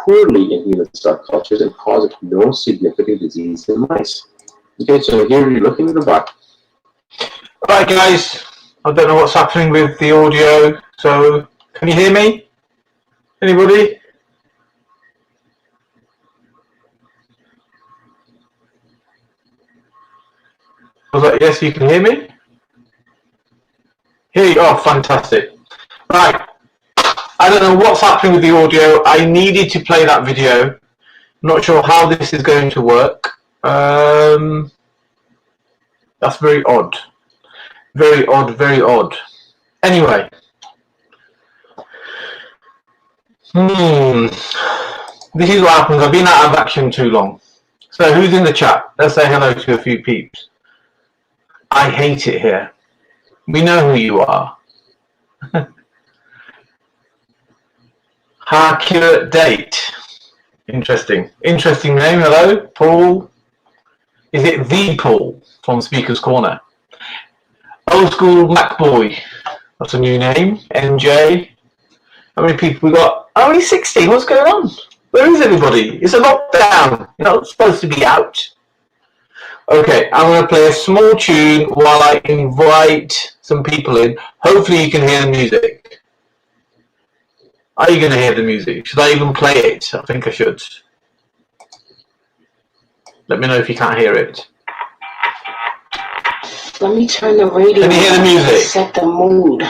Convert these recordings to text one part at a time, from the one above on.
poorly in human stock cultures and cause no significant disease in mice. Okay, so here you're looking at the bot. Right, guys, I don't know what's happening with the audio, so can you hear me? Anybody? I was like, yes, you can hear me? Here you are, fantastic. Right, I don't know what's happening with the audio. I needed to play that video. Not sure how this is going to work. That's very odd. Very odd, very odd. Anyway. This is what happens. I've been out of action too long. So who's in the chat? Let's say hello to a few peeps. I hate it here. We know who you are. Accurate date. Interesting. Interesting name. Hello, Paul. Is it the Paul from Speaker's Corner? Old School Mac Boy. That's a new name. NJ. How many people we got? Only 60. What's going on? Where is everybody? It's a lockdown. You're not supposed to be out. Okay, I'm going to play a small tune while I invite some people in. Hopefully you can hear the music. Are you going to hear the music? Should I even play it? I think I should. Let me know if you can't hear it. Let me turn the radio on. Can you hear the music? Set the mood.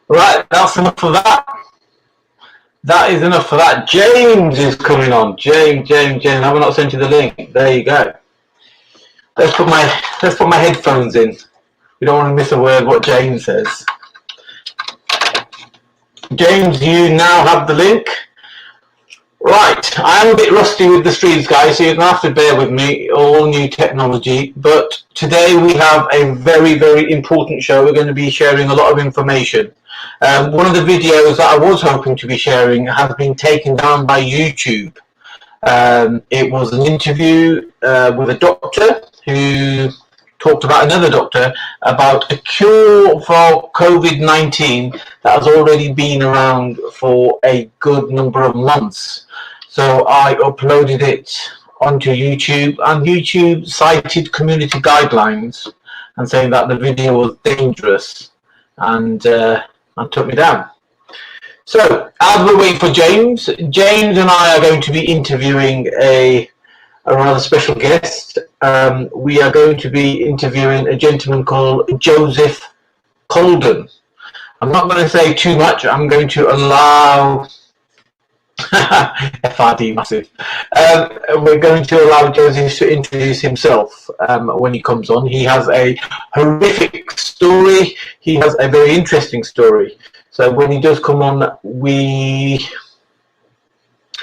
Right, that's enough of that. That is enough for that. James is coming on. James. Have I not sent you the link? There you go. Let's put my headphones in. We don't want to miss a word what James says. James, you now have the link. Right, I am a bit rusty with the streams, guys, so you're going to have to bear with me, all new technology. But today we have a very, very important show. We're going to be sharing a lot of information. One of the videos that I was hoping to be sharing has been taken down by YouTube. It was an interview with a doctor who talked about another doctor about a cure for COVID-19 that has already been around for a good number of months. So I uploaded it onto YouTube, and YouTube cited community guidelines and saying that the video was dangerous, and took me down. So as we're waiting for James and I are going to be interviewing a rather special guest. We are going to be interviewing a gentleman called Joseph Colden. I'm not going to say too much. I'm going to allow FRD massive. We're going to allow Joseph to introduce himself when he comes on. He has a horrific story. He has a very interesting story. So when he does come on, we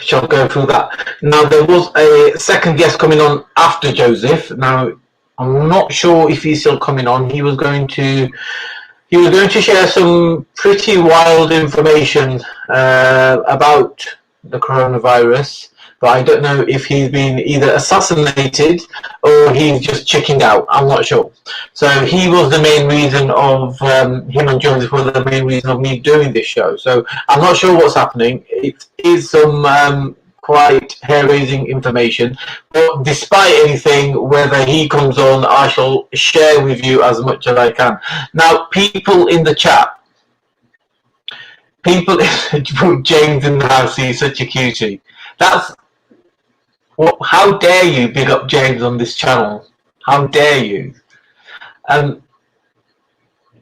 shall go through that. Now, there was a second guest coming on after Joseph. Now, I'm not sure if he's still coming on. He was going to share some pretty wild information about the coronavirus, but I don't know if he's been either assassinated or he's just chickened out. I'm not sure. So he was the main reason of him and Joseph were the main reason of me doing this show. So I'm not sure what's happening. It is some quite hair-raising information, but despite anything, whether he comes on, I shall share with you as much as I can. Now, people in the chat, people, James in the house, he's such a cutie. That's what. How dare you big up James on this channel? How dare you?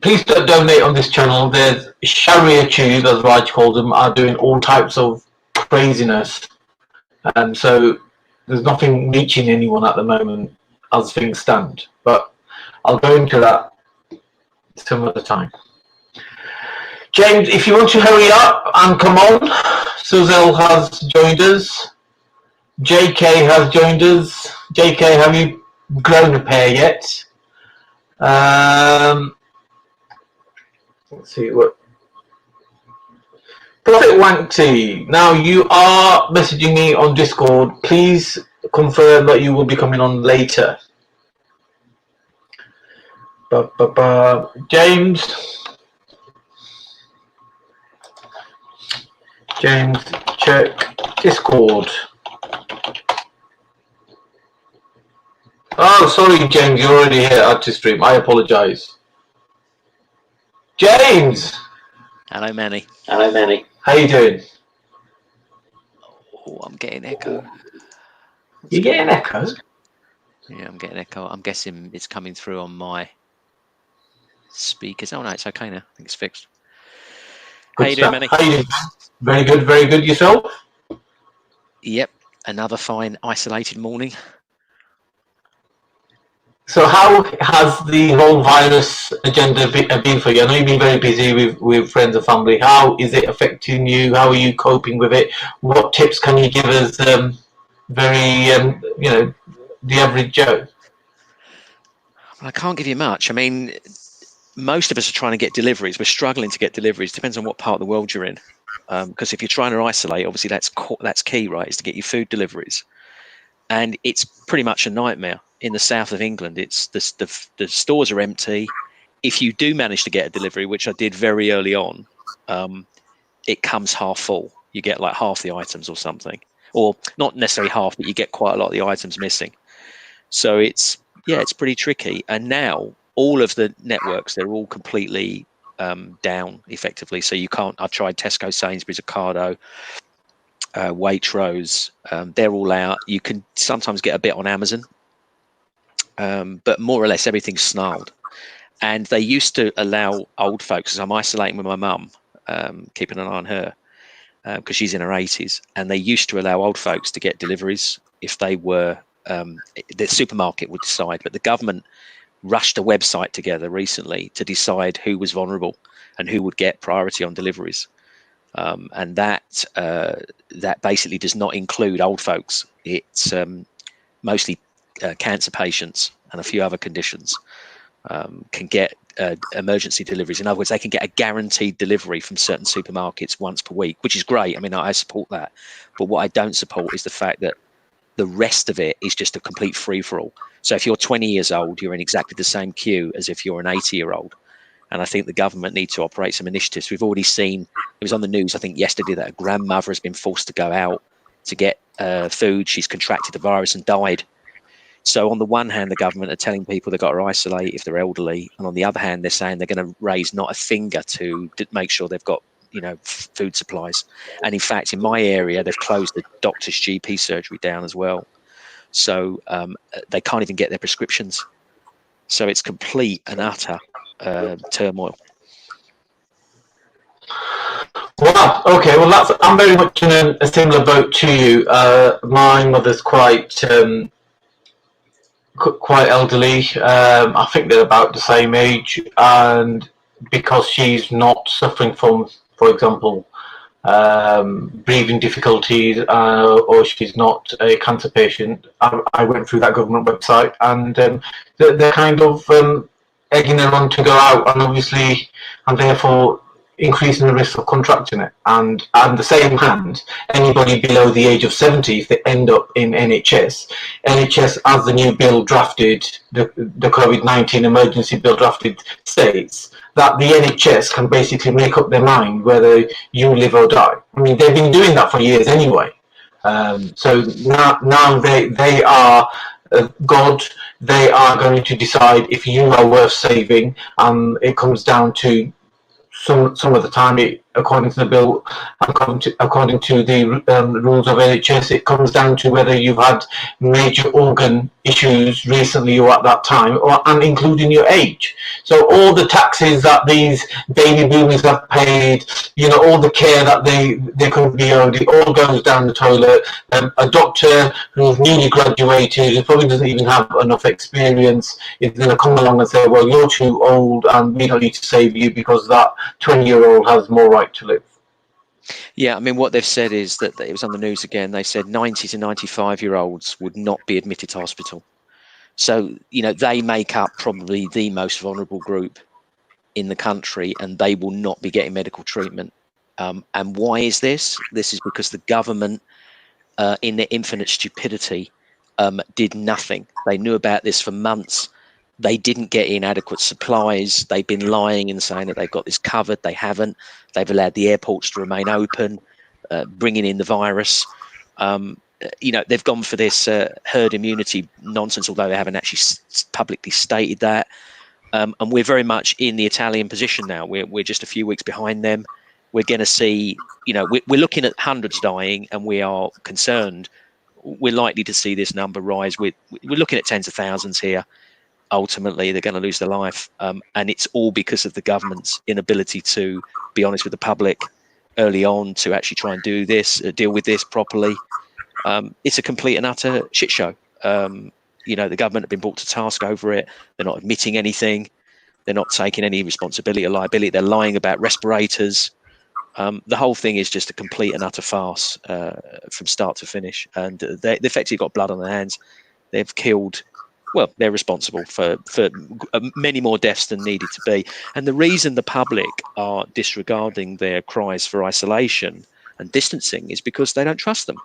Please don't donate on this channel. There's Sharia Chews, as Raj calls them, are doing all types of craziness. So there's nothing reaching anyone at the moment as things stand. But I'll go into that some other time. James, if you want to hurry up and come on, Suzel has joined us. JK has joined us. JK, have you grown a pair yet? Let's see what. Prophet Wankty, now you are messaging me on Discord. Please confirm that you will be coming on later. James, check Discord. Oh, sorry, James, you're already here at the stream. I apologise. James! Hello, Manny. Hello, Manny. How you doing? Oh, I'm getting echo. You getting echo? Yeah, I'm getting echo. I'm guessing it's coming through on my speakers. Oh, no, it's okay now. I think it's fixed. Good How you stuff. doing, Manny? How you doing? Very good, very good. Yourself? Yep, another fine isolated morning. So how has the whole virus agenda been for you? I know you've been very busy with friends and family. How is it affecting you? How are you coping with it? What tips can you give us, the average Joe? Well, I can't give you much. I mean, most of us are trying to get deliveries. We're struggling to get deliveries. Depends on what part of the world you're in. Because if you're trying to isolate, obviously that's key, right? Is to get your food deliveries. And it's pretty much a nightmare. In the south of England, it's the stores are empty. If you do manage to get a delivery, which I did very early on, it comes half full. You get like half the items or something, or not necessarily half, but you get quite a lot of the items missing. So it's pretty tricky. And now all of the networks, they're all completely down effectively. So you can't. I've tried Tesco, Sainsbury's, Ocado, Waitrose. They're all out. You can sometimes get a bit on Amazon. But more or less everything's snarled. And they used to allow old folks, as I'm isolating with my mum, keeping an eye on her, because she's in her 80s, and they used to allow old folks to get deliveries if they were, the supermarket would decide, but the government rushed a website together recently to decide who was vulnerable and who would get priority on deliveries. And that basically does not include old folks. It's mostly cancer patients and a few other conditions can get emergency deliveries. In other words, they can get a guaranteed delivery from certain supermarkets once per week, which is great. I mean, I support that. But what I don't support is the fact that the rest of it is just a complete free-for-all. So if you're 20 years old, you're in exactly the same queue as if you're an 80-year-old. And I think the government needs to operate some initiatives. We've already seen, it was on the news, I think yesterday, that a grandmother has been forced to go out to get food. She's contracted the virus and died. So on the one hand, the government are telling people they've got to isolate if they're elderly, and on the other hand, they're saying they're going to raise not a finger to make sure they've got, food supplies. And in fact, in my area, they've closed the doctor's GP surgery down as well. So they can't even get their prescriptions. So it's complete and utter turmoil. Wow. Okay. Well, I'm very much in a similar boat to you. My mother's quite elderly. I think they're about the same age, and because she's not suffering from, for example, breathing difficulties, or she's not a cancer patient, I went through that government website, and they're kind of egging her on to go out, and obviously, and therefore increasing the risk of contracting it. And on the same hand, anybody below the age of 70, if they end up in NHS, as the new bill drafted, the COVID-19 emergency bill drafted, states that the NHS can basically make up their mind whether you live or die. I mean, they've been doing that for years anyway. So now they are God. They are going to decide if you are worth saving. It comes down to some of the time, according to the bill, according to the rules of NHS, it comes down to whether you've had major organ issues recently or at that time, and including your age. So all the taxes that these baby boomers have paid, all the care that they could be owed, it all goes down the toilet. A doctor who's newly graduated, who probably doesn't even have enough experience, is going to come along and say, well, you're too old and we don't need to save you because that 20-year-old has more right to live. Yeah, I mean, what they've said is that it was on the news again. They said 90 to 95-year-olds would not be admitted to hospital. So, they make up probably the most vulnerable group in the country, and they will not be getting medical treatment. And why is this? This is because the government, in their infinite stupidity, did nothing. They knew about this for months. They didn't get in adequate supplies. They've been lying and saying that they've got this covered. They haven't. They've allowed the airports to remain open, bringing in the virus. They've gone for this herd immunity nonsense, although they haven't actually publicly stated that. And we're very much in the Italian position now. We're just a few weeks behind them. We're going to see, we're looking at hundreds dying, and we are concerned. We're likely to see this number rise. We're looking at tens of thousands here. Ultimately, they're going to lose their life. And it's all because of the government's inability to be honest with the public early on, to actually try and deal with this properly. It's a complete and utter shit show. The government have been brought to task over it. They're not admitting anything. They're not taking any responsibility or liability. They're lying about respirators. The whole thing is just a complete and utter farce from start to finish. And they effectively got blood on their hands. They've killed... Well, they're responsible for many more deaths than needed to be. And the reason the public are disregarding their cries for isolation and distancing is because they don't trust them.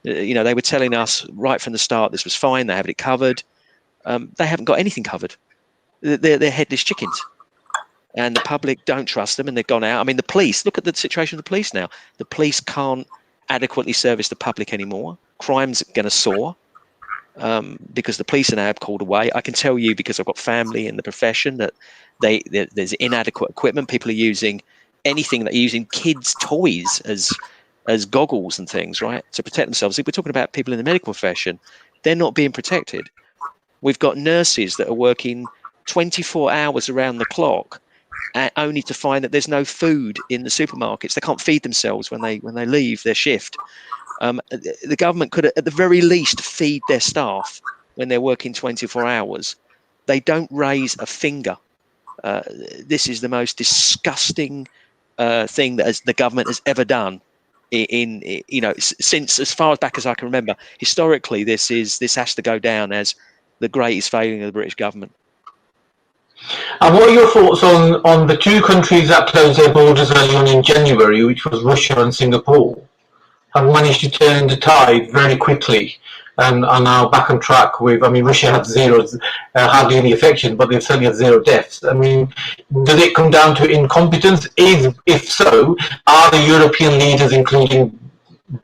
They were telling us right from the start this was fine. They have it covered. They haven't got anything covered. They're headless chickens. And the public don't trust them, and they've gone out. I mean, the police, look at the situation of the police now. The police can't adequately service the public anymore. Crime's going to soar. Because the police are now called away. I can tell you, because I've got family in the profession, that there's inadequate equipment. People are using anything. They're using kids' toys as goggles and things, right, to protect themselves. If we're talking about people in the medical profession, they're not being protected. We've got nurses that are working 24 hours around the clock, only to find that there's no food in the supermarkets. They can't feed themselves when they leave their shift. The government could, at the very least, feed their staff when they're working 24 hours. They don't raise a finger. This is the most disgusting thing that the government has ever done. Since as far back as I can remember, historically, this has to go down as the greatest failing of the British government. And what are your thoughts on the two countries that closed their borders early on in January, which was Russia and Singapore? Have managed to turn the tide very quickly and are now back on track with, Russia had hardly any infection, but they've certainly had 0 deaths. Does it come down to incompetence? If so, are the European leaders, including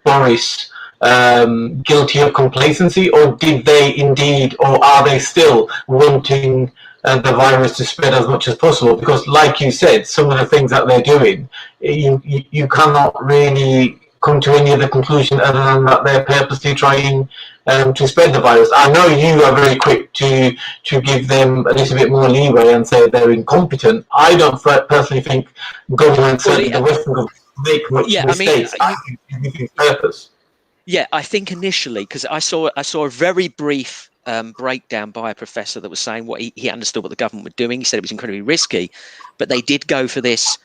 Boris, guilty of complacency, or did they indeed, or are they still wanting the virus to spread as much as possible? Because like you said, some of the things that they're doing, you cannot really come to any other conclusion other than that they're purposely trying to spread the virus. I know you are very quick to give them a little bit more leeway and say they're incompetent. I don't personally think governments, certainly the Western government, make much mistakes. I think it's purpose. Yeah, I think initially, because I saw a very brief breakdown by a professor that was saying what he understood what the government were doing. He said it was incredibly risky, but they did go for this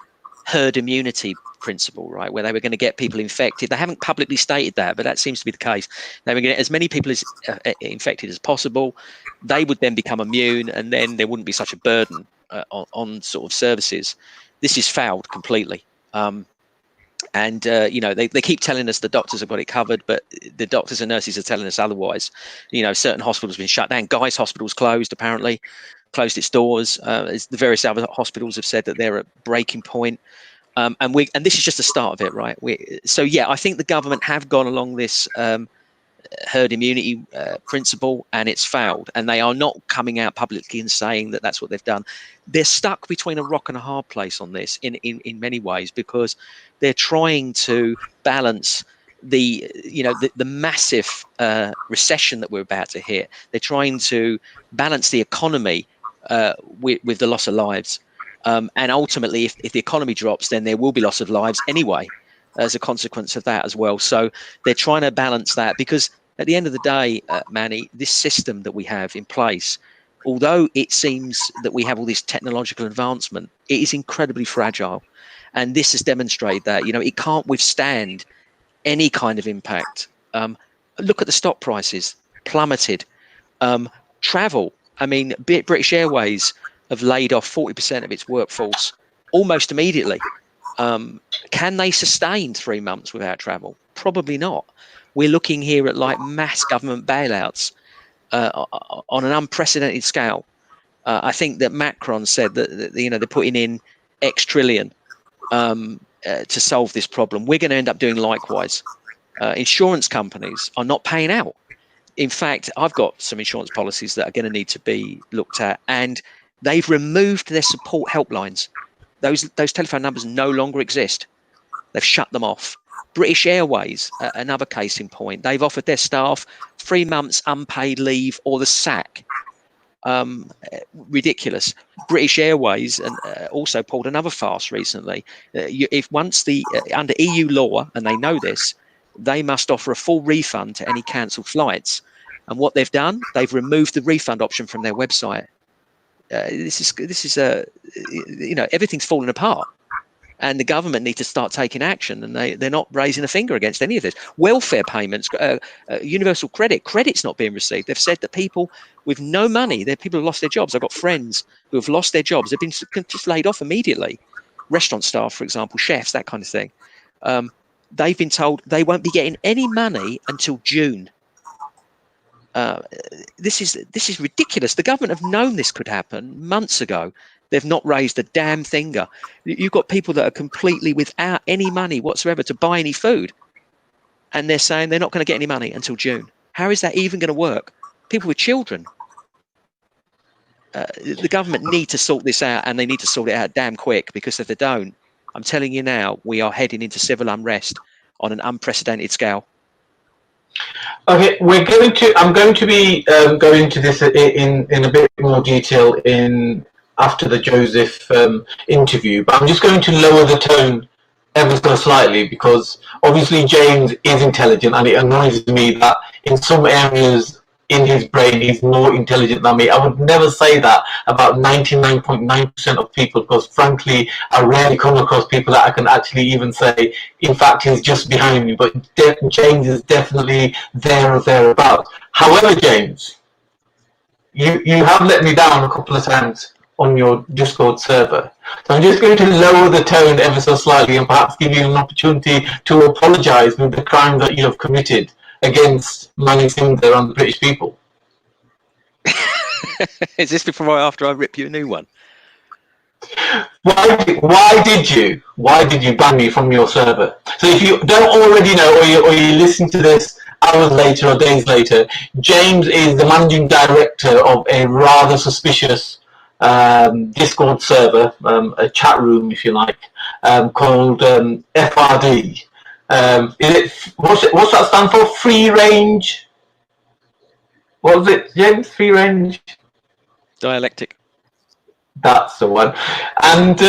herd immunity principle, right, where they were going to get people infected. They haven't publicly stated that, but that seems to be the case. They were going to get as many people infected as possible. They would then become immune, and then there wouldn't be such a burden on sort of services. This is fouled completely. And they keep telling us the doctors have got it covered, but the doctors and nurses are telling us otherwise. Certain hospitals have been shut down. Guy's Hospital's closed, apparently, closed its doors. The various other hospitals have said that they're at breaking point. And this is just the start of it, right? I think the government have gone along this herd immunity principle, and it's failed. And they are not coming out publicly and saying that that's what they've done. They're stuck between a rock and a hard place on this in many ways, because they're trying to balance the massive recession that we're about to hit. They're trying to balance the economy with the loss of lives. And ultimately, if the economy drops, then there will be loss of lives anyway as a consequence of that as well. So they're trying to balance that, because at the end of the day, Manny, this system that we have in place, although it seems that we have all this technological advancement, it is incredibly fragile. And this has demonstrated that, it can't withstand any kind of impact. Look at the stock prices, plummeted. Travel, British Airways have laid off 40% of its workforce almost immediately. Can they sustain 3 months without travel? Probably not. We're looking here at like mass government bailouts on an unprecedented scale. I think that Macron said that they're putting in X trillion to solve this problem. We're going to end up doing likewise. Insurance companies are not paying out. In fact, I've got some insurance policies that are going to need to be looked at, and they've removed their support helplines. Those telephone numbers no longer exist. They've shut them off. British Airways, another case in point, they've offered their staff 3 months unpaid leave or the sack. Ridiculous. British Airways also pulled another farce recently. If once under EU law, and they know this, they must offer a full refund to any cancelled flights. And what they've done, they've removed the refund option from their website. This is everything's falling apart, and the government need to start taking action, and they're not raising a finger against any of this. Welfare payments, universal credit's not being received. They've said that people with no money, people have lost their jobs. I've got friends who have lost their jobs. They've been just laid off immediately. Restaurant staff, for example, chefs, that kind of thing. They've been told they won't be getting any money until June. This is ridiculous. The government have known this could happen months ago. They've not raised a damn finger. You've got people that are completely without any money whatsoever to buy any food, and they're saying they're not going to get any money until June. How is that even going to work? People with children. The government need to sort this out, and they need to sort it out damn quick, because if they don't, I'm telling you now, we are heading into civil unrest on an unprecedented scale. Okay, I'm going to be going into this in a bit more detail after the Joseph interview, but I'm just going to lower the tone ever so slightly, because obviously James is intelligent, and it annoys me that in some areas in his brain he's more intelligent than me. I would never say that about 99.9% of people, because frankly I rarely come across people that I can actually even say, in fact, he's just behind me. But James is definitely there or thereabouts. However, James, you have let me down a couple of times on your Discord server. So I'm just going to lower the tone ever so slightly, and perhaps give you an opportunity to apologise for the crime that you have committed against Manny, Sinder and the British people. Is this before or after I rip you a new one? Why did you ban me from your server? So if you don't already know, or you listen to this hours later or days later, James is the managing director of a rather suspicious Discord server, a chat room if you like, called FRD. What's that stand for? Free range. What was it, James? Free range. Dialectic. That's the one. And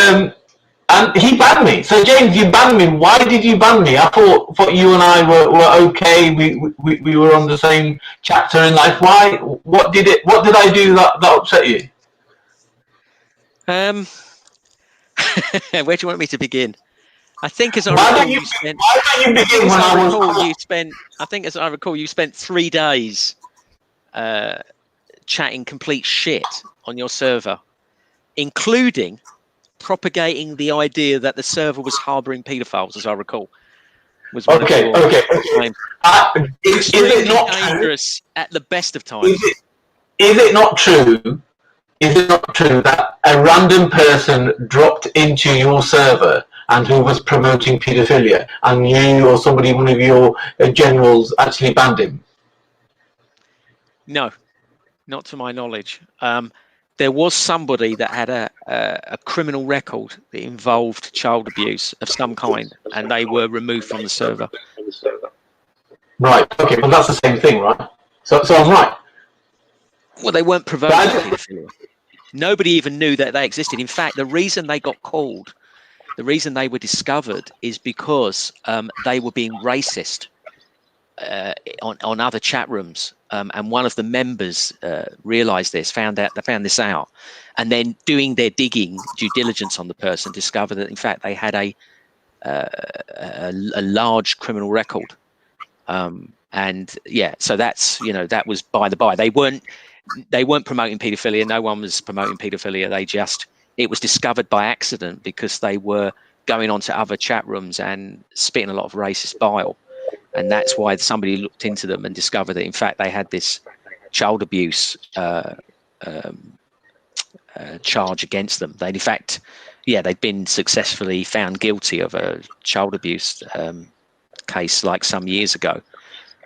he banned me. So James, you banned me. Why did you ban me? I thought you and I were okay. We were on the same chapter in life. Why? What did I do that upset you? Where do you want me to begin? I think, as I Why recall, don't you begin when I was? I think, as I recall, you spent 3 days chatting complete shit on your server, including propagating the idea that the server was harboring paedophiles, as I recall. Was one of your claims. Is it not dangerous at the best of times? Is it not true? Is it not true that a random person dropped into your server and who was promoting paedophilia, and you or somebody, one of your generals, actually banned him? No, not to my knowledge. There was somebody that had a criminal record that involved child abuse of some kind, and they were removed from the server. Right. Okay. Well, that's the same thing, right? So I'm right. Well, they weren't provoking paedophilia. Nobody even knew that they existed. In fact, the reason they got called, the reason they were discovered, is because they were being racist on other chat rooms, and one of the members realized this, found this out, and then doing their digging, due diligence on the person, discovered that in fact they had a large criminal record, and yeah, so that's, that was by the by. They weren't promoting paedophilia. No one was promoting paedophilia. It was discovered by accident because they were going onto other chat rooms and spitting a lot of racist bile. And that's why somebody looked into them and discovered that, in fact, they had this child abuse charge against them. They'd, in fact, they'd been successfully found guilty of a child abuse case like some years ago.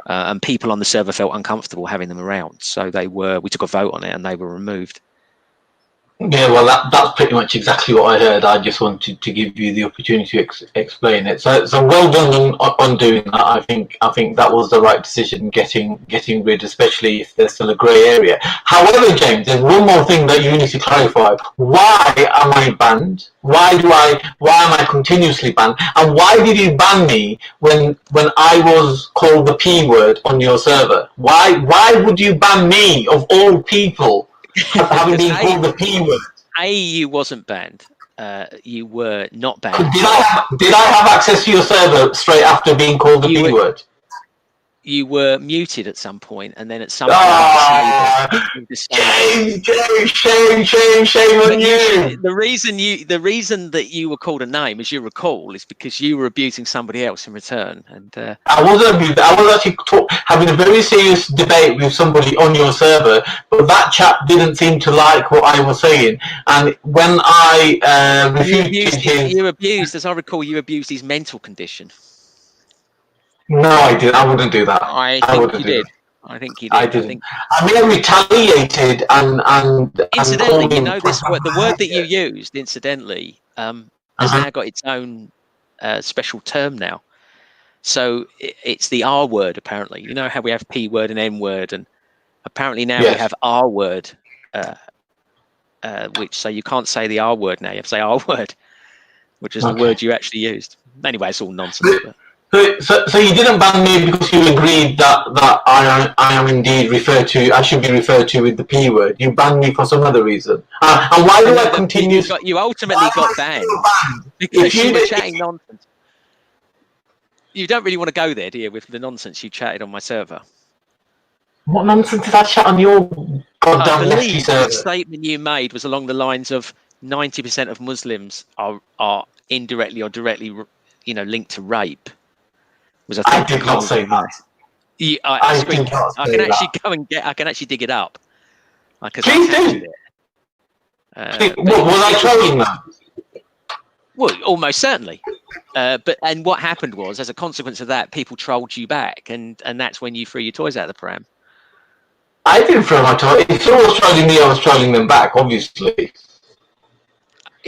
And people on the server felt uncomfortable having them around. So we took a vote on it and they were removed. Yeah, well, that's pretty much exactly what I heard. I just wanted to give you the opportunity to explain it. So well done on doing that. I think that was the right decision, getting rid, especially if there's still a grey area. However, James, there's one more thing that you need to clarify. Why am I banned? Why am I continuously banned? And why did you ban me when I was called the P word on your server? Why would you ban me, of all people? Having been called the P word. You wasn't banned. You were not banned. Did I have access to your server straight after being called the P word? You were muted at some point, and then at some point Shame on you. The reason that you were called a name, as you recall, is because you were abusing somebody else in return. And I wasn't abusing. I was actually having a very serious debate with somebody on your server, but that chap didn't seem to like what I was saying. And when I you abused, as I recall, you abused his mental condition. No, I didn't. I wouldn't do that. I think you did. I think you did. I didn't. I mean, I retaliated and incidentally, the word that you used, incidentally, has now got its own special term now. So it's the R word, apparently. You know how we have P word and N word, and apparently now we have R word, so you can't say the R word now. You have to say R word, which is the word you actually used. Anyway, it's all nonsense. But. So you didn't ban me because you agreed that I am indeed I should be referred to with the P word. You banned me for some other reason. And why do I continue? You ultimately got banned because you were chatting nonsense. You don't really want to go there, do you, with the nonsense you chatted on my server? What nonsense did I chat on your goddamn lefty server? The statement you made was along the lines of 90% of Muslims are indirectly or directly, linked to rape. I did not say that. I can actually dig it up. Please do. Was I trolling that? Well, almost certainly. And what happened was, as a consequence of that, people trolled you back, and that's when you threw your toys out of the pram. I didn't throw my toys. If someone was trolling me, I was trolling them back, obviously.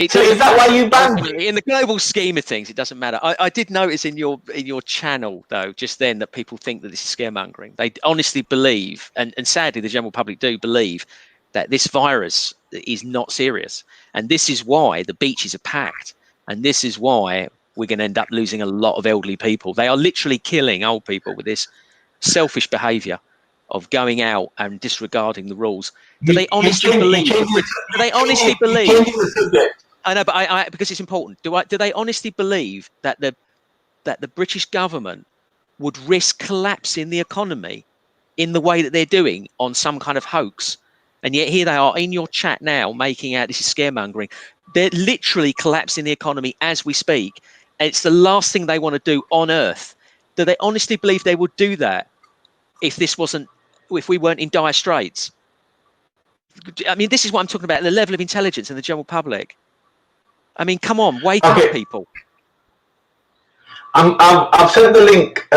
So is that why you banned me? In the global scheme of things, it doesn't matter. I did notice in your channel though, just then, that people think that this is scaremongering. They honestly believe, and sadly the general public do believe, that this virus is not serious, and this is why the beaches are packed, and this is why we're going to end up losing a lot of elderly people. They are literally killing old people with this selfish behaviour of going out and disregarding the rules. Do they honestly believe? Do they honestly believe? I know, but I because it's important. Do they honestly believe that the British government would risk collapsing the economy in the way that they're doing on some kind of hoax? And yet here they are in your chat now making out this is scaremongering. They're literally collapsing the economy as we speak. And it's the last thing they want to do on earth. Do they honestly believe they would do that if we weren't in dire straits? I mean, this is what I'm talking about, the level of intelligence in the general public. I mean, come on, wake up, people. I've sent the link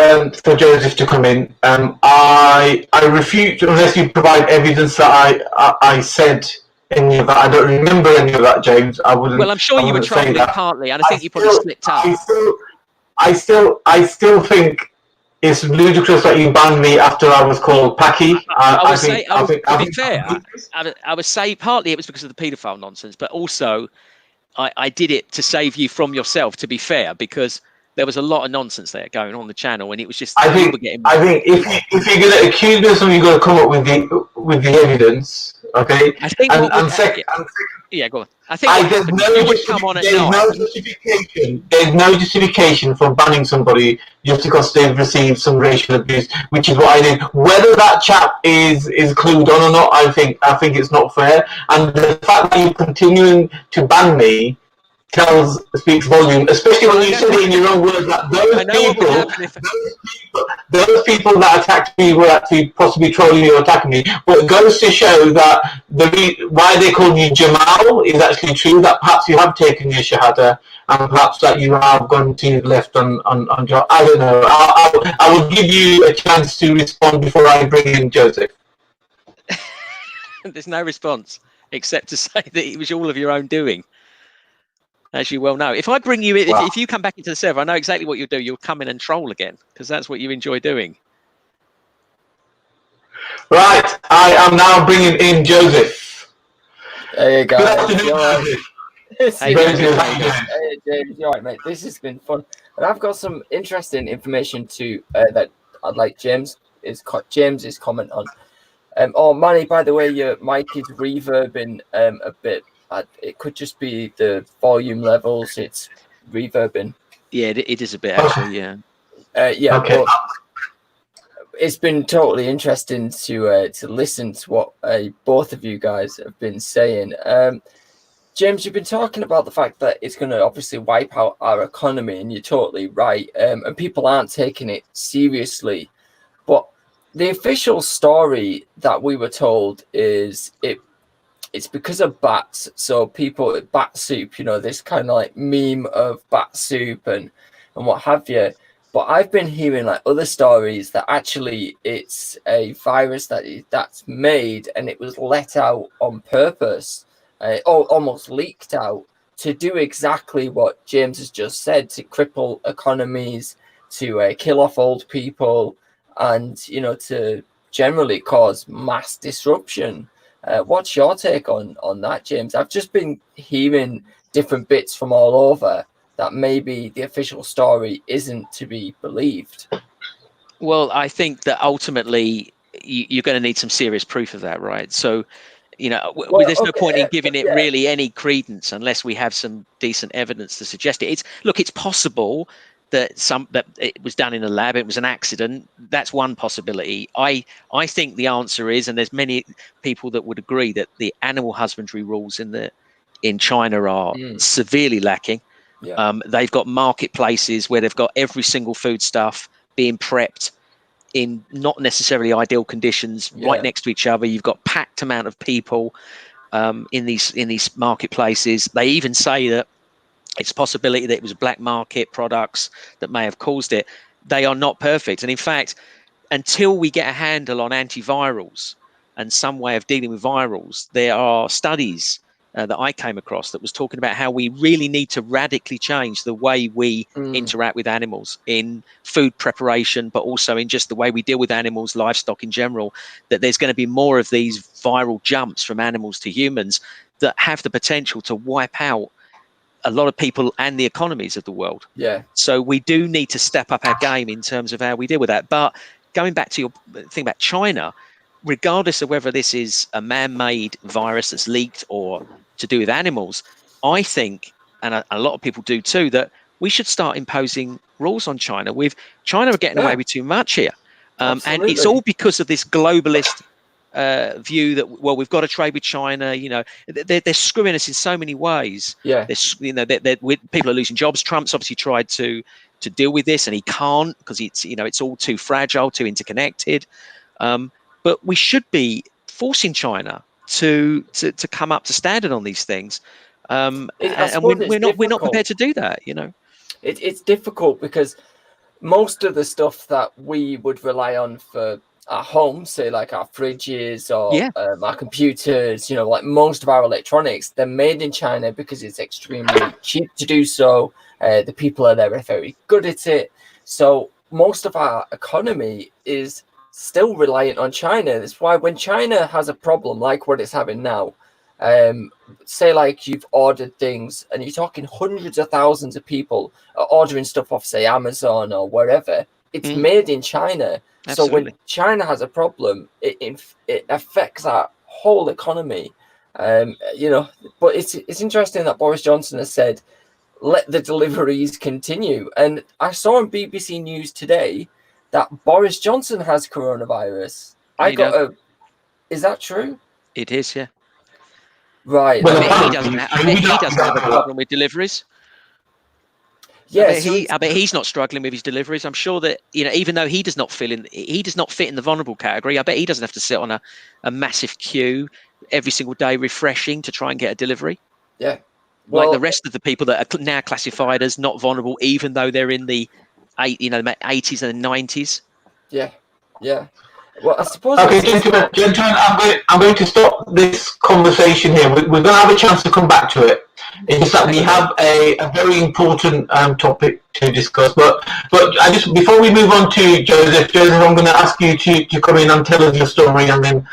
for Joseph to come in. I refute unless you provide evidence that I said any of that. I don't remember any of that, James. I wouldn't. Well, I'm sure you were trolling partly, and I think you probably slipped up. I still think it's ludicrous that you banned me after I was called Packy. To be fair, I would say partly it was because of the paedophile nonsense, but also I did it to save you from yourself, to be fair, because there was a lot of nonsense there going on the channel, and it was just. I think if you're going to accuse me of something, you've got to come up with the evidence. Okay. I think. Yeah, go on. I think there's no justification for banning somebody just because they've received some racial abuse, which is what I did. Whether that chap is clued on or not, I think it's not fair. And the fact that you're continuing to ban me speaks volume, especially when you said it in your own words that those people that attacked me were actually possibly trolling you or attacking me. But it goes to show that why they call you Jamal is actually true, that perhaps you have taken your Shahada and perhaps that you have gone to left on I don't know. I will give you a chance to respond before I bring in Joseph. There's no response except to say that it was all of your own doing. As you well know, if I bring you in, if you come back into the server, I know exactly what you'll do. You'll come in and troll again because that's what you enjoy doing. Right, I am now bringing in Joseph. Hey guys, Good afternoon, Joseph. Hey James, you alright, mate? This has been fun, and I've got some interesting information that I'd like James's comment on. Oh, Manny, by the way, your mic is reverbing a bit. It could just be the volume levels. It's reverbing. Yeah, it is a bit actually. Yeah. Yeah. Okay. Well, it's been totally interesting to listen to what both of you guys have been saying. James, you've been talking about the fact that it's going to obviously wipe out our economy, and you're totally right. And people aren't taking it seriously. But the official story that we were told is it's because of bats. So people, bat soup, this kind of like meme of bat soup and what have you. But I've been hearing like other stories that actually it's a virus that's made and it was let out on purpose, almost leaked out to do exactly what James has just said, to cripple economies, to kill off old people, and to generally cause mass disruption. What's your take on that, James? I've just been hearing different bits from all over that maybe the official story isn't to be believed. Well, I think that ultimately you're going to need some serious proof of that, right? So, there's no point in giving it really any credence unless we have some decent evidence to suggest it. It's possible that it was done in a lab, it was an accident. That's one possibility. I think the answer is, and there's many people that would agree, that the animal husbandry rules in China are severely lacking. Yeah. They've got marketplaces where they've got every single foodstuff being prepped in not necessarily ideal conditions right next to each other. You've got packed amount of people in these marketplaces. They even say that it's a possibility that it was black market products that may have caused it. They are not perfect. And in fact, until we get a handle on antivirals and some way of dealing with virals, there are studies that I came across that was talking about how we really need to radically change the way we interact with animals in food preparation, but also in just the way we deal with animals, livestock in general, that there's going to be more of these viral jumps from animals to humans that have the potential to wipe out a lot of people and the economies of the world. Yeah. So we do need to step up our game in terms of how we deal with that. But going back to your thing about China, regardless of whether this is a man-made virus that's leaked or to do with animals, I think, and a lot of people do too, that we should start imposing rules on China. China are getting away with too much here. And it's all because of this globalist view that, well, we've got to trade with China. You know, they're screwing us in so many ways. Yeah. People are losing jobs. Trump's obviously tried to deal with this, and he can't because it's all too fragile, too interconnected. But we should be forcing China to come up to standard on these things, and we're not prepared to do that. You know, it's difficult because most of the stuff that we would rely on for our homes, say like our fridges or our computers, you know, like most of our electronics, they're made in China because it's extremely cheap to do so. The people are there are very good at it. So most of our economy is still reliant on China. That's why when China has a problem like what it's having now, say like you've ordered things and you're talking hundreds of thousands of people are ordering stuff off, say, Amazon or wherever, it's made in China. Absolutely. So when China has a problem, it affects our whole economy. You know, but it's interesting that Boris Johnson has said, let the deliveries continue. And I saw on BBC News today that Boris Johnson has coronavirus. Is that true? It is, yeah. Right. Well, I bet he doesn't have a problem with deliveries. Yeah, I bet he's not struggling with his deliveries. I'm sure that, you know, even though he does not fit in the vulnerable category, I bet he doesn't have to sit on a massive queue every single day refreshing to try and get a delivery. Yeah. Well, like the rest of the people that are now classified as not vulnerable, even though they're in the 80s and 90s. Yeah. Yeah. Well, I suppose. Okay, gentlemen, I'm going to stop this conversation here. We're going to have a chance to come back to it. It's just that we have a very important topic to discuss. But I just, before we move on to Joseph, I'm going to ask you to come in and tell us your story, and then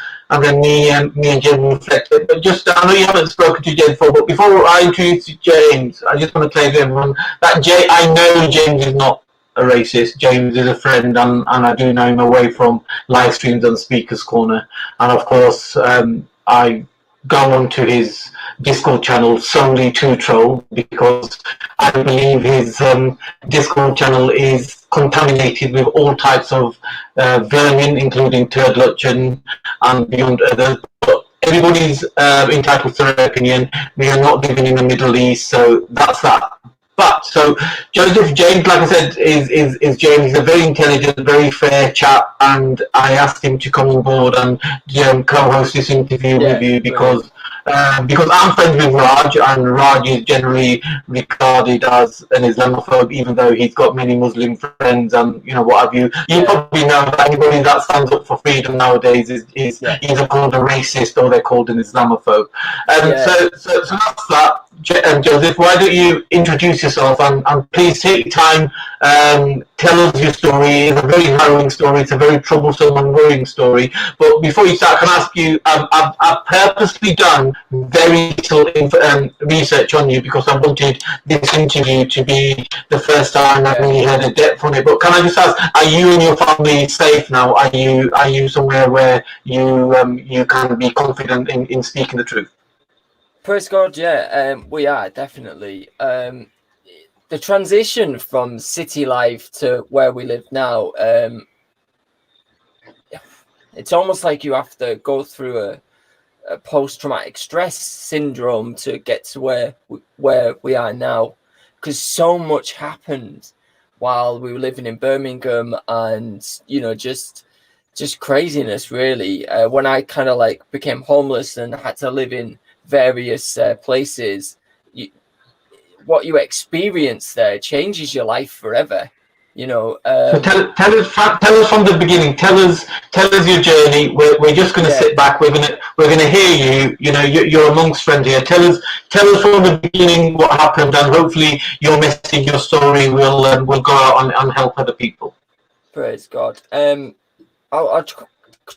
me and Jen will reflect it. But just, I know you haven't spoken to Jen before, but before I introduce James, I just want to tell everyone that I know James is not a racist. James is a friend, and I do know him away from live streams and Speaker's Corner. And of course, I go on to his Discord channel solely to troll, because I believe his Discord channel is contaminated with all types of vermin, including turducken and beyond others. But everybody's entitled to their opinion. We are not living in the Middle East, so that's that. But so James, like I said, is James. He's a very intelligent, very fair chap, and I asked him to come on board and co-host this interview with you because I'm friends with Raj, and Raj is generally regarded as an Islamophobe, even though he's got many Muslim friends and what have you. You probably know that anybody that stands up for freedom nowadays is either called a racist or they're called an Islamophobe. So that's that. Joseph, why don't you introduce yourself and please take time, tell us your story. It's a very harrowing story. It's a very troublesome and worrying story. But before you start, can I ask you, I've purposely done very little research on you because I wanted this interview to be the first time I've really had a depth on it. But can I just ask, are you and your family safe now? Are you somewhere where you can be confident in speaking the truth? Praise God, we are definitely. The transition from city life to where we live now, it's almost like you have to go through a post-traumatic stress syndrome to get to where we are now, because so much happened while we were living in Birmingham, and just craziness really. When I kind of like became homeless and had to live in various places, what you experience there changes your life forever. So tell us from the beginning. Tell us your journey. We're just going to sit back. We're We're going to hear you. You know, you're amongst friends here. Tell us from the beginning what happened, and hopefully your message, your story will go out and help other people. Praise God. I'll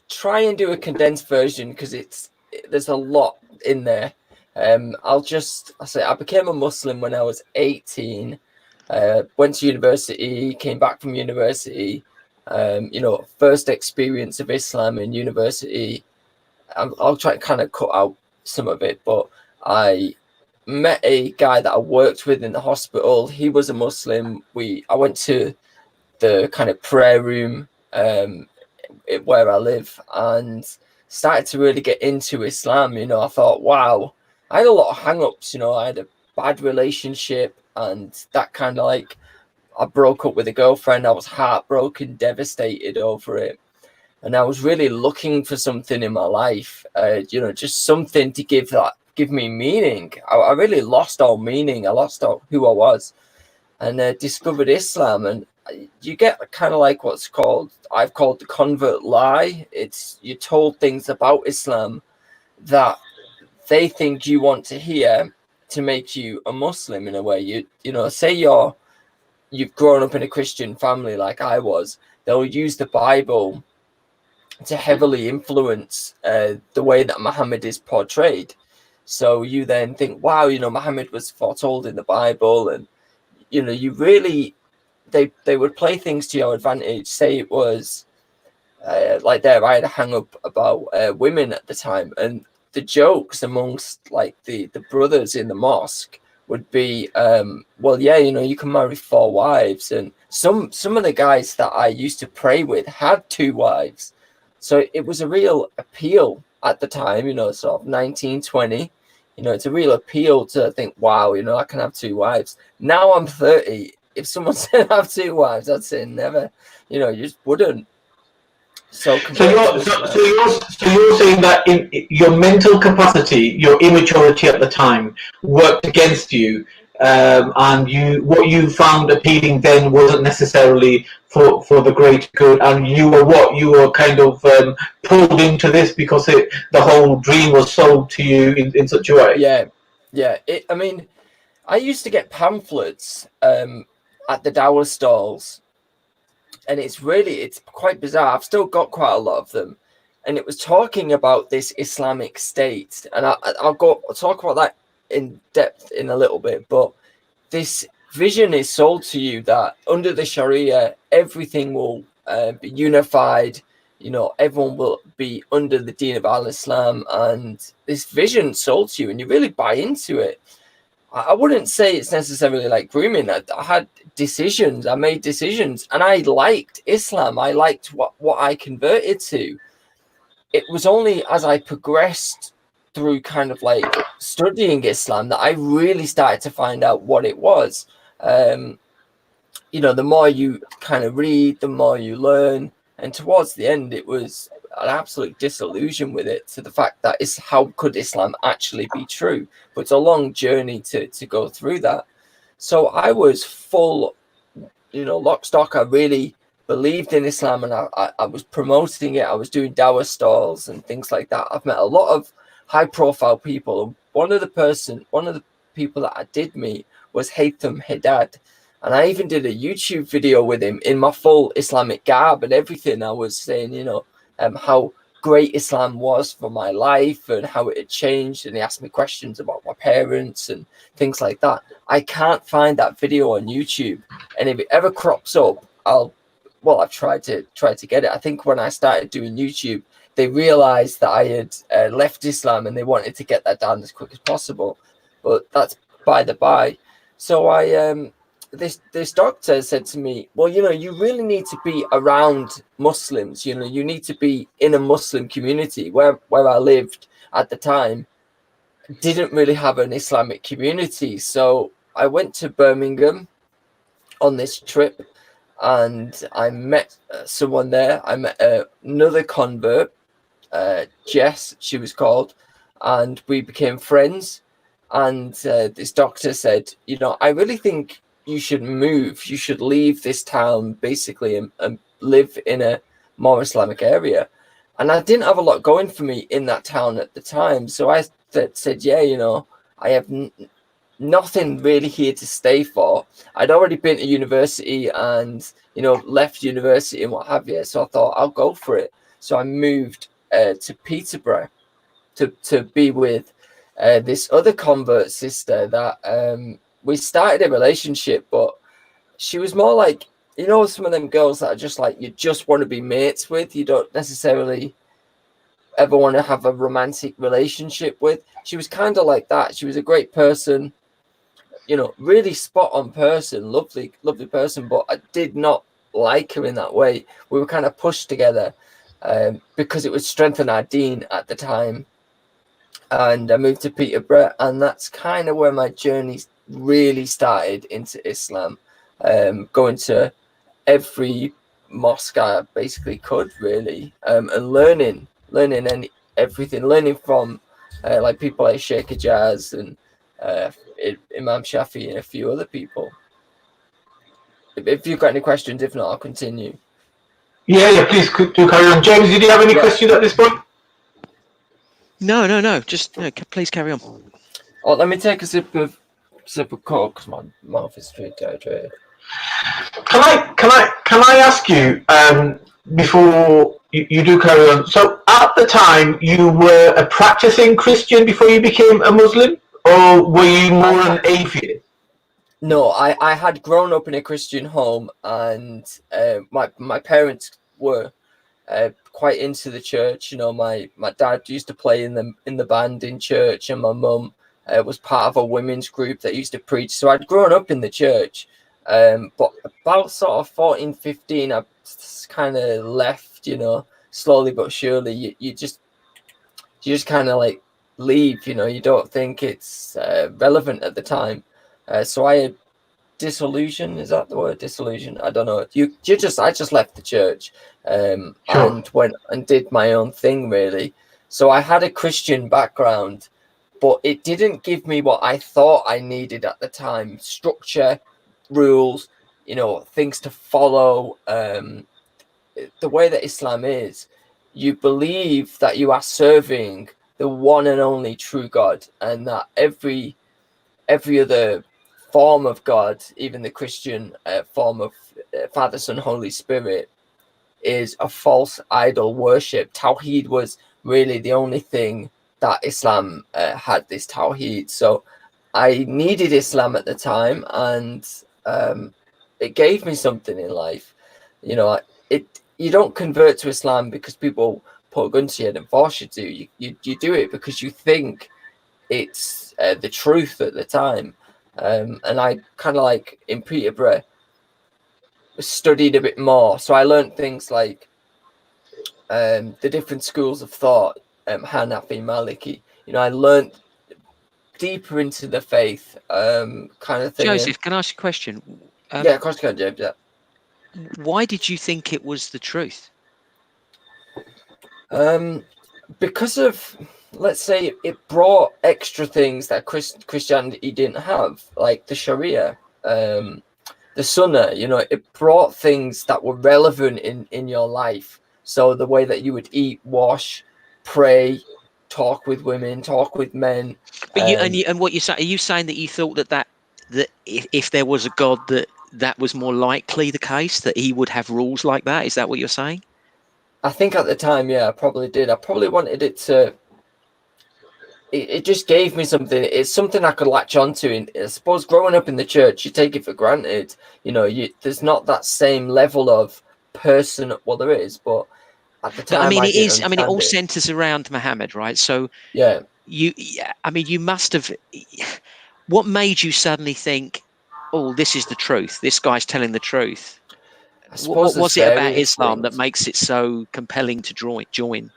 try and do a condensed version because there's a lot in there. I'll say I became a Muslim when I was 18. Went to university, came back from university. You know, first experience of Islam in university. I'll try to kind of cut out some of it, but I met a guy that I worked with in the hospital. He was a Muslim. I went to the kind of prayer room where I live and started to really get into Islam. You know, I thought, wow, I had a lot of hang-ups. You know, I had a bad relationship, and that kind of like, I broke up with a girlfriend. I was heartbroken, devastated over it. And I was really looking for something in my life, you know, just something to give me meaning. I really lost all meaning. I lost all who I was, and discovered Islam. And you get kind of like I've called the convert lie. It's you're told things about Islam that they think you want to hear to make you a Muslim in a way. You know, say you've grown up in a Christian family like I was, they'll use the Bible to heavily influence the way that Muhammad is portrayed. So you then think, wow, you know, Muhammad was foretold in the Bible, and you know, you really they would play things to your advantage. Say it was like there, I had a hang up about women at the time, and the jokes amongst like the brothers in the mosque would be, well, yeah, you know, you can marry 4 wives, and some of the guys that I used to pray with had 2 wives. So it was a real appeal at the time, you know, sort of 19, 20. You know, it's a real appeal to think, wow, you know, I can have 2 wives. Now I'm 30. If someone said I have 2 wives, I'd say never. You know, you just wouldn't. So you're saying that in your mental capacity, your immaturity at the time worked against you, and what you found appealing then wasn't necessarily for the greater good, and you were kind of pulled into this because the whole dream was sold to you in such a way. Yeah. I mean, I used to get pamphlets at the dower stalls, and it's quite bizarre. I've still got quite a lot of them, and it was talking about this Islamic State, and I'll talk about that in depth in a little bit. But this vision is sold to you that under the Sharia, everything will be unified. You know, everyone will be under the Deen of Al-Islam, and this vision sold to you, and you really buy into it. I wouldn't say it's necessarily like grooming. I had decisions. I made decisions, and I liked Islam. I liked what I converted to. It was only as I progressed through kind of like studying Islam that I really started to find out what it was. You know, the more you kind of read, the more you learn. And towards the end, it was an absolute disillusion with it, to the fact that how could Islam actually be true? But it's a long journey to go through that. So I was full, you know, lock, stock. I really believed in Islam, and I was promoting it. I was doing dawah stalls and things like that. I've met a lot of high profile people. One of the people that I did meet was Haytham Haddad. And I even did a YouTube video with him in my full Islamic garb and everything. I was saying, you know, how great Islam was for my life and how it had changed. And he asked me questions about my parents and things like that. I can't find that video on YouTube. And if it ever crops up, I've tried to get it. I think when I started doing YouTube, they realized that I had left Islam, and they wanted to get that down as quick as possible. But that's by the by. So this doctor said to me, well, you know, you really need to be around Muslims. You know, you need to be in a Muslim community. Where I lived at the time didn't really have an Islamic community. So I went to Birmingham on this trip, and I met someone there. I met another convert, Jess, she was called, and we became friends. And this doctor said, you know, I really think you should move. You should leave this town, basically, and live in a more Islamic area. And I didn't have a lot going for me in that town at the time. So I said, yeah, you know, I have nothing really here to stay for. I'd already been to university and, you know, left university and what have you. So I thought I'll go for it. So I moved to Peterborough to be with this other convert sister that we started a relationship, but she was more like, you know, some of them girls that are just like, you just want to be mates with. You don't necessarily ever want to have a romantic relationship with. She was kind of like that. She was a great person, you know, really spot on person, lovely person, but I did not like her in that way. We were kind of pushed together because it would strengthen our dean at the time. And I moved to Peterborough, and that's kind of where my journey really started into Islam. Going to every mosque I basically could, really, and learning everything, learning from like people like Sheikh Ijaz and Imam Shafi and a few other people. If you've got any questions, if not, I'll continue. Yeah, please do carry on. James, did you have any questions at this point? No. Just please carry on. Oh, let me take a sip of Coke because my mouth is too dehydrated. Can I ask you before you do carry on? So at the time, you were a practicing Christian before you became a Muslim, or were you more an atheist? No, I had grown up in a Christian home, and my parents were quite into the church. You know, my dad used to play in the band in church, and my mum was part of a women's group that used to preach. So I'd grown up in the church, but about sort of 14, 15, I kind of left. You know, slowly but surely. You just kind of like leave. You know, you don't think it's relevant at the time. So I had disillusion. Is that the word? Disillusion? I don't know. I just left the church and went and did my own thing, really. So I had a Christian background, but it didn't give me what I thought I needed at the time: structure, rules, you know, things to follow. The way that Islam is, you believe that you are serving the one and only true God, and that every other form of God, even the Christian form of Father, Son, Holy Spirit, is a false idol worship. Tawheed was really the only thing that Islam had, this Tawheed. So I needed Islam at the time, and it gave me something in life. You know, you don't convert to Islam because people put a gun to your head and force you to. You do it because you think it's the truth at the time. And I kind of like in Peterborough studied a bit more, so I learned things like the different schools of thought, Hanafi, Maliki. You know, I learned deeper into the faith, kind of thing. Joseph, can I ask you a question? Yeah, of course you can, James. Yeah. Why did you think it was the truth? Because of, let's say, it brought extra things that Christianity didn't have, like the Sharia, the Sunnah. You know, it brought things that were relevant in your life. So the way that you would eat, wash, pray, talk with women, talk with men. But and what you say? Are you saying that you thought that if there was a God, that was more likely the case, that he would have rules like that? Is that what you're saying? I think at the time, yeah, I probably did. I probably wanted it to. It just gave me something. It's something I could latch onto. And I suppose growing up in the church, you take it for granted. You know, there's not that same level of person. Well, there is, but at the time, But I mean, it is. I mean, it all it. centers around Muhammad, right? So Yeah. you must have. What made you suddenly think, "Oh, this is the truth. This guy's telling the truth"? What was it about Islam that makes it so compelling to join?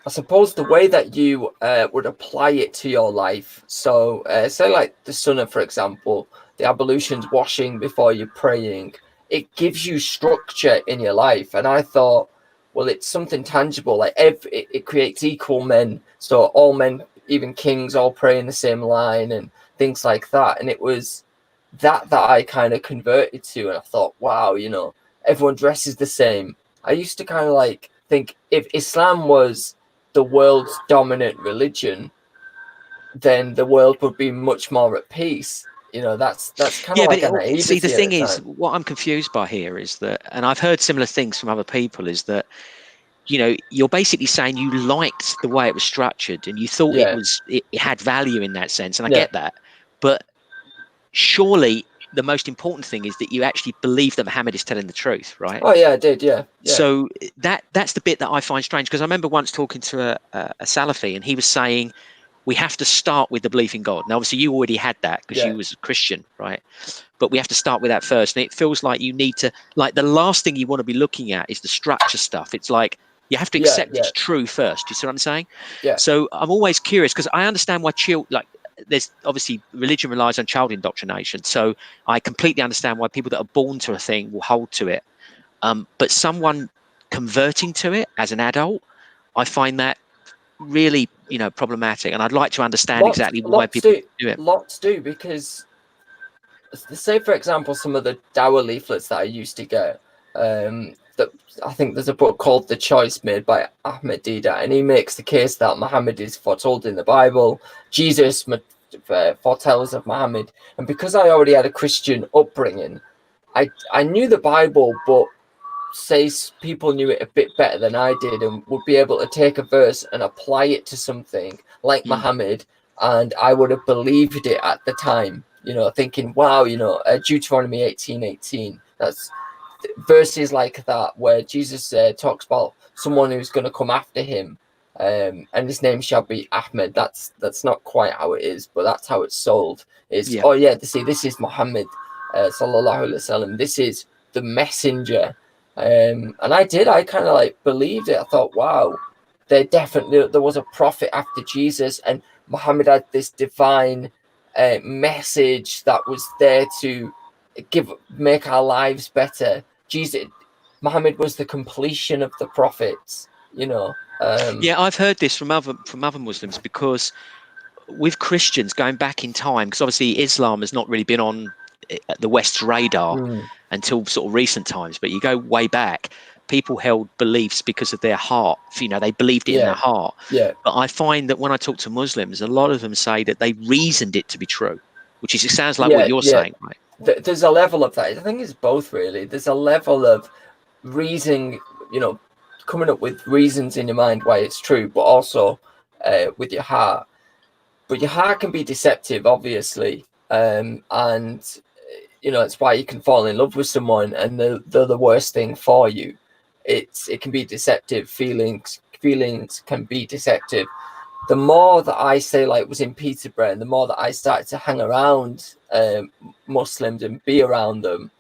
I suppose the way that you would apply it to your life. So, say like the Sunnah, for example, the ablutions, washing before you're praying. It gives you structure in your life, and I thought, well, it's something tangible. Like it creates equal men, so all men, even kings, all pray in the same line and things like that. And it was that I kind of converted to, and I thought, wow, you know, everyone dresses the same. I used to kind of like think if Islam was the world's dominant religion, then the world would be much more at peace. You know, that's kind of Yeah, but like a naivety see, the thing at the is, time. what I'm confused by here is that, and I've heard similar things from other people, is that, you know, you're basically saying you liked the way it was structured and you thought Yeah, it had value in that sense, and I yeah. get that, but surely the most important thing is that you actually believe that Muhammad is telling the truth, right? Oh yeah, I did. Yeah, yeah, So that's the bit that I find strange, because I remember once talking to a Salafi, and he was saying we have to start with the belief in God. Now, obviously, you already had that because yeah, you was a Christian, right? But we have to start with that first. And it feels like you need to, like, the last thing you want to be looking at is the structure stuff. It's like you have to yeah, accept yeah, it's true first. Do you see what I'm saying? yeah, So I'm always curious, because I understand why like, there's obviously religion relies on child indoctrination. So I completely understand why people that are born to a thing will hold to it. But someone converting to it as an adult, I find that really, you know, problematic. And I'd like to understand exactly why lots people do, do it. lots do, because say for example some of the Dawah leaflets that I used to get. That I think there's a book called The Choice made by Ahmed Deedat, and he makes the case that Muhammad is foretold in the Bible. Jesus foretells of Muhammad, and because I already had a Christian upbringing, I knew the Bible, but say people knew it a bit better than I did and would be able to take a verse and apply it to something like Mm. Muhammad, and I would have believed it at the time, you know, thinking, wow, you know, Deuteronomy 18:18, that's verses like that where Jesus talks about someone who's going to come after him, and his name shall be Ahmed. That's not quite how it is, but that's how it's sold. It's, Yeah. oh yeah, see, this is Muhammad, sallallahu alaihi wasallam. This is the messenger. And I kind of like believed it. I thought, wow, there was a prophet after Jesus, and Muhammad had this divine message that was there to make our lives better. Muhammad was the completion of the prophets, you know. Yeah, I've heard this from other Muslims, because with Christians going back in time, because obviously Islam has not really been on the West's radar until sort of recent times, but you go way back, people held beliefs because of their heart. You know, they believed it in their Yeah, heart. yeah, But I find that when I talk to Muslims, a lot of them say that they reasoned it to be true, which is, it sounds like what yeah, you're yeah. saying, right? There's a level of that. I think it's both, really. There's a level of reasoning, you know, coming up with reasons in your mind why it's true, but also with your heart. But your heart can be deceptive, obviously, and you know, it's why you can fall in love with someone and they're the worst thing for you. It can be deceptive. Feelings can be deceptive. The more that I say, like, was in Peterborough, and the more that I started to hang around Muslims and be around them,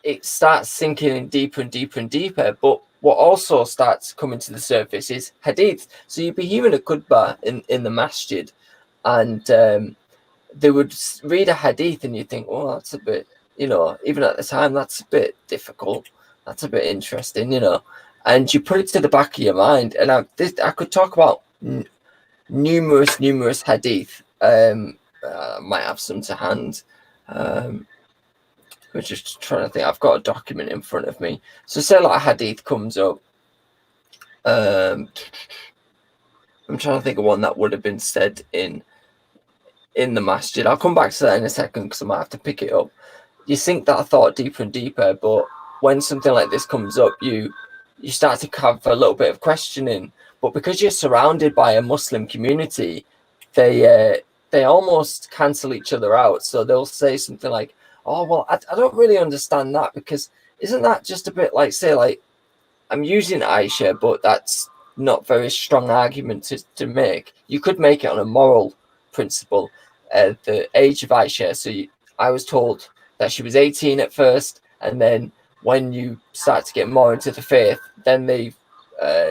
it starts sinking in deeper and deeper and deeper. But what also starts coming to the surface is hadith. So you'd be hearing a khutbah in the masjid, and they would read a hadith, and you think, oh, that's a bit, you know, even at the time, that's a bit difficult. That's a bit interesting, you know. And you put it to the back of your mind. And I could talk about numerous hadith. Might have some to hand. We're just trying to think. I've got a document in front of me. So say like a hadith comes up. I'm trying to think of one that would have been said in the masjid. I'll come back to that in a second because I might have to pick it up. You sink that thought deeper and deeper, but when something like this comes up, you start to have a little bit of questioning. But because you're surrounded by a Muslim community, they almost cancel each other out. So they'll say something like, oh, well, I don't really understand that, because isn't that just a bit like, say, like, I'm using Aisha, but that's not very strong argument to make. You could make it on a moral principle. The age of Aisha, so I was told that she was 18 at first, and then when you start to get more into the faith, then they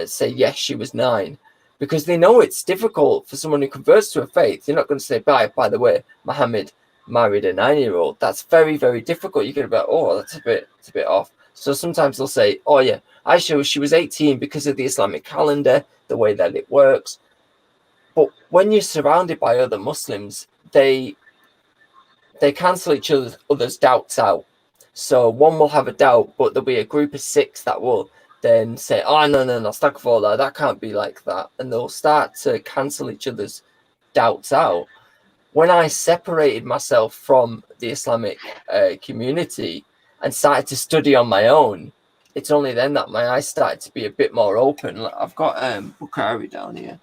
say, yes, she was 9. Because they know it's difficult for someone who converts to a faith. You're not going to say, by the way, Muhammad married a 9-year-old. That's very, very difficult. You're going to be like, oh, it's a bit off. So sometimes they'll say, oh yeah, Aisha, she was 18 because of the Islamic calendar, the way that it works. But when you're surrounded by other Muslims, they cancel each other's doubts out. So one will have a doubt, but there'll be a group of 6 that will then say, oh, no, astaghfirullah, that can't be like that. And they'll start to cancel each other's doubts out. When I separated myself from the Islamic community and started to study on my own, it's only then that my eyes started to be a bit more open. I've got Bukhari down here.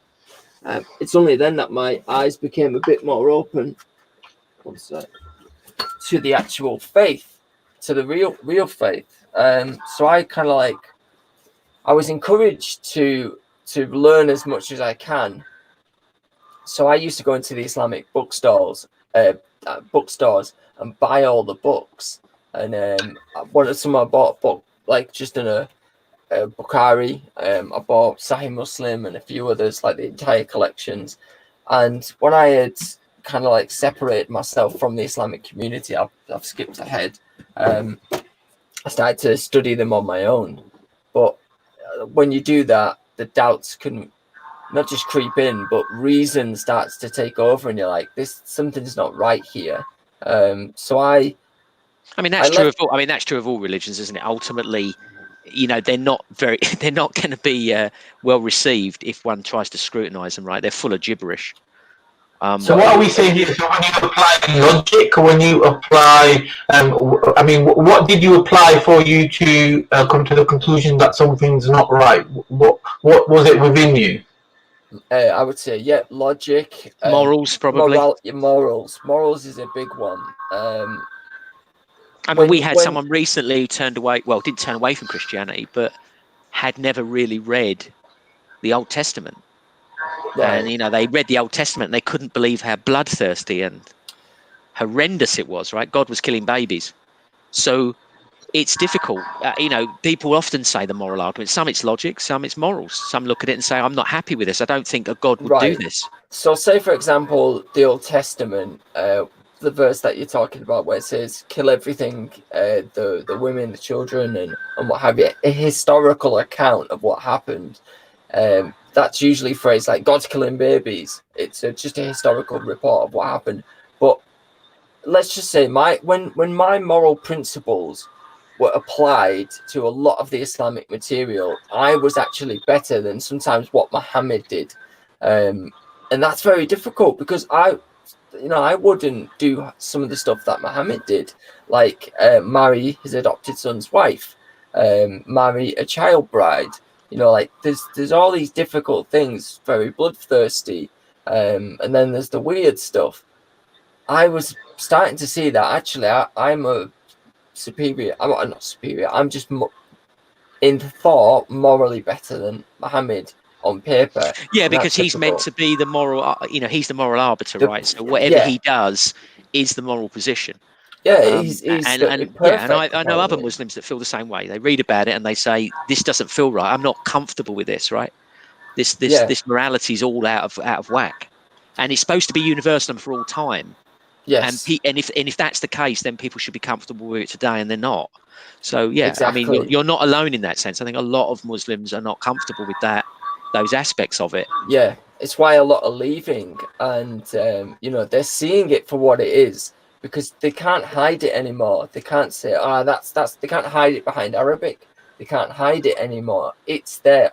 It's only then that my eyes became a bit more open to the actual faith, to the real faith. So I kind of like, I was encouraged to learn as much as I can. So I used to go into the Islamic bookstores and buy all the books. And some I bought book like just in a Bukhari. I bought Sahih Muslim and a few others, like the entire collections. And when I had kind of like separated myself from the Islamic community, I've skipped ahead. I started to study them on my own. But when you do that, the doubts can not just creep in, but reason starts to take over, and you're like, something's not right here. So I mean, that's true of all. I mean, that's true of all religions, isn't it? Ultimately, they're not going to be well received if one tries to scrutinize them. Right? They're full of gibberish. So what are we saying here? So when you apply logic, when you apply, what did you apply for you to come to the conclusion that something's not right? What was it within you? I would say, logic. Morals, probably. Morals is a big one. We had someone recently who didn't turn away from Christianity, but had never really read the Old Testament. Right. And, they read the Old Testament and they couldn't believe how bloodthirsty and horrendous it was, right? God was killing babies. So it's difficult. People often say the moral argument. Some it's logic, some it's morals. Some look at it and say, I'm not happy with this. I don't think a God would do this. So say, for example, the Old Testament, the verse that you're talking about where it says, kill everything, the women, the children, and what have you, a historical account of what happened. That's usually phrased like God's killing babies. It's just a historical report of what happened. But let's just say when my moral principles were applied to a lot of the Islamic material, I was actually better than sometimes what Muhammad did. And that's very difficult because I wouldn't do some of the stuff that Muhammad did, like marry his adopted son's wife, marry a child bride. There's all these difficult things, very bloodthirsty, and then there's the weird stuff. I was starting to see that actually I'm a superior. I'm not superior. I'm just in thought morally better than Muhammad on paper. Yeah, because he's meant to be the moral. He's the moral arbiter, right? So whatever he does is the moral position. Yeah, he's I know other Muslims that feel the same way. They read about it and they say, "This doesn't feel right. I'm not comfortable with this." Right? This morality is all out of whack, and it's supposed to be universal for all time. Yes. And if that's the case, then people should be comfortable with it today, and they're not. So exactly. I mean, you're not alone in that sense. I think a lot of Muslims are not comfortable with those aspects of it. Yeah, it's why a lot are leaving, and they're seeing it for what it is. Because they can't hide it anymore. They can't say, that's. They can't hide it behind Arabic. They can't hide it anymore. It's there.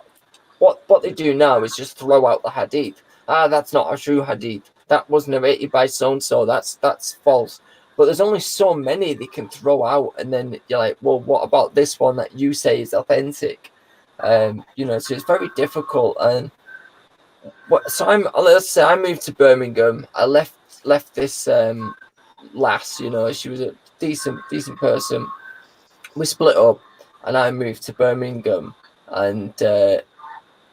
What they do now is just throw out the hadith. That's not a true hadith. That was narrated by so and so. That's false. But there's only so many they can throw out, and then you're like, well, what about this one that you say is authentic? So it's very difficult. And let's say I moved to Birmingham. I left this. Lass, she was a decent person. We split up, and I moved to Birmingham. And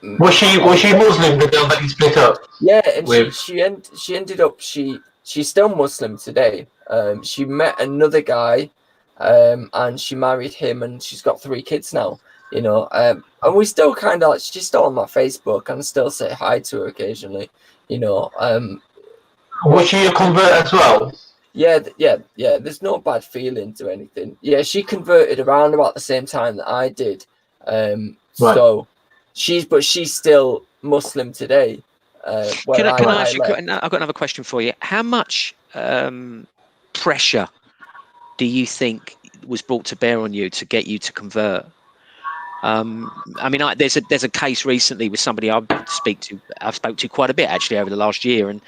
was she Muslim, the girl that you split up? Yeah, and she ended up she's still Muslim today. She met another guy, and she married him, and she's got 3 kids now. And we still kind of she's still on my Facebook, and I still say hi to her occasionally. Was she a convert as well? Yeah. There's no bad feelings or anything. Yeah, she converted around about the same time that I did. Right. So she's still Muslim today. Can I ask you? I've got another question for you. How much pressure do you think was brought to bear on you to get you to convert? I mean, there's a case recently with somebody I've spoke to quite a bit actually over the last year, and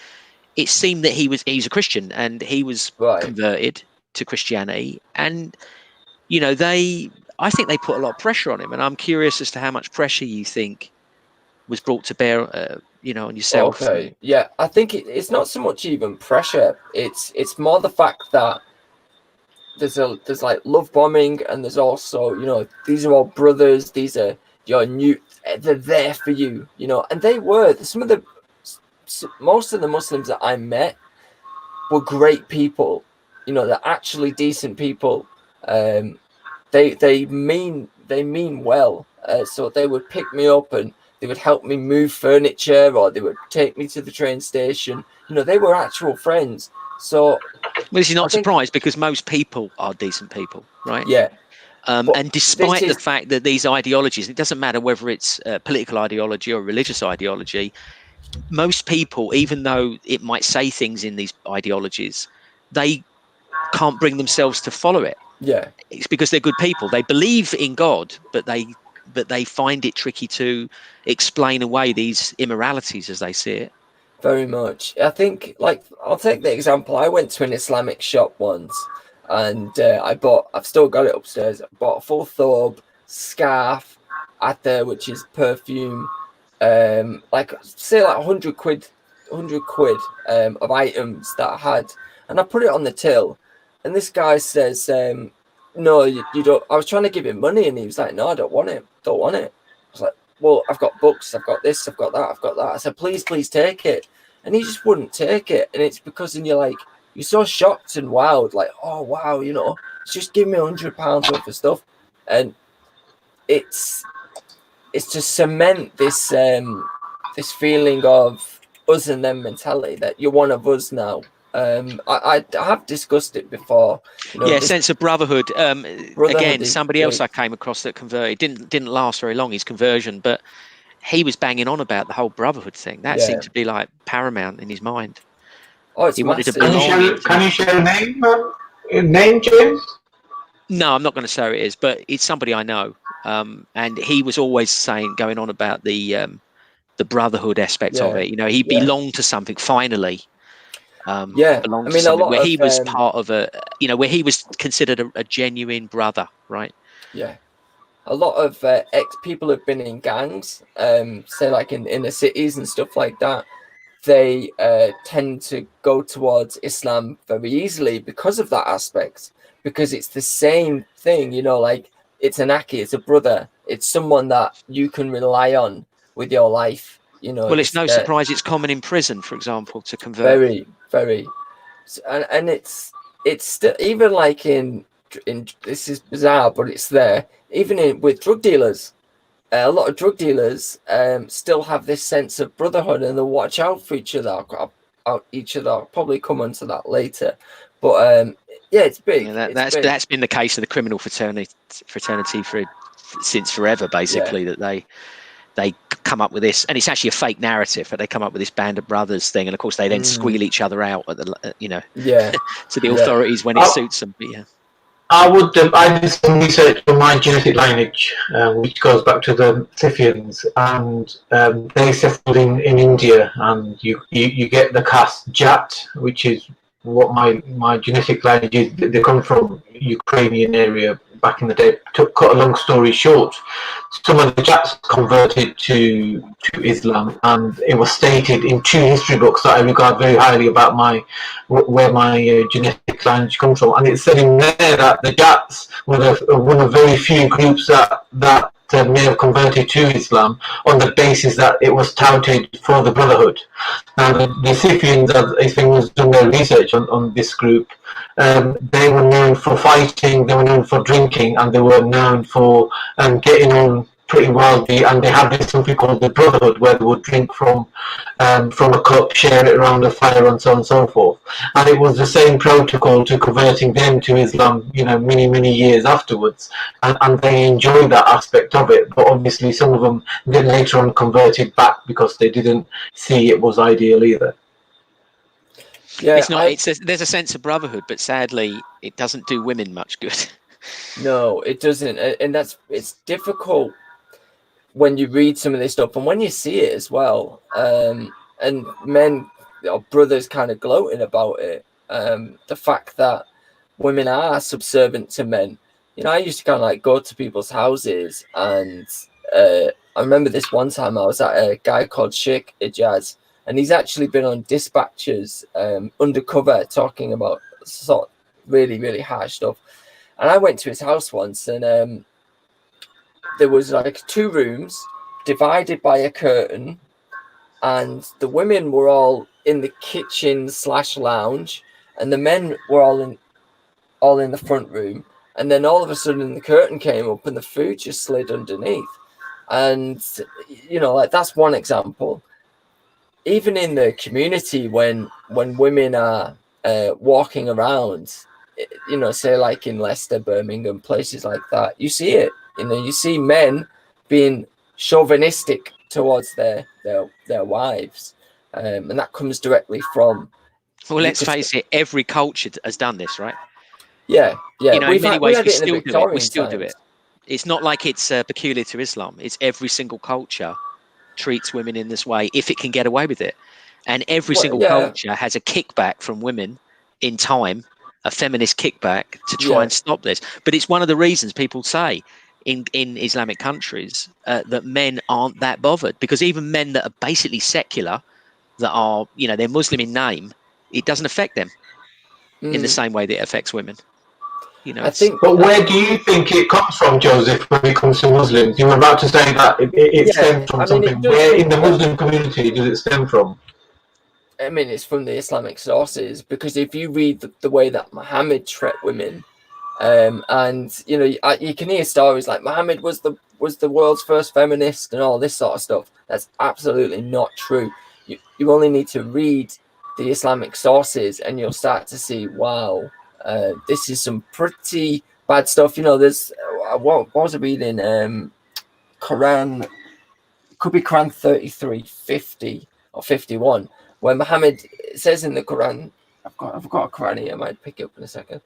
it seemed that he's a Christian and he was Right. converted to Christianity, and I think they put a lot of pressure on him, and I'm curious as to how much pressure you think was brought to bear, on yourself. Okay. Yeah, I think it's not so much even pressure. It's more the fact that there's like love bombing, and there's also these are all brothers. These are your new. They're there for you, and they were most of the Muslims that I met were great people. They're actually decent people. They mean well. So they would pick me up and they would help me move furniture, or they would take me to the train station. They were actual friends. So, well, this is not surprised because most people are decent people, right? Yeah. And despite the fact that these ideologies, it doesn't matter whether it's political ideology or religious ideology, most people, even though it might say things in these ideologies, they can't bring themselves to follow it. Yeah. It's because they're good people. They believe in God, but they find it tricky to explain away these immoralities as they see it. Very much. I think, I'll take the example. I went to an Islamic shop once, and I've still got it upstairs. I bought a full thobe, scarf, which is perfume, say 100 quid of items that I had, and I put it on the till, and this guy says, no, you don't. I was trying to give him money, and he was like, no, I don't want it. I was like, well, I've got books, I've got this, I've got that. I said, please take it. And he just wouldn't take it. And it's because then you're so shocked and wowed, like, oh, wow, just give me £100 worth of stuff. And it's to cement this this feeling of us and them mentality, that you're one of us now. I have discussed it before. Sense of brotherhood. Again, somebody else I great. came across that converted didn't last very long, his conversion, but he was banging on about the whole brotherhood thing. That seemed to be like paramount in his mind. Oh, it's he wanted to massive. belong. Can you share a name, James? No, I'm not going to say who it is, but it's somebody I know. And he was always going on about the brotherhood aspect of it. He belonged to something finally. Belonged to something where he was part of where he was considered a genuine brother, right? Yeah. A lot of ex-people have been in gangs, say like in inner cities and stuff like that. They tend to go towards Islam very easily because of that aspect, because it's the same thing, it's an aki, it's a brother, it's someone that you can rely on with your life. Well, it's no surprise it's common in prison, for example, to convert. Very, very, and it's still, even like in this is bizarre, but it's there. Even with drug dealers, a lot of drug dealers still have this sense of brotherhood, and they'll watch out for each other. I'll probably come onto that later, but it's big. Yeah, that's been the case of the criminal fraternity since forever, basically. That they come up with this, and it's actually a fake narrative, but they come up with this band of brothers thing, and of course they then squeal each other out at the to the authorities when it suits them. But I did some research on my genetic lineage, which goes back to the Scythians, and they settled in India, and you get the caste Jat, which is what my genetic lineage is. They come from Ukrainian area back in the day. To cut a long story short, some of the Jats converted to Islam, and it was stated in 2 history books that I regard very highly about where my genetic lineage comes from, and it said in there that the Jats were one of very few groups that may have converted to Islam on the basis that it was touted for the Brotherhood. And the Scythians, if anyone's done their research on this group, they were known for fighting, they were known for drinking, and they were known for getting on pretty wealthy, and they had something called the Brotherhood, where they would drink from a cup, share it around the fire, and so on and so forth. And it was the same protocol to converting them to Islam, many years afterwards, and they enjoyed that aspect of it. But obviously, some of them then later on converted back because they didn't see it was ideal either. Yeah, it's not. There's a sense of brotherhood, but sadly, it doesn't do women much good. No, it doesn't, and it's difficult when you read some of this stuff and when you see it as well, and men or brothers kind of gloating about it, the fact that women are subservient to men. You know, I used to kind of like go to people's houses, and I remember this one time I was at a guy called Sheikh Ijaz, and he's actually been on dispatches undercover talking about sort of really, really harsh stuff. And I went to his house once, and there was like 2 rooms divided by a curtain, and the women were all in the kitchen / lounge, and the men were all in the front room. And then all of a sudden the curtain came up and the food just slid underneath. And you know, like, that's one example. Even in the community, when women are walking around, you know, say like in Leicester, Birmingham, places like that, you see it. You know, you see men being chauvinistic towards their wives, and that comes directly from. Well, let's face it, every culture has done this, right? Yeah. You know, in many ways, we it in still the do it. We Victorian still do times. it. It's not like it's peculiar to Islam. It's every single culture treats women in this way if it can get away with it. And every single culture has a kickback from women in time, a feminist kickback to try and stop this. But it's one of the reasons people say in Islamic countries that men aren't that bothered, because even men that are basically secular, that are, you know, they're Muslim in name, it doesn't affect them in the same way that it affects women. You know, but where do you think it comes from, Joseph, when it comes to Muslims? You were about to say that it stems from something. Where in the Muslim community does it stem from? I mean, it's from the Islamic sources, because if you read the way that Muhammad treated women, and you know, you can hear stories like Muhammad was the world's first feminist and all this sort of stuff. That's absolutely not true. You only need to read the Islamic sources and you'll start to see, wow, this is some pretty bad stuff. You know, there's what was I reading? Quran, could be Quran 33, 50 or 51, where Muhammad says in the Quran, I've got a Quran here, I might pick it up in a second.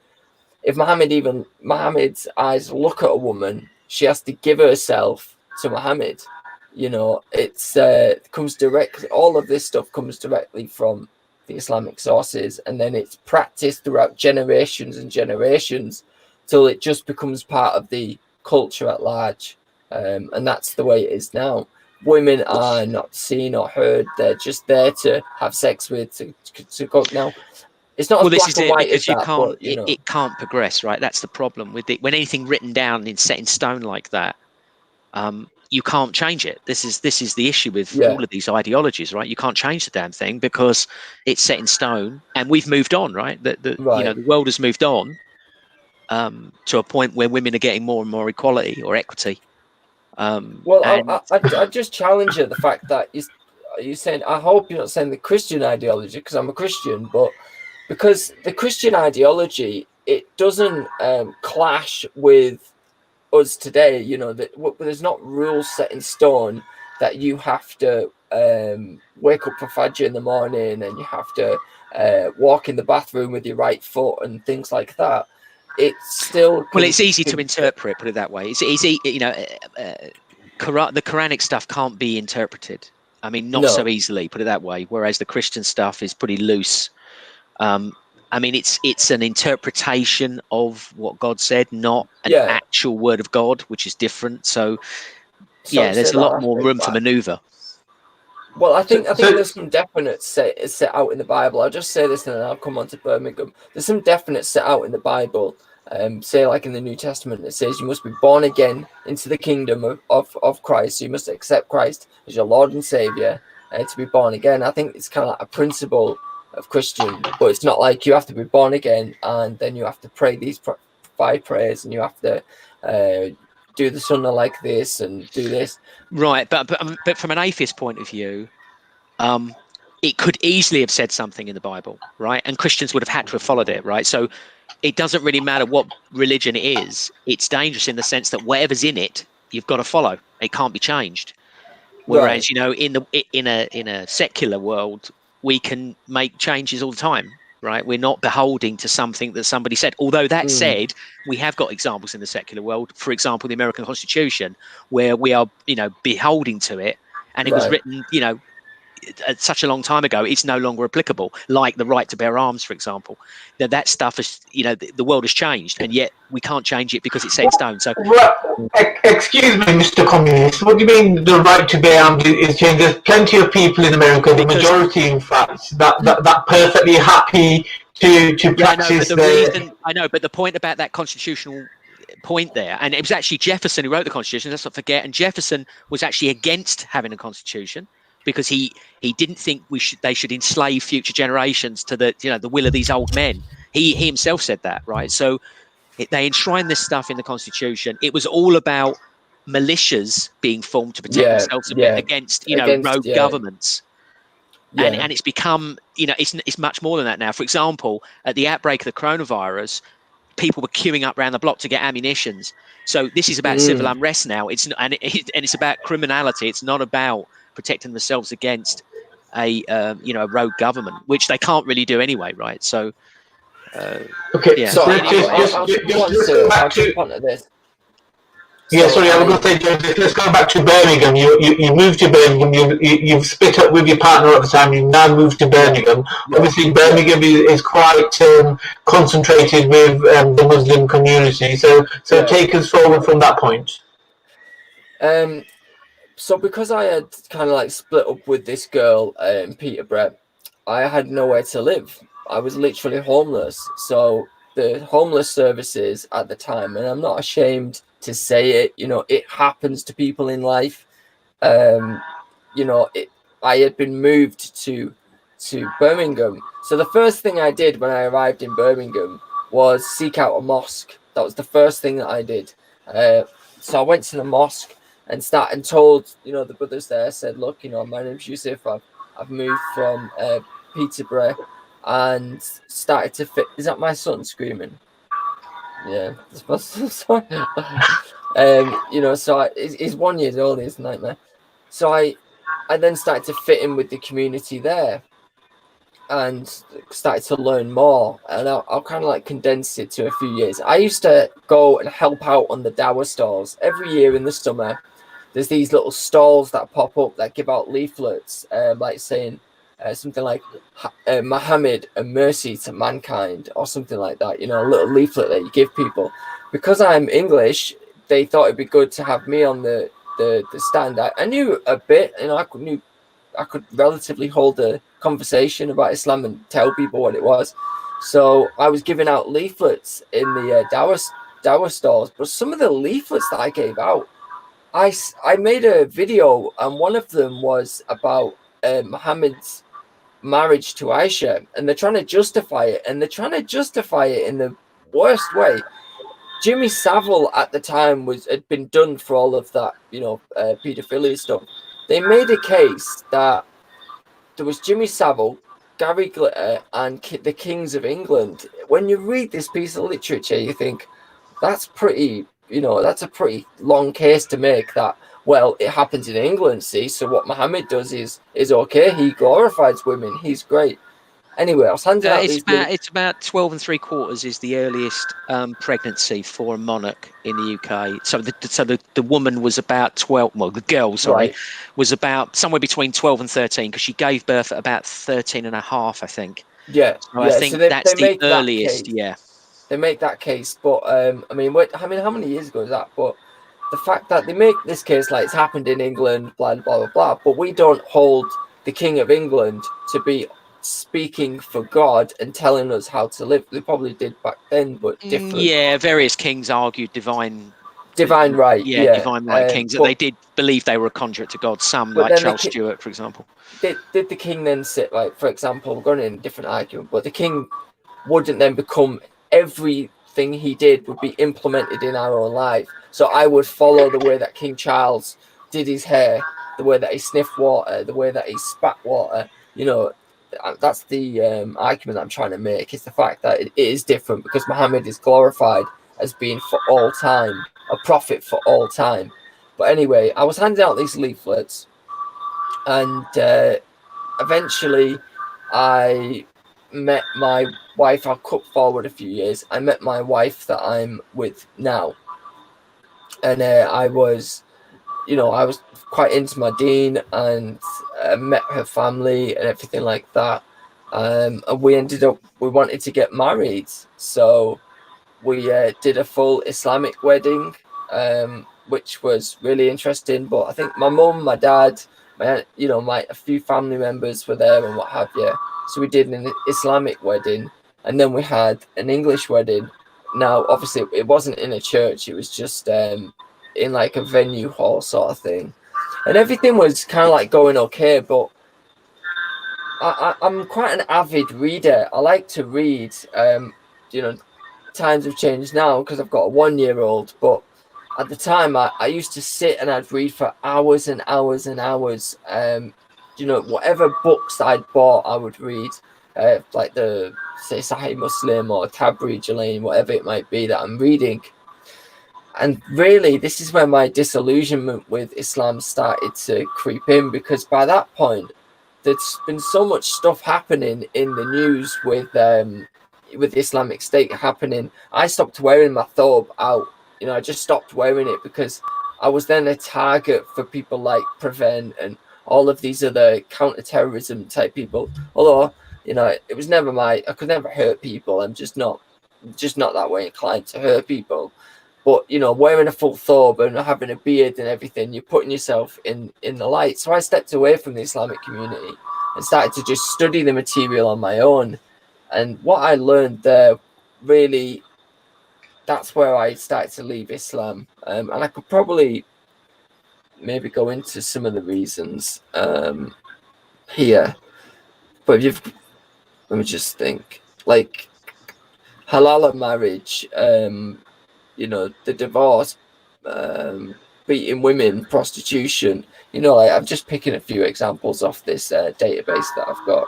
If Muhammad's eyes look at a woman, she has to give herself to Muhammad. You know, it comes directly. All of this stuff comes directly from the Islamic sources, and then it's practiced throughout generations and generations till it just becomes part of the culture at large. And that's the way it is now. Women are not seen or heard; they're just there to have sex with, to go now. It's not as black and white as that, but you know, it can't progress, right? That's the problem with it. When anything written down and set in stone like that, you can't change it. This is the issue with all of these ideologies, right? You can't change the damn thing because it's set in stone, and we've moved on, right? You know, the world has moved on to a point where women are getting more and more equality or equity. I just challenge you the fact that you're saying, I hope you're not saying the Christian ideology, because I'm a Christian, but because the Christian ideology, it doesn't clash with us today. You know, that there's not rules set in stone that you have to wake up for Fajr in the morning and you have to walk in the bathroom with your right foot and things like that. It's still it's easy to interpret, put it that way. It's easy, you know. The Quranic stuff can't be interpreted. I mean, not so easily, put it that way. Whereas the Christian stuff is pretty loose. I mean, it's an interpretation of what God said, not an actual word of God, which is different. So there's a lot more room for maneuver. Well, I think there's some definite set out in the Bible. I'll just say this and then I'll come on to Birmingham. There's some definite set out in the Bible. Say like in the New Testament, it says you must be born again into the kingdom of Christ. So you must accept Christ as your Lord and Savior to be born again. I think it's kind of like a principle of Christian, but it's not like you have to be born again and then you have to pray these 5 prayers and you have to do the sunnah like this and do this. Right, but from an atheist point of view, it could easily have said something in the Bible, right? And Christians would have had to have followed it, right? So it doesn't really matter what religion it is. It's dangerous in the sense that whatever's in it, you've got to follow. It can't be changed. Whereas, you know, in a secular world, we can make changes all the time. right? We're not beholding to something that somebody said. Although that said, we have got examples in the secular world. For example, the American Constitution, where we are, beholding to it, and it was written, at such a long time ago, it's no longer applicable. Like the right to bear arms, for example. Now that stuff is, the world has changed, and yet we can't change it because it's set in stone. So, excuse me, Mr. Communist. What do you mean the right to bear arms is changed? There's plenty of people in America, the majority, in fact, that perfectly happy to practice I know, but the point about that constitutional point there, and it was actually Jefferson who wrote the Constitution. Let's not forget. And Jefferson was actually against having a constitution, because he didn't think they should enslave future generations to the will of these old men. He himself said that, right? So they enshrined this stuff in the Constitution. It was all about militias being formed to protect themselves against rogue governments. Yeah. And it's become, it's much more than that now. For example, at the outbreak of the coronavirus, people were queuing up around the block to get ammunitions. So this is about civil unrest now. It's about criminality. It's not about protecting themselves against a rogue government, which they can't really do anyway, right? So okay, yeah. So I'll jump onto this. Yeah, sorry, I was going to say, James, let's go back to Birmingham. You moved to Birmingham, you've split up with your partner at the time, you've now moved to Birmingham. Yeah. Obviously, Birmingham is quite concentrated with the Muslim community, so take us forward from that point. So because I had kind of like split up with this girl in Peterborough, I had nowhere to live. I was literally homeless. So the homeless services at the time, and I'm not ashamed to say it, it happens to people in life. I had been moved to Birmingham. So the first thing I did when I arrived in Birmingham was seek out a mosque. That was the first thing that I did. So I went to the mosque and told, the brothers there, said, look, my name's Yusuf. I've moved from Peterborough, and started to fit. Is that my son screaming? Yeah, sorry. So he's 1 year old. It's a nightmare. So I then started to fit in with the community there, and started to learn more. And I'll kind of like condense it to a few years. I used to go and help out on the dawah stalls every year in the summer. There's these little stalls that pop up that give out leaflets, like saying something like Muhammad and mercy to mankind, or something like that. A little leaflet that you give people. Because I'm English, they thought it'd be good to have me on the stand. I knew a bit, I could relatively hold a conversation about Islam and tell people what it was. So I was giving out leaflets in the dawah stalls. But some of the leaflets that I gave out, I made a video, and one of them was about Muhammad's marriage to Aisha, and they're trying to justify it, and they're trying to justify it in the worst way. Jimmy Savile at the time had been done for all of that, paedophilia stuff. They made a case that there was Jimmy Savile, Gary Glitter, and the Kings of England. When you read this piece of literature, you think that's pretty, that's a pretty long case to make. That, well, it happens in England, see, so what Muhammad does is okay. He glorifies women. He's great. Anyway, I was handing out it's about 12 3/4 is the earliest pregnancy for a monarch in the UK. So the woman was about 12. Well, the girl, was about somewhere between 12 and 13, because she gave birth at about 13 and a half, I think. Yeah, so I think that's the earliest. Yeah, they make that case, but how many years ago is that? But the fact that they make this case like it's happened in England, blah blah blah blah, but we don't hold the King of England to be speaking for God and telling us how to live. They probably did back then, but different. Yeah, various kings argued divine right. Divine right kings, that they did believe they were a conduit to God. Some, like Charles Stuart, for example. Did the king then sit, like, for example, we're going in a different argument, but the king wouldn't then become, everything he did would be implemented in our own life. So I would follow the way that King Charles did his hair, the way that he sniffed water, the way that he spat water. That's the argument I'm trying to make. It's the fact that it is different, because Muhammad is glorified as being for all time, a prophet for all time. But anyway, I was handing out these leaflets, and eventually I met my wife. I'll cut forward a few years. I met my wife that I'm with now, and I was quite into my dean, and met her family and everything like that. And we wanted to get married, so we did a full Islamic wedding, which was really interesting. But I think my mum, my dad, a few family members were there and what have you. So we did an Islamic wedding, and then we had an English wedding. Now, obviously, it wasn't in a church; it was just in like a venue hall sort of thing, and everything was kind of like going okay. But I'm quite an avid reader. I like to read. Times have changed now because I've got a 1-year-old, but at the time I used to sit and I'd read for hours and hours and hours. Whatever books I'd bought, I would read, like the say Sahih Muslim or Tabri Jalain, whatever it might be that I'm reading. And really, this is where my disillusionment with Islam started to creep in, because by that point, there's been so much stuff happening in the news with the Islamic State happening. I stopped wearing my thobe out. I just stopped wearing it because I was then a target for people like Prevent and all of these other counter-terrorism type people. Although, it was never I could never hurt people. I'm just not that way inclined to hurt people. But, wearing a full thobe and having a beard and everything, you're putting yourself in the light. So I stepped away from the Islamic community and started to just study the material on my own. And what I learned there, really, that's where I started to leave Islam. And I could probably maybe go into some of the reasons here. But let me just think. Like halal marriage, the divorce, beating women, prostitution. I'm just picking a few examples off this database that I've got.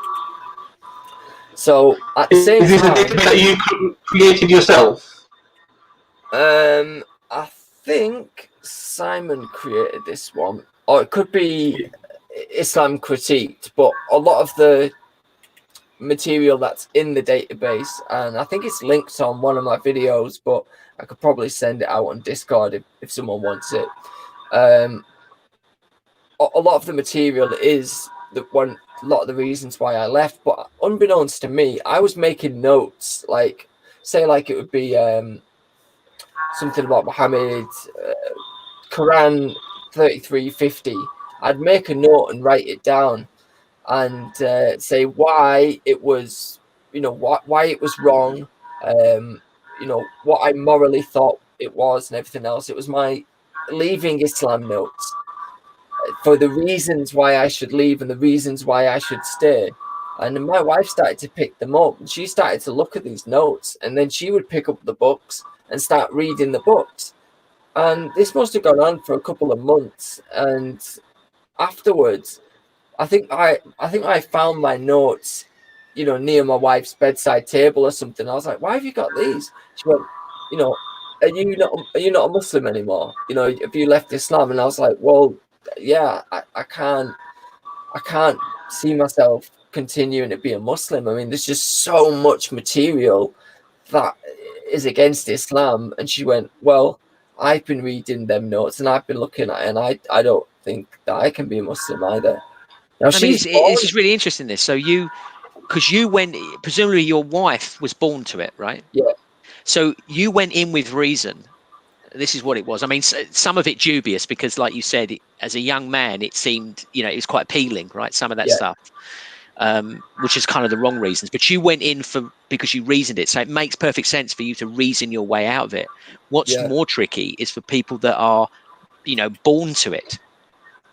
So at the same Is this time, a database that you created yourself? I think Simon created this one, or it could be Islam Critiqued, but a lot of the material that's in the database, and I think it's linked on one of my videos, but I could probably send it out on Discord if someone wants it. A lot of the material is a lot of the reasons why I left, but unbeknownst to me, I was making notes, like it would be something about Muhammad, Quran 3350. I'd make a note and write it down and say why it was, why it was wrong, what I morally thought it was and everything else. It was my leaving Islam notes for the reasons why I should leave and the reasons why I should stay. And my wife started to pick them up, and she started to look at these notes, and then she would pick up the books and start reading the books. And this must have gone on for a couple of months. And afterwards, I think I found my notes, near my wife's bedside table or something. I was like, "Why have you got these?" She went, "Are you not a Muslim anymore? Have you left Islam?" And I was like, "Well, yeah, I can't see myself continuing to be a Muslim. I mean, there's just so much material that is against Islam." And she went, "Well, I've been reading them notes and I've been looking at it, and I don't think that I can be a Muslim either." Now, it's just really interesting this. So because you went, presumably your wife was born to it, right? Yeah. So you went in with reason. This is what it was. I mean, some of it dubious because, like you said, as a young man, it seemed, it was quite appealing, right? Some of that stuff, which is kind of the wrong reasons. But you went in because you reasoned it. So it makes perfect sense for you to reason your way out of it. What's more tricky is for people that are, born to it.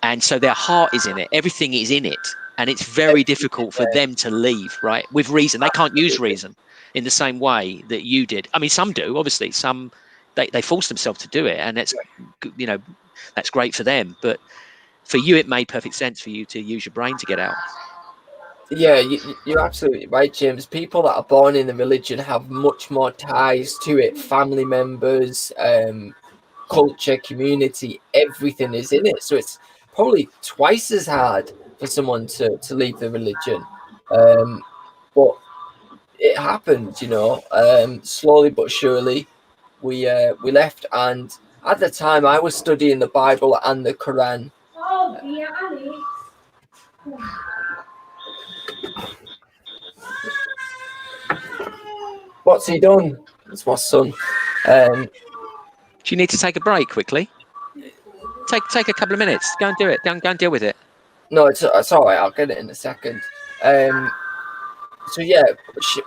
And so their heart is in it. Everything is in it. And it's very difficult for them to leave, right? With reason. They can't use reason in the same way that you did. I mean, some do, obviously. Some, they force themselves to do it. And it's, that's great for them. But for you, it made perfect sense for you to use your brain to get out. Yeah, you're absolutely right, James. People that are born in the religion have much more ties to it. Family members, culture, community, everything is in it. So it's probably twice as hard for someone to leave the religion. But it happened, slowly but surely. We left, and at the time I was studying the Bible and the Quran. What's he done? It's my son. Do you need to take a break quickly? Take a couple of minutes. Go and do it. Go and deal with it. No, it's all right. I'll get it in a second. So yeah,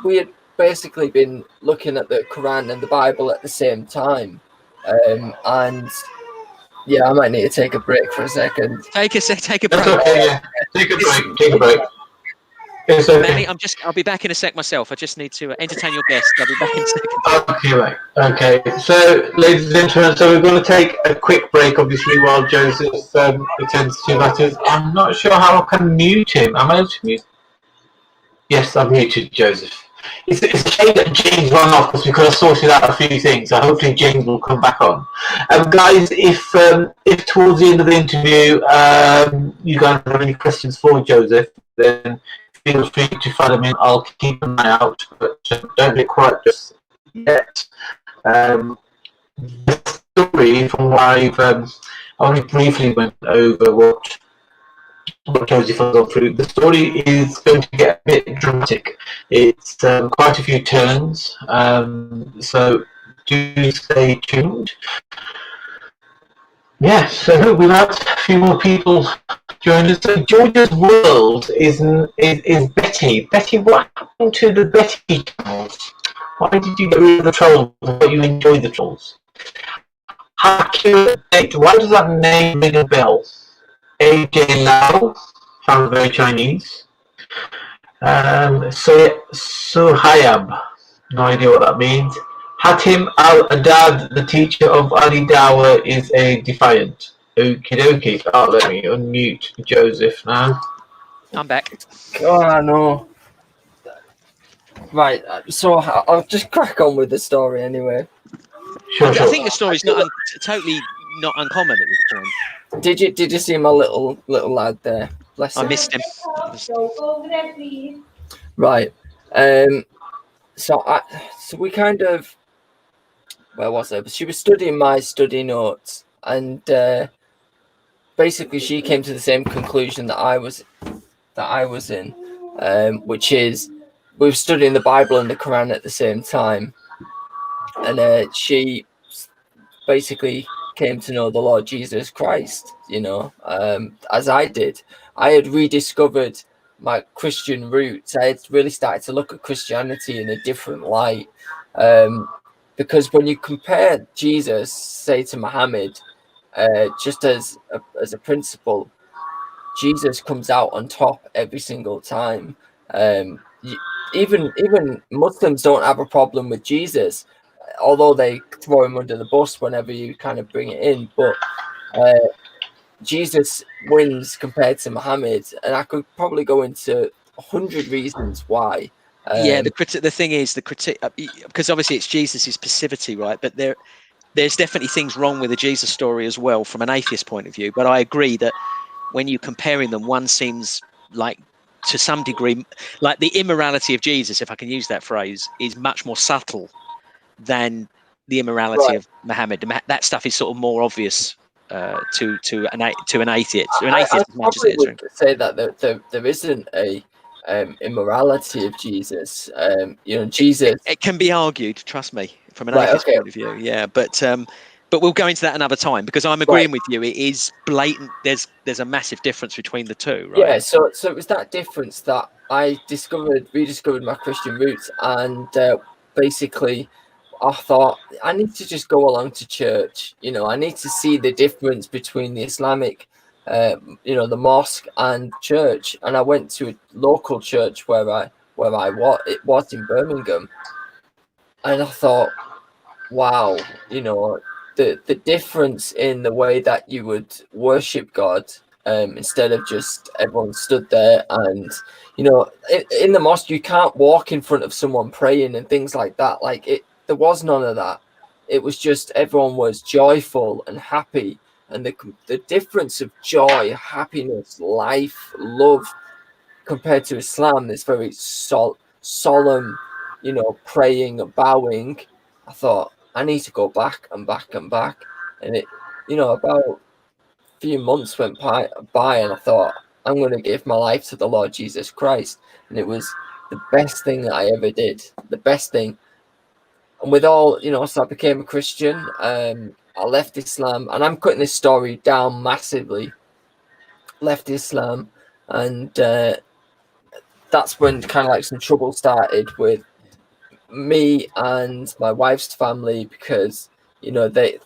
we had basically been looking at the Quran and the Bible at the same time, and yeah, I might need to take a break for a second. Take a break. That's okay, yeah. Take a break. It's okay. Manny, I'll be back in a sec myself. I just need to entertain your guest. I'll be back in a second. Okay, right. Okay. So, ladies and gentlemen, so we're going to take a quick break, obviously, while Joseph attends to matters. I'm not sure how I can mute him. Am I able to mute? Yes, I've muted Joseph. It's a shame that James ran off because we could have sorted out a few things. So hopefully James will come back on. Guys, if towards the end of the interview you guys have any questions for Joseph, then feel free to follow me. I'll keep an eye out, but don't be quiet just yet. The story from what I only briefly went over what Joseph has gone through. The story is going to get a bit dramatic. It's quite a few turns, so do stay tuned. Yeah, so we've had a few more people join us. So George's world is Betty. Betty, what happened to the Betty trolls? Why did you get rid of the trolls? Why you enjoy the trolls? Accurate date. Why does that name ring a bell? AJ Lau, sounds very Chinese. Suhayab, no idea what that means. Hatim Al-Adad, the teacher of Ali Dawah, is a defiant. Okie dokie. Oh, let me unmute Joseph now. I'm back. Oh no. Right, so I'll just crack on with the story anyway. Sure. I think the story's totally not uncommon at this point. Did you see my little lad there? Bless him. I missed him. Right. So we kind of, where was I? She was studying my study notes, and basically she came to the same conclusion that I was in, which is we were studying the Bible and the Quran at the same time, and she basically came to know the Lord Jesus Christ, as I did. I had rediscovered my Christian roots. I had really started to look at Christianity in a different light, because when you compare Jesus, say, to Muhammad, just as a principle, Jesus comes out on top every single time. Even Muslims don't have a problem with Jesus, although they throw him under the bus whenever you kind of bring it in. But Jesus wins compared to Muhammad, and I could probably go into 100 reasons why. The thing is, the critique, because obviously it's Jesus' passivity, right? But there's definitely things wrong with the Jesus story as well from an atheist point of view. But I agree that when you're comparing them, one seems like, to some degree, like the immorality of Jesus, if I can use that phrase, is much more subtle than the immorality of Muhammad. That stuff is sort of more obvious to an atheist. I probably would say that there isn't a immorality of Jesus. Jesus. It can be argued, trust me, from an atheist point of view. Yeah, but we'll go into that another time, because I'm agreeing with you. It is blatant. There's a massive difference between the two, right? Yeah. So it was that difference that I rediscovered my Christian roots, and basically, I thought I need to just go along to church. I need to see the difference between the Islamic, the mosque and church. And I went to a local church where I was. It was in Birmingham, and I thought, wow, the difference in the way that you would worship God, instead of just everyone stood there. And in the mosque you can't walk in front of someone praying and things like that. There was none of that. It was just everyone was joyful and happy, and the difference of joy, happiness, life, love compared to Islam, this very solemn, you know, praying and bowing, I thought I need to go back and back and back. And it, you know, about a few months went by and I thought, I'm going to give my life to the Lord Jesus Christ. And it was the best thing that I ever did, the best thing. And with all, you know, so I became a Christian. I left Islam, and I'm cutting this story down massively. Left Islam, and that's when kind of like some trouble started with me and my wife's family, because you know they're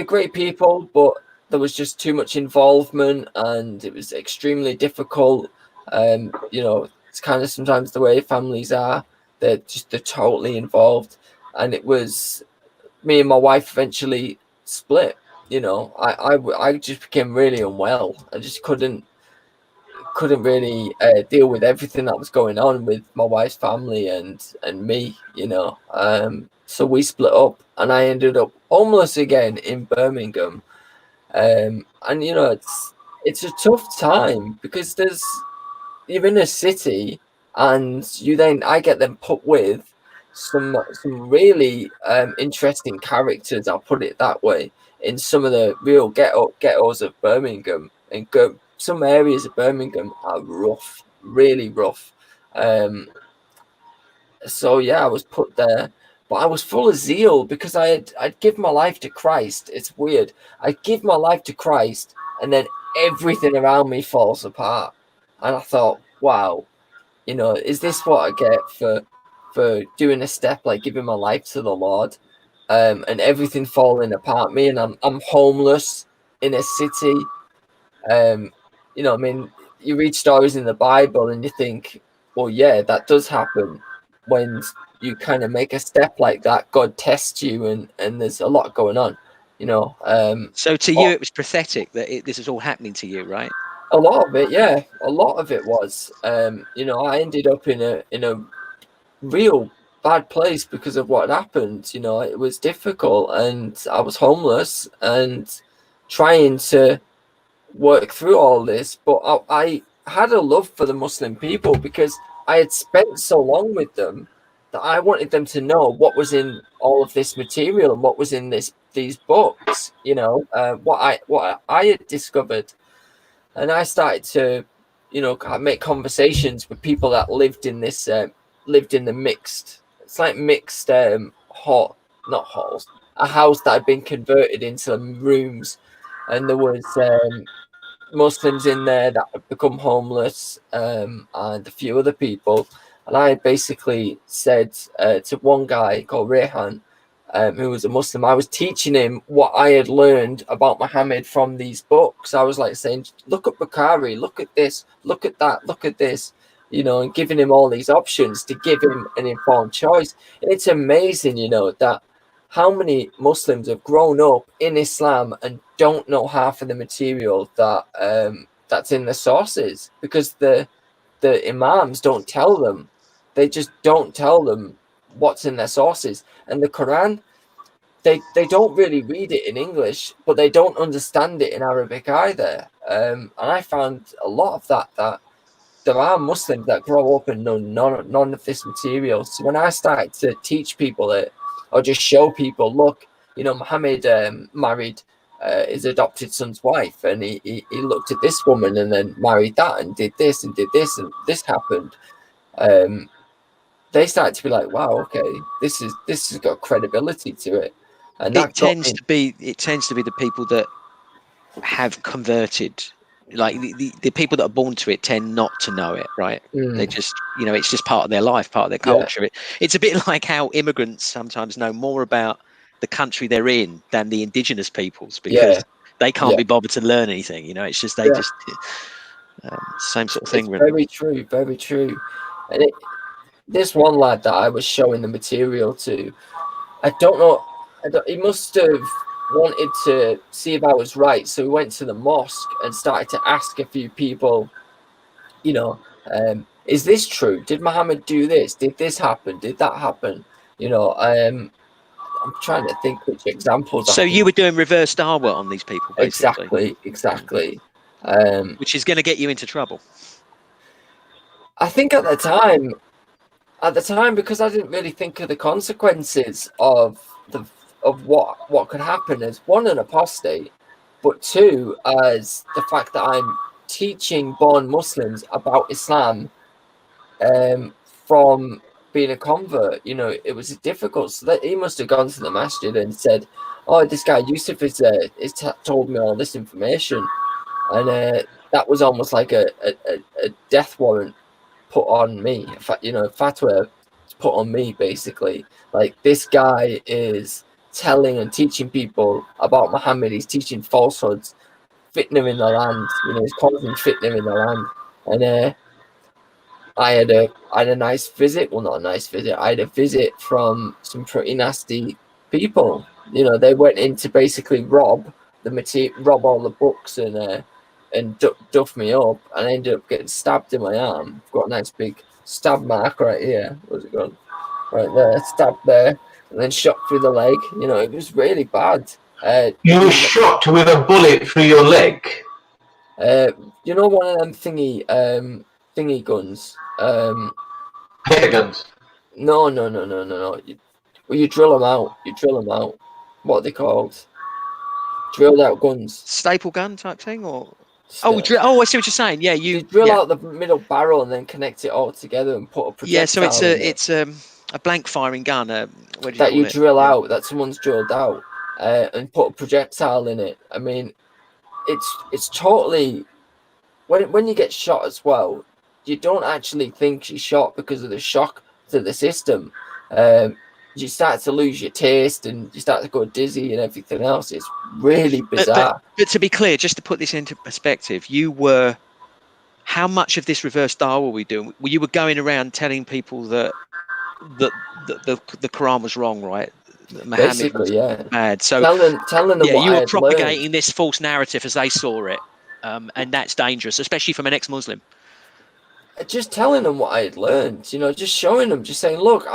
great people, but there was just too much involvement, and it was extremely difficult. You know, it's kind of sometimes the way families are. They're totally involved, and it was me and my wife eventually split. You know, I just became really unwell. I just couldn't really deal with everything that was going on with my wife's family and me. You know, so we split up, and I ended up homeless again in Birmingham. And you know, it's a tough time because you're in a city, and I get them put with some really interesting characters. I'll put it that way. In some of the real ghettos of Birmingham, and some areas of Birmingham are rough, really rough. So yeah, I was put there, but I was full of zeal because I'd give my life to Christ. It's weird. I give my life to Christ, and then everything around me falls apart. And I thought, wow, you know, is this what I get for doing a step like giving my life to the Lord, and everything falling apart? Me, and I'm homeless in a city. You know, I mean, you read stories in the Bible and you think, well, yeah, that does happen when you kind of make a step like that. God tests you, and there's a lot going on. You know, So to you, it was pathetic that this is all happening to you, right? a lot of it, yeah, a lot of it was. You know, I ended up in a real bad place because of what happened. You know, it was difficult, and I was homeless and trying to work through all this. But I had a love for the Muslim people because I had spent so long with them that I wanted them to know what was in all of this material and what was in these books. You know, what I had discovered. And I started to, you know, make conversations with people that lived in the mixed. It's like mixed not halls, a house that had been converted into rooms, and there was Muslims in there that had become homeless, and a few other people. And I basically said to one guy called Rehan, who was a Muslim, I was teaching him what I had learned about Muhammad from these books. I was like saying, look at Bukhari, look at this, look at that, look at this, you know, and giving him all these options to give him an informed choice. And it's amazing, you know, that how many Muslims have grown up in Islam and don't know half of the material that that's in the sources, because the imams don't tell them. They just don't tell them what's in their sources. And the Quran, they don't really read it in English, but they don't understand it in Arabic either. And I found a lot of that there are Muslims that grow up and know none of this material. So when I started to teach people it, or just show people, look, you know, Muhammad married his adopted son's wife, and he looked at this woman and then married that and did this and this happened. They started to be like, wow, okay, this has got credibility to it. And that it tends to be the people that have converted. Like the people that are born to it tend not to know it, right? They just, you know, it's just part of their life, part of their culture. Yeah. It's a bit like how immigrants sometimes know more about the country they're in than the indigenous peoples, because they can't be bothered to learn anything. You know, it's just just same sort of thing. It's really. Very true, very true. And this one lad that I was showing the material to, I don't know, he must have wanted to see if I was right, so he went to the mosque and started to ask a few people, you know, is this true? Did Muhammad do this? Did this happen? Did that happen? You know, I'm trying to think which examples. So you were doing reverse dawah on these people, basically. Exactly. Which is going to get you into trouble. I think at the time, at the time, because I didn't really think of the consequences of what could happen as one, an apostate, but two, as the fact that I'm teaching born Muslims about Islam from being a convert. You know, it was difficult. So that he must have gone to the masjid and said, "Oh, this guy Yusuf is told me all this information," and that was almost like a death warrant put on me. You know, fatwa put on me, basically. Like, this guy is telling and teaching people about Muhammad. He's teaching falsehoods, fitna in the land. You know, he's causing fitna in the land. And I had a nice visit. Well, not a nice visit. I had a visit from some pretty nasty people. You know, they went in to basically rob rob all the books and duff me up, and I ended up getting stabbed in my arm. I've got a nice big stab mark right here. Where's it gone? Right there, stabbed there, and then shot through the leg. You know, it was really bad. You were shot with a bullet through your leg. You know, one of them thingy guns. Hair guns. No. You drill them out. You drill them out. What are they called? Drilled out guns. Staple gun type thing, or Still. I see what you're saying. Yeah, You drill out the middle barrel and then connect it all together and put a projectile. Yeah, so it's a blank firing gun. What do that you call it? drill out, that someone's drilled out, and put a projectile in it. I mean, it's totally, when you get shot as well, you don't actually think you're shot because of the shock to the system. You start to lose your taste and you start to go dizzy and everything else. It's really bizarre. But to be clear, just to put this into perspective, how much of this reverse dawah were we doing? You were going around telling people that the Quran was wrong, right? Muhammad Basically, was bad. So telling them what you I were had propagating learned. this false narrative as they saw it, and that's dangerous, especially from an ex-Muslim. Just telling them what I had learned, you know, just showing them, just saying, look,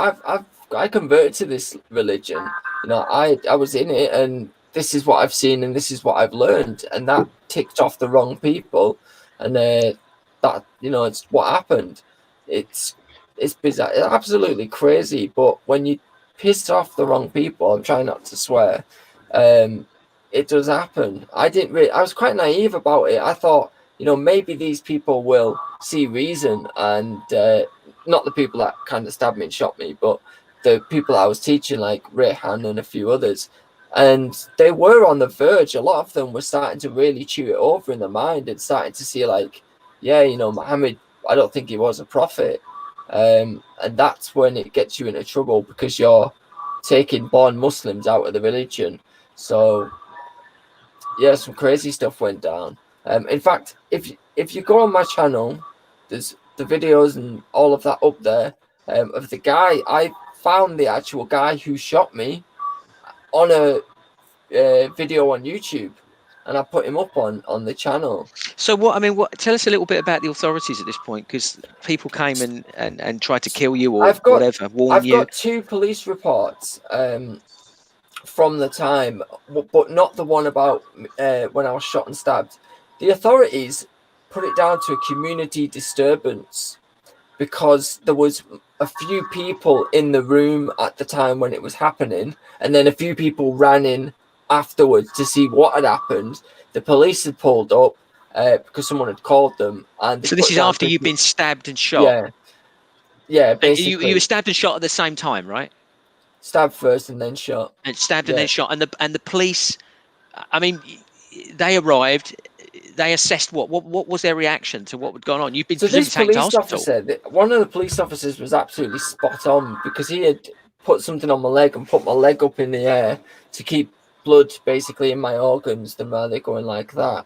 I converted to this religion. You know, I was in it, and this is what I've seen, and this is what I've learned, and that ticked off the wrong people, and that, you know, it's what happened. It's bizarre, it's absolutely crazy. But when you piss off the wrong people, I'm trying not to swear, it does happen. I was quite naive about it. I thought, you know, maybe these people will see reason, and not the people that kind of stabbed me and shot me, but the people I was teaching, like Rehan and a few others, and they were on the verge. A lot of them were starting to really chew it over in their mind and starting to see, like, yeah, you know, Muhammad, I don't think he was a prophet. And that's when it gets you into trouble, because you're taking born Muslims out of the religion. So, yeah, some crazy stuff went down. In fact, if you go on my channel, there's the videos and all of that up there of the guy. I found the actual guy who shot me on a video on YouTube, and I put him up on the channel. So tell us a little bit about the authorities at this point, because people came and tried to kill you or whatever, warn you. I've got 2 police reports from the time, but not the one about when I was shot and stabbed. The authorities put it down to a community disturbance because there was a few people in the room at the time when it was happening, and then a few people ran in afterwards to see what had happened. The police had pulled up because someone had called them. And so this is after you've been stabbed and shot? Yeah, basically. You were stabbed and shot at the same time, right? Stabbed first and then shot. And stabbed and then shot. And the police, I mean, they arrived. They assessed what was their reaction to what had gone on? You've been taken to hospital. One of the police officers was absolutely spot on, because he had put something on my leg and put my leg up in the air to keep blood basically in my organs, then rather going like that.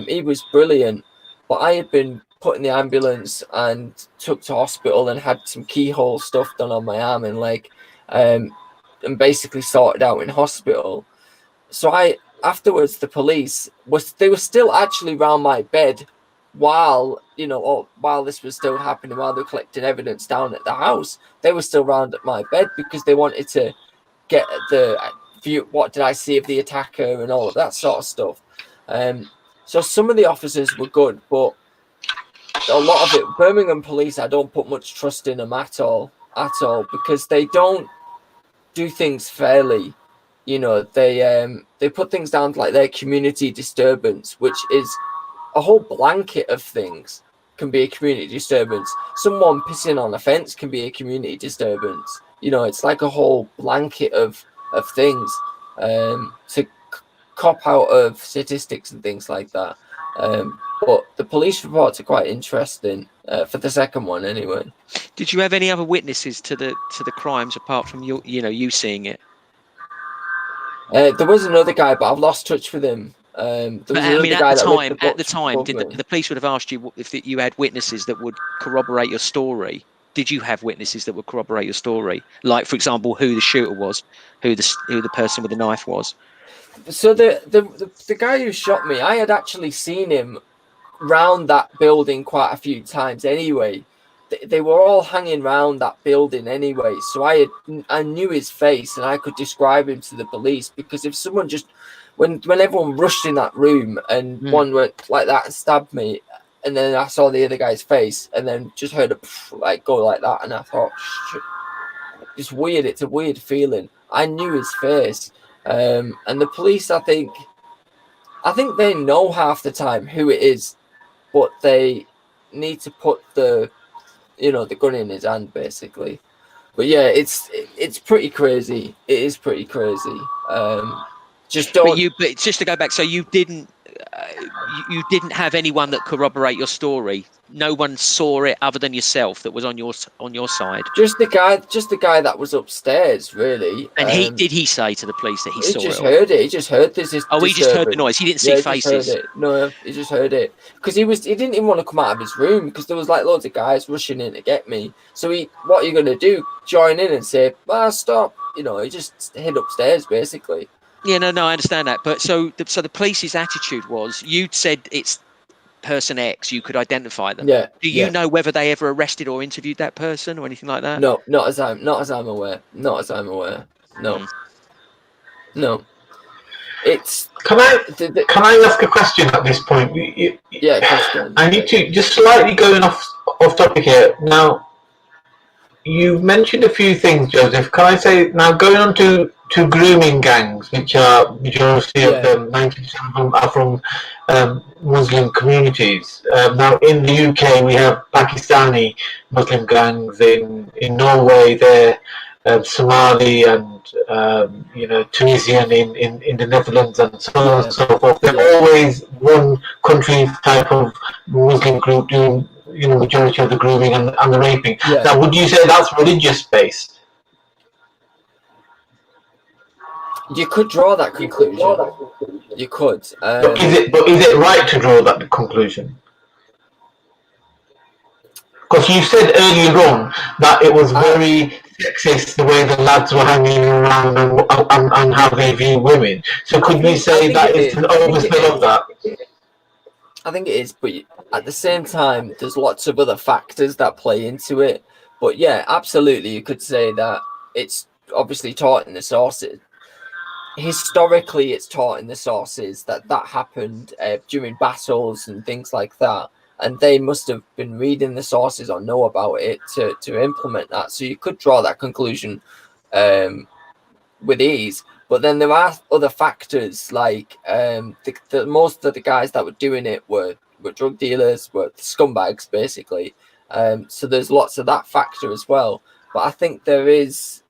He was brilliant, but I had been put in the ambulance and took to hospital and had some keyhole stuff done on my arm and leg, and basically sorted out in hospital. So afterwards, the police were still actually around my bed while this was still happening, while they were collecting evidence down at the house. They were still around at my bed because they wanted to get the view, what did I see of the attacker and all of that sort of stuff. So some of the officers were good, but a lot of it, Birmingham police, I don't put much trust in them at all. at all, because they don't do things fairly. You know, they put things down to like their community disturbance, which is a whole blanket of things. Can be a community disturbance. Someone pissing on a fence can be a community disturbance. You know, it's like a whole blanket of things to cop out of statistics and things like that. But the police reports are quite interesting for the second one, anyway. Did you have any other witnesses to the crimes apart from you seeing it? There was another guy, but I've lost touch with him. At the time, did the police would have asked you if you had witnesses that would corroborate your story? Did you have witnesses that would corroborate your story? Like, for example, who the shooter was, who the person with the knife was? So the guy who shot me, I had actually seen him round that building quite a few times anyway. They were all hanging around that building anyway, so I knew his face and I could describe him to the police, because if someone just when everyone rushed in that room and one went like that and stabbed me, and then I saw the other guy's face and then just heard a like go like that, and I thought, it's weird. It's a weird feeling. I knew his face, and the police, I think they know half the time who it is, but they need to put the gun in his hand, basically. But yeah, it's pretty crazy. It is pretty crazy. But just to go back, so you didn't have anyone that corroborate your story. No one saw it other than yourself that was on your side. Just the guy that was upstairs, really. And did he say to the police that he saw it? He just heard it. He just heard this. Oh, he just heard the noise. He didn't see faces. No, he just heard it, because he didn't even want to come out of his room, because there was like loads of guys rushing in to get me. So what are you gonna do? Join in and say, stop? He just hid upstairs, basically. Yeah, no, I understand that. But so the police's attitude was, you'd said it's person X, you could identify them. Yeah. Do you know whether they ever arrested or interviewed that person or anything like that? No, not as I'm aware. No. No. It's. Can I ask a question at this point? Question. I need to just slightly going off topic here. Now, you mentioned a few things, Joseph. Can I say now, going on to grooming gangs, which are majority of them, 90% of them are from Muslim communities. Now in the UK we have Pakistani Muslim gangs. In Norway they're Somali and Tunisian in the Netherlands, and so on and so forth. They're always one country type of Muslim group doing majority of the grooming and the raping. Now, would you say that's religious based? You could draw that conclusion. You could. But is it right to draw that conclusion? Because you said earlier on that it was very sexist the way the lads were hanging around and how they view women. So could we say that it's an overspill of that? I think it is, but at the same time, there's lots of other factors that play into it. But yeah, absolutely, you could say that it's obviously taught in the sources. Historically, it's taught in the sources that happened during battles and things like that, and they must have been reading the sources or know about it to implement that. So you could draw that conclusion with ease. But then there are other factors, like the most of the guys that were doing it were drug dealers, were scumbags, basically. So there's lots of that factor as well. But I think there is,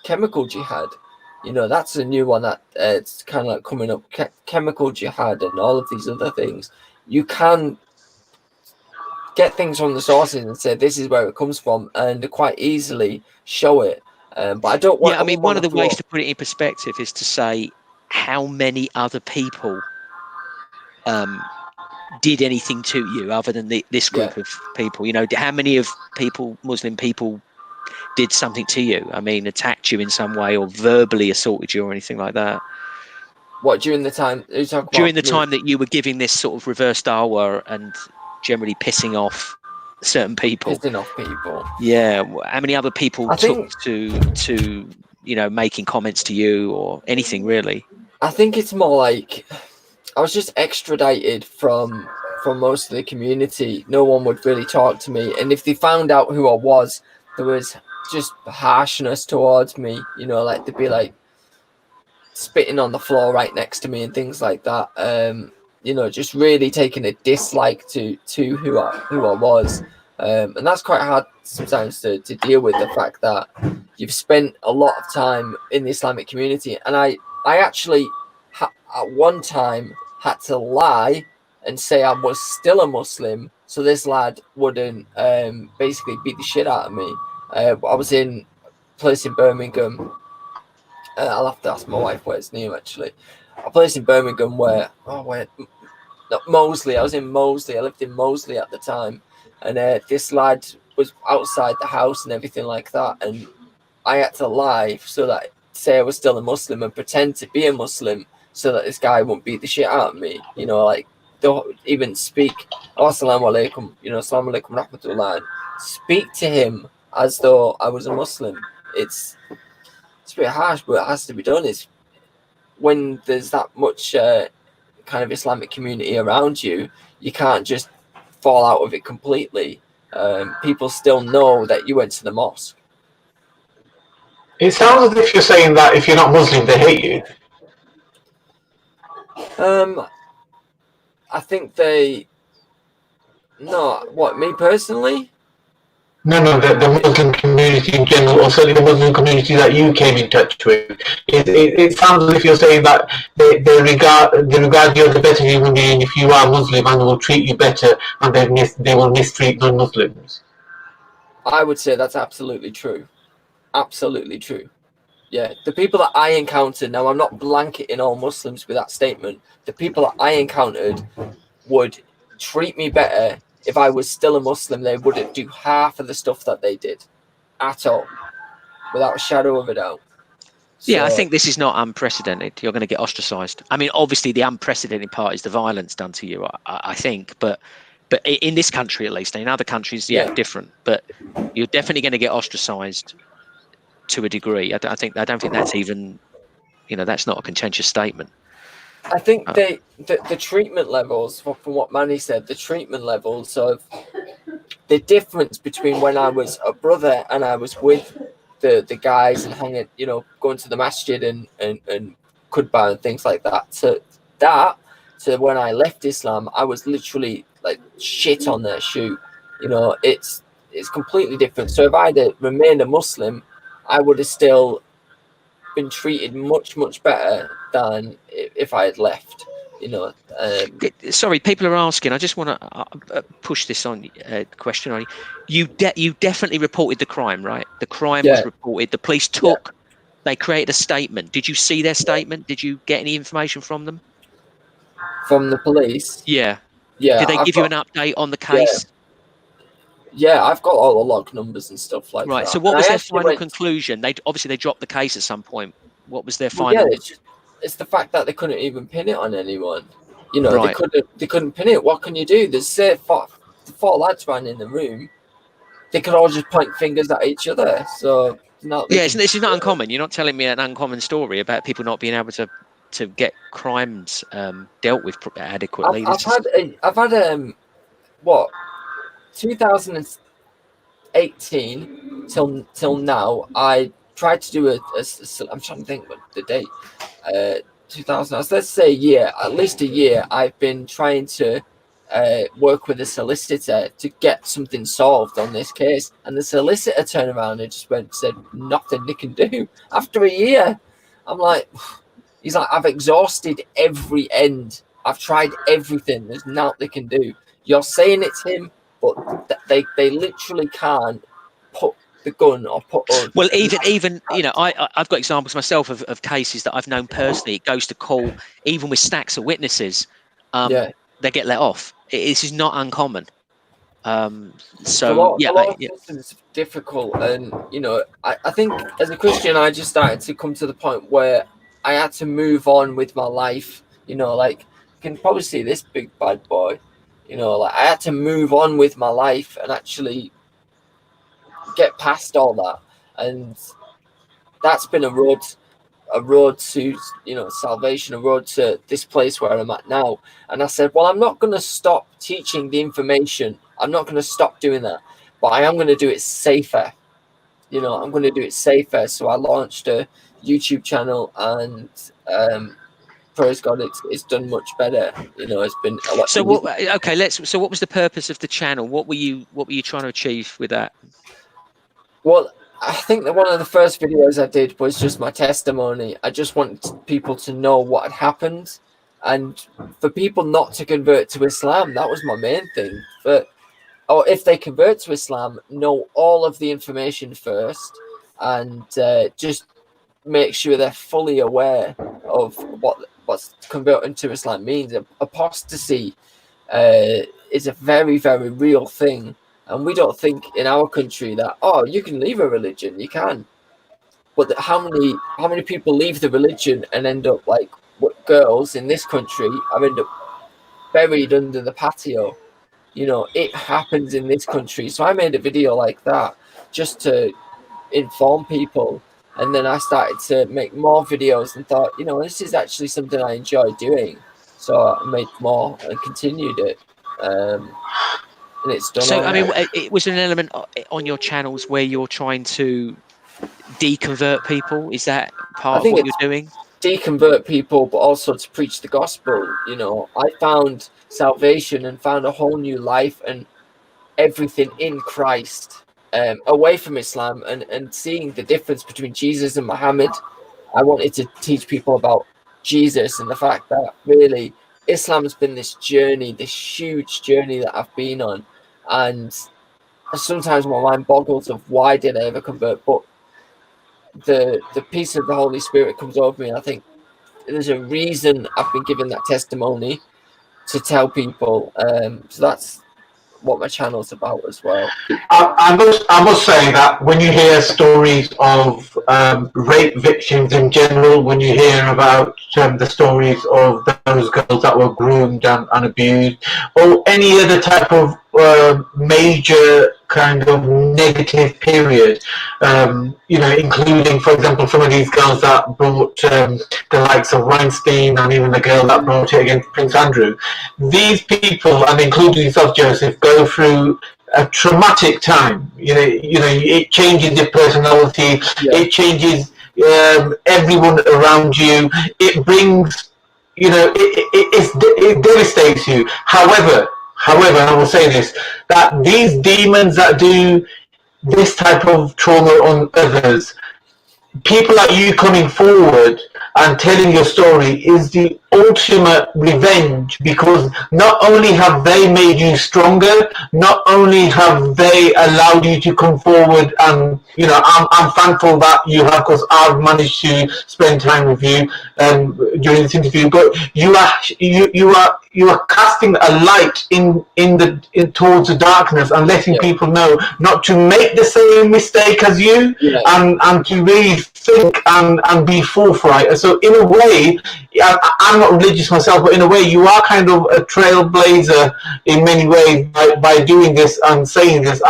chemical jihad. That's a new one that it's kind of like coming up. Chemical jihad and all of these other things. You can get things from the sources and say this is where it comes from, and quite easily show it. But I don't want. Yeah, one of the ways to put it in perspective is to say how many other people did anything to you other than this group of people. How many Muslim people did something to you? Attacked you in some way or verbally assaulted you or anything like that? What, during the time? During the time that you were giving this sort of reverse dawah and generally pissing off certain people? Pissing off people. Yeah. How many other people took to making comments to you or anything really? I think it's more like I was just extradited from from most of the community. No one would really talk to me, and if they found out who I was, there was just harshness towards me. You know, like they'd be like spitting on the floor right next to me and things like that. You know, just really taking a dislike to who I was. And that's quite hard sometimes to deal with, the fact that you've spent a lot of time in the Islamic community. And I actually at one time had to lie and say I was still a Muslim, so this lad wouldn't basically beat the shit out of me. I was in a place in Birmingham. I'll have to ask my wife where it's near, actually. A place in Birmingham where Moseley. I was in Moseley. I lived in Moseley at the time, and this lad was outside the house and everything like that. And I had to lie so that say I was still a Muslim and pretend to be a Muslim so that this guy won't beat the shit out of me. You know, like don't even speak. Oh, assalamu alaikum. You know, assalamu alaikum rahmatullah. Speak to him as though I was a Muslim. It's a bit harsh, but it has to be done. It's when there's that much kind of Islamic community around you, you can't just fall out of it completely. People still know that you went to the mosque. It sounds as if you're saying that if you're not Muslim, they hate you. I think they... No, what, me personally? No, the Muslim community in general, or certainly the Muslim community that you came in touch with. It sounds as if you're saying that they regard you as a better human being if you are Muslim, and will treat you better, and they will mistreat non-Muslims. I would say that's absolutely true. Absolutely true. Yeah, the people that I encountered, now I'm not blanketing all Muslims with that statement, the people that I encountered would treat me better. If I was still a Muslim, they wouldn't do half of the stuff that they did at all, without a shadow of a doubt. Yeah, I think this is not unprecedented. You're going to get ostracized. I mean, obviously, the unprecedented part is the violence done to you, I think. But in this country, at least, in other countries, different. But you're definitely going to get ostracized to a degree. I don't think that's even, that's not a contentious statement. I think the treatment levels, from what Manny said, the treatment levels of the difference between when I was a brother and I was with the guys and hanging, going to the masjid and khutbah and things like that, to when I left Islam, I was literally like shit on their shoe. It's completely different. So if I'd remained a Muslim, I would have still been treated much, much better than if I had left. Sorry, people are asking. I just want to push this on question on you. You definitely reported the crime, right? The crime was reported. The police they created a statement. Did you see their statement? Did you get any information from them? From the police? Yeah. Yeah. Did they give you an update on the case? Yeah, I've got all the log numbers and stuff like that. Right. So what was their final conclusion? They dropped the case at some point. What was their final? Yeah, it's the fact that they couldn't even pin it on anyone. They couldn't pin it. What can you do? There's four lads running in the room. They could all just point fingers at each other. So this is not uncommon. You're not telling me an uncommon story about people not being able to get crimes dealt with adequately. I've had 2018 till now, I tried to do I'm trying to think what the date. 2000. Let's say a year, at least a year. I've been trying to work with a solicitor to get something solved on this case, and the solicitor turned around and just said nothing they can do after a year. I'm like, he's like, I've exhausted every end. I've tried everything. There's nothing they can do. You're saying it's him, but they literally can't put the gun or put on. Well, even I've got examples myself of cases that I've known personally. It goes to call, even with stacks of witnesses, they get let off. This is not uncommon. It's difficult, and I think as a Christian, I just started to come to the point where I had to move on with my life. Like you can probably see this big bad boy. Like I had to move on with my life and actually get past all that, and that's been a road. a road to, salvation, a road to this place where I'm at now. And I said, well, I'm not going to stop teaching the information. I'm not going to stop doing that, but I am going to do it safer. I'm going to do it safer. So I launched a YouTube channel, and praise God, it's done much better. It's been a lot. So what? Okay, So what was the purpose of the channel? What were you trying to achieve with that? Well, I think that one of the first videos I did was just my testimony. I just wanted people to know what had happened, and for people not to convert to Islam. That was my main thing. Or if they convert to Islam, know all of the information first, and just make sure they're fully aware of what's converting to Islam means. Apostasy is a very, very real thing. And we don't think in our country that, you can leave a religion. You can. But how many people leave the religion and end up like what girls in this country have ended up buried under the patio? It happens in this country. So I made a video like that just to inform people. And then I started to make more videos and thought, this is actually something I enjoy doing. So I made more and continued it. And it's done. So, I mean, it was an element on your channels where you're trying to deconvert people. Is that part of what you're doing? Deconvert people, but also to preach the gospel. I found salvation and found a whole new life and everything in Christ, away from Islam, and seeing the difference between Jesus and Muhammad. I wanted to teach people about Jesus and the fact that really Islam has been this journey, this huge journey that I've been on. And sometimes my mind boggles of why did I ever convert, but the peace of the Holy Spirit comes over me, and I think there's a reason I've been given that testimony to tell people. So that's what my channel's about as well. I must say that when you hear stories of rape victims in general, when you hear about the stories of those girls that were groomed and abused, or any other type of major kind of negative period, including, for example, some of these girls that brought the likes of Weinstein, and even the girl that brought it against Prince Andrew. These people, and including yourself, Joseph, go through a traumatic time. It changes your personality. Yeah. It changes everyone around you. It brings, it devastates you. However, I will say this, that these demons that do this type of trauma on others, people like you coming forward and telling your story is the ultimate revenge, because not only have they made you stronger, not only have they allowed you to come forward, and I'm thankful that you have, because I've managed to spend time with you during this interview, but you are casting a light in towards the darkness and letting people know not to make the same mistake as you, and to really think and be forthright. So in a way, I'm not religious myself, but in a way you are kind of a trailblazer in many ways by doing this and saying this,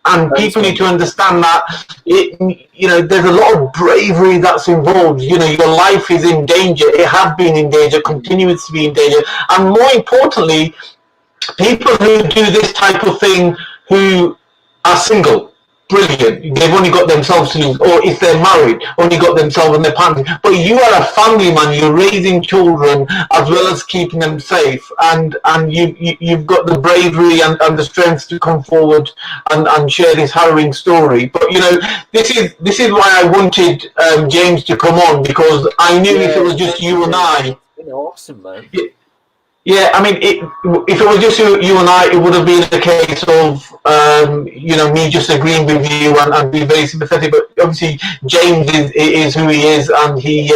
and people need to understand that there's a lot of bravery that's involved. Your life is in danger. It has been in danger, continues to be in danger, and more importantly, people who do this type of thing who are single, brilliant, they've only got themselves to lose, or if they're married, only got themselves and their partner. But you are a family man, you're raising children as well as keeping them safe, and you've got the bravery and the strength to come forward and share this harrowing story. But this is why I wanted James to come on, because I knew if it was just you and I, awesome, man. Yeah, I mean, if it was just you and I, it would have been a case of, me just agreeing with you and being very sympathetic. But obviously, James is who he is, and he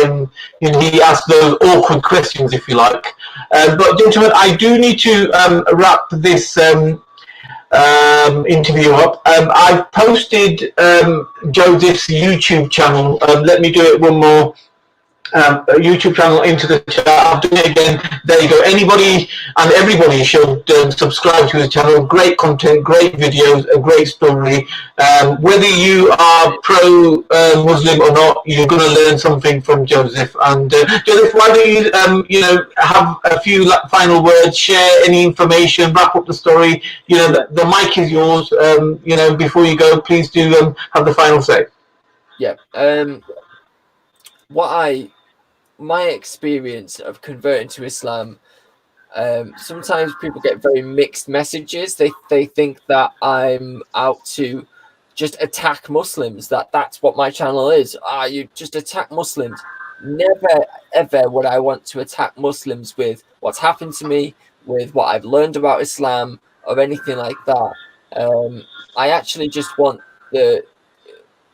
asks those awkward questions, if you like. But gentlemen, I do need to wrap this interview up. I've posted Joseph's YouTube channel. Let me do it one more YouTube channel into the chat. I've done it again. There you go. Anybody and everybody should subscribe to his channel. Great content, great videos, a great story. Whether you are pro-Muslim or not, you're going to learn something from Joseph. And Joseph, why don't you, have a few final words, share any information, wrap up the story. The mic is yours. Before you go, please do have the final say. Yeah. My experience of converting to Islam, sometimes people get very mixed messages. They think that I'm out to just attack Muslims, that's what my channel is. You just attack Muslims. Never, ever would I want to attack Muslims with what's happened to me, with what I've learned about Islam, or anything like that. I actually just want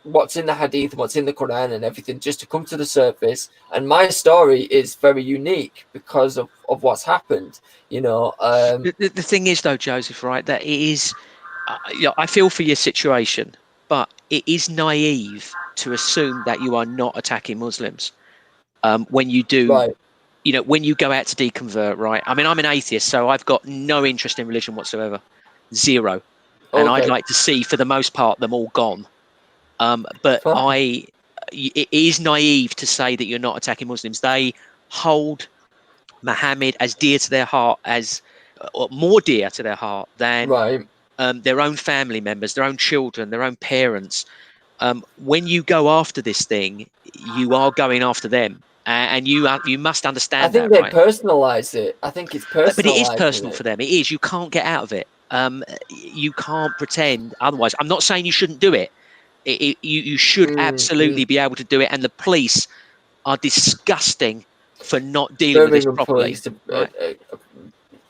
what's in the hadith, what's in the Quran and everything just to come to the surface. And my story is very unique because of what's happened, The thing is, though, Joseph, right, that it is, I feel for your situation, but it is naive to assume that you are not attacking Muslims when you do, right. When you go out to deconvert, right? I mean, I'm an atheist, so I've got no interest in religion whatsoever. Zero. And Okay. I'd like to see, for the most part, them all gone. But Fine. it is naive to say that you're not attacking Muslims. They hold Muhammad as dear to their heart, or more dear to their heart than Right. their own family members, their own children, their own parents. When you go after this thing, you are going after them, and you must understand. I think that, they right? personalize it. I think it's personal. But it is personal for them. It is. You can't get out of it. You can't pretend otherwise. I'm not saying you shouldn't do it. You should absolutely be able to do it, and the police are disgusting for not dealing with this properly. Right?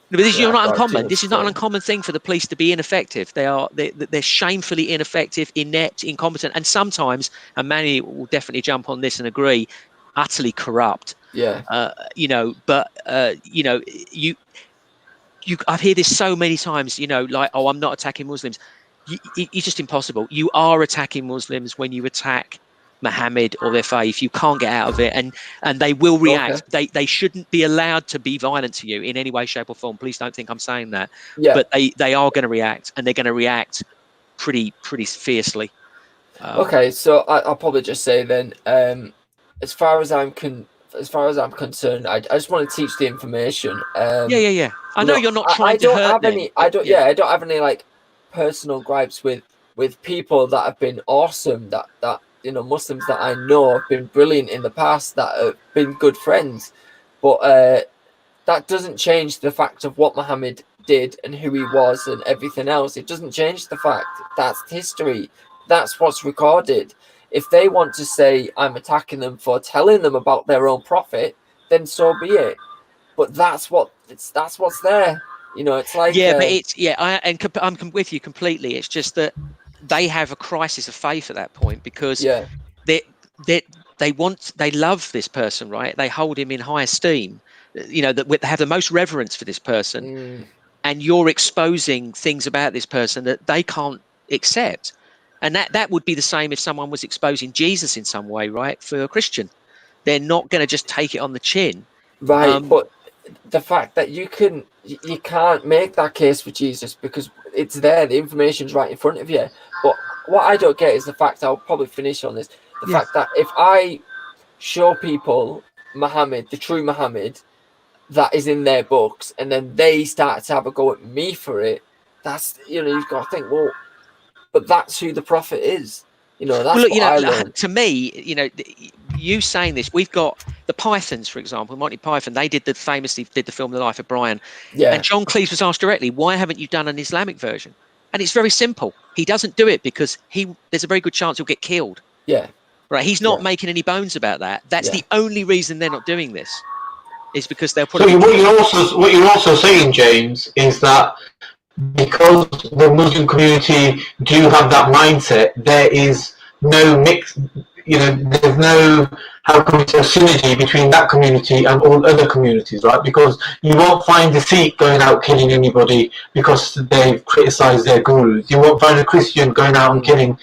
But this is not uncommon. This is not an uncommon thing for the police to be ineffective. They're shamefully ineffective, inept, incompetent, and sometimes, and Manny will definitely jump on this and agree, utterly corrupt. Yeah. I've heard this so many times. I'm not attacking Muslims. It's just impossible. You are attacking Muslims when you attack Muhammad or their faith. You can't get out of it, and they will react. Okay. They shouldn't be allowed to be violent to you in any way, shape, or form. Please don't think I'm saying that. Yeah. But they are going to react, and they're going to react pretty fiercely. Okay, so I'll probably just say then, as far as I'm concerned, I just want to teach the information. Yeah. I know you're not trying to hurt them. I don't have any like personal gripes with people that have been awesome, that Muslims that I know have been brilliant in the past, that have been good friends, but that doesn't change the fact of what Muhammad did and who he was and everything else. It doesn't change the fact. That's history. That's what's recorded. If they want to say I'm attacking them for telling them about their own prophet, then so be it. But that's what's there. It's like I'm with you completely. It's just that they have a crisis of faith at that point because they love this person, right? They hold him in high esteem. That they have the most reverence for this person, and you're exposing things about this person that they can't accept. And that would be the same if someone was exposing Jesus in some way, right? For a Christian, they're not going to just take it on the chin, right? But the fact that you can't make that case for Jesus because it's there, the information's right in front of you. But what I don't get is the fact, I'll probably finish on this, the fact that if I show people Muhammad, the true Muhammad, that is in their books, and then they start to have a go at me for it, that's, you've got to think, well, but that's who the prophet is. That's what I learned. To me, you saying this, we've got the Pythons, for example, Monty Python. They famously did the film The Life of Brian. Yeah. And John Cleese was asked directly, why haven't you done an Islamic version? And it's very simple. He doesn't do it because there's a very good chance he'll get killed. Yeah. Right. He's not making any bones about that. That's the only reason they're not doing this. Is because they'll probably. So what you're also saying, James, is that because the Muslim community do have that mindset, there is no mix. There's no how can we say synergy between that community and all other communities, right? Because you won't find a Sikh going out killing anybody because they've criticised their gurus. You won't find a Christian going out and killing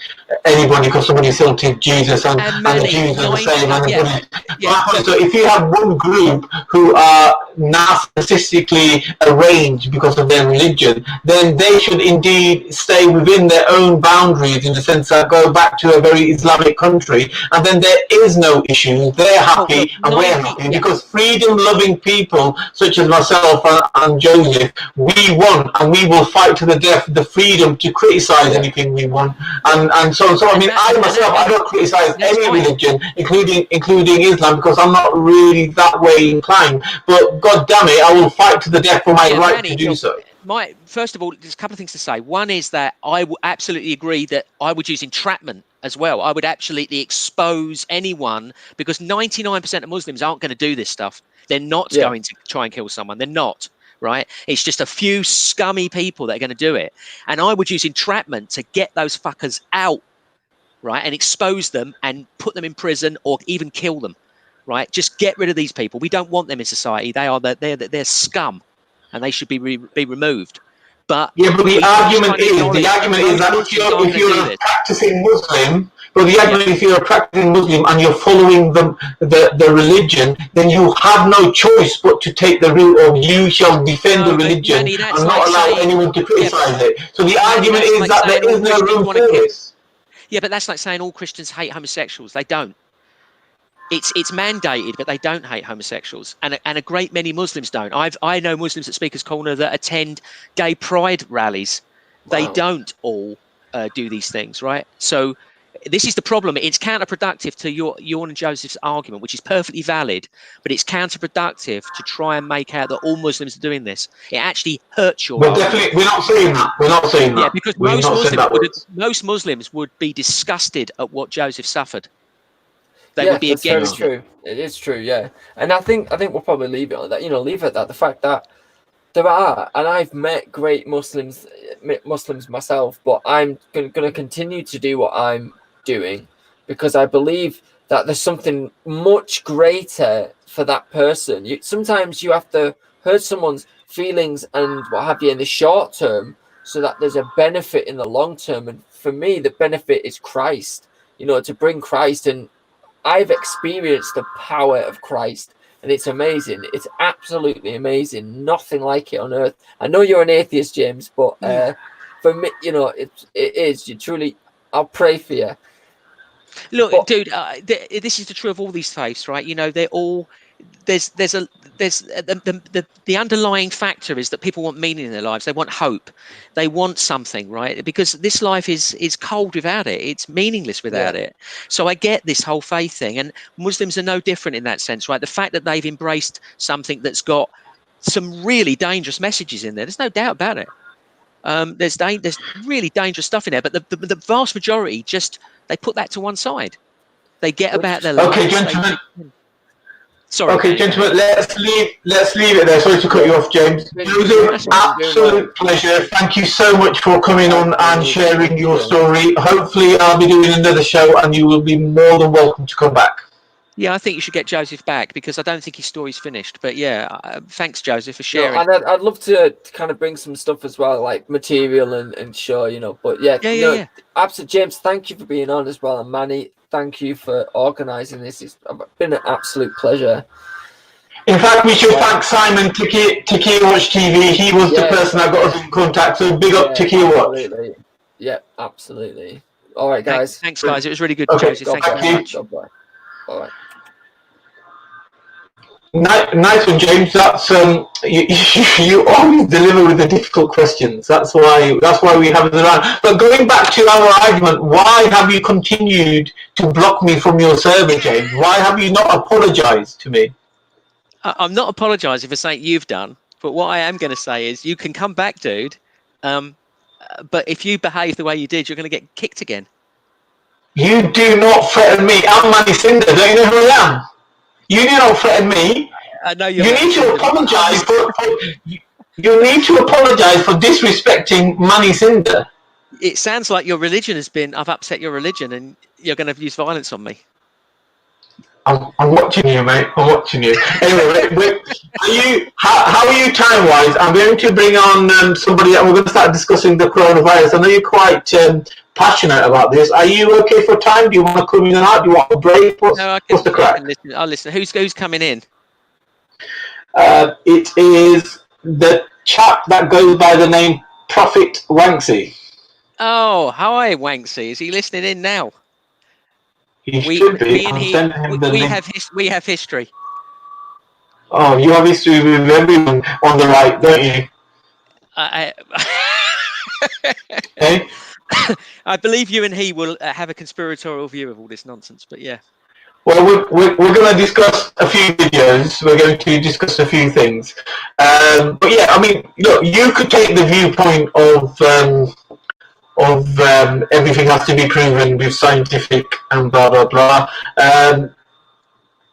anybody because somebody insulted Jesus, and the Manny, Jews are the same, and the yeah, Buddhists. yeah. So if you have one group who are narcissistically arranged because of their religion, then they should indeed stay within their own boundaries, in the sense that go back to a very Islamic country, and then there is no issue. They're happy and we're happy, because freedom-loving people such as myself and Joseph, we want and we will fight to the death the freedom to criticise anything we want. And so I mean, I myself, I don't criticise any religion, including Islam, because I'm not really that way inclined. But God damn it, I will fight to the death for my right to do so. First of all, there's a couple of things to say. One is that I would absolutely agree that I would use entrapment as well. I would absolutely expose anyone, because 99% of Muslims aren't going to do this stuff. They're not going to try and kill someone. They're not, right? It's just a few scummy people that are going to do it. And I would use entrapment to get those fuckers out, right? And expose them and put them in prison or even kill them, right? Just get rid of these people. We don't want them in society. They're scum, and they should be removed. But the argument is that if you're a practicing Muslim, if you're a practicing Muslim and you're following the religion, then you have no choice but to take the route of you shall defend the religion and not allow anyone to criticise it. So the argument is that there is no room for this. Yeah, but that's like saying all Christians hate homosexuals. They don't. It's mandated, but they don't hate homosexuals, and a great many Muslims don't. I know Muslims at Speaker's Corner that attend gay pride rallies. Wow. They don't all do these things, right? So this is the problem. It's counterproductive to your and Joseph's argument, which is perfectly valid, but it's counterproductive to try and make out that all Muslims are doing this. It actually hurts your argument. We're not saying that. We're not saying that. Yeah, because most Muslims would be disgusted at what Joseph suffered. They would be against true. It is true, yeah. And I think we'll probably leave it on that. Leave it at that. The fact that there are, and I've met great Muslims myself, but I'm going to continue to do what I'm doing, because I believe that there's something much greater for that person. Sometimes you have to hurt someone's feelings and what have you in the short term, so that there's a benefit in the long term. And for me, the benefit is Christ. To bring Christ, and I've experienced the power of Christ, and it's amazing. It's absolutely amazing. Nothing like it on earth. I know you're an atheist, James, but for me, it is. You truly, I'll pray for you. Look, dude, this is the truth of all these faiths, right? They're all the underlying factor is that people want meaning in their lives. They want hope. They want something, right? Because this life is cold without it. It's meaningless without it. So I get this whole faith thing, and Muslims are no different in that sense, right? The fact that they've embraced something that's got some really dangerous messages in there, there's no doubt about it. There's really dangerous stuff in there, but the vast majority they put that to one side. They get about their lives. Okay, gentlemen. Sorry. Okay, gentlemen, let's leave it there. Sorry to cut you off, James. Joseph, absolute pleasure. Thank you so much for coming on and sharing your story. Hopefully, I'll be doing another show, and you will be more than welcome to come back. Yeah, I think you should get Joseph back, because I don't think his story's finished. But yeah, thanks, Joseph, for sharing. And I'd love to kind of bring some stuff as well, like material and show, But yeah. Absolutely, James, thank you for being on as well, and Manny, thank you for organising this. It's been an absolute pleasure. In fact, we should thank Simon, Tiki Watch TV. He was the person that got us in contact. So big up Tiki Watch. Absolutely. Yeah, absolutely. All right, guys. Thanks, guys. It was really good, Okay. Joseph. Thank you very much. All right. Nice one, James. That's you always deliver with the difficult questions. That's why we have it around. But going back to our argument, why have you continued to block me from your server, James? Why have you not apologised to me? I'm not apologising for something you've done, but what I am going to say is you can come back, dude. But if you behave the way you did, you're going to get kicked again. You do not threaten me. I'm Manny Sinder. Don't you know who I am? You do not threaten me. I know you need to apologise you need to apologise for disrespecting Manny Sinder. It sounds like your religion has been. I've upset your religion, and you're going to use violence on me. I'm watching you, mate. I'm watching you. Anyway, how are you time-wise? I'm going to bring on somebody, and we're going to start discussing the coronavirus. I know you're quite passionate about this. Are you okay for time? Do you want to come in and out? Do you want a break? What's the crack? I can listen. I'll listen. Who's coming in? It is the chap that goes by the name Prophet Wanksy. Oh, hi, Wanksy. Is he listening in now? He should be. We have history. Oh, you have history with everyone on the right, don't you? Hey? I believe you and he will have a conspiratorial view of all this nonsense, but yeah. Well, we're going to discuss a few videos. We're going to discuss a few things. But yeah, I mean, look, you could take the viewpoint of everything has to be proven with scientific and blah, blah, blah.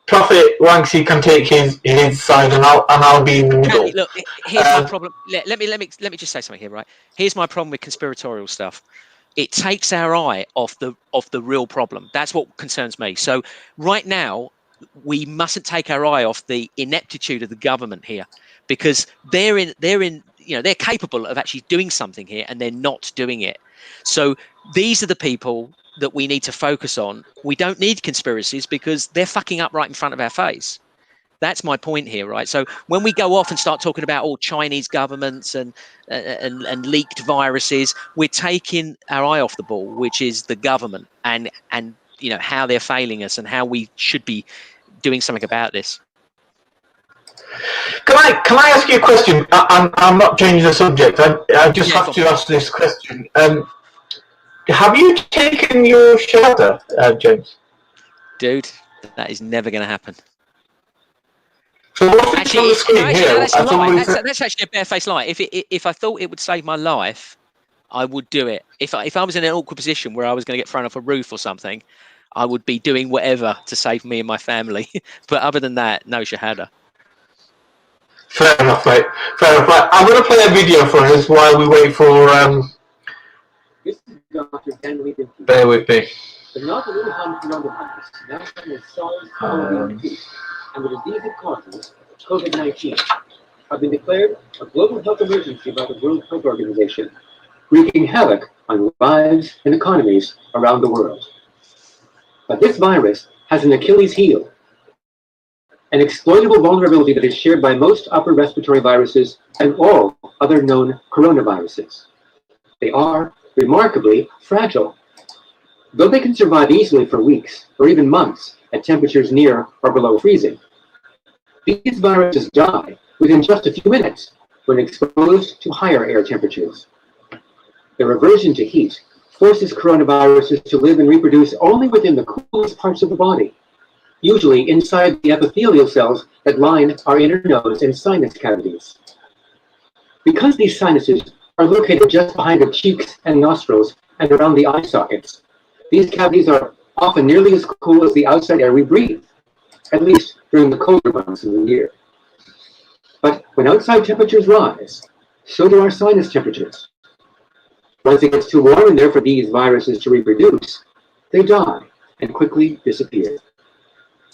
Prophet Wanksy can take his side, and I'll be in the middle. Look, here's my problem. Let me just say something here, right? Here's my problem with conspiratorial stuff. It takes our eye off the real problem. That's what concerns me. So right now, we mustn't take our eye off the ineptitude of the government here, because they're capable of actually doing something here, and they're not doing it. So these are the people that we need to focus on. We don't need conspiracies because they're fucking up right in front of our face. That's my point here, right? So when we go off and start talking about all Chinese governments and leaked viruses, we're taking our eye off the ball, which is the government and how they're failing us and how we should be doing something about this. Can I ask you a question? I'm not changing the subject. I just have to ask this question. Have you taken your Shahada, James? Dude, that is never going to happen. So actually, that's actually a barefaced lie. If I thought it would save my life, I would do it. If I was in an awkward position where I was going to get thrown off a roof or something, I would be doing whatever to save me and my family. But other than that, no Shahada. Fair enough, mate. Fair enough. Right. I'm going to play a video for us while we wait for. This is Dr. Henry Dinkey. Bear with me. The novel coronavirus, now known as SARS-CoV-2, and the disease it causes, COVID-19, have been declared a global health emergency by the World Health Organization, wreaking havoc on lives and economies around the world. But this virus has an Achilles heel, an exploitable vulnerability that is shared by most upper respiratory viruses and all other known coronaviruses. They are remarkably fragile. Though they can survive easily for weeks or even months at temperatures near or below freezing, these viruses die within just a few minutes when exposed to higher air temperatures. Their aversion to heat forces coronaviruses to live and reproduce only within the coolest parts of the body, usually inside the epithelial cells that line our inner nose and sinus cavities. Because these sinuses are located just behind the cheeks and nostrils and around the eye sockets, these cavities are often nearly as cool as the outside air we breathe, at least during the colder months of the year. But when outside temperatures rise, so do our sinus temperatures. Once it gets too warm in there for these viruses to reproduce, they die and quickly disappear.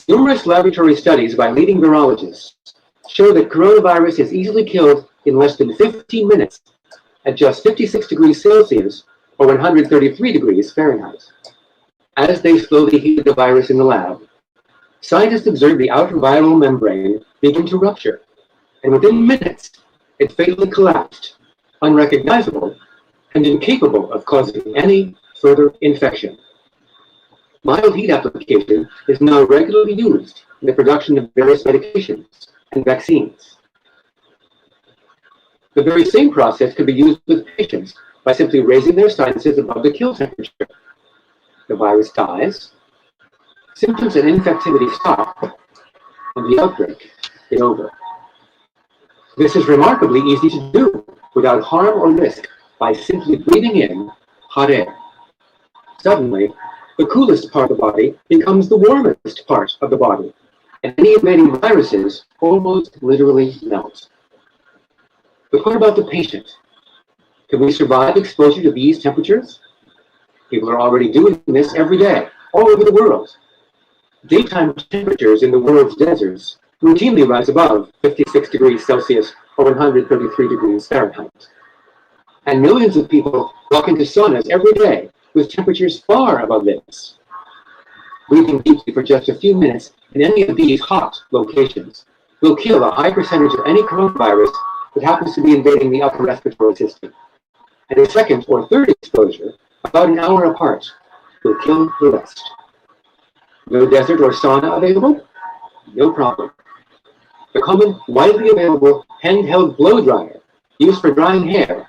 Numerous laboratory studies by leading virologists show that coronavirus is easily killed in less than 15 minutes at just 56 degrees Celsius or 133 degrees Fahrenheit. As they slowly heat the virus in the lab, scientists observe the outer viral membrane begin to rupture, and within minutes, it fatally collapsed, unrecognizable, and incapable of causing any further infection. Mild heat application is now regularly used in the production of various medications and vaccines. The very same process could be used with patients by simply raising their sinuses above the kill temperature. The virus dies, symptoms and infectivity stop, and the outbreak is over. This is remarkably easy to do without harm or risk by simply breathing in hot air. Suddenly, the coolest part of the body becomes the warmest part of the body, and any invading viruses almost literally melt. But what about the patient? Can we survive exposure to these temperatures? People are already doing this every day, all over the world. Daytime temperatures in the world's deserts routinely rise above 56 degrees Celsius or 133 degrees Fahrenheit. And millions of people walk into saunas every day with temperatures far above this. Breathing deeply for just a few minutes in any of these hot locations will kill a high percentage of any coronavirus that happens to be invading the upper respiratory system. And a second or third exposure, about an hour apart, will kill the rest. No desert or sauna available? No problem. The common, widely available handheld blow dryer used for drying hair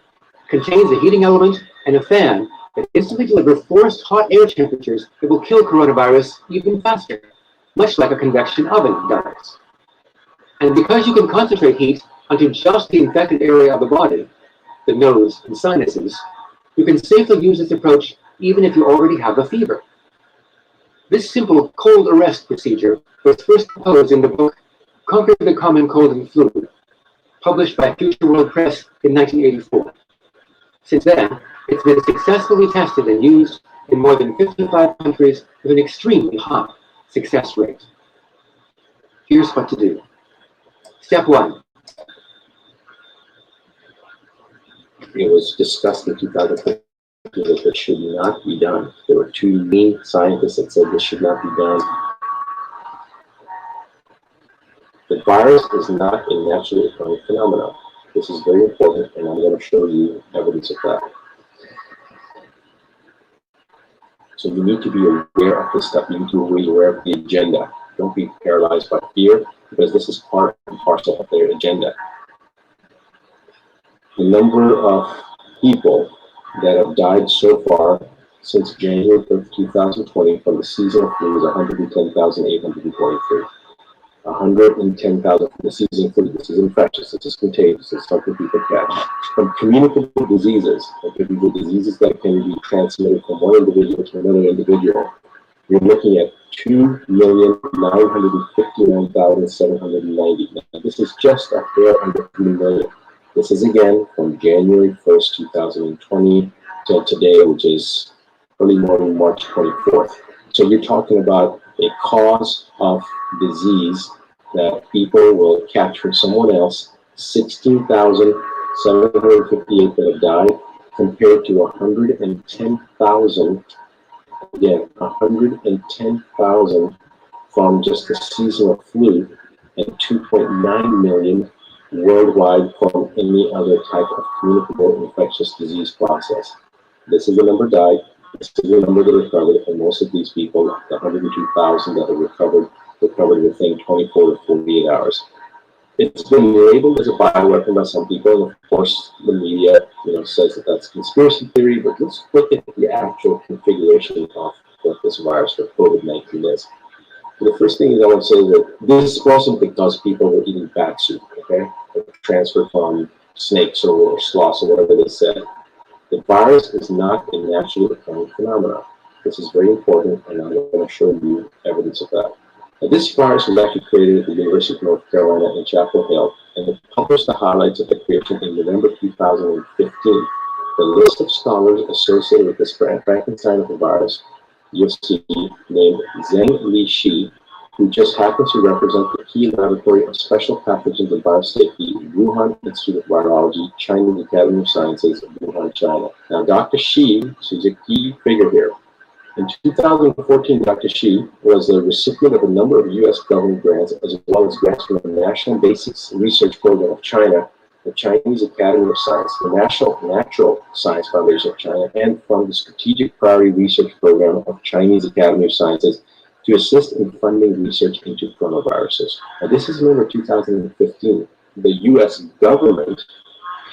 contains a heating element and a fan that instantly deliver forced hot air temperatures that will kill coronavirus even faster, much like a convection oven does. And because you can concentrate heat onto just the infected area of the body, the nose and sinuses, you can safely use this approach even if you already have a fever. This simple cold arrest procedure was first proposed in the book Conquer the Common Cold and Flu, published by Future World Press in 1984. Since then, it's been successfully tested and used in more than 55 countries with an extremely high success rate. Here's what to do. Step 1. It was discussed in 2015 that this should not be done. There were two main scientists that said this should not be done. The virus is not a naturally occurring phenomenon. This is very important, and I'm going to show you evidence of that. So you need to be aware of this stuff. You need to be aware of the agenda. Don't be paralyzed by fear, because this is part and parcel of their agenda. The number of people that have died so far since January 5th, 2020 from the seasonal flu is 110,823. 110,000 from the seasonal flu. This is infectious. This is contagious. It's something people catch. From communicable diseases, that could be the diseases that can be transmitted from one individual to another individual, you're looking at 2,959,790. Now, this is just a hair under 3 million. This is again from January 1st, 2020 till today, which is early morning, March 24th. So you're talking about a cause of disease that people will catch from someone else, 16,758 that have died, compared to 110,000, again, 110,000 from just the seasonal flu, and 2.9 million worldwide from any other type of communicable infectious disease process. This is the number died, this is the number that recovered, and most of these people, the 102,000 that have recovered within 24 to 48 hours. It's been labeled as a bioweapon by some people, and of course the media, says that that's conspiracy theory, but let's look at the actual configuration of what this virus for COVID-19 is. The first thing is I want to say that this wasn't because people were eating bat soup, okay? Transferred from snakes or sloths or whatever they said. The virus is not a naturally occurring phenomenon. This is very important, and I'm going to show you evidence of that. Now, this virus was actually created at the University of North Carolina in Chapel Hill, and it published the highlights of the creation in November 2015. The list of scholars associated with this Frankenstein of the virus, you'll see named Zheng Li Shi, who just happens to represent the key laboratory of special pathogens and biosafety, Wuhan Institute of Virology, Chinese Academy of Sciences, Wuhan, China. Now, Dr. Shi, she's a key figure here. In 2014, Dr. Shi was a recipient of a number of U.S. government grants, as well as grants from the National Basic Research Program of China, the Chinese Academy of Science, the National Natural Science Foundation of China, and from the Strategic Priority Research Program of Chinese Academy of Sciences to assist in funding research into coronaviruses. Now, this is November 2015. The U.S. government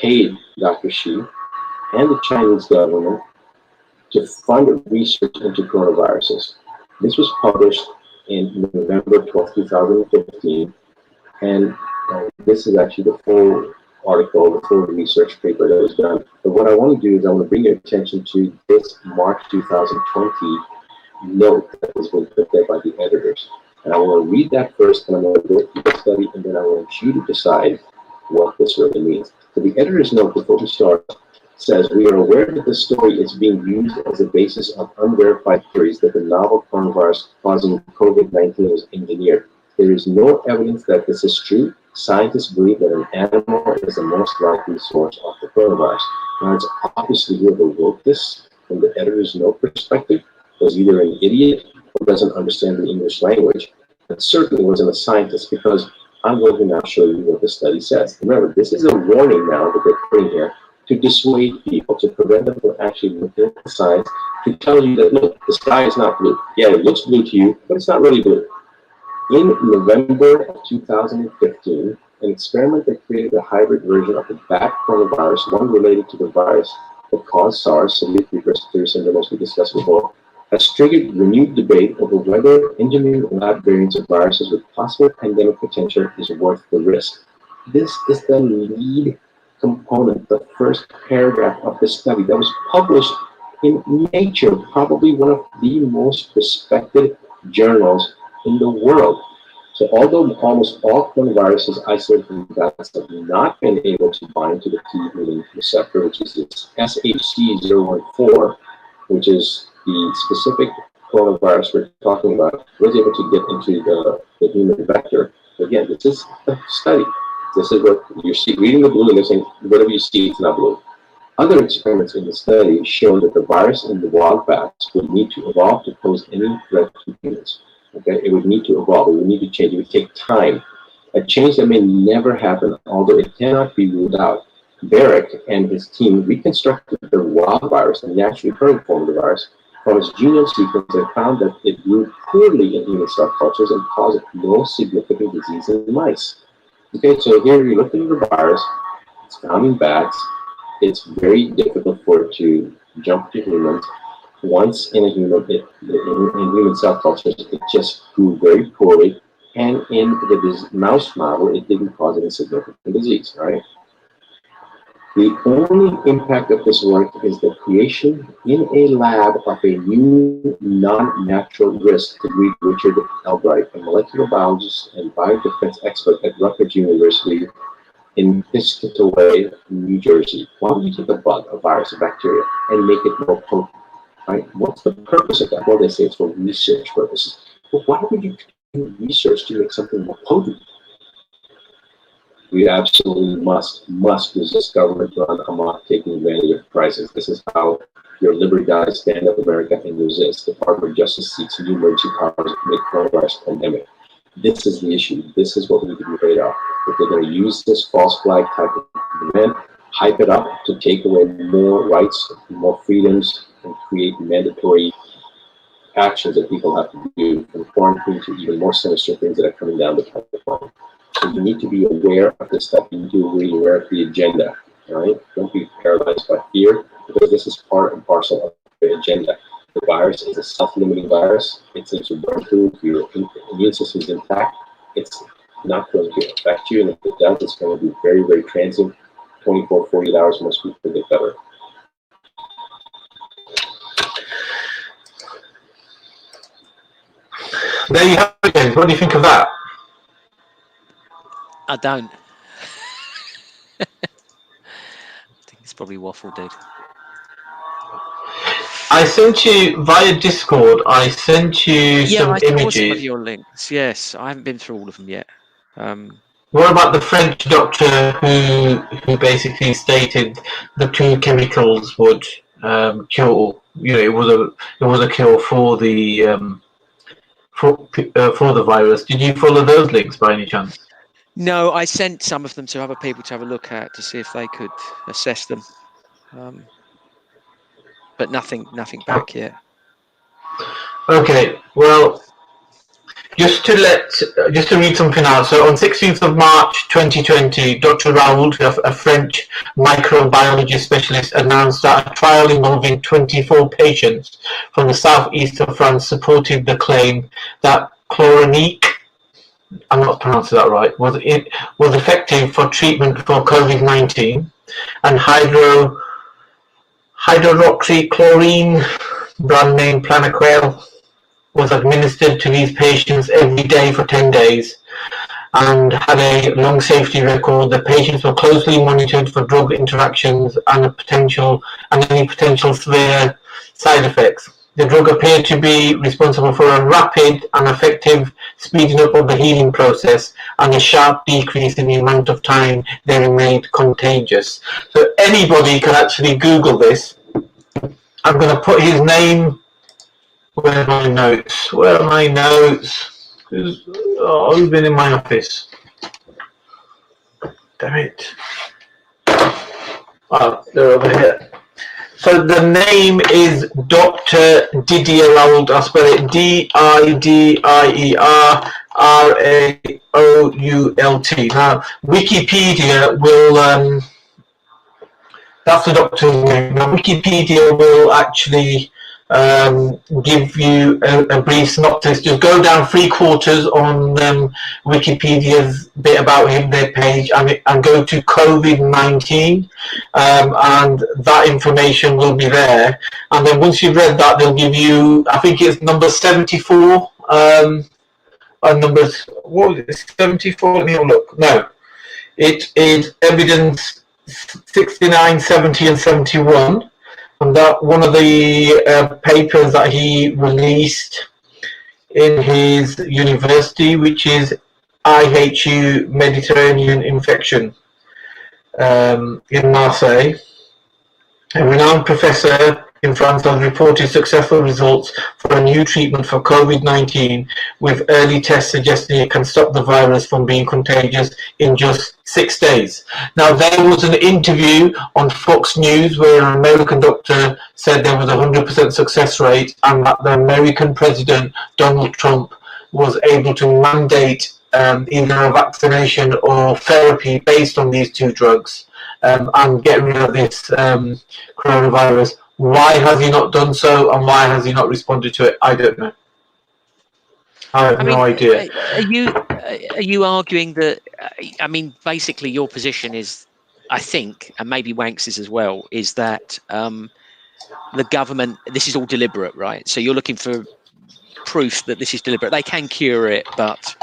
paid Dr. Shi and the Chinese government to fund research into coronaviruses. This was published in November 12, 2015, and this is actually the full article, the full research paper that was done. But what I want to do is I want to bring your attention to this March 2020 note that has been put there by the editors. And I want to read that first, and I'm going to go through the study, and then I want you to decide what this really means. So the editor's note before we start says, we are aware that the story is being used as a basis of unverified theories that the novel coronavirus causing COVID-19 was engineered. There is no evidence that this is true. Scientists believe that an animal is the most likely source of the coronavirus. Now, it's obviously whoever wrote this, from the editor's note perspective, was either an idiot or doesn't understand the English language, but certainly wasn't a scientist, because I'm going to now show you what the study says. Remember, this is a warning now that they're putting here to dissuade people, to prevent them from actually looking at the science, to tell you that, look, the sky is not blue. Yeah, it looks blue to you, but it's not really blue. In November of 2015, an experiment that created a hybrid version of the bat coronavirus, one related to the virus that caused SARS, severe respiratory syndrome, as we discussed before, has triggered renewed debate over whether engineering lab variants of viruses with possible pandemic potential is worth the risk. This is the lead component, the first paragraph of the study that was published in Nature, probably one of the most respected journals in the world. So although almost all coronaviruses isolated from bats have not been able to bind to the T-healing receptor, which is this SHC014, which is the specific coronavirus we're talking about, was able to get into the human vector. Again, this is a study. This is what you see, reading the blue and listening, whatever you see, it's not blue. Other experiments in the study show that the virus in the wild bats would need to evolve to pose any threat to humans. Okay, it would need to evolve, it would need to change, it would take time. A change that may never happen, although it cannot be ruled out. Barrick and his team reconstructed the wild virus, the naturally occurring form of the virus, from its genome sequence and found that it grew poorly in human cell cultures and caused no significant disease in mice. Okay, so here you're looking at the virus, it's found in bats, it's very difficult for it to jump to humans. Once in a human, in human cell cultures, it just grew very poorly, and in the mouse model, it didn't cause any significant disease, right? The only impact of this work is the creation in a lab of a new non-natural risk, to read Richard Albright, a molecular biologist and biodefense expert at Rutgers University in Piscataway, New Jersey. Why would you take a bug, a virus, a bacteria, and make it more potent? Right? What's the purpose of that? Well, they say it's for research purposes. But why would you do research to make something more potent? We absolutely must resist government run amok, taking advantage of prices. This is how your liberty guys stand up America and resist. The Department of Justice seeks new emergency powers to make coronavirus pandemic. This is the issue. This is what we need to be afraid of. If they're going to use this false flag type of event, hype it up to take away more rights, more freedoms, and create mandatory actions that people have to do, from quarantine to even more sinister things that are coming down the pipeline. So you need to be aware of this stuff. You need to be aware of the agenda. All right? Don't be paralyzed by fear, because this is part and parcel of the agenda. The virus is a self-limiting virus. It seems to burn through if your immune system is intact. It's not going to affect you, and if it does, it's going to be very, very transient. 24, 48 hours, most people get better. There you have it, James. What do you think of that? I don't. I think it's probably waffle, dude. I sent you via Discord. I sent you some I saw images. some of your links. Yes, I haven't been through all of them yet. What about the French doctor who basically stated the two chemicals would cure? You know, it was a cure for the for the virus. Did you follow those links by any chance? No, I sent some of them to other people to have a look at to see if they could assess them, but nothing back yet. Okay, well, just to read something out. So on 16th of March 2020, Dr. Raoult, a French microbiology specialist, announced that a trial involving 24 patients from the southeast of France supported the claim that chlorinique, I'm not pronouncing that right, was effective for treatment for COVID-19, and hydroxychloroquine, brand name Planaquil, was administered to these patients every day for 10 days. and had a long safety record. The patients were closely monitored for drug interactions and any potential severe side effects. The drug appeared to be responsible for a rapid and effective speeding up of the healing process and a sharp decrease in the amount of time they remained contagious. So anybody can actually Google this. I'm going to put his name. Where are my notes? Where are my notes? Who's been in my office? Damn it. Oh, they're over here. So the name is Dr. Didier Raoult. I'll spell it Didierraoult. Now, Wikipedia will, that's the doctor's name. Now, Wikipedia will actually give you a brief synopsis. Just go down 3/4 on Wikipedia's bit about him, their page, and go to COVID-19, and that information will be there. And then once you've read that, they'll give you, I think it's number 74, numbers, what was it, 74? Let me have a look. No, it is evidence 69, 70, and 71. And that one of the papers that he released in his university, which is IHU Mediterranean Infection in Marseille. A renowned professor in France has reported successful results for a new treatment for COVID-19, with early tests suggesting it can stop the virus from being contagious in just 6 days. Now, there was an interview on Fox News where an American doctor said there was a 100% success rate and that the American president, Donald Trump, was able to mandate either a vaccination or therapy based on these two drugs and get rid of this coronavirus. Why has he not done so, and why has he not responded to it? I don't know. I have no idea. Are you arguing that? I mean, basically, your position is, I think, and maybe Wanks's as well, is that the government. This is all deliberate, right? So you're looking for proof that this is deliberate. They can cure it, but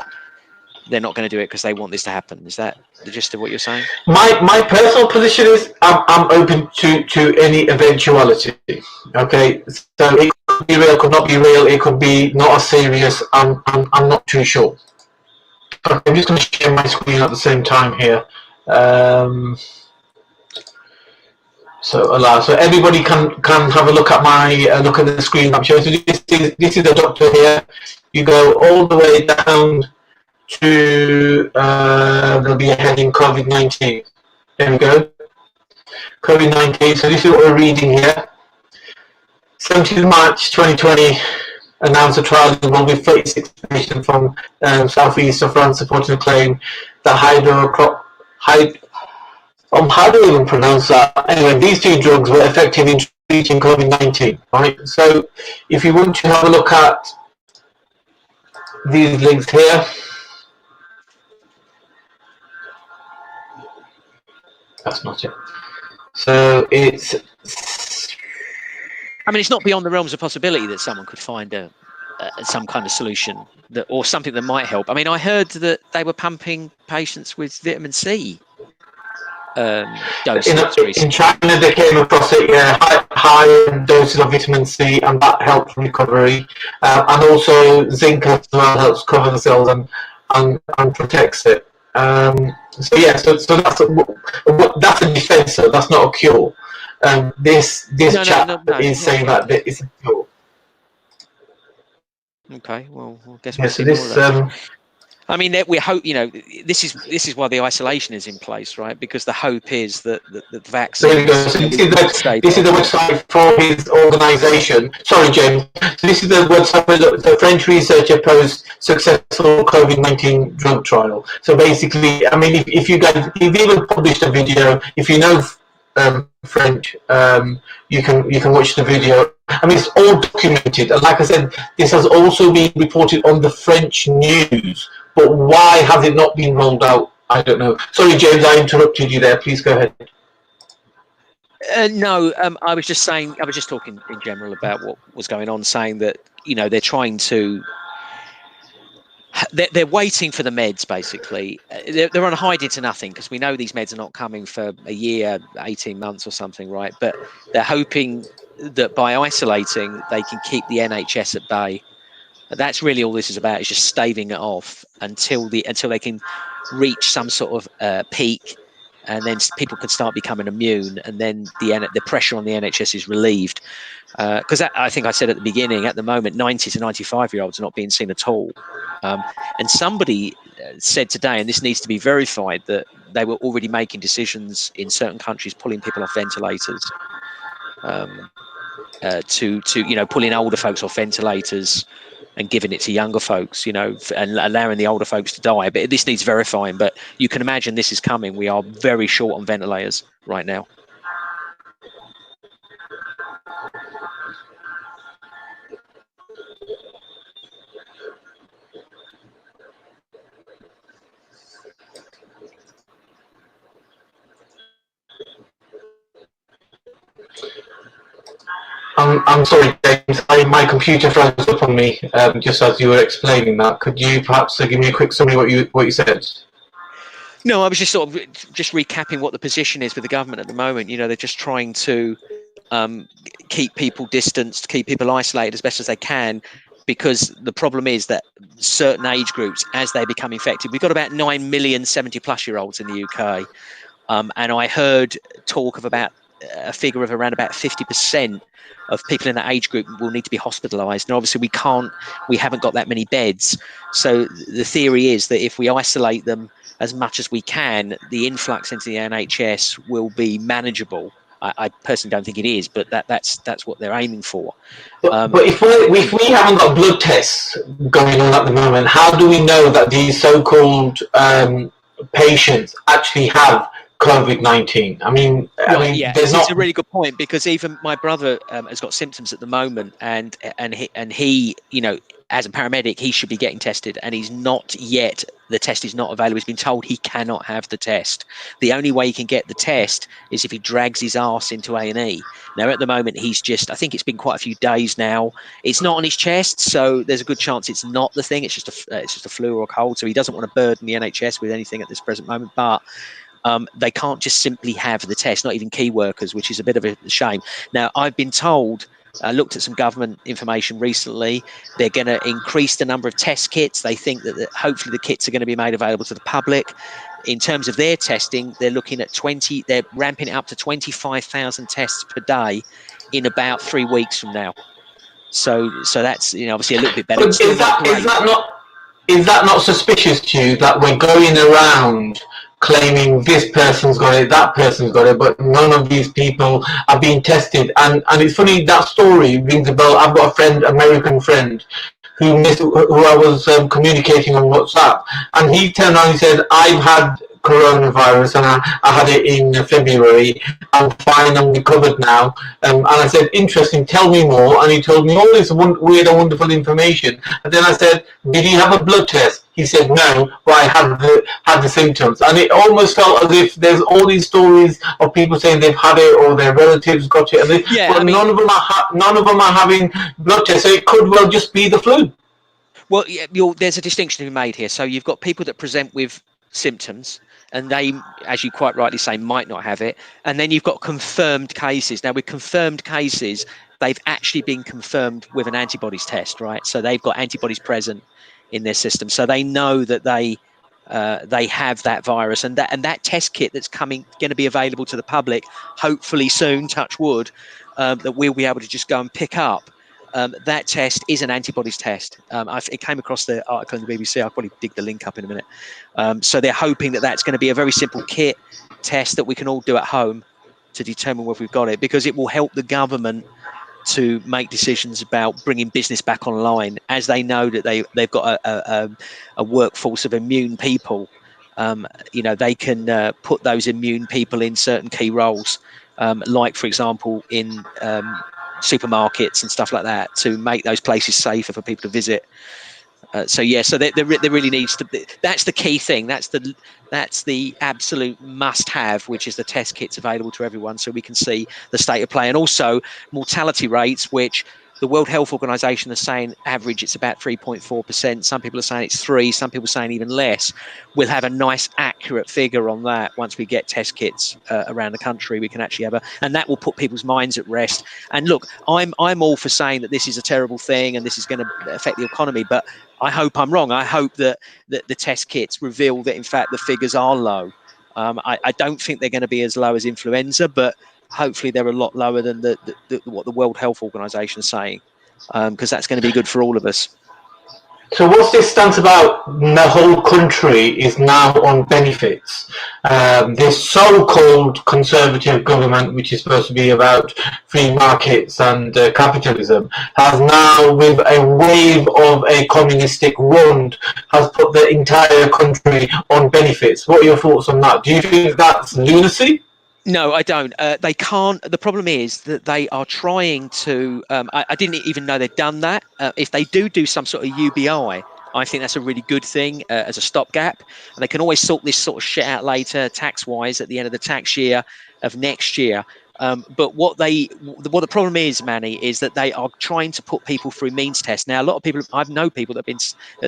they're not going to do it because they want this to happen. Is that the gist of what you're saying? My personal position is I'm open to any eventuality. Okay, so it could be real, could not be real, it could be not as serious. I'm not too sure. Okay, I'm just going to share my screen at the same time here. So everybody can have a look at my look at the screen I'm showing. So this is the doctor here. You go all the way down to there'll be a heading COVID-19. There we go. COVID-19. So this is what we're reading here. 17th March 2020 announced a trial involving 36 patients from southeast of France supporting a claim that how do I even pronounce that? Anyway, these two drugs were effective in treating COVID-19. Right. So if you want to have a look at these links here. That's not it. So it's. I mean, it's not beyond the realms of possibility that someone could find some kind of solution or something that might help. I mean, I heard that they were pumping patients with vitamin C doses. In China, they came across it, high doses of vitamin C, and that helps recovery. And also zinc as well helps cover the cells and protects it. So that's a defensor. That's not a cure. This chap is saying that it's a cure. Okay, well, I guess we'll see more of that. I mean, we hope, this is why the isolation is in place, right? Because the hope is that the vaccine. There you go. So this is the website for his organisation. Sorry, James. So this is the website where the French researcher posed successful COVID-19 drug trial. So basically, I mean, if you guys, you've even published a video. If you know French, you can watch the video. I mean, it's all documented. And like I said, this has also been reported on the French news. But why has it not been rolled out? I don't know. Sorry, James, I interrupted you there. Please go ahead. No, I was just saying. I was just talking in general about what was going on, saying that they're trying to. they're waiting for the meds, basically. They're on hiding to nothing because we know these meds are not coming for a year, 18 months or something, right? But they're hoping that by isolating, they can keep the NHS at bay. That's really all this is about, is just staving it off until they can reach some sort of peak, and then people can start becoming immune, and then the pressure on the NHS is relieved. Because I think I said at the beginning, at the moment, 90 to 95-year-olds are not being seen at all. And somebody said today, and this needs to be verified, that they were already making decisions in certain countries, pulling people off ventilators, to pulling older folks off ventilators and giving it to younger folks, and allowing the older folks to die. But this needs verifying. But you can imagine this is coming. We are very short on ventilators right now. I'm sorry, James. My computer froze up on me just as you were explaining that. Could you perhaps give me a quick summary what you said? No, I was just sort of just recapping what the position is with the government at the moment. They're just trying to keep people distanced, keep people isolated as best as they can, because the problem is that certain age groups, as they become infected, we've got about 9 million 70-plus-year-olds in the UK, and I heard talk of about a figure of around about 50% of people in that age group will need to be hospitalised. And obviously we haven't got that many beds. So the theory is that if we isolate them as much as we can, the influx into the NHS will be manageable. I personally don't think it is, but that's what they're aiming for. But if we haven't got blood tests going on at the moment, how do we know that these so-called patients actually have COVID-19? It's a really good point, because even my brother has got symptoms at the moment, and he, as a paramedic, he should be getting tested, and he's not yet. The test is not available. He's been told he cannot have the test. The only way he can get the test is if he drags his arse into A&E. Now, at the moment, he's I think it's been quite a few days now. It's not on his chest, so there's a good chance it's not the thing. It's just a flu or a cold. So he doesn't want to burden the NHS with anything at this present moment. But they can't just simply have the test, not even key workers, which is a bit of a shame. Now, I've been told, I looked at some government information recently, they're going to increase the number of test kits. They think that hopefully the kits are going to be made available to the public. In terms of their testing, they're looking at they're ramping it up to 25,000 tests per day in about 3 weeks from now. So that's obviously a little bit better. But is that not suspicious to you, that we're going around claiming this person's got it, that person's got it, but none of these people are being tested? And it's funny, that story rings a bell. I've got a American friend, who I was communicating on WhatsApp, and he turned around and said, I've had coronavirus, and I had it in February. I'm fine, I'm recovered now. And I said, interesting, tell me more. And he told me all this weird and wonderful information. And then I said, did he have a blood test? He said, no, but I had the symptoms. And it almost felt as if there's all these stories of people saying they've had it or their relatives got it. And none of them are having blood tests, so it could well just be the flu. Well, there's a distinction to be made here. So you've got people that present with symptoms, and they, as you quite rightly say, might not have it. And then you've got confirmed cases. Now, with confirmed cases, they've actually been confirmed with an antibodies test, right? So they've got antibodies present in their system, so they know that they have that virus, and that test kit that's going to be available to the public, hopefully soon, touch wood, that we'll be able to just go and pick up. That test is an antibodies test. It came across the article in the BBC. I'll probably dig the link up in a minute. So they're hoping that that's going to be a very simple kit test that we can all do at home to determine whether we've got it, because it will help the government to make decisions about bringing business back online, as they know that they've got a workforce of immune people. They can put those immune people in certain key roles, like, for example, in supermarkets and stuff like that, to make those places safer for people to visit. So there really needs to be. That's the key thing. That's the absolute must-have, which is the test kits available to everyone, so we can see the state of play, and also mortality rates, which The World Health Organization is saying average it's about 3.4%. Some people are saying it's 3%. Some people are saying even less. We'll have a nice accurate figure on that once we get test kits around the country. We can actually have and that will put people's minds at rest. And look, I'm all for saying that this is a terrible thing and this is going to affect the economy, but I hope I'm wrong. I hope that the test kits reveal that in fact the figures are low. I don't think they're going to be as low as influenza, but hopefully they're a lot lower than what the World Health Organization is saying, because that's going to be good for all of us. So what's this stance about the whole country is now on benefits? This so-called conservative government, which is supposed to be about free markets and capitalism, has now, with a wave of a communistic wand, has put the entire country on benefits. What are your thoughts on that? Do you think that's lunacy? No, I don't. They can't. The problem is that they are trying to. I didn't even know they'd done that. If they do some sort of UBI, I think that's a really good thing as a stopgap. And they can always sort this sort of shit out later, tax-wise, at the end of the tax year of next year. But what the problem is, Manny, is that they are trying to put people through means tests. Now, a lot of people, I know people that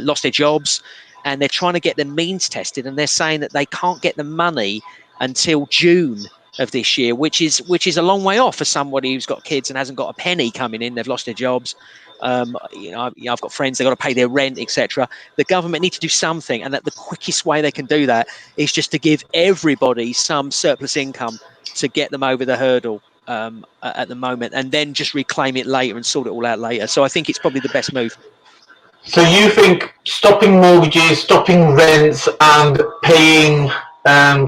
lost their jobs, and they're trying to get their means tested, and they're saying that they can't get the money until June of this year, which is a long way off for somebody who's got kids and hasn't got a penny coming in. They've lost their jobs. I've got friends, they've got to pay their rent, etc. The government needs to do something, and that the quickest way they can do that is just to give everybody some surplus income to get them over the hurdle at the moment, and then just reclaim it later and sort it all out later. So I think it's probably the best move. So you think stopping mortgages, stopping rents, and paying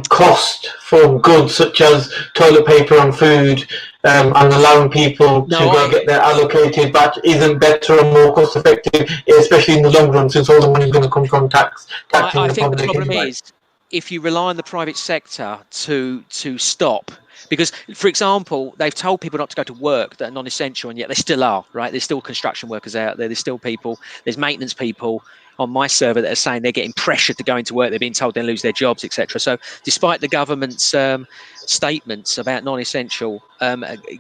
cost for goods such as toilet paper and food, and allowing people to go get their allocated batch isn't better and more cost effective, especially in the long run, since all the money is going to come from tax? I think the problem is if you rely on the private sector to stop. Because, for example, they've told people not to go to work that are non-essential, and yet they still are, right? There's still construction workers out there. There's still people, there's maintenance people on my server that are saying they're getting pressured to go into work. They're being told they'll lose their jobs, etc. So despite the government's statements about non-essential,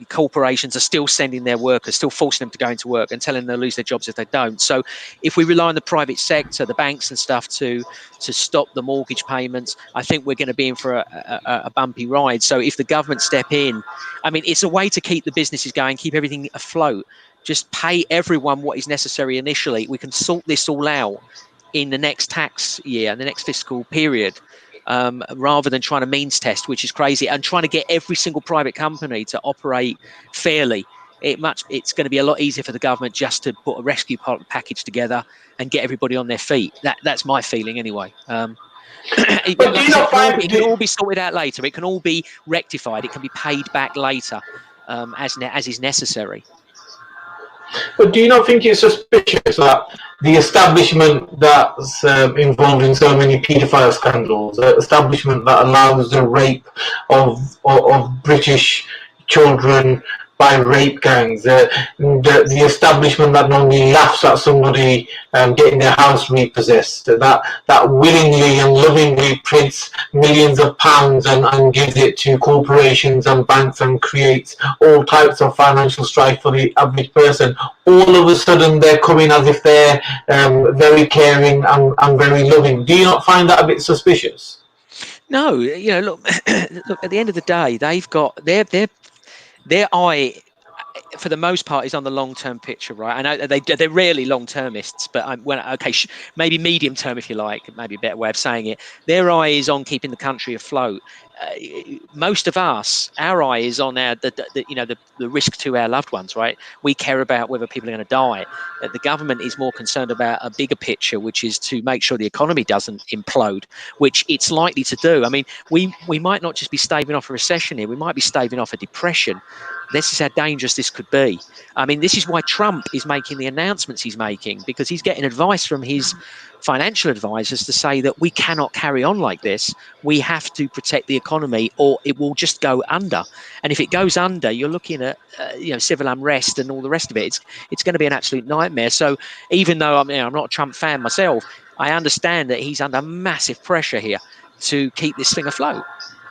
corporations are still sending their workers, still forcing them to go into work and telling them they'll lose their jobs if they don't. So if we rely on the private sector, the banks and stuff to stop the mortgage payments, I think we're going to be in for a bumpy ride. So if the government step in, I mean, it's a way to keep the businesses going, keep everything afloat. Just pay everyone what is necessary initially. We can sort this all out in the next tax year, the next fiscal period, rather than trying to means test, which is crazy, and trying to get every single private company to operate fairly. It's going to be a lot easier for the government just to put a rescue package together and get everybody on their feet. That's my feeling anyway. It can all be sorted out later. It can all be rectified. It can be paid back later as is necessary. But do you not think it's suspicious that the establishment that's involved in so many paedophile scandals, the establishment that allows the rape of British children by rape gangs, the establishment that normally laughs at somebody getting their house repossessed, that willingly and lovingly prints millions of pounds and gives it to corporations and banks and creates all types of financial strife for the average person, all of a sudden they're coming as if they're very caring and very loving. Do you not find that a bit suspicious? No, look, at the end of the day, they've got their eye, for the most part, is on the long-term picture, right? I know they're rarely long-termists, but maybe medium-term, if you like, maybe a better way of saying it. Their eye is on keeping the country afloat. Most of us, our eye is on the risk to our loved ones, right? We care about whether people are going to die. The government is more concerned about a bigger picture, which is to make sure the economy doesn't implode, which it's likely to do. I mean, we might not just be staving off a recession here. We might be staving off a depression. This is how dangerous this could be. I mean, this is why Trump is making the announcements he's making, because he's getting advice from his financial advisors to say that we cannot carry on like this. We have to protect the economy or it will just go under. And if it goes under, you're looking at civil unrest and all the rest of it. It's going to be an absolute nightmare. So even though I'm not a Trump fan myself, I understand that he's under massive pressure here to keep this thing afloat.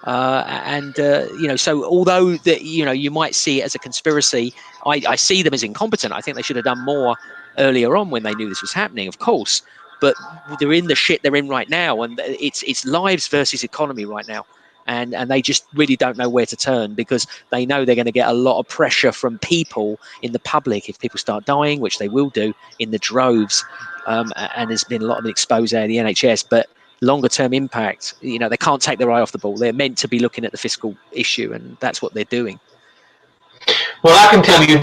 So although that you might see it as a conspiracy, I see them as incompetent. I think they should have done more earlier on when they knew this was happening, of course. But they're in the shit they're in right now, and it's lives versus economy right now. And they just really don't know where to turn, because they know they're going to get a lot of pressure from people in the public if people start dying, which they will do in the droves. And there's been a lot of expose out of the NHS, but longer term impact, they can't take their eye off the ball. They're meant to be looking at the fiscal issue, and that's what they're doing. Well, I can tell you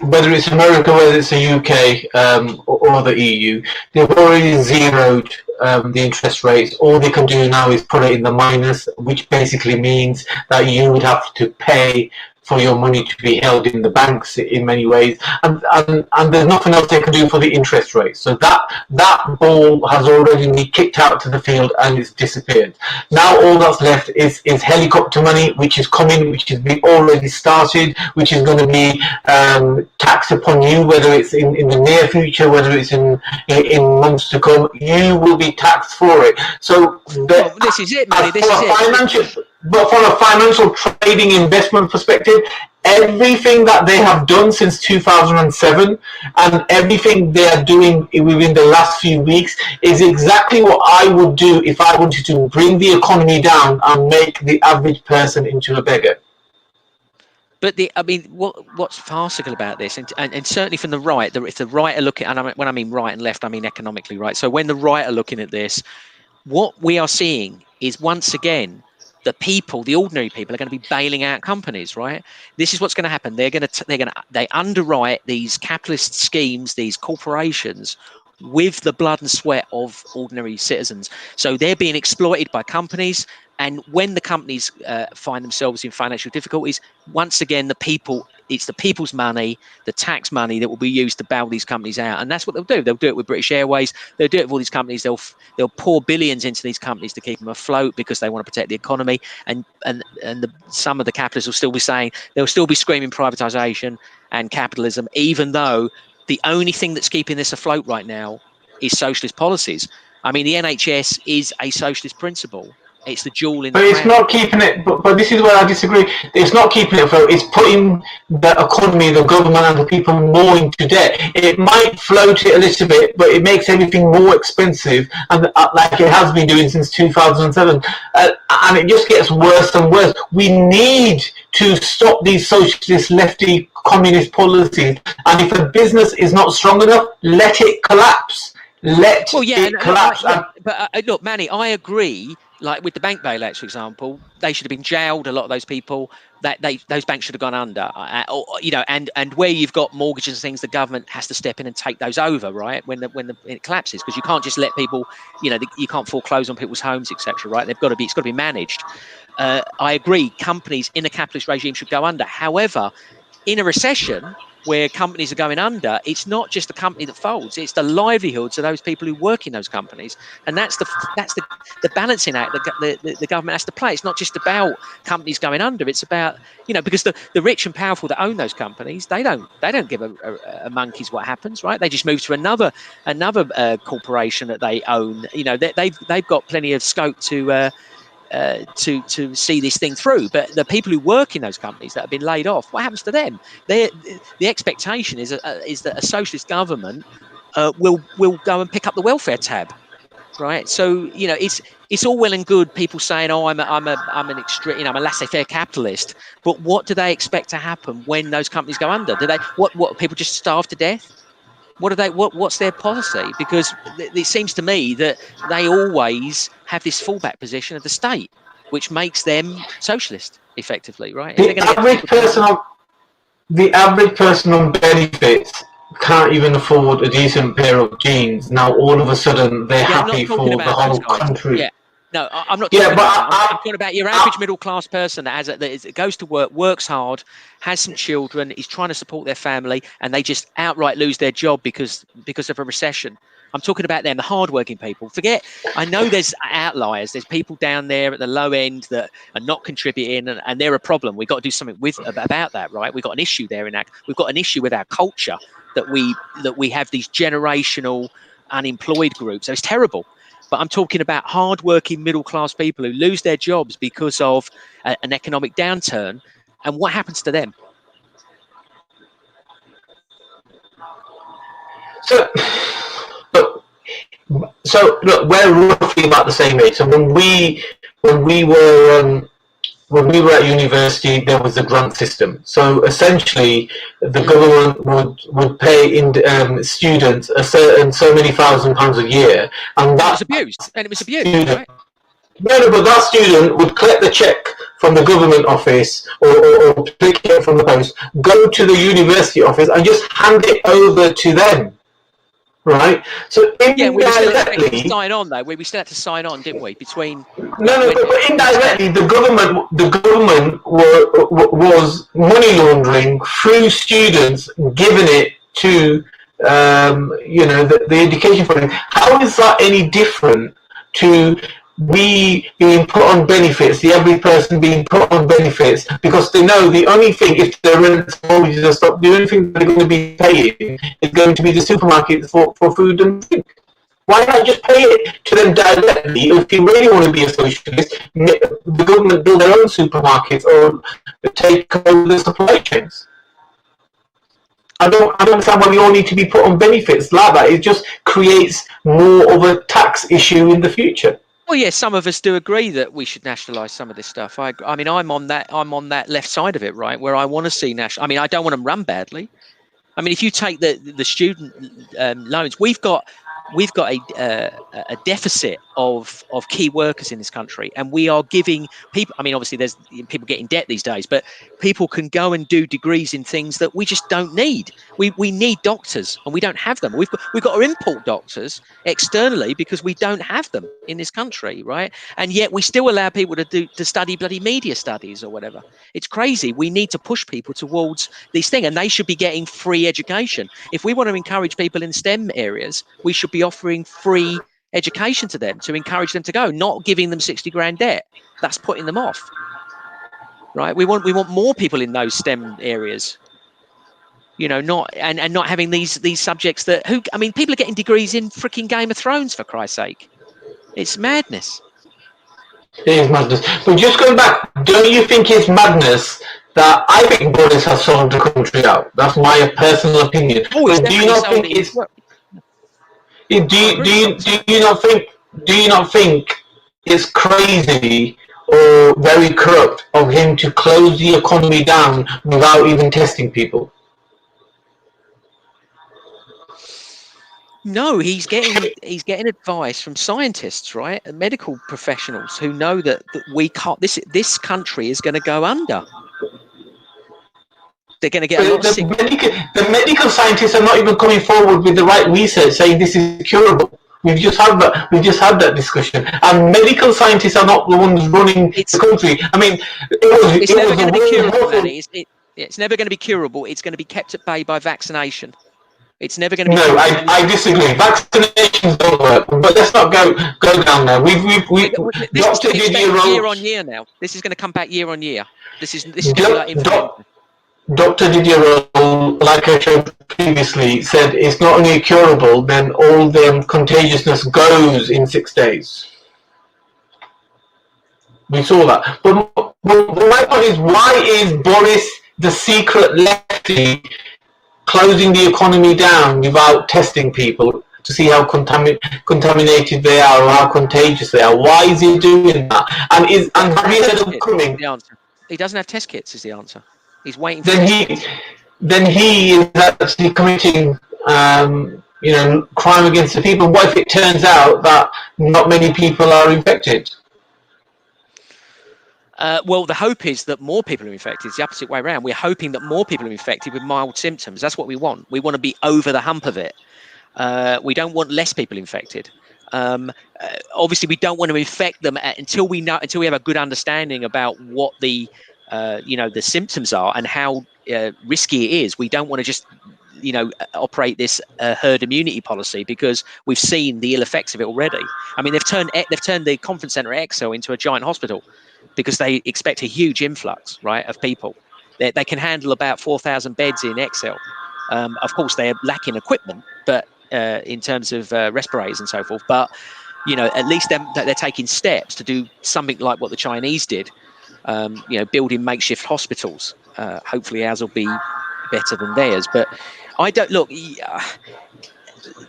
whether it's America, whether it's the UK or the EU, they've already zeroed the interest rates. All they can do now is put it in the minus, which basically means that you would have to pay for your money to be held in the banks in many ways, and there's nothing else they can do for the interest rate. So that ball has already been kicked out to the field and it's disappeared. Now all that's left is helicopter money, which is coming, which has been already started, which is going to be taxed upon you, whether it's in the near future, whether it's in months to come. You will be taxed for it. So this is it, Manny. This is it. But from a financial trading investment perspective, everything that they have done since 2007 and everything they are doing within the last few weeks is exactly what I would do if I wanted to bring the economy down and make the average person into a beggar. But what's farcical about this, and certainly from the right, if the right are looking, and when I mean right and left, I mean economically right. So when the right are looking at this, what we are seeing is once again, the people, the ordinary people, are going to be bailing out companies, right? This is what's going to happen. They underwrite these capitalist schemes, these corporations, with the blood and sweat of ordinary citizens. So they're being exploited by companies. And when the companies find themselves in financial difficulties, once again, it's the people's money, the tax money that will be used to bail these companies out. And that's what they'll do. They'll do it with British Airways. They'll do it with all these companies. They'll pour billions into these companies to keep them afloat because they want to protect the economy. And some of the capitalists will still be saying, they'll still be screaming privatization and capitalism, even though the only thing that's keeping this afloat right now is socialist policies. I mean, the NHS is a socialist principle. It's the jewel in the crown. But it's not keeping it, but this is where I disagree. It's not keeping it afloat. It's putting the economy, the government and the people more into debt. It might float it a little bit, but it makes everything more expensive, and like it has been doing since 2007. And it just gets worse and worse. We need to stop these socialist, lefty, communist policies. And if a business is not strong enough, let it collapse. Collapse. Look, Manny, I agree. Like with the bank bailouts, for example, they should have been jailed. A lot of those people, those banks should have gone under. And where you've got mortgages and things, the government has to step in and take those over, right? When it collapses, because you can't just let people, you can't foreclose on people's homes, etc. Right? It's got to be managed. I agree. Companies in a capitalist regime should go under. However, in a recession where companies are going under, it's not just the company that folds, it's the livelihoods of those people who work in those companies. And that's the balancing act that the government has to play. It's not just about companies going under, it's about, because the rich and powerful that own those companies, they don't give a monkey's what happens, right? They just move to another corporation that they own. They've got plenty of scope to see this thing through. But the people who work in those companies that have been laid off, what happens to them? The expectation is that a socialist government will go and pick up the welfare tab, right? So it's all well and good people saying, "Oh, I'm an extreme, I'm a laissez-faire capitalist," but what do they expect to happen when those companies go under? Do they what people just starve to death? What's their policy? Because it seems to me that they always have this fallback position of the state, which makes them socialist, effectively, right? The average person on benefits can't even afford a decent pair of jeans. Now all of a sudden they're happy for the whole country. Yeah. No, I'm not talking about that. I'm talking about your average middle-class person that goes to work, works hard, has some children, is trying to support their family, and they just outright lose their job because of a recession. I'm talking about them, the hard-working people. I know there's outliers. There's people down there at the low end that are not contributing, and they're a problem. We've got to do something about that, right? We've got an issue there we've got an issue with our culture that we have these generational unemployed groups. So it's terrible. but I'm talking about hard-working middle-class people who lose their jobs because of an economic downturn. And what happens to them? So look, we're roughly about the same age. So when we were at university, there was a grant system. So essentially, the government would pay students a certain so many £1,000s a year, and that was abused. And it was abused, student, right? No, but that student would collect the check from the government office or pick it from the post, go to the university office, and just hand it over to them. Right, so Yeah, we still had to indirectly, sign on though. We still had to sign on, didn't we? Between but indirectly, the government was money laundering through students, giving it to the education funding. How is that any different to we being put on benefits, the average person being put on benefits, because they know the only thing, if their rent mortgages are stopped, the only thing they're going to be paying is going to be the supermarkets for food and drink. Why not just pay it to them directly? If you really want to be a socialist, the government build their own supermarkets or take over the supply chains. I don't understand why we all need to be put on benefits like that. It just creates more of a tax issue in the future. Well, yeah, some of us do agree that we should nationalise some of this stuff. I mean, I'm on that left side of it, right, where I want to see national. I mean, I don't want them run badly. I mean, if you take the student loans, we've got a deficit of key workers in this country, and we are giving people. I mean, obviously, there's people get in debt these days, but people can go and do degrees in things that we just don't need. We need doctors, and we don't have them. We've got to import doctors externally because we don't have them in this country, right? And yet we still allow people to study bloody media studies or whatever. It's crazy. We need to push people towards these things, and they should be getting free education. If we want to encourage people in STEM areas, we should be offering free education to them to encourage them to go, not giving them 60 grand debt. That's putting them off, right? We want more people in those STEM areas, not having these subjects that people are getting degrees in freaking Game of Thrones, for Christ's sake. It's madness. It is madness. But just going back, don't you think it's madness that I think Boris has sold the country out? That's my personal opinion. Oh, but do you not think it's? Do you not think it's crazy or very corrupt of him to close the economy down without even testing people? No, he's getting advice from scientists, right, and medical professionals who know that we can't. This country is going to go under. They're going to get a lot sick. The medical scientists are not even coming forward with the right research saying this is curable. We've just had that discussion, and medical scientists are not the ones running the country. I mean, it's never going to be curable, Manny. It's never going to be curable. It's going to be kept at bay by vaccination. It's never going to be. No, I disagree. Vaccinations don't work. But let's not go down there. This is to be expected year on year now. This is going to come back year on year. This is going to be like influenza. Dr. Didier, like I showed previously, said it's not only curable, then all the contagiousness goes in 6 days. We saw that. But my point is, why is Boris the secret lefty closing the economy down without testing people to see how contaminated they are or how contagious they are? Why is he doing that? And have you heard of coming? The answer. He doesn't have test kits. Is the answer. He's waiting. Then he is actually committing, crime against the people. What if it turns out that not many people are infected? Well, the hope is that more people are infected. It's the opposite way around. We're hoping that more people are infected with mild symptoms. That's what we want. We want to be over the hump of it. We don't want less people infected. Obviously, we don't want to infect them until we have a good understanding about what the symptoms are and how risky it is. We don't want to just operate this herd immunity policy, because we've seen the ill effects of it already. I mean, they've turned the conference center at Excel into a giant hospital because they expect a huge influx, right, of people. They can handle about 4,000 beds in Excel. Of course, they're lacking equipment, but in terms of respirators and so forth. But at least that they're taking steps to do something like what the Chinese did. Building makeshift hospitals. Hopefully ours will be better than theirs. But I don't look.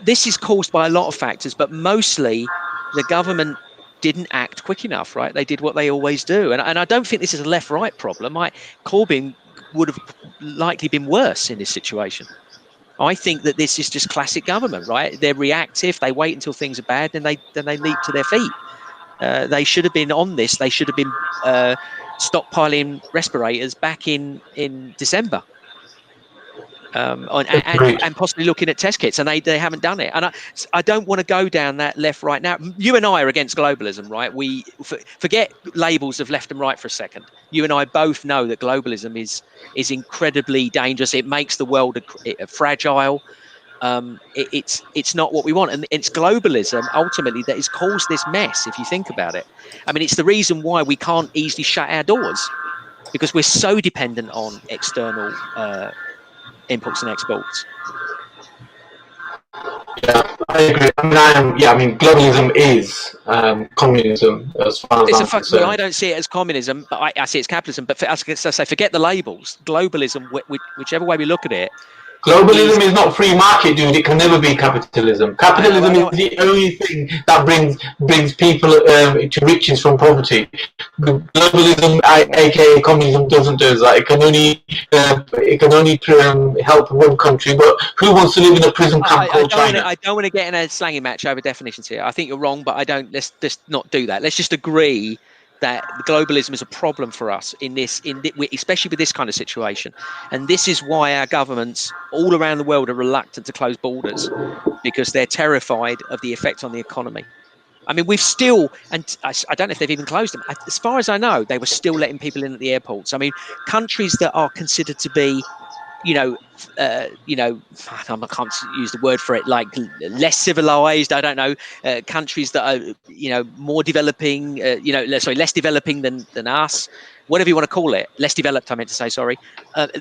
This is caused by a lot of factors, but mostly the government didn't act quick enough, right? They did what they always do. And I don't think this is a left-right problem. Corbyn would have likely been worse in this situation. I think that this is just classic government, right? They're reactive. They wait until things are bad, and they leap to their feet. They should have been on this. They should have been stockpiling respirators back in December. And possibly looking at test kits, and they haven't done it. And I don't want to go down that left right now. You and I are against globalism, right? We forget labels of left and right for a second. You and I both know that globalism is incredibly dangerous. It makes the world fragile. It's not what we want, and it's globalism ultimately that has caused this mess. If you think about it, I mean, it's the reason why we can't easily shut our doors, because we're so dependent on external imports and exports. Yeah, I agree. I mean, globalism is communism as far as I'm concerned. Well, I don't see it as communism, but I see it as capitalism. But as I say, forget the labels. Globalism, whichever way we look at it. Globalism is not free market, dude. It can never be capitalism. Capitalism is the only thing that brings people to riches from poverty. Globalism, aka communism, doesn't do that. It can only help one country. But who wants to live in a prison camp called China? I don't want to get in a slanging match over definitions here. I think you're wrong, but let's just not do that. Let's just agree that globalism is a problem for us especially with this kind of situation. And this is why our governments all around the world are reluctant to close borders, because they're terrified of the effect on the economy. I mean, we've still, and I don't know if they've even closed them. As far as I know, they were still letting people in at the airports. I mean, countries that are considered to be, I can't use the word for it, like less civilized. I don't know, countries that are, more developing, less developing than us, whatever you want to call it, less developed, I meant to say, sorry.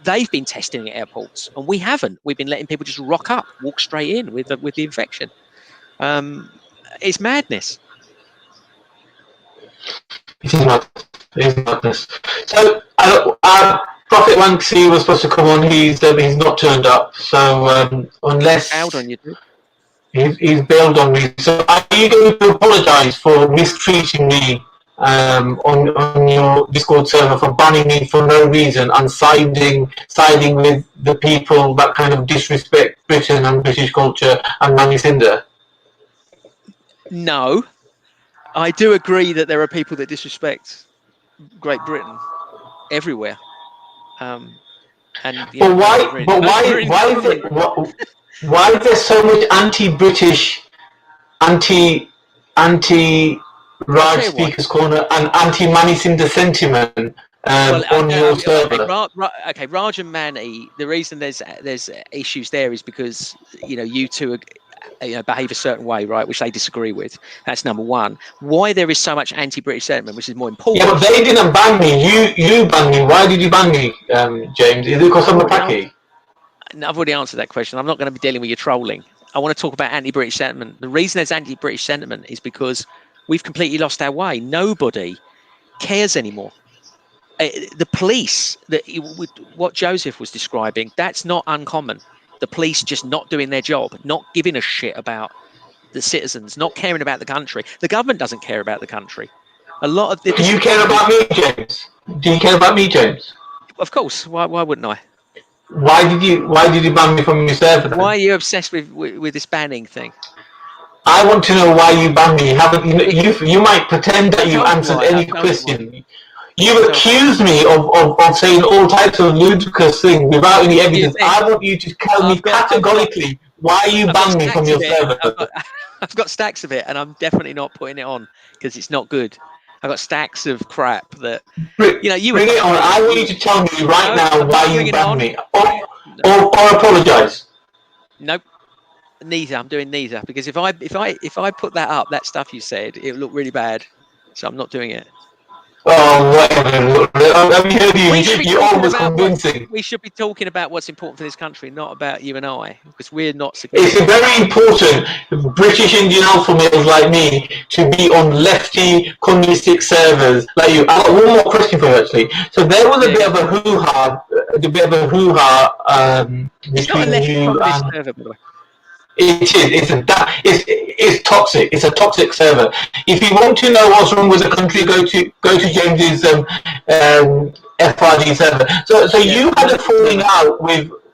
They've been testing at airports, and we haven't. We've been letting people just rock up, walk straight in with the infection. It's madness. It is madness. So, Prophet Wanksy was supposed to come on. He's not turned up. So unless he's bailed on me. So are you going to apologise for mistreating me on your Discord server, for banning me for no reason and siding with the people that kind of disrespect Britain and British culture and Manny Sinder? No, I do agree that there are people that disrespect Great Britain everywhere. Why is there so much anti-British, anti-Raj Speaker's Corner and anti-Manny Sinder sentiment on your server? Okay, Raj and Manny, the reason there's issues there is because you two behave a certain way, right, which they disagree with. That's number one. Why there is so much anti-British sentiment, which is more important. Yeah, but they didn't ban me. You banned me. Why did you ban me, James? Is it because I'm a Paki? I've already answered that question. I'm not going to be dealing with your trolling. I want to talk about anti-British sentiment. The reason there's anti-British sentiment is because we've completely lost our way. Nobody cares anymore. The police, what Joseph was describing, that's not uncommon. The police just not doing their job, not giving a shit about the citizens, not caring about the country. The government doesn't care about the country. A lot of Do you care about me, James? Do you care about me, James? Of course. Why wouldn't I? Why did you ban me from your server then? Why are you obsessed with this banning thing? I want to know why you banned me. You might pretend that you answered any question. You accuse me of saying all types of ludicrous things without any evidence. I want you to tell me categorically why you banned me from your server. I've got stacks of it, and I'm definitely not putting it on because it's not good. I've got stacks of crap that bring it on. I want you to tell me right now why you banned me, or apologise. Nope. Neither. I'm doing neither because if I put that up, that stuff you said, it would look really bad. So I'm not doing it. Oh, whatever. I mean, We should be you're talking almost about convincing. we should be talking about what's important for this country, not about you and I, because we're not It's significant. very important, British Indian alpha males like me, to be on lefty communistic servers like you. I've got one more question for you, actually. So there was a Yeah, bit of a hoo-ha it's not a between left you communist and... server, by the way. It is. It's toxic. It's a toxic server. If you want to know what's wrong with the country, go to James's FRD server. So Yeah, you had a falling out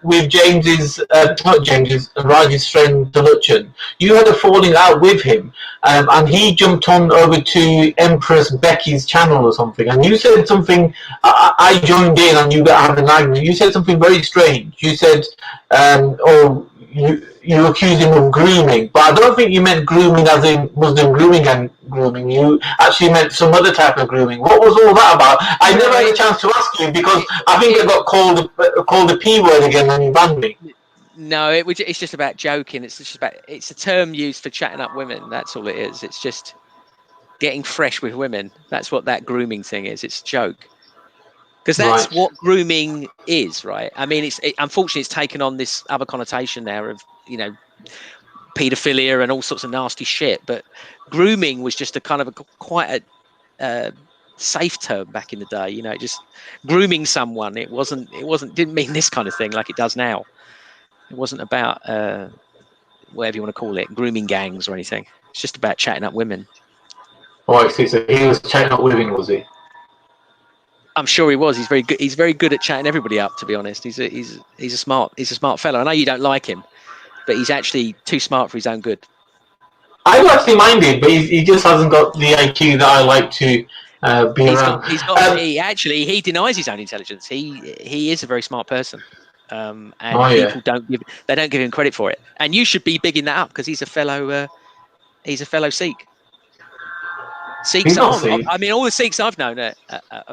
with James's not James's Raj's friend Deluchan. You had a falling out with him, and he jumped on over to Empress Becky's channel or something, and you said something. I joined in, and you got had an argument. You said something very strange. You said, "Oh." You accused him of grooming, but I don't think you meant grooming as in Muslim grooming and grooming. You actually meant some other type of grooming. What was all that about? I never had a chance to ask you because I think I got called the P word again and you banned me. No, it's just about joking. It's a term used for chatting up women. That's all it is. It's just getting fresh with women. That's what that grooming thing is. It's a joke. Because that's what grooming is, right? I mean, unfortunately it's taken on this other connotation now of, paedophilia and all sorts of nasty shit. But grooming was just a kind of quite a safe term back in the day. Just grooming someone. It didn't mean this kind of thing like it does now. It wasn't about whatever you want to call it, grooming gangs or anything. It's just about chatting up women. Oh, I see. So he was chatting up women, was he? I'm sure he was. He's very good. He's very good at chatting everybody up. To be honest, he's a smart fellow. I know you don't like him, but he's actually too smart for his own good. I don't actually mind it, but he just hasn't got the IQ that I like to be around. He denies his own intelligence. He is a very smart person, and people don't give him credit for it. And you should be bigging that up because he's a fellow Sikh. Sikhs are. I mean, all the Sikhs I've known are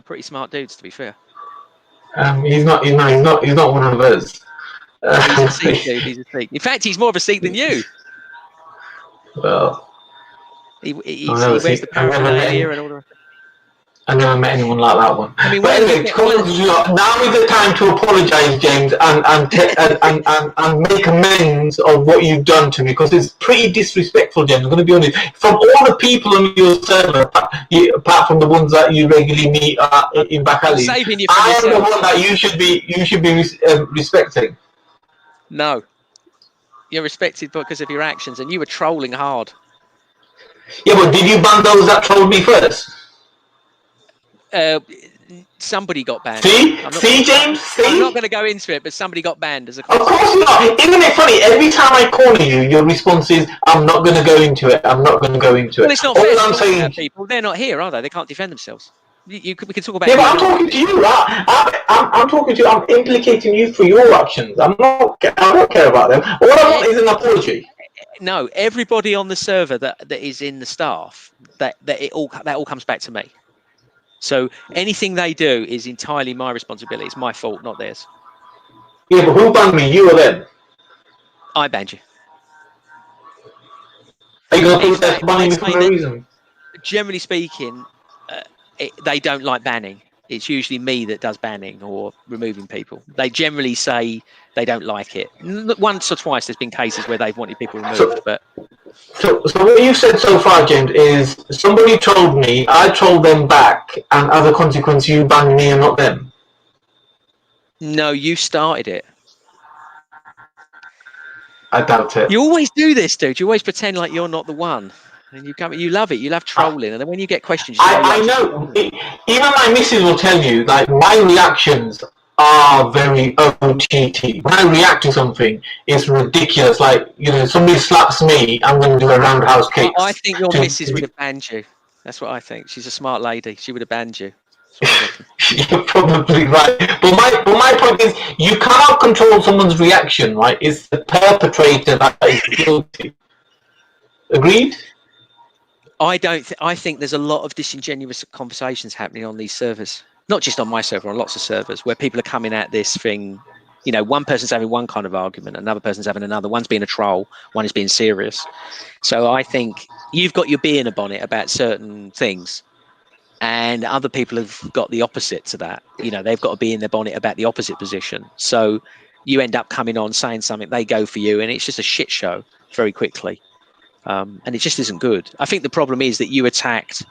pretty smart dudes. To be fair, he's not one of us. He's a Sikh dude. He's a Sikh. In fact, he's more of a Sikh than you. Well, he wears the paraphernalia and all the. I never met anyone like that one. I mean, but anyway, now is the time to apologise, James, and make amends of what you've done to me, because it's pretty disrespectful, James. I'm going to be honest. From all the people on your server, apart from the ones that you regularly meet in back alleys, I am the one that you should be respecting. No, you're respected because of your actions, and you were trolling hard. Yeah, but did you ban those that trolled me first? Somebody got banned. See, James? I'm not going to go into it, but somebody got banned as a consequence. Of course not. Isn't it funny? Every time I call you, your response is, I'm not going to go into it. I'm not going to go into it. Well, it's not fair to talk about people. They're not here, are they? They can't defend themselves. We can talk about... Yeah, but I'm talking to you. I'm talking to you. I'm implicating you for your actions. I don't care about them. All I want is an apology. No, everybody on the server that is in the staff, that all comes back to me. So anything they do is entirely my responsibility. It's my fault, not theirs. Yeah, but who banned me? You or them? I banned you. Are you going to protest banning me for no reason? Generally speaking, they don't like banning. It's usually me that does banning or removing people. They generally say they don't like it. Once or twice there's been cases where they've wanted people removed, but... So what you've said so far, James, is somebody trolled me, I trolled them back, and as a consequence you banned me and not them. No, you started it. I doubt it. You always do this, dude. You always pretend like you're not the one. And you love it. You love trolling. And then when you get questions... I know. Even my missus will tell you, like, my reactions are very OTT. When I react to something, it's ridiculous. Like, somebody slaps me, I'm going to do a roundhouse kick. I think your missus would have banned you. That's what I think. She's a smart lady. She would have banned you. You're probably right. But my point is, you cannot control someone's reaction, right? It's the perpetrator that is guilty. Agreed? I think there's a lot of disingenuous conversations happening on these servers. Not just on my server, on lots of servers, where people are coming at this thing. One person's having one kind of argument, another person's having another. One's being a troll, one is being serious. So I think you've got your bee in a bonnet about certain things, and other people have got the opposite to that. You know, they've got to be in their bonnet about the opposite position. So you end up coming on saying something, they go for you, and it's just a shit show very quickly. And it just isn't good. I think the problem is that you attacked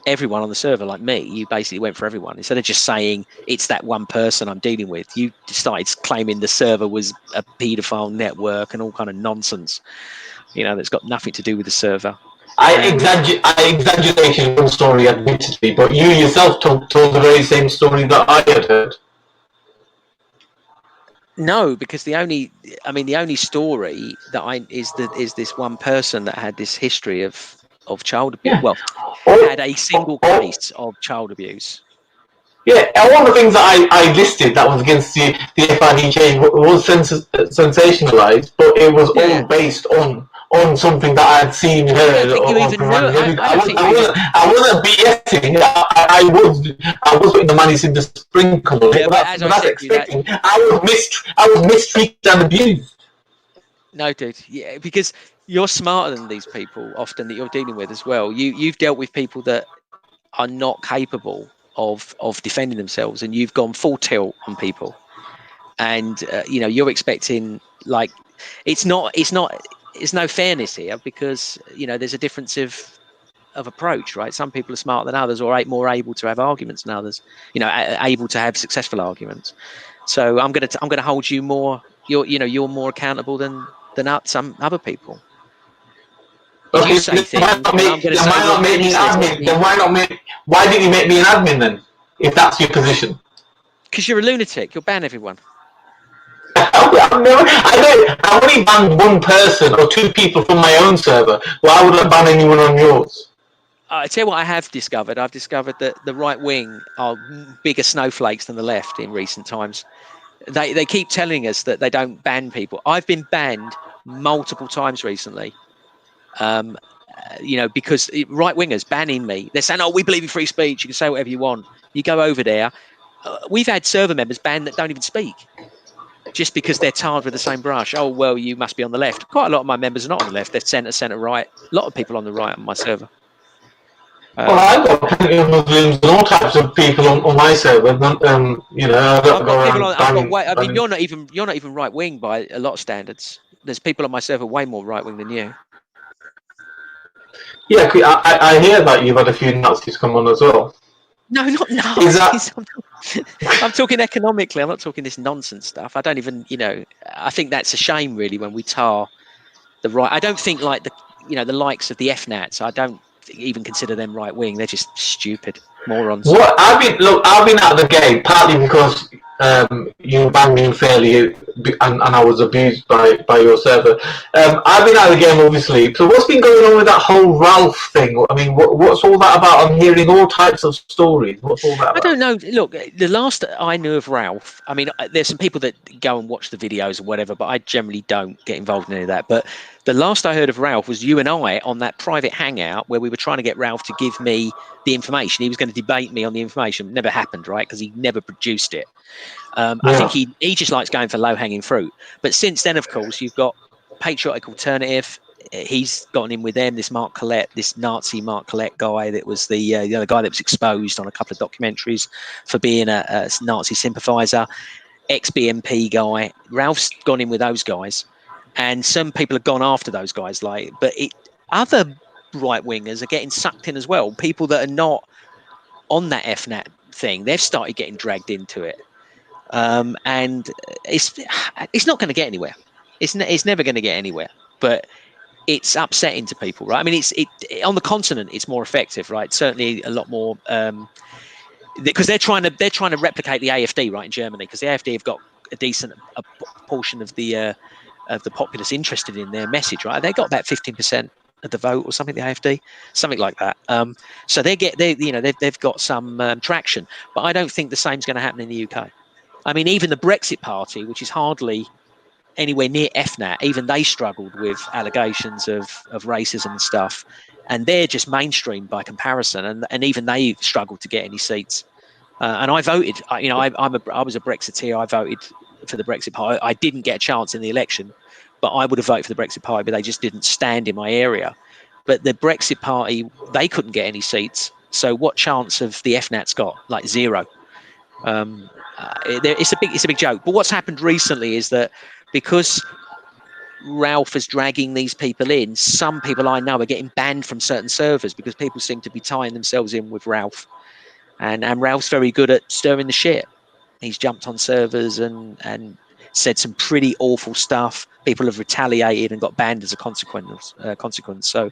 everyone on the server like me. You basically went for everyone. Instead of just saying it's that one person I'm dealing with, you started claiming the server was a paedophile network and all kind of nonsense, you know, that's got nothing to do with the server. I exaggerated one story, admittedly, but you yourself told the very same story that I had heard. No, because the only story that is this one person that had this history of child abuse. Yeah. Well, had a single case of child abuse. Yeah, and one of the things that I listed that was against the FRD change was sensationalized, but it was all based on something that I had seen, heard. I don't think you even knew. I wasn't BSing. I was putting the Manny Sinder sprinkle on it. Yeah, but as I said, expecting. I was mistreated and abused. No, dude. Yeah, because you're smarter than these people often that you're dealing with as well. You've dealt with people that are not capable of defending themselves, and you've gone full tilt on people, and you know, you're expecting, like, it's no fairness here, because you know there's a difference of approach, right? Some people are smarter than others, or more able to have arguments than others, you know, able to have successful arguments. So I'm gonna hold you more, you're more accountable than some other people. Okay, You say things, I'm going to say, well, Manny says this. Then why didn't you make me an admin then, if that's your position? Because you're a lunatic. You'll ban everyone. I've only banned one person or two people from my own server. Why would I ban anyone on yours? I tell you what I have discovered. I've discovered that the right wing are bigger snowflakes than the left in recent times. They keep telling us that they don't ban people. I've been banned multiple times recently. You know, because right wingers banning me. They're saying, "Oh, we believe in free speech. You can say whatever you want." You go over there. We've had server members banned that don't even speak, just because they're tarred with the same brush. Oh, well, you must be on the left. Quite a lot of my members are not on the left. They're centre right. A lot of people on the right on my server. Well, I've got plenty of Muslims and all types of people on my server. You know, I mean, you're not even right wing by a lot of standards. There's people on my server way more right wing than you. Yeah, I hear that you've had a few Nazis come on as well. No, not Nazis. I'm talking economically. I'm not talking this nonsense stuff. I don't even, you know, I think that's a shame, really, when we tar the right. I don't think, like, the likes of the FNATs, I don't even consider them right wing. They're just stupid morons. What I've been out of the game partly because you banned me unfairly and I was abused by your server. I've been out of the game, obviously. So what's been going on with that whole Ralph thing? I mean, what's all that about? I'm hearing all types of stories. What's all that about? I don't know. Look, the last I knew of Ralph, I mean, there's some people that go and watch the videos or whatever, but I generally don't get involved in any of that. But the last I heard of Ralph was you and I on that private hangout where we were trying to get Ralph to give me the information. He was going to debate me on the information. Never happened, right? Because he never produced it. I think he just likes going for low-hanging fruit. But since then, of course, you've got Patriotic Alternative. He's gotten in with them. This Nazi Mark Collette guy that was the other guy that was exposed on a couple of documentaries for being a Nazi sympathiser. Ex-BNP guy. Ralph's gone in with those guys. And some people have gone after those guys. Other right-wingers are getting sucked in as well. People that are not on that FNAT thing, they've started getting dragged into it. And it's not going to get anywhere. It's never going to get anywhere. But it's upsetting to people, right? I mean, on the continent, it's more effective, right? Certainly a lot more, because they're trying to replicate the AFD, right, in Germany, because the AFD have got a decent portion of the populace interested in their message, right? They got about 15% of the vote or something. The AFD, something like that. So they've got some traction, but I don't think the same's going to happen in the UK. I mean, even the Brexit Party, which is hardly anywhere near FNAT, even they struggled with allegations of racism and stuff, and they're just mainstream by comparison, and even they struggled to get any seats. And I voted. I was a Brexiteer. I voted for the Brexit Party. I didn't get a chance in the election, but I would have voted for the Brexit Party, but they just didn't stand in my area. But the Brexit Party, they couldn't get any seats, So what chance have the FNATs got? Like zero. It's a big joke. But what's happened recently is that because Ralph is dragging these people in, some people I know are getting banned from certain servers because people seem to be tying themselves in with Ralph. And Ralph's very good at stirring the shit. He's jumped on servers and said some pretty awful stuff. People have retaliated and got banned as a consequence. So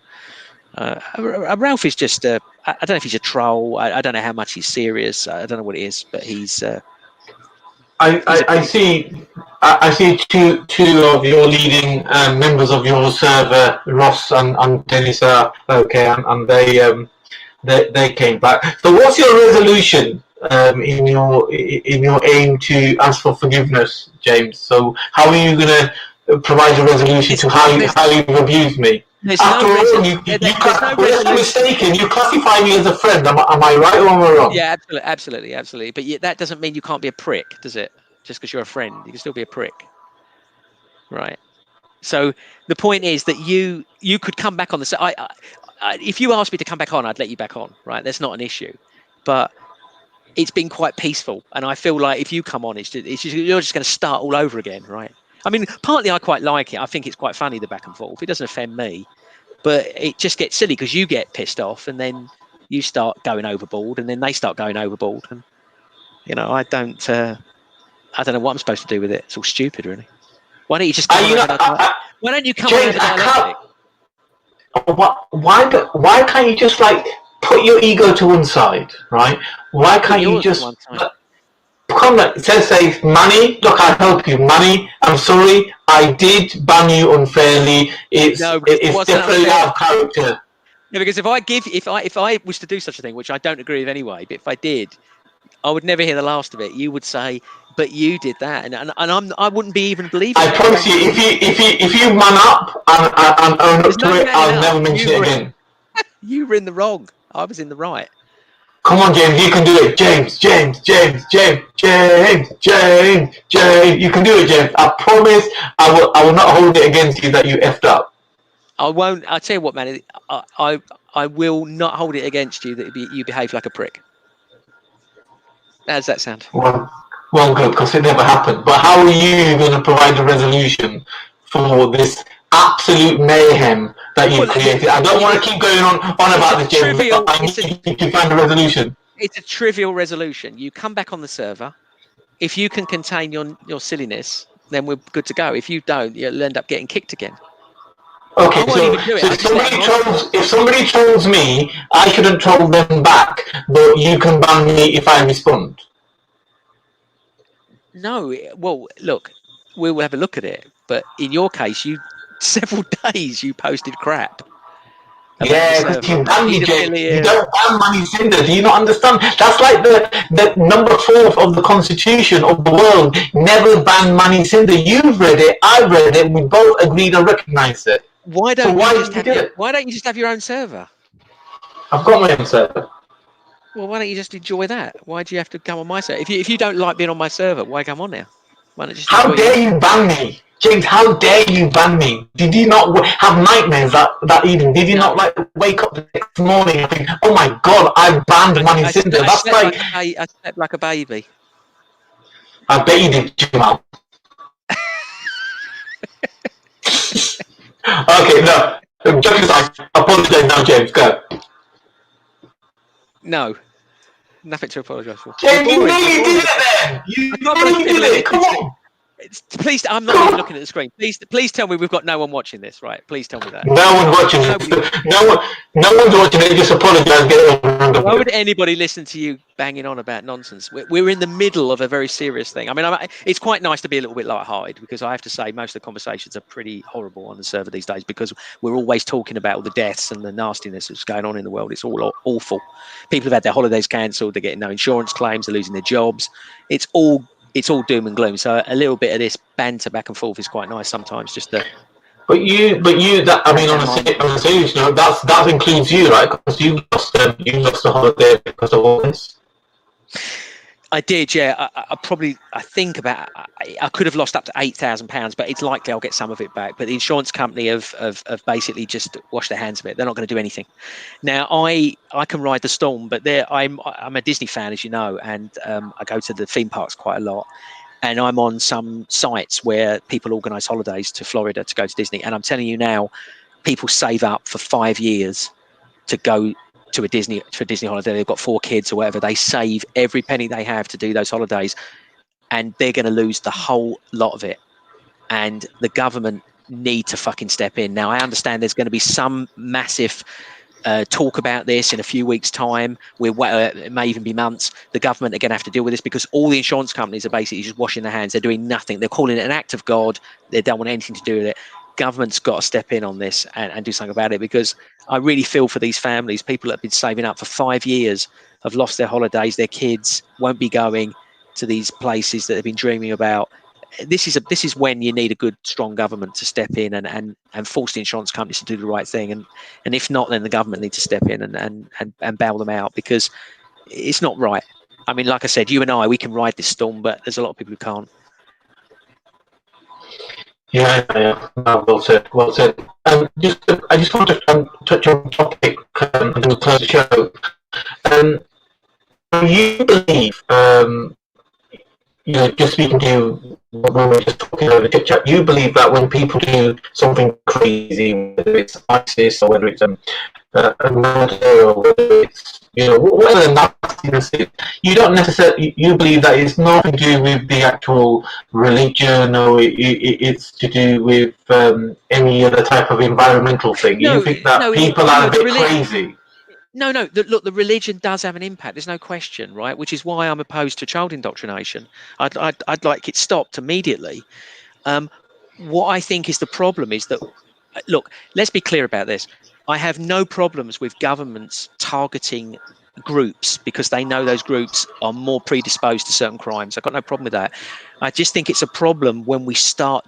Ralph is just I don't know if he's a troll. I don't know how much he's serious. I don't know what it is, but he's. I see two of your leading members of your server, Ross and Dennis, are okay, and they came back. So, what's your resolution in your aim to ask for forgiveness, James? So, how are you going to provide a resolution to how you've abused me? After all, unless I'm mistaken, you classify me as a friend. Am I right or am I wrong? Yeah, absolutely. But that doesn't mean you can't be a prick, does it? Just because you're a friend, you can still be a prick, right? So the point is that you could come back on the set. If you asked me to come back on, I'd let you back on, right? That's not an issue. But it's been quite peaceful, and I feel like if you come on, you're just going to start all over again, right? I mean, partly I quite like it. I think it's quite funny, the back and forth. It doesn't offend me, but it just gets silly because you get pissed off, and then you start going overboard, and then they start going overboard, and I don't know what I'm supposed to do with it. It's all stupid, really. Why don't you just come on? Why don't you come James, on? Why can't you just put your ego to one side, right? Why can't you just come say, Manny, look, I'll help you, Manny. I'm sorry, I did ban you unfairly. It's definitely out of character. No, because if I was to do such a thing, which I don't agree with anyway, but if I did, I would never hear the last of it. You would say, "But you did that," and I wouldn't be even believing. I promise you, if you man up and own up to it, I'll never mention it again. You were in the wrong. I was in the right. Come on, James, you can do it. James. You can do it, James. I promise I will not hold it against you that you effed up. I won't. I'll tell you what, man. I will not hold it against you that you behave like a prick. How does that sound? Well, good, because it never happened. But how are you going to provide a resolution for this absolute mayhem that you've created? I don't want to keep going on about this, James, but I need you to find a resolution. It's a trivial resolution. You come back on the server. If you can contain your silliness, then we're good to go. If you don't, you'll end up getting kicked again. Okay, so if somebody trolls me, I shouldn't troll them back, but you can ban me if I respond. No, well, look, we will have a look at it. But in your case, several days you posted crap. Yeah, because you ban me, Jay. You don't ban Manny Sinder. Do you not understand? That's like the number 4 of the Constitution of the world. Never ban Manny Sinder. You've read it. I've read it. We both agreed and recognised it. Why don't you just have your own server? I've got my own server. Well, why don't you just enjoy that? Why do you have to come on my server? If you don't like being on my server, why come on now? Why not just? How dare you ban me, James? How dare you ban me? Did you not have nightmares that evening? Did you not wake up the next morning and think, "Oh my God, I banned Manny Sinder"? That's like I slept like a baby. I bet you did, Jamal. Okay, no. Joke aside, apologise now, James. Go. No, nothing to apologise for. James, you nearly did it then. You nearly did it. Come on. Please, I'm not even looking at the screen. Please tell me we've got no one watching this, right? Please tell me that. No one's watching it. No one's watching it. Just apologise. Get it. Why would anybody listen to you banging on about nonsense? We're in the middle of a very serious thing. I mean, it's quite nice to be a little bit light-hearted because I have to say most of the conversations are pretty horrible on the server these days because we're always talking about all the deaths and the nastiness that's going on in the world. It's all awful. People have had their holidays cancelled. They're getting no insurance claims. They're losing their jobs. It's all doom and gloom. So a little bit of this banter back and forth is quite nice sometimes. Just to. But you. That, I mean, on a serious note, that includes you, right? Because you lost the holiday because of all this. I did, yeah. I think about, I could have lost up to £8,000, but it's likely I'll get some of it back. But the insurance company have basically just washed their hands of it. They're not going to do anything. Now, I can ride the storm, but I'm a Disney fan, as you know, and I go to the theme parks quite a lot. And I'm on some sites where people organise holidays to Florida to go to Disney. And I'm telling you now, people save up for 5 years to go to a Disney holiday. They've got 4 kids or whatever. They save every penny they have to do those holidays, and they're going to lose the whole lot of it. And the government need to fucking step in. Now, I understand there's going to be some massive talk about this in a few weeks' time. It may even be months. The government are going to have to deal with this because all the insurance companies are basically just washing their hands. They're doing nothing. They're calling it an act of God. They don't want anything to do with it. Government's got to step in on this and do something about it, because I really feel for these families. People that have been saving up for 5 years have lost their holidays. Their kids won't be going to these places that they've been dreaming about. This is when you need a good, strong government to step in and force the insurance companies to do the right thing. And if not, then the government needs to step in and bail them out, because it's not right. I mean, like I said, you and I, we can ride this storm, but there's a lot of people who can't. Yeah, no, well said, well said. I just want to touch on the topic and we'll close the show. Do you believe, just speaking to you when we were just talking over the chat, you believe that when people do something crazy, whether it's ISIS or whether it's a murder or whether it's, whatever the nastiness is, you don't necessarily, you believe that it's nothing to do with the actual religion, or it's to do with any other type of environmental thing. You think that people are a bit crazy? No. Look, the religion does have an impact. There's no question, right? Which is why I'm opposed to child indoctrination. I'd like it stopped immediately. What I think is the problem is that, look, let's be clear about this. I have no problems with governments targeting groups because they know those groups are more predisposed to certain crimes. I've got no problem with that. I just think it's a problem when we start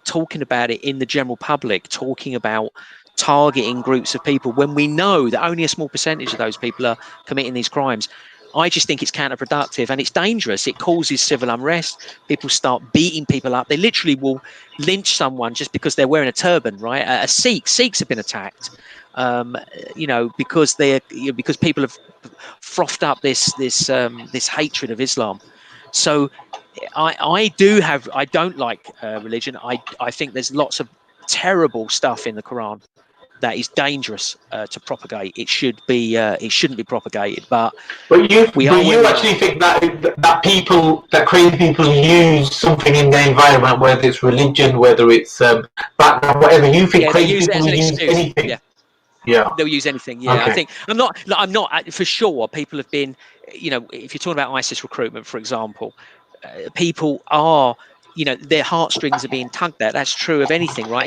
talking about it in the general public, talking about targeting groups of people when we know that only a small percentage of those people are committing these crimes. I just think it's counterproductive and it's dangerous. It causes civil unrest. People start beating people up. They literally will lynch someone just because they're wearing a turban, right? Sikhs have been attacked, because people have frothed up this hatred of Islam. So I don't like religion. I think there's lots of terrible stuff in the Quran that is dangerous to propagate. It shouldn't be propagated. But you actually think that crazy people use something in their environment, whether it's religion, whether it's background, whatever. You think crazy people use anything? Yeah, they'll use anything. Yeah, okay. I think I'm not for sure. People have been, if you're talking about ISIS recruitment, for example, people are. Their heartstrings are being tugged at. That's true of anything, right?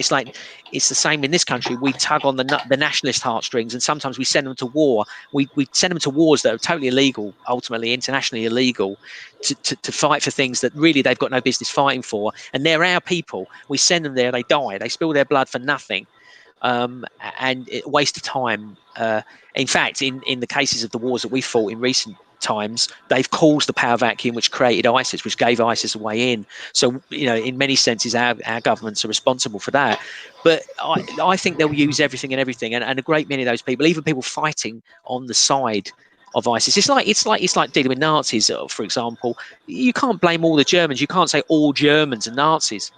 It's the same in this country. We tug on the nationalist heartstrings, and sometimes we send them to war. We send them to wars that are totally illegal, ultimately internationally illegal, to fight for things that really they've got no business fighting for. And they're our people. We send them there, they die, they spill their blood for nothing, and a waste of time. In fact, in the cases of the wars that we fought in recent times, they've caused the power vacuum which created ISIS, which gave ISIS a way in. So in many senses our governments are responsible for that. But I think they'll use everything and a great many of those people, even people fighting on the side of ISIS, it's like dealing with Nazis, for example. You can't blame all the Germans. You can't say all Germans are Nazis.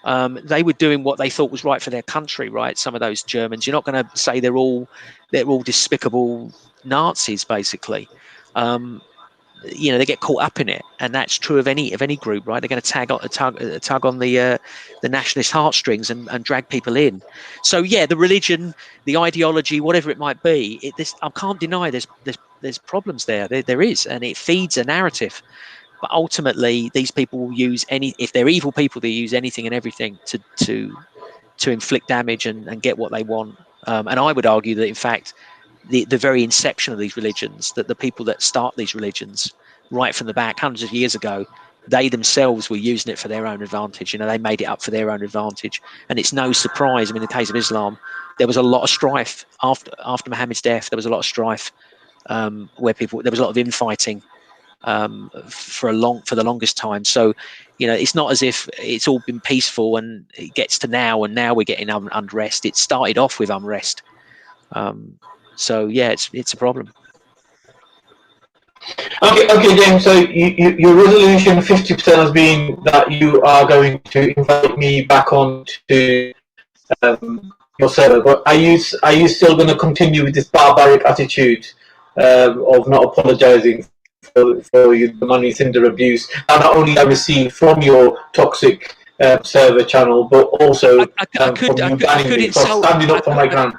They were doing what they thought was right for their country, right? Some of those Germans, you're not going to say they're all despicable Nazis, basically. They get caught up in it, and that's true of any group, right? They're going to tug on the nationalist heartstrings and drag people in. So yeah, the religion, the ideology, whatever it might be, I can't deny there's problems there. There is, and it feeds a narrative. But ultimately, these people will use if they're evil people, they use anything and everything to inflict damage and get what they want. And I would argue that, in fact, the very inception of these religions, that the people that start these religions right from the back hundreds of years ago, they themselves were using it for their own advantage. They made it up for their own advantage. And it's no surprise. I mean, in the case of Islam, there was a lot of strife after Muhammad's death. There was a lot of strife where there was a lot of infighting for the longest time. So, you know, it's not as if it's all been peaceful and it gets to now, and now we're getting unrest. It started off with unrest. So yeah, it's a problem. Okay, James. So your resolution 50% has been that you are going to invite me back on to your server. But are you still going to continue with this barbaric attitude of not apologising for the Manny Sinder abuse that not only I received from your toxic server channel, but also from you banning me for standing up for my ground?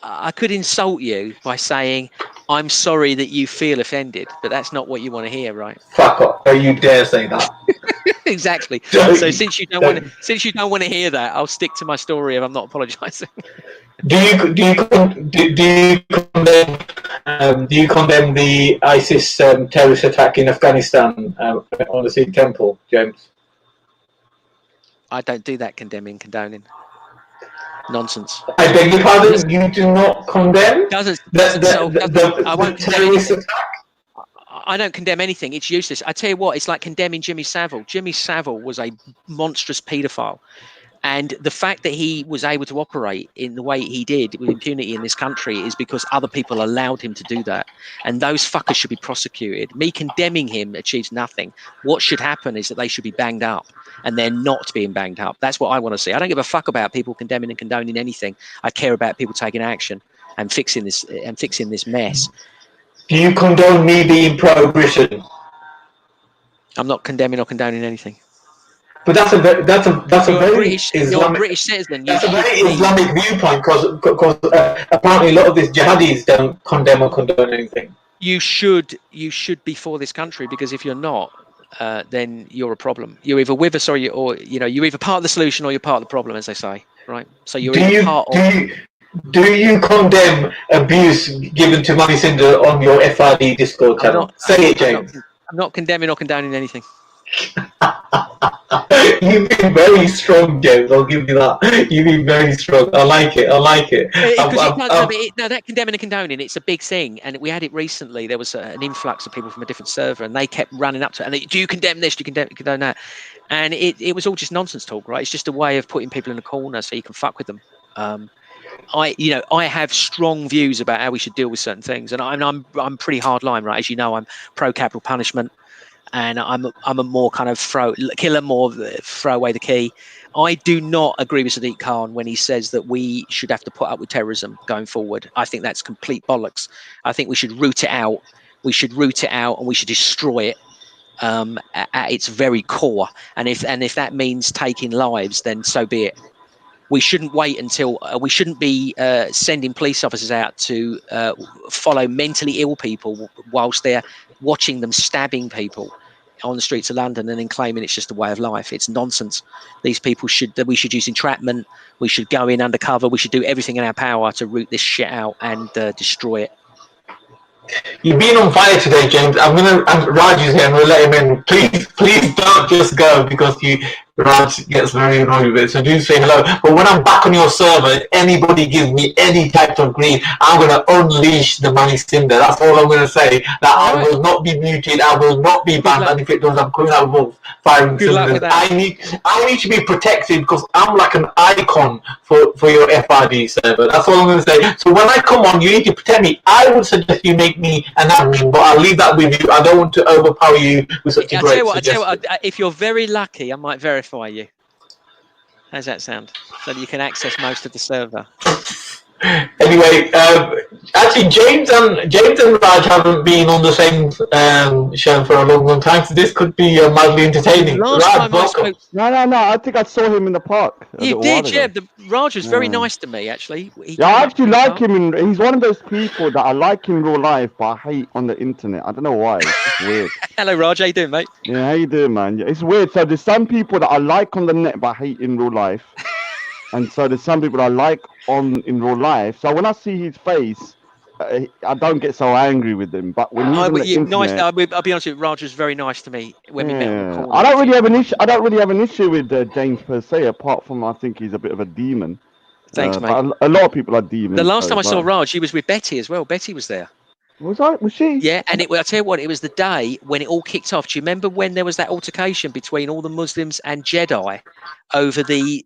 I could insult you by saying, I'm sorry that you feel offended, but that's not what you want to hear, right? Fuck off! Don't you dare say that. Exactly. So since you don't want to hear that, I'll stick to my story of I'm not apologising. Do you condemn the ISIS terrorist attack in Afghanistan on the Sikh temple, James? I don't do that condoning. Nonsense. I beg your pardon. You do not condemn I won't condemn anything. attack? I don't condemn anything. It's useless. I tell you what, it's like condemning Jimmy Savile. Jimmy Savile was a monstrous paedophile. And the fact that he was able to operate in the way he did with impunity in this country is because other people allowed him to do that. And those fuckers should be prosecuted. Me condemning him achieves nothing. What should happen is that they should be banged up, and they're not being banged up. That's what I want to see. I don't give a fuck about people condemning and condoning anything. I care about people taking action and fixing this mess. Do you condone me being pro-Britain? I'm not condemning or condoning anything. But that's a very British citizen. That's a very Islamic viewpoint, because apparently a lot of these jihadis don't condemn or condone anything. You should be for this country, because if you're not, then you're a problem. You're either with us or you're either part of the solution or you're part of the problem, as they say, right? So you're either part of. Do you condemn abuse given to Manny Sinder on your FRD Discord channel? Say it, James. I'm not condemning or condoning anything. You've been very strong, James. I'll give you that. You've been very strong. I like it. That condemning and condoning, it's a big thing. And we had it recently. There was an influx of people from a different server, and they kept running up to it. And do you condemn this? Do you condone that? And it was all just nonsense talk, right? It's just a way of putting people in a corner so you can fuck with them. I have strong views about how we should deal with certain things, and I'm pretty hard line, right? As you know, I'm pro capital punishment. And I'm a more kind of throw away the key. I do not agree with Sadiq Khan when he says that we should have to put up with terrorism going forward. I think that's complete bollocks. I think we should root it out. We should root it out, and we should destroy it at its very core. And if that means taking lives, then so be it. We shouldn't wait until we shouldn't be sending police officers out to follow mentally ill people whilst they're watching them stabbing people on the streets of London and then claiming it's just a way of life. It's nonsense. These people we should use entrapment. We should go in undercover. We should do everything in our power to root this shit out and destroy it. You've been on fire today, James. Raj is here. I'm gonna let him in. Please don't just go, because Raj gets very annoyed with it. So do say hello. But when I'm back on your server, if anybody gives me any type of grief, I'm gonna unleash the Manny Sinder. That's all I'm gonna say. That I will not be muted. I will not be banned. And if it does, I'm coming out with firing cylinders. I need to be protected, because I'm like an icon for your FRD server. That's all I'm gonna say. So when I come on, you need to protect me. I would suggest you make me an admin, but I'll leave that with you. I don't want to overpower you with such a great suggestion. I tell you what, if you're very lucky, I might verify you. How's that sound? So that you can access most of the server. Anyway, actually, James and Raj haven't been on the same show for a long time, so this could be mildly entertaining. Raj, welcome. No. I think I saw him in the park. You did, yeah. Raj was very nice to me, actually. I actually like him. He's one of those people that I like in real life, but I hate on the internet. I don't know why. It's just weird. Hello, Raj. How you doing, mate? Yeah, how you doing, man? It's weird. So there's some people that I like on the net, but I hate in real life. And so there's some people I like in real life. So when I see his face, I don't get so angry with him. But when he's on the internet, I'll be honest with you, Raj was very nice to me when we met on the call. I don't really have an issue with James per se, apart from I think he's a bit of a demon. Thanks, mate. A lot of people are demons. The last time I saw Raj, he was with Betty as well. Betty was there. Was she? Yeah, and I'll tell you what, it was the day when it all kicked off. Do you remember when there was that altercation between all the Muslims and Jedi over the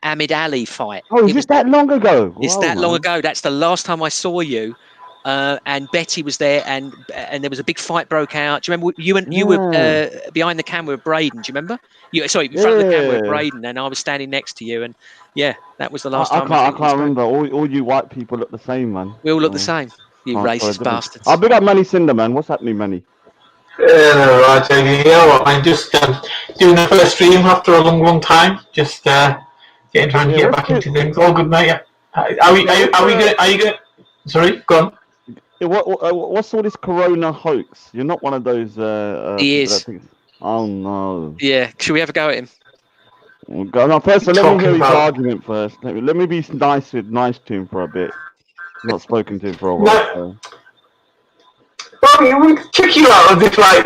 Ahmed Ali fight? Oh, is it that long ago? It's Wow, that long man. ago. That's the last time I saw you. And Betty was there, and there was a big fight broke out. Do you remember you were behind the camera with Braden? Do you remember? In front of the camera with Braden, and I was standing next to you. And yeah, that was the last time. I can't remember. All you white people look the same, man. We all look the same. You racist bastards. I'll big up Manny Sinder, man. What's happening, Manny? Right, I'm just doing the first stream after a long time. Just trying to get back into things. All good, mate. Are you going? Sorry, go on. What's all this Corona hoax? You're not one of those. He is. Oh no. Yeah. Should we have a go at him? First, let me hear his argument first. Let me be nice to him for a bit. Not spoken to him for a while. Well, we'll check you out on this, let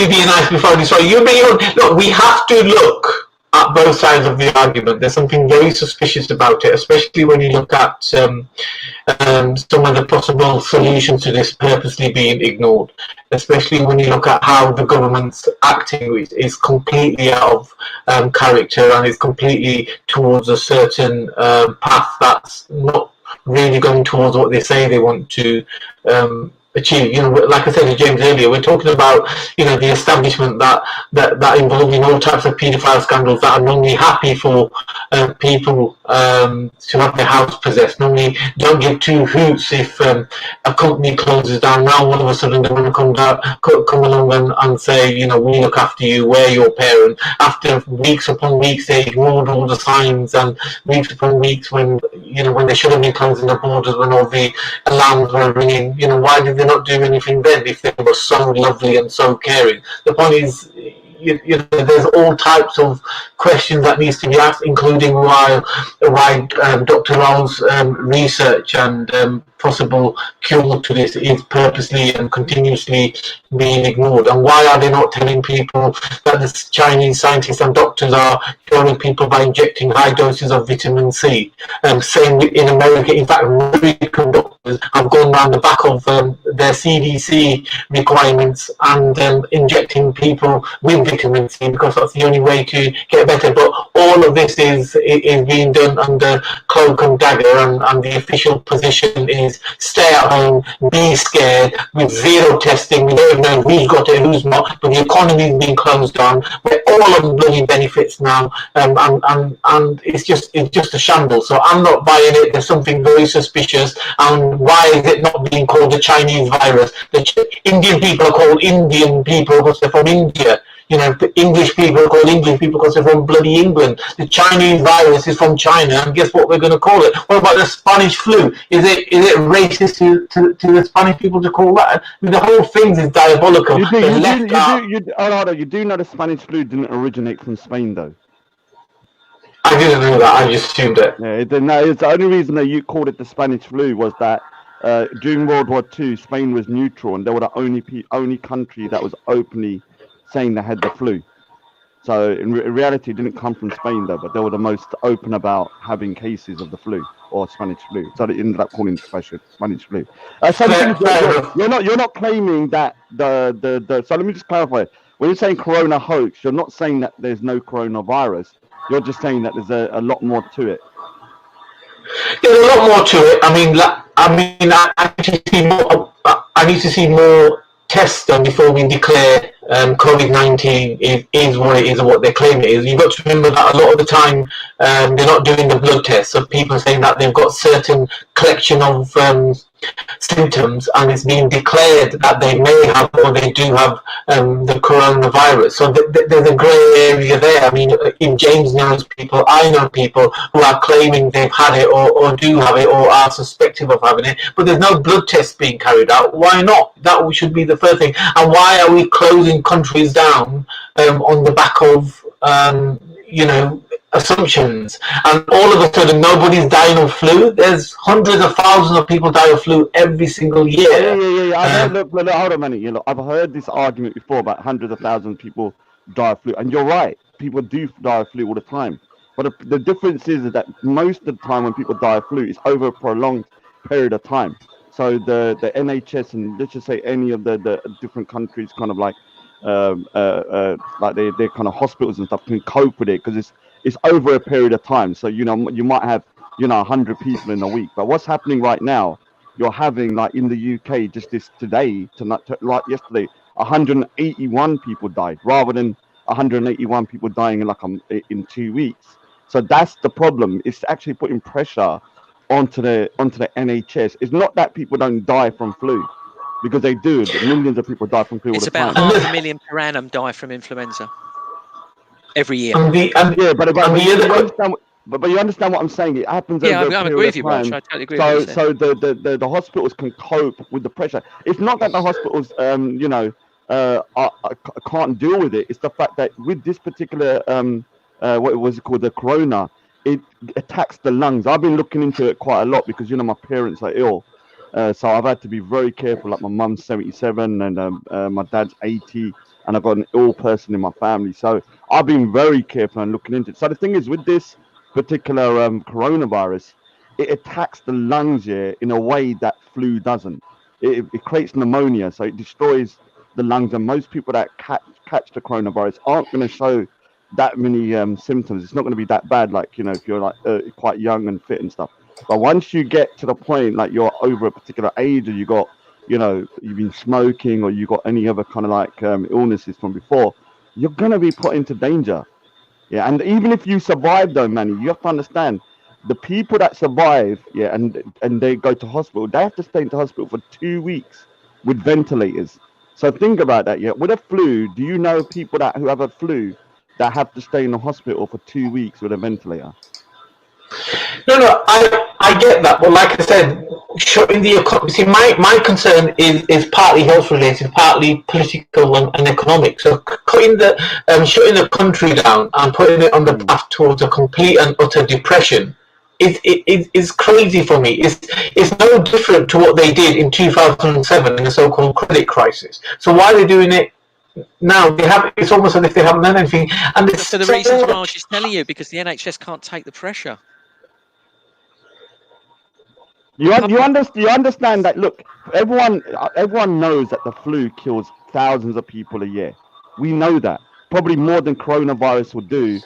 me be nice before this. Look, we have to look at both sides of the argument. There's something very suspicious about it, especially when you look at some of the possible solutions to this purposely being ignored, especially when you look at how the government's acting, which is completely out of character and is completely towards a certain path that's not really going towards what they say they want to achieve. Like I said to James earlier, we're talking about the establishment that involved in all types of paedophile scandals that are normally happy for people to have their house possessed. Normally don't give two hoots if a company closes down. Now all of a sudden they want to come along and say, we look after you, we're your parent. After weeks upon weeks they ignored all the signs, and weeks upon weeks when they should have been closing the borders, when all the alarms were ringing, why did they not do anything then if they were so lovely and so caring? The point is, there's all types of questions that needs to be asked, including why Dr. Rao's research and possible cure to this is purposely and continuously being ignored, and why are they not telling people that the Chinese scientists and doctors are curing people by injecting high doses of vitamin C? Same in America. In fact, American doctors have gone around the back of their CDC requirements and injecting people with vitamin C because that's the only way to get better. But all of this is being done under cloak and dagger, and the official position is stay at home, be scared, with zero testing. We don't know who's got it, who's not, but the economy is being closed down. We're all on bloody benefits now, and it's just a shambles. So I'm not buying it. There's something very suspicious. And why is it not being called the Chinese virus? The Indian people are called Indian people because they're from India. The English people are called English people because they're from bloody England. The Chinese virus is from China, and guess what we're going to call it? What about the Spanish flu? Is it racist to the Spanish people to call that? The whole thing is diabolical. You do know the Spanish flu didn't originate from Spain, though. I didn't know that. I just assumed it. Yeah, it's the only reason that you called it the Spanish flu was that during World War II, Spain was neutral, and they were the only country that was openly saying they had the flu. So in reality, it didn't come from Spain though, but they were the most open about having cases of the flu or Spanish flu. So they ended up calling it Spanish flu. You're not claiming that the. So let me just clarify. When you're saying corona hoax, you're not saying that there's no coronavirus. You're just saying that there's a lot more to it. There's a lot more to it. I need to see more tests done before we declare COVID-19 is what it is or what they claim it is. You've got to remember that a lot of the time they're not doing the blood tests. So people are saying that they've got certain collection of symptoms and it's being declared that they may have or they do have the coronavirus. So there's a grey area there. If James knows people, I know people who are claiming they've had it or do have it or are suspected of having it, but there's no blood tests being carried out. Why not? That should be the first thing. And why are we closing countries down on the back of assumptions, and all of a sudden nobody's dying of flu? There's hundreds of thousands of people die of flu every single year. Yeah. Look, hold on a minute. I've heard this argument before about hundreds of thousands of people die of flu, and you're right. People do die of flu all the time. But the difference is that most of the time when people die of flu, it's over a prolonged period of time. so the NHS and let's just say any of the different countries kind of like their kind of hospitals and stuff can cope with it because it's over a period of time. So you might have 100 people in a week, but what's happening right now? You're having like in the UK just like yesterday, 181 people died rather than 181 people dying in 2 weeks. So that's the problem. It's actually putting pressure onto the NHS. It's not that people don't die from flu, because they do. Millions of people die from flu all the time. It's about 500,000 per annum die from influenza every year. But you understand what I'm saying? It happens. Yeah, over I agree with you, Rosh. I totally agree with you. So the hospitals can cope with the pressure. It's not that the hospitals, can't deal with it. It's the fact that with this particular, what was it called, the corona, it attacks the lungs. I've been looking into it quite a lot because my parents are ill, so I've had to be very careful. Like my mum's 77 and my dad's 80, and I've got an ill person in my family. So I've been very careful and looking into it. So the thing is with this particular coronavirus, it attacks the lungs in a way that flu doesn't. It creates pneumonia, so it destroys the lungs, and most people that catch the coronavirus aren't going to show that many symptoms. It's not going to be that bad, like if you're like quite young and fit and stuff. But once you get to the point like you're over a particular age, or you got you've been smoking, or you got any other kind of like illnesses from before, you're going to be put into danger. Yeah, and even if you survive though, Manny, you have to understand the people that survive, and they go to hospital, they have to stay in the hospital for 2 weeks with ventilators. So think about that. Yeah, with a flu, do you know people who have a flu that have to stay in the hospital for 2 weeks with a ventilator? No, I get that, but like I said, shutting the economy. See, my concern is partly health related, partly political and economic. So shutting the country down and putting it on the path towards a complete and utter depression is crazy for me. It's no different to what they did in 2007 in the so-called credit crisis. So why are they doing it now? It's almost as if they haven't done anything. And for the reasons Raj is telling you, because the NHS can't take the pressure. You understand that? Look, everyone knows that the flu kills thousands of people a year. We know that, probably more than coronavirus will do,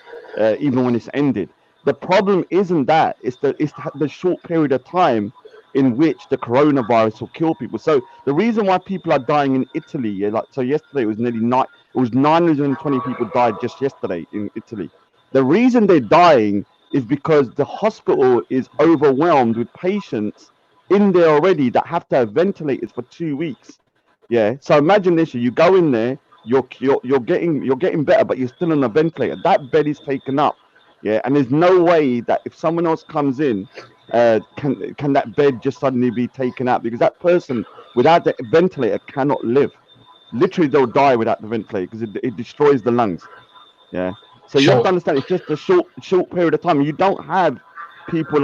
even when it's ended. The problem isn't that; it's the short period of time in which the coronavirus will kill people. So the reason why people are dying in Italy, yesterday it was 920 people died just yesterday in Italy. The reason they're dying is because the hospital is overwhelmed with patients in there already that have to have ventilators for 2 weeks. Yeah. So imagine this: you go in there, you're getting better, but you're still on a ventilator. That bed is taken up. Yeah, and there's no way that if someone else comes in, can that bed just suddenly be taken out, because that person without the ventilator cannot live. Literally, they'll die without the ventilator because it destroys the lungs. Yeah. So you have to understand, it's just a short period of time. You don't have people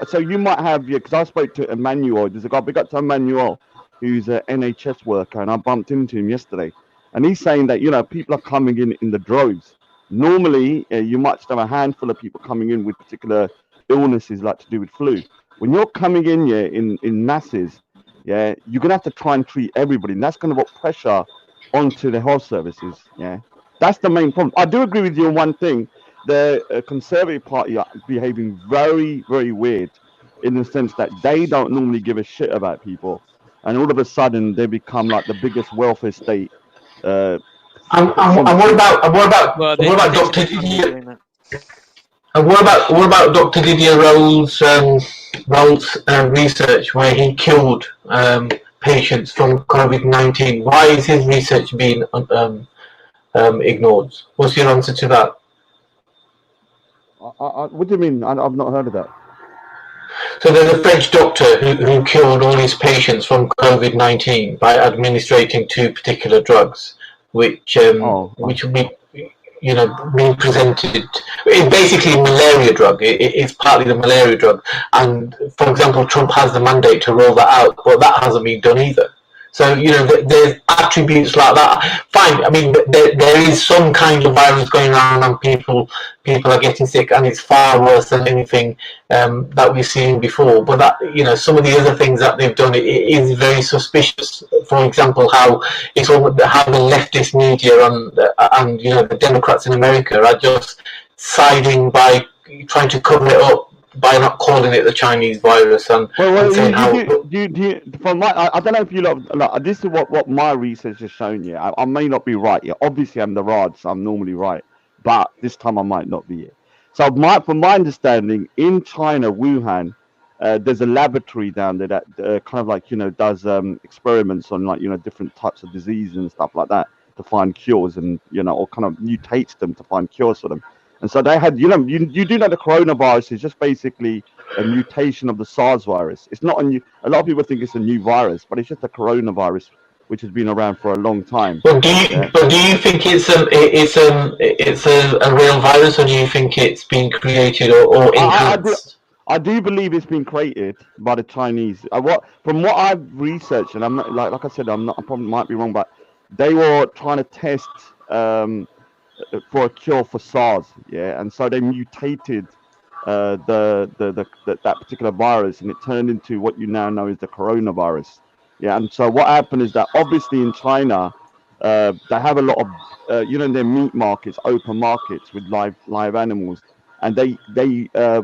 so you might have, because I spoke to Emmanuel. There's a guy, big up to Emmanuel, who's an NHS worker, and I bumped into him yesterday, and he's saying that people are coming in the droves. Normally, you might just have a handful of people coming in with particular illnesses like to do with flu. When you're coming in in masses, you're gonna have to try and treat everybody, and that's gonna put pressure onto the health services. Yeah. That's the main problem. I do agree with you on one thing. The Conservative Party are behaving very, very weird in the sense that they don't normally give a shit about people, and all of a sudden they become like the biggest welfare state. And what about Dr. Didier? And what about Dr. Didier Raoult's research where he killed patients from COVID-19? Why is his research being ignored? What's your answer to that? What do you mean? I've not heard of that. So there's a French doctor who killed all his patients from COVID-19 by administrating 2 particular drugs, which will be being presented. It's basically a malaria drug. It's partly the malaria drug, and for example, Trump has the mandate to roll that out, but that hasn't been done either. So, there's attributes like that. Fine, I mean, there is some kind of virus going around and people are getting sick, and it's far worse than anything that we've seen before. But that, some of the other things that they've done, it is very suspicious. For example, how the leftist media and the Democrats in America are just siding by trying to cover it up by not calling it the Chinese virus and saying from I don't know if you look, this is what my research has shown you. I may not be right. Yeah, obviously I'm the Raj, so I'm normally right, but this time I might not be. Here. So from my understanding, in China, Wuhan, there's a laboratory down there that kind of like does experiments on like different types of diseases and stuff like that to find cures and or kind of mutates them to find cures for them. And so they had, you do know the coronavirus is just basically a mutation of the SARS virus. It's not a new. A lot of people think it's a new virus, but it's just a coronavirus which has been around for a long time. But do you think it's a real virus, or do you think it's been created or enhanced? I do believe it's been created by the Chinese. From what I've researched, and I'm not like I said, I probably might be wrong, but they were trying to test for a cure for SARS, yeah, and so they mutated that particular virus, and it turned into what you now know as the coronavirus, yeah. And so what happened is that obviously in China, they have a lot of their meat markets, open markets with live animals, and they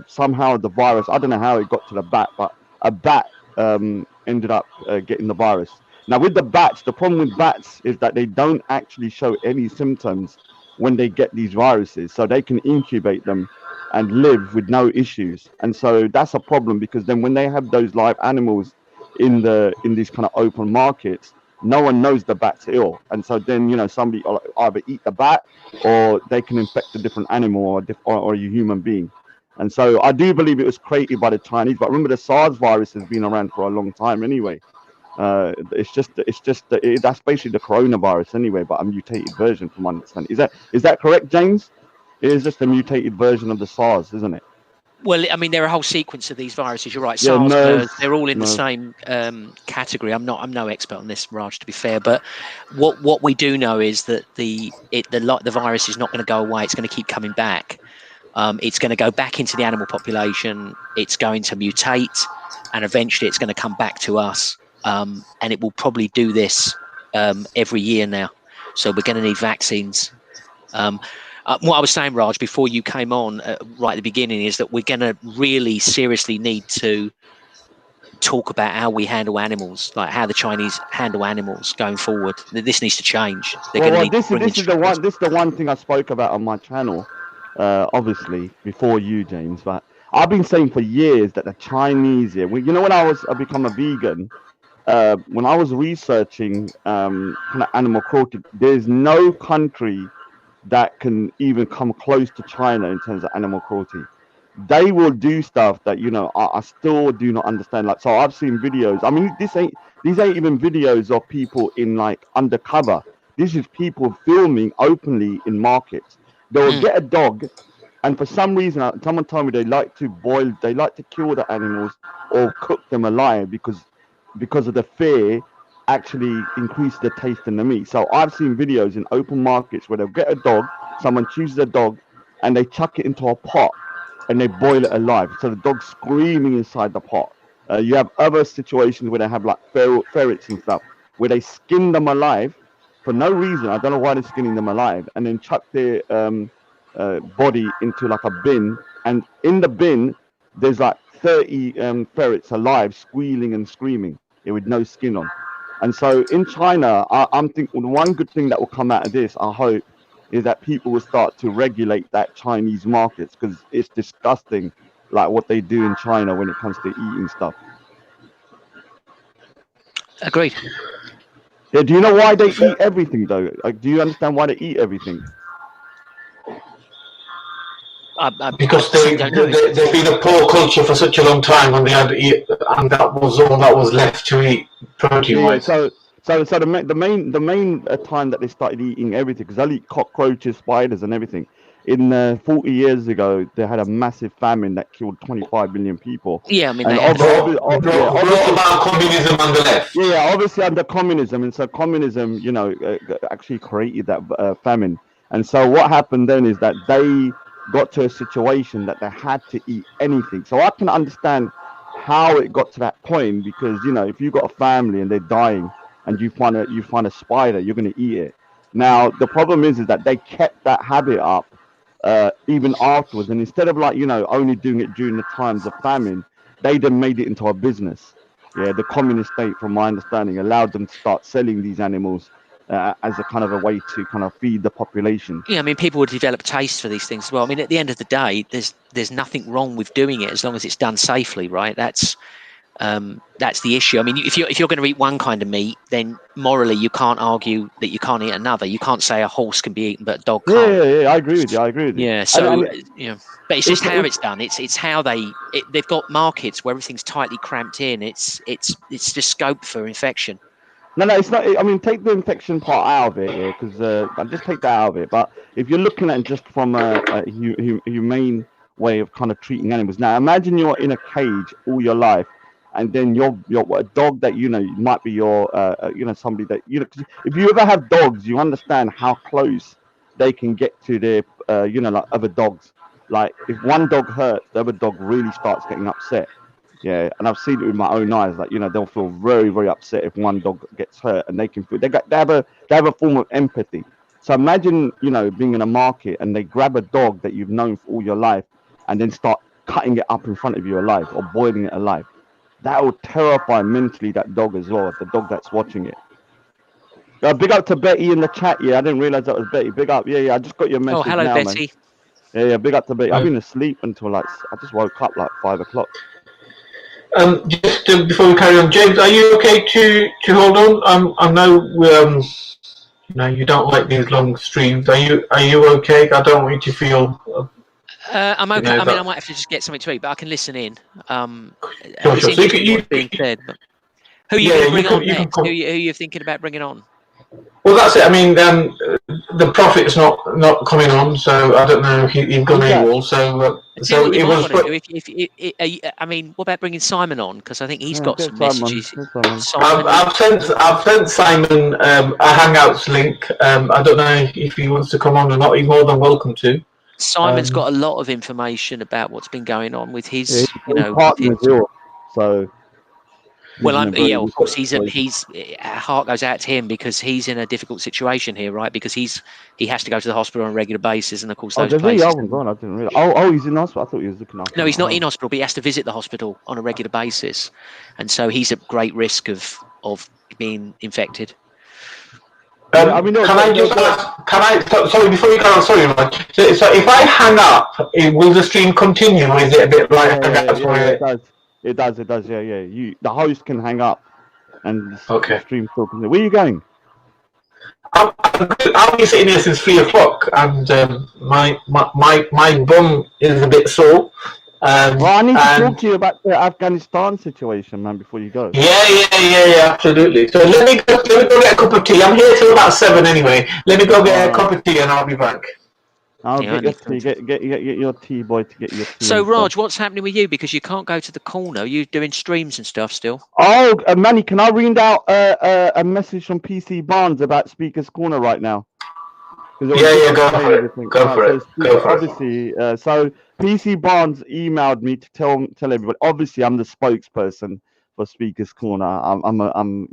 somehow the virus, I don't know how it got to the bat, but a bat ended up getting the virus. Now with the bats, the problem with bats is that they don't actually show any symptoms when they get these viruses, so they can incubate them and live with no issues. And so that's a problem, because then when they have those live animals in these kind of open markets, no one knows the bat's ill, and so then somebody either eat the bat or they can infect a different animal or a human being. And so I do believe it was created by the Chinese, but remember the SARS virus has been around for a long time anyway. That's basically the coronavirus anyway, but a mutated version from my understanding. Is that correct, James? It is just a mutated version of the SARS, isn't it? Well, I mean, there are a whole sequence of these viruses. You're right, SARS, MERS, they're all in the same category. I'm no expert on this, Raj, to be fair, but what we do know is that the virus is not going to go away. It's going to keep coming back. It's going to go back into the animal population. It's going to mutate, and eventually it's going to come back to us. And it will probably do this every year now. So we're going to need vaccines. What I was saying, Raj, before you came on right at the beginning, is that we're going to really seriously need to talk about how we handle animals, like how the Chinese handle animals going forward. This needs to change. This is the one thing I spoke about on my channel, obviously, before you, James. But I've been saying for years that the Chinese, when I become a vegan, when I was researching kind of animal cruelty, there's no country that can even come close to China in terms of animal cruelty. They will do stuff that I still do not understand. Like, so I've seen videos. I mean, these ain't even videos of people in like undercover. This is people filming openly in markets. They'll get a dog, and for some reason, someone told me they like to kill the animals or cook them alive because of the fear actually increase the taste in the meat. So I've seen videos in open markets where they'll get a dog, someone chooses a dog, and they chuck it into a pot and they boil it alive. So the dog's screaming inside the pot. You have other situations where they have like ferrets and stuff, where they skin them alive for no reason. I don't know why they're skinning them alive, and then chuck their body into like a bin, and in the bin there's like 30 ferrets alive, squealing and screaming with no skin on. And so in China, I'm thinking the one good thing that will come out of this, I hope, is that people will start to regulate that Chinese markets, because it's disgusting, like what they do in China when it comes to eating stuff. Agreed. Yeah, do you know why they eat everything though? Like, do you understand why they eat everything? Because they've been a poor culture for such a long time, and and that was all that was left to eat protein-wise. So the main time that they started eating everything, because they'll eat cockroaches, spiders, and everything, in 40 years ago, they had a massive famine that killed 25 million people. Yeah, I mean, And they had Brought about communism on the left. yeah, obviously under communism, and so communism, actually created that famine. And so what happened then is that they got to a situation that they had to eat anything. So I can understand how it got to that point, because if you've got a family and they're dying, and you find a spider, you're going to eat it. Now the problem is that they kept that habit up even afterwards, and instead of only doing it during the times of famine, they then made it into a business. Yeah, the communist state, from my understanding, allowed them to start selling these animals as a kind of a way to kind of feed the population. Yeah, I mean, people would develop taste for these things as well. I mean, at the end of the day, there's nothing wrong with doing it as long as it's done safely, right? That's the issue. I mean, if you're going to eat one kind of meat, then morally you can't argue that you can't eat another. You can't say a horse can be eaten but a dog can't. Yeah, I agree with you. Yeah, so And but it's just how it's done. It's how they've got markets where everything's tightly cramped in. It's just scope for infection. No, it's not. I mean, take the infection part out of it, yeah, because I just take that out of it. But if you're looking at it just from a humane way of kind of treating animals, now imagine you're in a cage all your life, and then you're a dog that might be your somebody that 'cause if you ever have dogs, you understand how close they can get to their like other dogs. Like if one dog hurts, the other dog really starts getting upset. Yeah, and I've seen it with my own eyes. Like they'll feel very, very upset if one dog gets hurt, and they can feel they have a form of empathy. So imagine being in a market and they grab a dog that you've known for all your life, and then start cutting it up in front of you alive or boiling it alive. That will terrify mentally that dog as well, the dog that's watching it. Big up to Betty in the chat. Yeah, I didn't realize that was Betty. Big up. Yeah, I just got your message. Oh, hello, now, Betty. Man. Yeah, big up to Betty. I've been asleep until I just woke up like 5 o'clock. Just before we carry on, James, are you okay to hold on? I know you don't like these long streams. Are you okay? I don't want you to feel. I'm okay. I mean, I might have to just get something to eat, but I can listen in. Sure. It's interesting what's being said. But who are you going to bring on next? Who are you thinking about bringing on? Well, that's it. I mean, the Prophet's not coming on, so I don't know if he's gone AWOL. So it was. I mean, what about bringing Simon on? Because I think he's got some messages. I've sent Simon a Hangouts link. I don't know if he wants to come on or not. He's more than welcome to. Simon's got a lot of information about what's been going on with his, partner. So. Well, of course, he's our heart goes out to him because he's in a difficult situation here, right? Because he has to go to the hospital on a regular basis, and of course those places. I didn't realize. Oh, he's in hospital. I thought he was looking after. No, he's not in hospital, but he has to visit the hospital on a regular basis, and so he's at great risk of being infected. Sorry, before you go on, sorry, Rod. So if I hang up, will the stream continue, or is it a bit like It does. Yeah. The host can hang up, and the stream still continues. Where are you going? I've been sitting here since 3 o'clock, and my bum is a bit sore. Well, I need to talk to you about the Afghanistan situation, man, before you go. Yeah, absolutely. So let me go get a cup of tea. I'm here till about 7 anyway. Let me go get a cup of tea, and I'll be back. Get your tea, boy, to get your tea. So, Raj, what's happening with you? Because you can't go to the corner. You're doing streams and stuff still. Oh, Manny, can I read out a message from PC Barnes about Speaker's Corner right now? Yeah, go for it. Obviously, so PC Barnes emailed me to tell everybody. Obviously, I'm the spokesperson for Speaker's Corner. I'm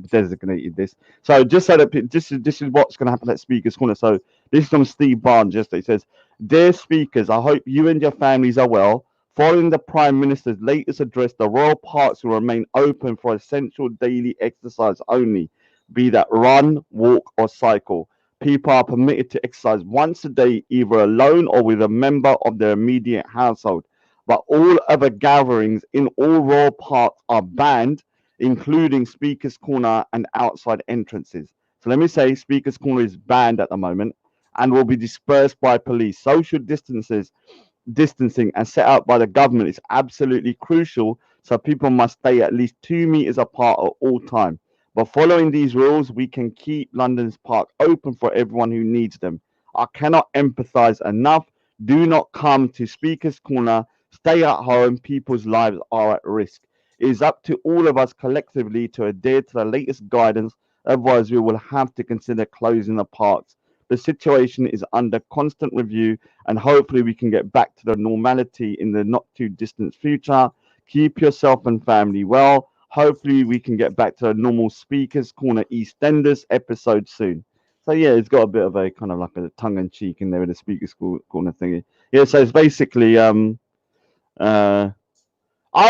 designated this. So just so that this is what's going to happen at Speaker's Corner. So this is from Steve Barnes yesterday. It says, "Dear speakers, I hope you and your families are well. Following the Prime Minister's latest address, the Royal Parks will remain open for essential daily exercise only, be that run, walk, or cycle. People are permitted to exercise once a day, either alone or with a member of their immediate household. But all other gatherings in all Royal Parks are banned, including Speaker's Corner and outside entrances." So let me say, Speaker's Corner is banned at the moment and will be dispersed by police. Social distancing as set out by the government is absolutely crucial, so people must stay at least 2 meters apart at all time. But following these rules, we can keep London's park open for everyone who needs them. I cannot emphasize enough. Do not come to Speaker's Corner. Stay at home. People's lives are at risk. It is up to all of us collectively to adhere to the latest guidance. Otherwise, we will have to consider closing the parks. The situation is under constant review, and hopefully we can get back to the normality in the not too distant future. Keep yourself and family well. Hopefully we can get back to a normal Speaker's Corner EastEnders episode soon. So yeah, it's got a bit of a kind of like a tongue-in-cheek in there with the Speaker's Corner thingy. Yeah, so it's basically oh,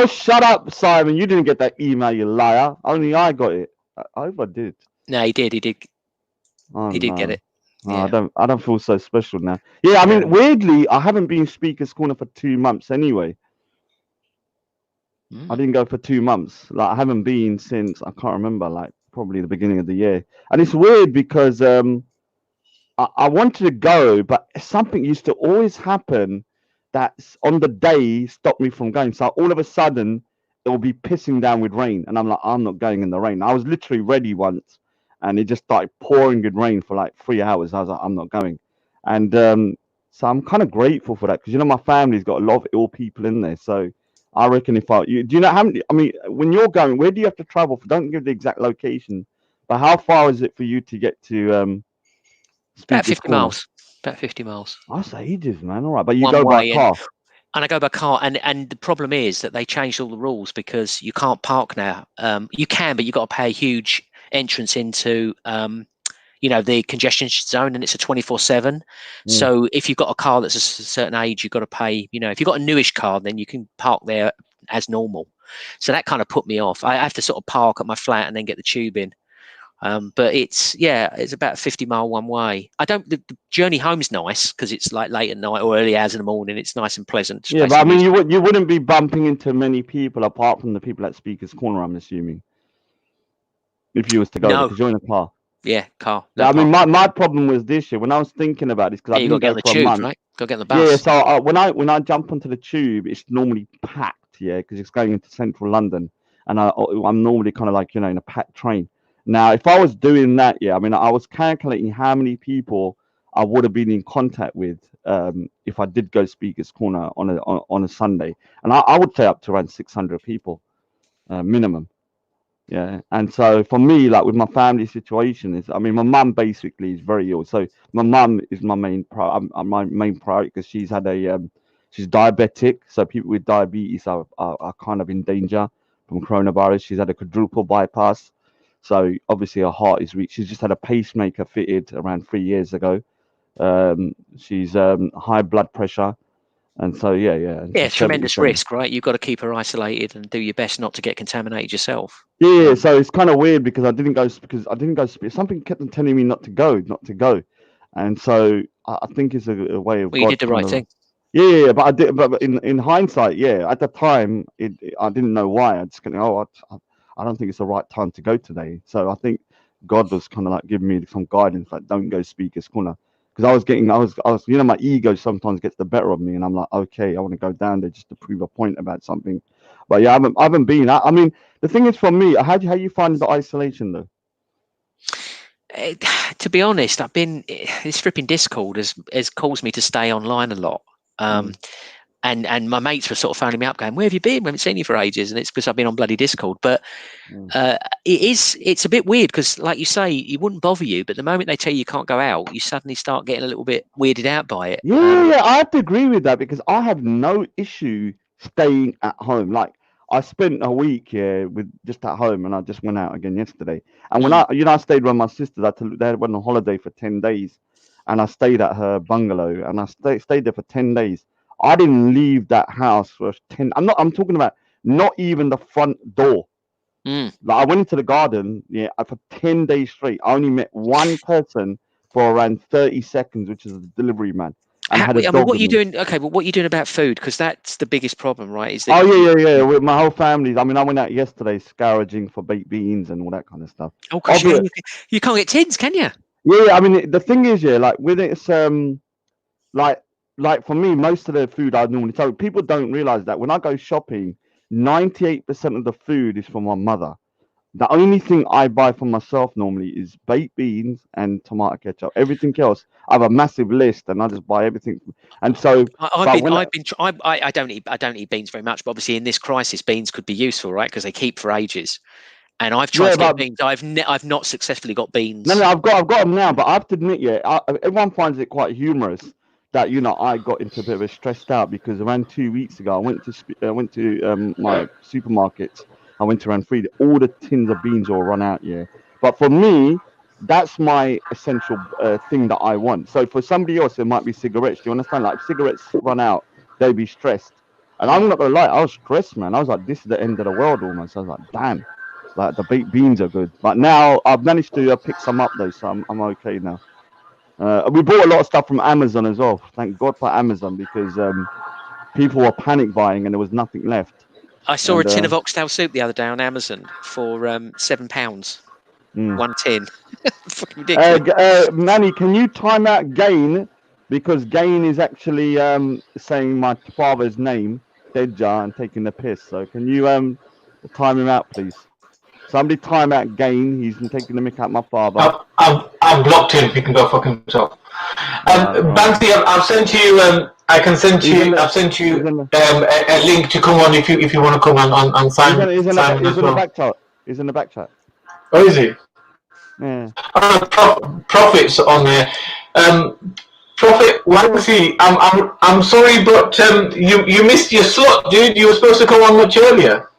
shut up, Simon. You didn't get that email, you liar. Only I got it. I hope I did. No, he did. Oh, He did get no. it. Oh, Yeah. I don't feel so special now. Yeah, I mean, weirdly, I haven't been Speaker's Corner for 2 months anyway. I didn't go for 2 months. Like, I haven't been since, I can't remember, like probably the beginning of the year. And it's weird because I wanted to go, but something used to always happen that's on the day stopped me from going. So all of a sudden, it will be pissing down with rain, and I'm like, I'm not going in the rain. I was literally ready once, and it just started pouring with rain for like 3 hours. I was like, I'm not going, and so I'm kind of grateful for that because my family's got a lot of ill people in there. So I reckon do you know how many? I mean, when you're going, where do you have to travel? Don't give the exact location, but how far is it for you to get to About Speaker's 50 Corner? miles. About 50 miles. I say ages, man. All right, but you One go by way, car. And I go by car, and the problem is that they changed all the rules because you can't park now. You can, but you've got to pay a huge entrance into, the congestion zone, and it's a 24/7. So if you've got a car that's a certain age, you've got to pay. If you've got a newish car, then you can park there as normal. So that kind of put me off. I have to sort of park at my flat and then get the tube in. But it's about a 50-mile one way. The journey home's nice because it's like late at night or early hours in the morning. It's nice and pleasant. Yeah, but I mean, you wouldn't be bumping into many people apart from the people at Speaker's Corner, I'm assuming, if you was to go there, because you're in a car. Yeah, car. I mean, my problem was this year when I was thinking about this because I didn't go go on for the a tube, month. right? Got to get on the bus. Yeah, so when I jump onto the tube, it's normally packed, yeah, because it's going into central London, and I'm normally kind of like in a packed train. Now, if I was doing that, yeah, I mean, I was calculating how many I would have been in contact with if I did go Speaker's Corner on a Sunday, and I would say up to around 600 people minimum. Yeah, and so for me, like with my family situation, I mean, my mum basically is very ill, so my mum is my main priority because she's had she's diabetic, so people with diabetes are kind of in danger from coronavirus. She's had a quadruple bypass. So obviously her heart is weak. She's just had a pacemaker fitted around 3 years ago. She's high blood pressure, and so yeah. Yeah, tremendous risk, right? You've got to keep her isolated and do your best not to get contaminated yourself. Yeah, so it's kind of weird because I didn't go. Something kept telling me not to go, and so I think it's a way of. Well, you did the right thing. Yeah, but I did. But in hindsight, yeah, at the time, I didn't know why. I just going, I don't think it's the right time to go today. So I think God was kind of like giving me some guidance, like don't go Speaker's Corner, because I was, my ego sometimes gets the better of me, and I'm like, okay, I want to go down there just to prove a point about something. But yeah, I haven't been. I mean, the thing is, for me, how you find the isolation though? To be honest, this flipping Discord has caused me to stay online a lot. And my mates were sort of phoning me up going, where have you been? We haven't seen you for ages. And it's because I've been on bloody Discord. But it's a bit weird because, like you say, it wouldn't bother you. But the moment they tell you can't go out, you suddenly start getting a little bit weirded out by it. Yeah, I have to agree with that because I have no issue staying at home. Like, I spent a week here with just at home, and I just went out again yesterday. And when I stayed with my sisters, they went on holiday for 10 days, and I stayed at her bungalow, and I stayed there for 10 days. I didn't leave that house for 10. I'm talking about not even the front door. Like, I went into the garden, for 10 days straight. I only met one person for around 30 seconds, which is the delivery man. And what are you doing? Okay, but what are you doing about food? Because that's the biggest problem, right? Is that yeah. With my whole family. I mean, I went out yesterday scrounging for baked beans and all that kind of stuff. Oh, because you can't get tins, can you? Yeah, I mean, the thing is, like with it's like for me, most of the food I normally tell people don't realize that when I go shopping, 98% of the food is from my mother. The only thing I buy for myself normally is baked beans and tomato ketchup. Everything else, I have a massive list, and I just buy everything. And so, I don't eat beans very much, but obviously in this crisis, beans could be useful, right? Because they keep for ages. And I've tried to get beans. I've not successfully got beans. No, I've got them now, but I have to admit, everyone finds it quite humorous that I got into a bit of a stressed out because around 2 weeks ago I went to my supermarkets. I went to around 3. All the tins of beans all run out. Yeah, but for me, that's my essential thing that I want. So for somebody else, it might be cigarettes. Do you understand? Like if cigarettes run out, they'd be stressed. And I'm not gonna lie, I was stressed, man. I was like, this is the end of the world almost. I was like, damn. Like the baked beans are good, but now I've managed to pick some up though, so I'm okay now. We bought a lot of stuff from Amazon as well. Thank God for Amazon because people were panic buying and there was nothing left. I saw a tin of oxtail soup the other day on Amazon for £7. 1 tin. Fucking ridiculous. Manny, can you time out Gain because Gain is actually saying my father's name, Deadjar, and taking the piss. So can you time him out, please? Somebody time out Gain. He's been taking the mick out my father. I've blocked him. He can go fuck himself. Banksy, I've sent you. I've sent you a link to come on if you want to come on Simon. He's in the back chat. He's in the back chat. Oh, is he? Yeah. Prophet's on there. Prophet Wanksy, I'm sorry, but you missed your slot, dude. You were supposed to come on much earlier.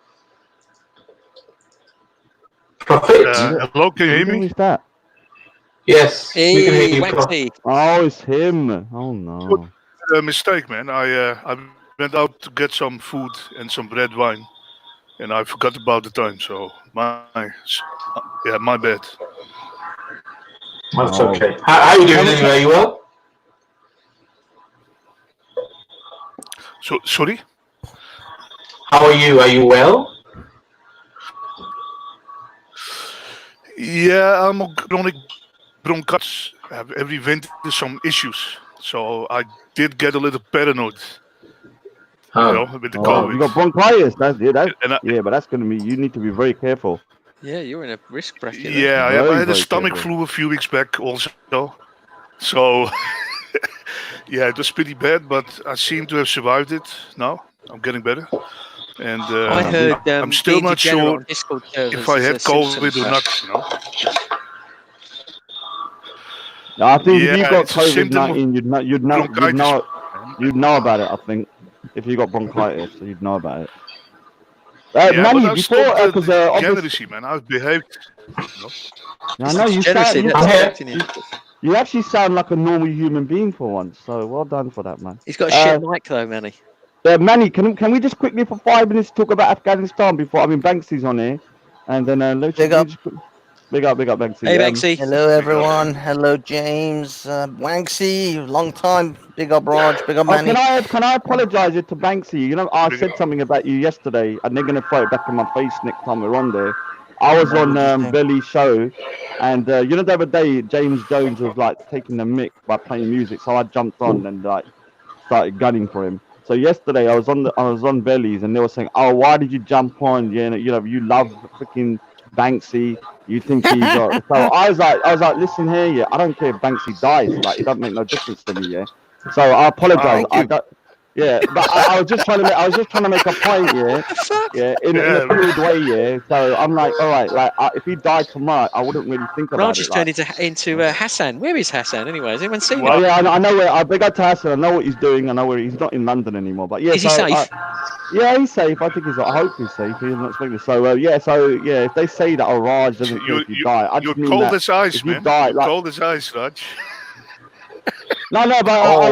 Prophet. Hello, can you hear me? Who's that? Yes. Hey, we can hear you, Wanksy. Oh, it's him. Oh no. Mistake, man. I went out to get some food and some red wine, and I forgot about the time. So my bad. That's okay. How are you doing anyway? Are you well? So sorry. How are you? Are you well? Yeah, I'm on chronic bronchitis. Every winter there's some issues, so I did get a little paranoid. With the COVID. You got bronchitis. But that's gonna be. You need to be very careful. Yeah, you're in a risk bracket. Yeah, I had a stomach flu a few weeks back also. So yeah, it was pretty bad, but I seem to have survived it now. I'm getting better. And I heard I'm still not sure if I had COVID or not. No, I think if you got COVID-19, you'd know about it. I think if you got bronchitis, you'd know about it. Manny, before because jealousy, man, I've behaved. I know you actually sound like a normal human being for once. So well done for that, man. He's got a shit mic though, Manny. Manny, can we just quickly for 5 minutes talk about Afghanistan before Banksy's on here, and then let's big up Banksy. Hey Banksy. Hello everyone. Hello James. Wanksy, long time. Big up Raj. Big up Manny. Can I apologise to Banksy? I said something about you yesterday, and they're gonna throw it back in my face next time we're on there. I was on Belly's show, and the other day James Jones was like taking the mick by playing music, so I jumped on and like started gunning for him. So yesterday I was on Belly's, and they were saying, "Oh, why did you jump on? You love freaking Banksy. You think he's so I was like, listen here, yeah. I don't care if Banksy dies. Like, it doesn't make no difference to me, yeah. So I apologize. But I was just trying to make a point, in a good way, yeah. So I'm like, all right, like if he died tomorrow, I wouldn't really think about Raj it. Raj just turned into Hassan. Where is Hassan anyway? Has anyone seen him? Oh, yeah, I know where. I big up to Hassan. I know what he's doing. I know where he's not in London anymore. But yeah, is he safe? Yeah, he's safe. I think I hope he's safe. He's not speaking. So if they say that Raj doesn't care if you die, I just mean cold that as ice, if man. You die, you're cold as ice, Raj. No, but I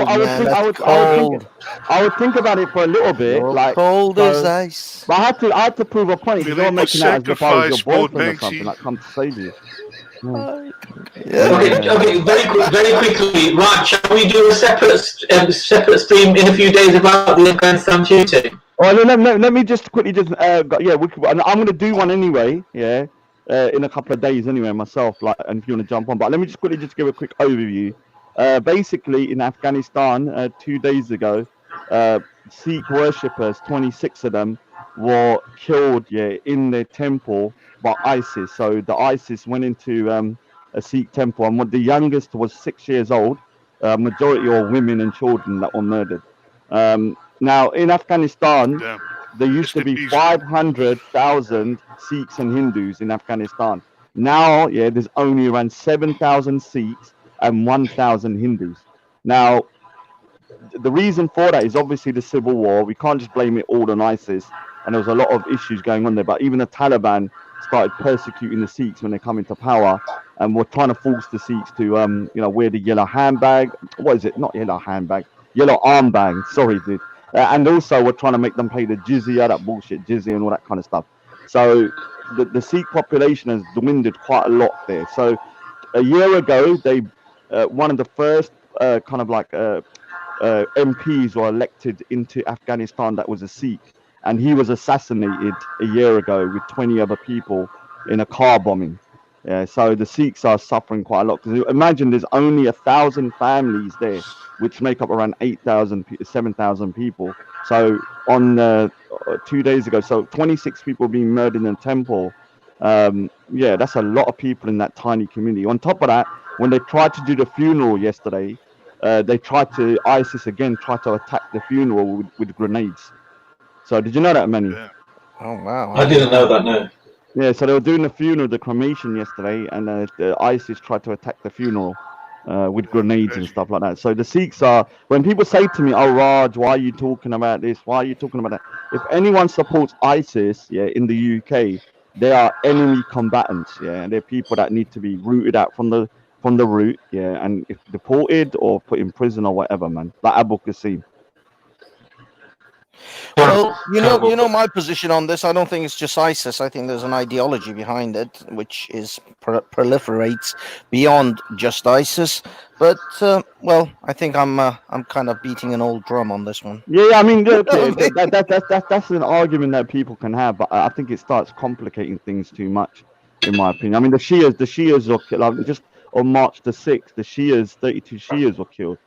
would think about it for a little bit. Like cold as ice. But I had to prove a point. You're making out as if I was your boyfriend or something that come to save you. Okay, very quickly, Raj, shall we do a separate stream in a few days about the Afghanistan shooting? Oh, let me just quickly I'm going to do one anyway, in a couple of days anyway myself, like, and if you want to jump on. But let me just quickly give a quick overview. Basically, in Afghanistan, 2 days ago, Sikh worshippers, 26 of them, were killed, in their temple by ISIS. So the ISIS went into a Sikh temple, and the youngest was 6 years old. Majority are women and children that were murdered. Now in Afghanistan, Damn. there used to be 500,000 Sikhs and Hindus in Afghanistan. Now, there's only around 7,000 Sikhs and 1,000 Hindus. Now, the reason for that is obviously the civil war. We can't just blame it all on ISIS, and there was a lot of issues going on there. But even the Taliban started persecuting the Sikhs when they come into power, and were trying to force the Sikhs to, wear the yellow handbag. What is it? Not yellow handbag, yellow armband. Sorry, dude. And also, we're trying to make them pay the jizya, that bullshit jizya, and all that kind of stuff. So the Sikh population has dwindled quite a lot there. So a year ago, they one of the first MPs were elected into Afghanistan that was a Sikh, and he was assassinated a year ago with 20 other people in a car bombing. So the Sikhs are suffering quite a lot, because imagine there's only 1,000 families there, which make up around 8,000, 7,000 people. So on 2 days ago, so 26 people being murdered in a temple. That's a lot of people in that tiny community. On top of that, when they tried to do the funeral yesterday, ISIS again tried to attack the funeral with grenades. So did you know that, Manny? Yeah. Oh wow! I didn't know that, no. Yeah, so they were doing the funeral, the cremation yesterday, and the ISIS tried to attack the funeral with grenades and stuff like that. So the Sikhs are, when people say to me, "Oh Raj, why are you talking about this? Why are you talking about that?" If anyone supports ISIS, in the UK, they are enemy combatants, and they're people that need to be rooted out from the root, and if deported or put in prison or whatever, man. Like Abu Qasim. Well, you know my position on this. I don't think it's just ISIS. I think there's an ideology behind it, which is proliferates beyond just ISIS. But I think I'm kind of beating an old drum on this one. Yeah, I mean, okay, that's an argument that people can have, but I think it starts complicating things too much, in my opinion. I mean, the Shias were killed, like, just on March the 6th. The Shias, 32 Shias were killed.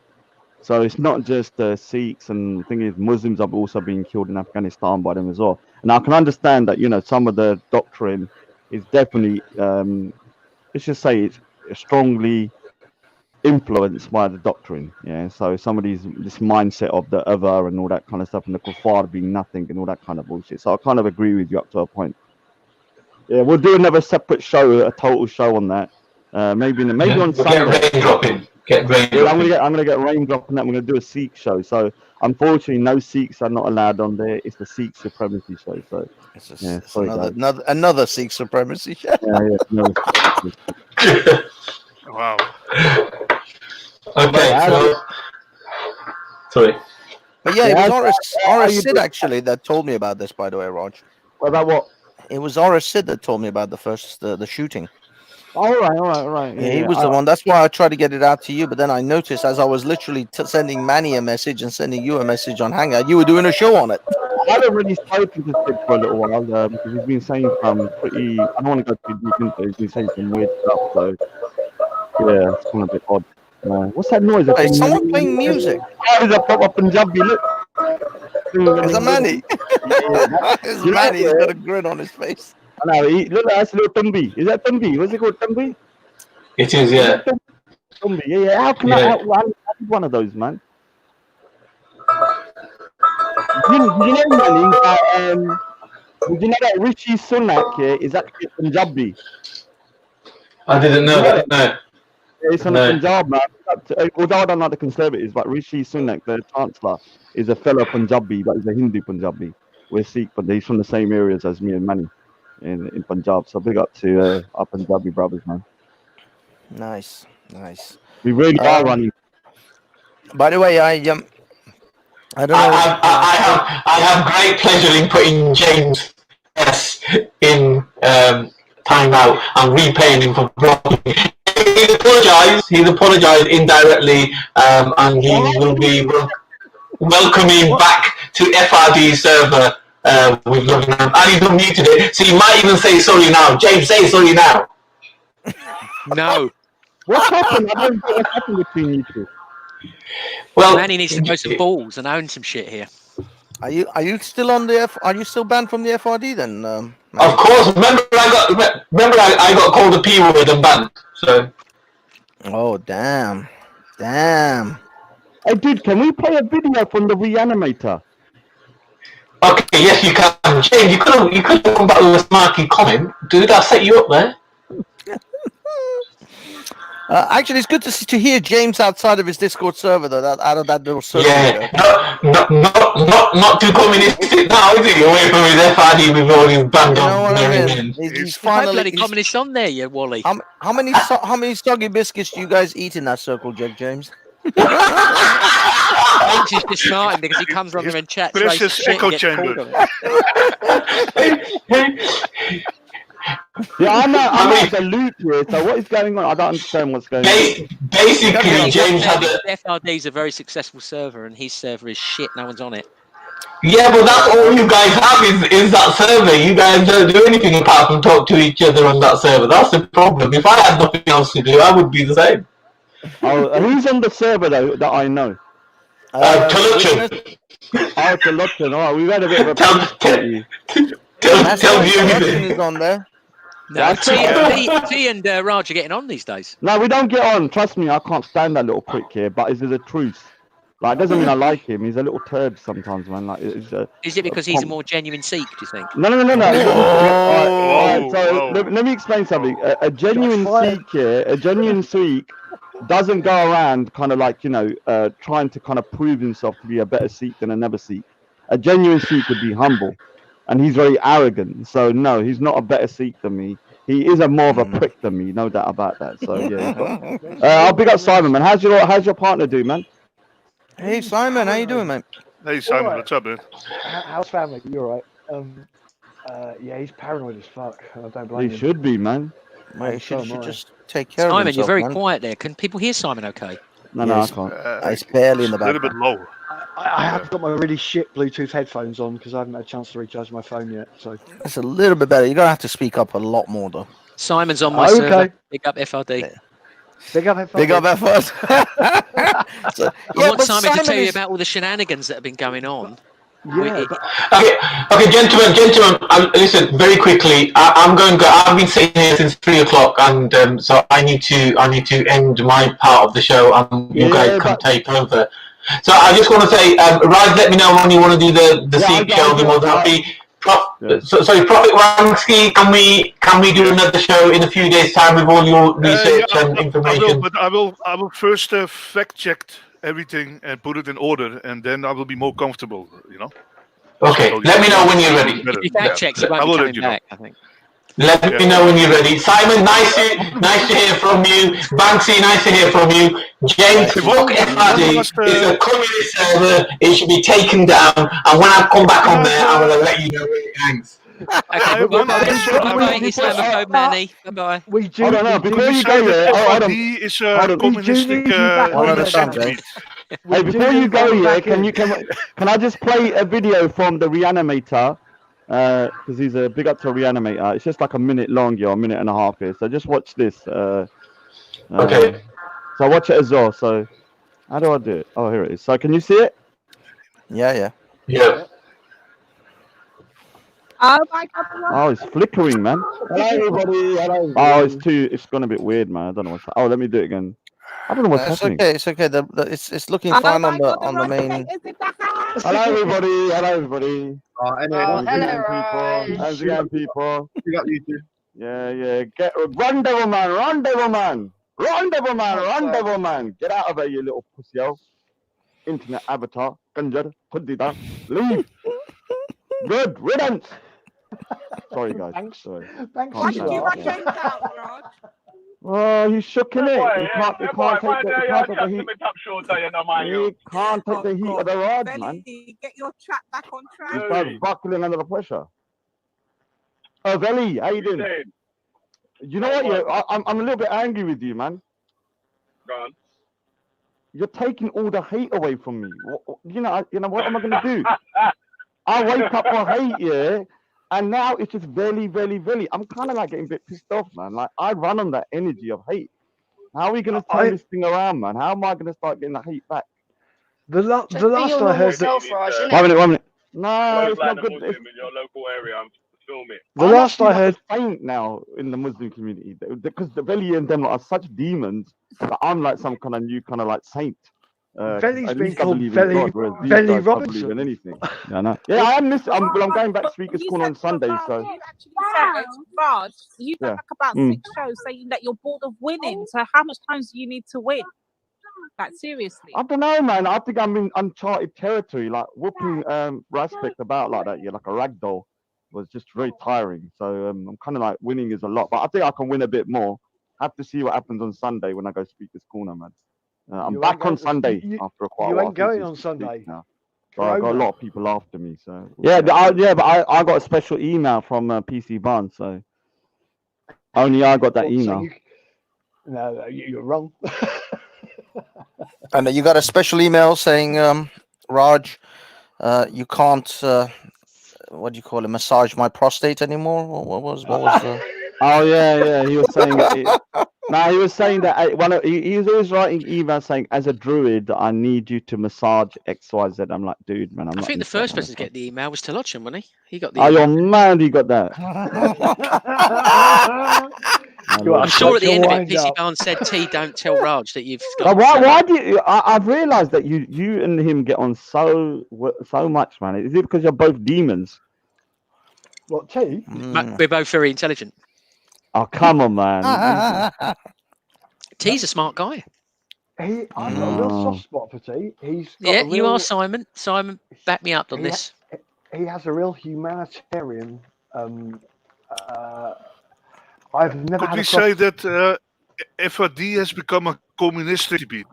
So it's not just Sikhs, and the thing is, Muslims have also been killed in Afghanistan by them as well. And I can understand that, some of the doctrine is definitely, let's just say, it's strongly influenced by the doctrine. So some of this mindset of the other and all that kind of stuff, and the kuffar being nothing and all that kind of bullshit. So I kind of agree with you up to a point. Yeah, we'll do another separate show, a total show on that. Maybe on Sunday. I'm gonna get raindrop on that. We're gonna do a Sikh show. So unfortunately, no Sikhs are not allowed on there. It's the Sikh supremacy show. So it's another Sikh supremacy show. Wow. Okay. Sorry. But it was Oris Sid actually that told me about this. By the way, Raj. About what? It was Oris Sid that told me about the shooting. All right. Yeah, he was the one. That's why I tried to get it out to you. But then I noticed, as I was literally sending Manny a message and sending you a message on Hangout, you were doing a show on it. I haven't really spoken to Sid for a little while because he's been saying some pretty. I don't want to go too deep into it. He's been saying some weird stuff. So yeah, it's kind of a bit odd. What's that noise? Hey, someone playing music. Oh, there's a proper Punjabi. Look. It's a Manny. It's Manny. He's got a grin on his face. Look, that's little Tumbi. Is that Tumbi? What's it called, Tumbi? It is, yeah. Tumbi. Yeah. How can I need one of those, man? You know, Manny, did you know that Rishi Sunak is actually Punjabi? I didn't know that. No. It's from Punjab, man. Although I don't like the Conservatives, but Rishi Sunak, the Chancellor, is a fellow Punjabi, but he's a Hindu Punjabi. We're Sikh, but he's from the same areas as me and Manny in Punjab. So big up to our Punjabi brothers, man. Nice. We really are running. By the way, I don't know. I have great pleasure in putting James S in timeout and repaying him for blocking. He's apologised indirectly, and he will be welcoming back to FRD server with loving hand. And he's unmuted it, so you might even say sorry now. James, say sorry now. No. What's happened? I don't know what's happened between you two. Well, Manny needs to go some balls and own some shit here. Are you still on the Are you still banned from the FRD then? Manny? Of course. Remember, I got called a P word and banned. So. Oh damn. Hey, dude, can we play a video from the Reanimator? Okay, yes, you can. James, you could have come back with a smarky comment, dude. I'll set you up there. Actually, it's good to hear James outside of his Discord server, though. Out of that little circle. Yeah, not too communistic now, is he? Away from his FRD with all his band of merry men. He's no finally bloody communists on there, you Wally. How many soggy biscuits do you guys eat in that circle, James? James is just smarting because he comes on there and chats. Precious echo chamber. Yeah, I'm at the loop here, so what is going on? I don't understand what's going on. Basically, James had a... FRD is a very successful server, and his server is shit. No one's on it. Yeah, but that's all you guys have is that server. You guys don't do anything apart from talk to each other on that server. That's the problem. If I had nothing else to do, I would be the same. Oh, who's on the server though that I know? Toluchin. Oh, Toluchin. All right, we've had a bit of a Tell you is on there. No, T and Raj are getting on these days. No, we don't get on. Trust me, I can't stand that little prick here. But is it a truth? Like, it doesn't mean I like him. He's a little turd sometimes, man. Like, is it because he's a more genuine Sikh? Do you think? No. Whoa, so let me explain something. A genuine Sikh here, a genuine Sikh doesn't go around kind of like, trying to kind of prove himself to be a better Sikh than another Sikh. A genuine Sikh would be humble, and he's very arrogant. So no, he's not a better Sikh than me. He is a more of a prick than me, no doubt about that. So yeah. I'll big up Simon, man. How's your partner do, man? Hey Simon, how you doing, mate? Hey Simon, Alright. what's up, man? How's family? You alright? Yeah, he's paranoid as fuck. I don't blame He him. should be, man. Mate, you So should am I. just take care of Simon, himself, you're very man. quiet there. Can people hear Simon okay? No, Yeah, I can't. It's barely in the A little background. bit low. I have got my really shit Bluetooth headphones on because I haven't had a chance to recharge my phone yet. So It's a little bit better. You're gonna have to speak up a lot more, though. Simon's on my Okay. server. Big up FRD. big up headphones. Big up effort. So, I want but Simon to tell you is- about all the shenanigans that have been going on. Yeah, Okay, gentlemen. Listen, very quickly. I've been sitting here since 3 o'clock, and so I need to end my part of the show, and you guys can take over. So I just want to say, Raj, let me know when you want to do the Sikh show. I'll be more than happy. Prophet Wansky, can we do another show in a few days' time with all your research and information? I will first fact check everything and put it in order, and then I will be more comfortable. Okay, let me know when you're ready. If he fact checks, he won't be coming back, I think. Let me know when you're ready. Simon, nice to hear from you. Banksy, nice to hear from you. James, fuck FRD. It's a communist server. It should be taken down. And when I come back on there, I'm going to let you know where it hangs. Okay, bye-bye, Islamophobe Manny. Bye-bye. we do. I don't know. we Before do you say go that there, FRD is a communistic need you back on the entity. Hey, before you go here, can I just play a video from the Reanimator? Because he's a big up to Reanimator. It's just like a minute long, a minute and a half here. So just watch this. Okay. So watch it as well. So how do I do it? Oh, here it is. So can you see it? Yeah. Yeah. Oh my god. Oh, it's flickering, man. Hello, everybody. Hello. Oh, it's gone a bit weird, man. I don't know what's. Oh, let me do it again. I don't know what's It's happening. okay. It's okay. It's looking Oh fine my on God, the main. is in the house. Hello, everybody. Hello, everybody. Hello, Raj. How's it going, people? Yeah. Get rendezvous, man. Rendezvous, man. Rendezvous, man. Rendezvous, man. Get out of here, you little pussy, internet avatar. Ganjar. Kudida. Leave. Good riddance. Sorry, guys. Thanks. Sorry. Thanks. Why Can't did you say rush that. out, Raj? Oh, he's shook in it. He can't take the heat. He can't take the heat of the rod, man. Belly, get your trap back on He track. starts buckling under the pressure. Oh, Veli, how you doing? You know what? Yeah, I'm a little bit angry with you, man. You're taking all the hate away from me. You know what am I gonna do? I wake up for hate, yeah, and now it's just Veli. I'm kind of like getting a bit pissed off, man. Like I run on that energy of hate. How are we gonna turn this thing around, man? How am I gonna start getting the hate back? The last I heard that. One minute. No, it's not good. Muslim in your local area and film it. The last I heard, a saint now in the Muslim community because the Veli and them are such demons that I'm like some kind of new kind of like saint. Veli's At been least I called believe in Veli God, whereas these Veli guys don't believe in Robertson. anything. Yeah, I know. Yeah, I am missing. I'm going back to Speaker's Corner on Sunday, so. You actually said, Raj, you've done Yeah. like about 6 shows saying that you're bored of winning. So how much times do you need to win? Like seriously. I don't know, man. I think I'm in uncharted territory. Like whooping Raspect about like that, yeah, like a rag doll, was just very tiring. So I'm kind of like winning is a lot, but I think I can win a bit more. Have to see what happens on Sunday when I go Speaker's Corner, man. I'm You back ain't on going- Sunday you- after quite a you while. ain't I think going it's on 6 Sunday. weeks now. So I've got a Corona. lot of people after me. So yeah, but I got a special email from PC Barnes, so only I got that Well, so email. No, you're wrong. And you got a special email saying, Raj, you can't, what do you call it, massage my prostate anymore? What was the... Oh yeah, he was saying no, he was saying that he was always writing emails saying, as a druid, I need you to massage XYZ. I'm like, dude, man, I'm I not. think the into that first kind of person to stuff. get the email was Tolochen, wasn't he? He got the Oh, email. you're mad, he got that. I'm sure at the end of it, wind PC up. Barnes said, T, don't tell Raj that you've got... But why do you? I've realised that you and him get on so much, man. Is it because you're both demons? What, T? We're both very intelligent. Oh, come on, man. T's a smart guy. I've got a real soft spot for T. He's got Yeah, a real, you are, Simon. Simon, back me up on this. He has a real humanitarian. I've never Could had we a say that FRD has become a communistic beat?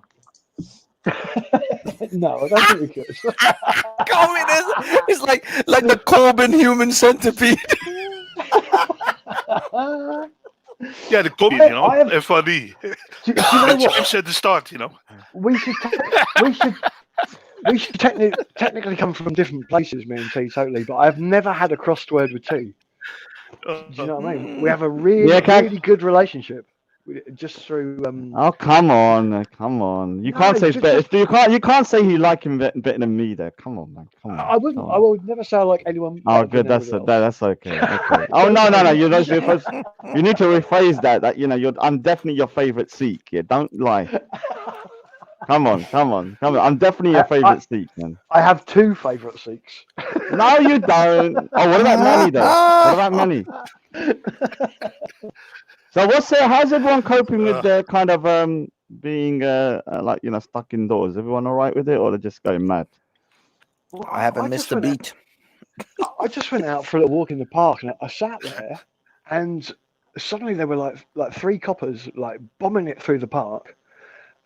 No, I don't think we could. Communism! It's like the Colden human centipede. Yeah, the comedy, you know, FRD. Do you know what? James at the start, you know. We should technically come from different places, me and T, totally. But I've never had a crossword with T. Do you know what I mean? We have a really good relationship, just through. Oh, come on. You can't say it's better. You can't say you like him better than me, there. Come on, man. Come on. I wouldn't. I would never say I like anyone. Oh, good. That's okay. Okay. Oh no. You need to rephrase that. That I'm definitely your favorite Sikh. Yeah, don't lie. Come on. I'm definitely your favorite Sikh, man. I have 2 favorite Sikhs. No, you don't. Oh, what about Manny though? What about Manny? So how's everyone coping with the kind of being like stuck indoors? Everyone all right with it, or they're just going mad? Well, I haven't missed a beat. I just went out for a little walk in the park, and I sat there, and suddenly there were like 3 coppers like bombing it through the park,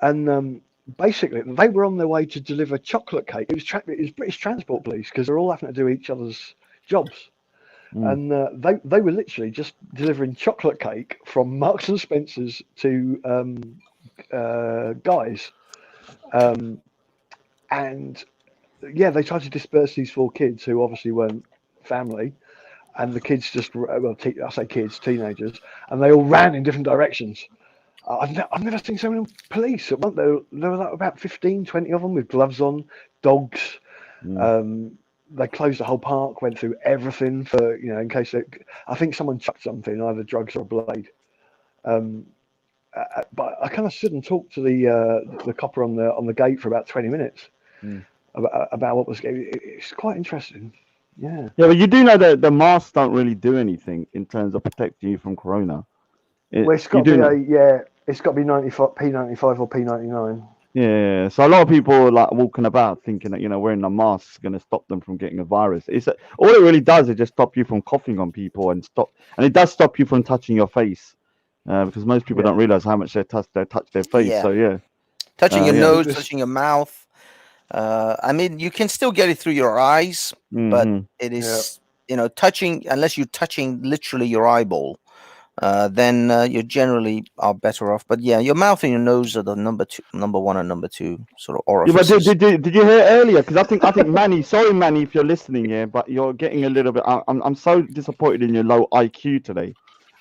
and basically they were on their way to deliver chocolate cake. It was British Transport Police, because they're all having to do each other's jobs. And they were literally just delivering chocolate cake from Marks and Spencer's to Guy's, and yeah, they tried to disperse these 4 kids who obviously weren't family, and the kids just I say kids, teenagers, and they all ran in different directions. I've never seen so many police. There were like about 15, 20 of them with gloves on, dogs. They closed the whole park, went through everything for in case I think someone chucked something, either drugs or a blade. But I kind of stood and talked to the copper on the gate for about 20 minutes about what was going. It's quite interesting. Yeah. Yeah, but you do know that the masks don't really do anything in terms of protecting you from corona. Well, it's got to be it's got to be 95 P95 or P99. Yeah, so a lot of people are like walking about thinking that wearing a mask is going to stop them from getting a virus. All it really does is just stop you from coughing on people and it does stop you from touching your face, because most people don't realize how much they touch their face. Yeah. So yeah, Touching your nose, touching your mouth. I mean, you can still get it through your eyes, but it is touching, unless you're touching literally your eyeball. Then you generally are better off. But yeah, your mouth and your nose are the number 1 and number 2 sort of orifices. Yeah, but did you hear earlier? Because I think Manny, sorry Manny, if you're listening here, but you're getting a little bit. I'm so disappointed in your low IQ today.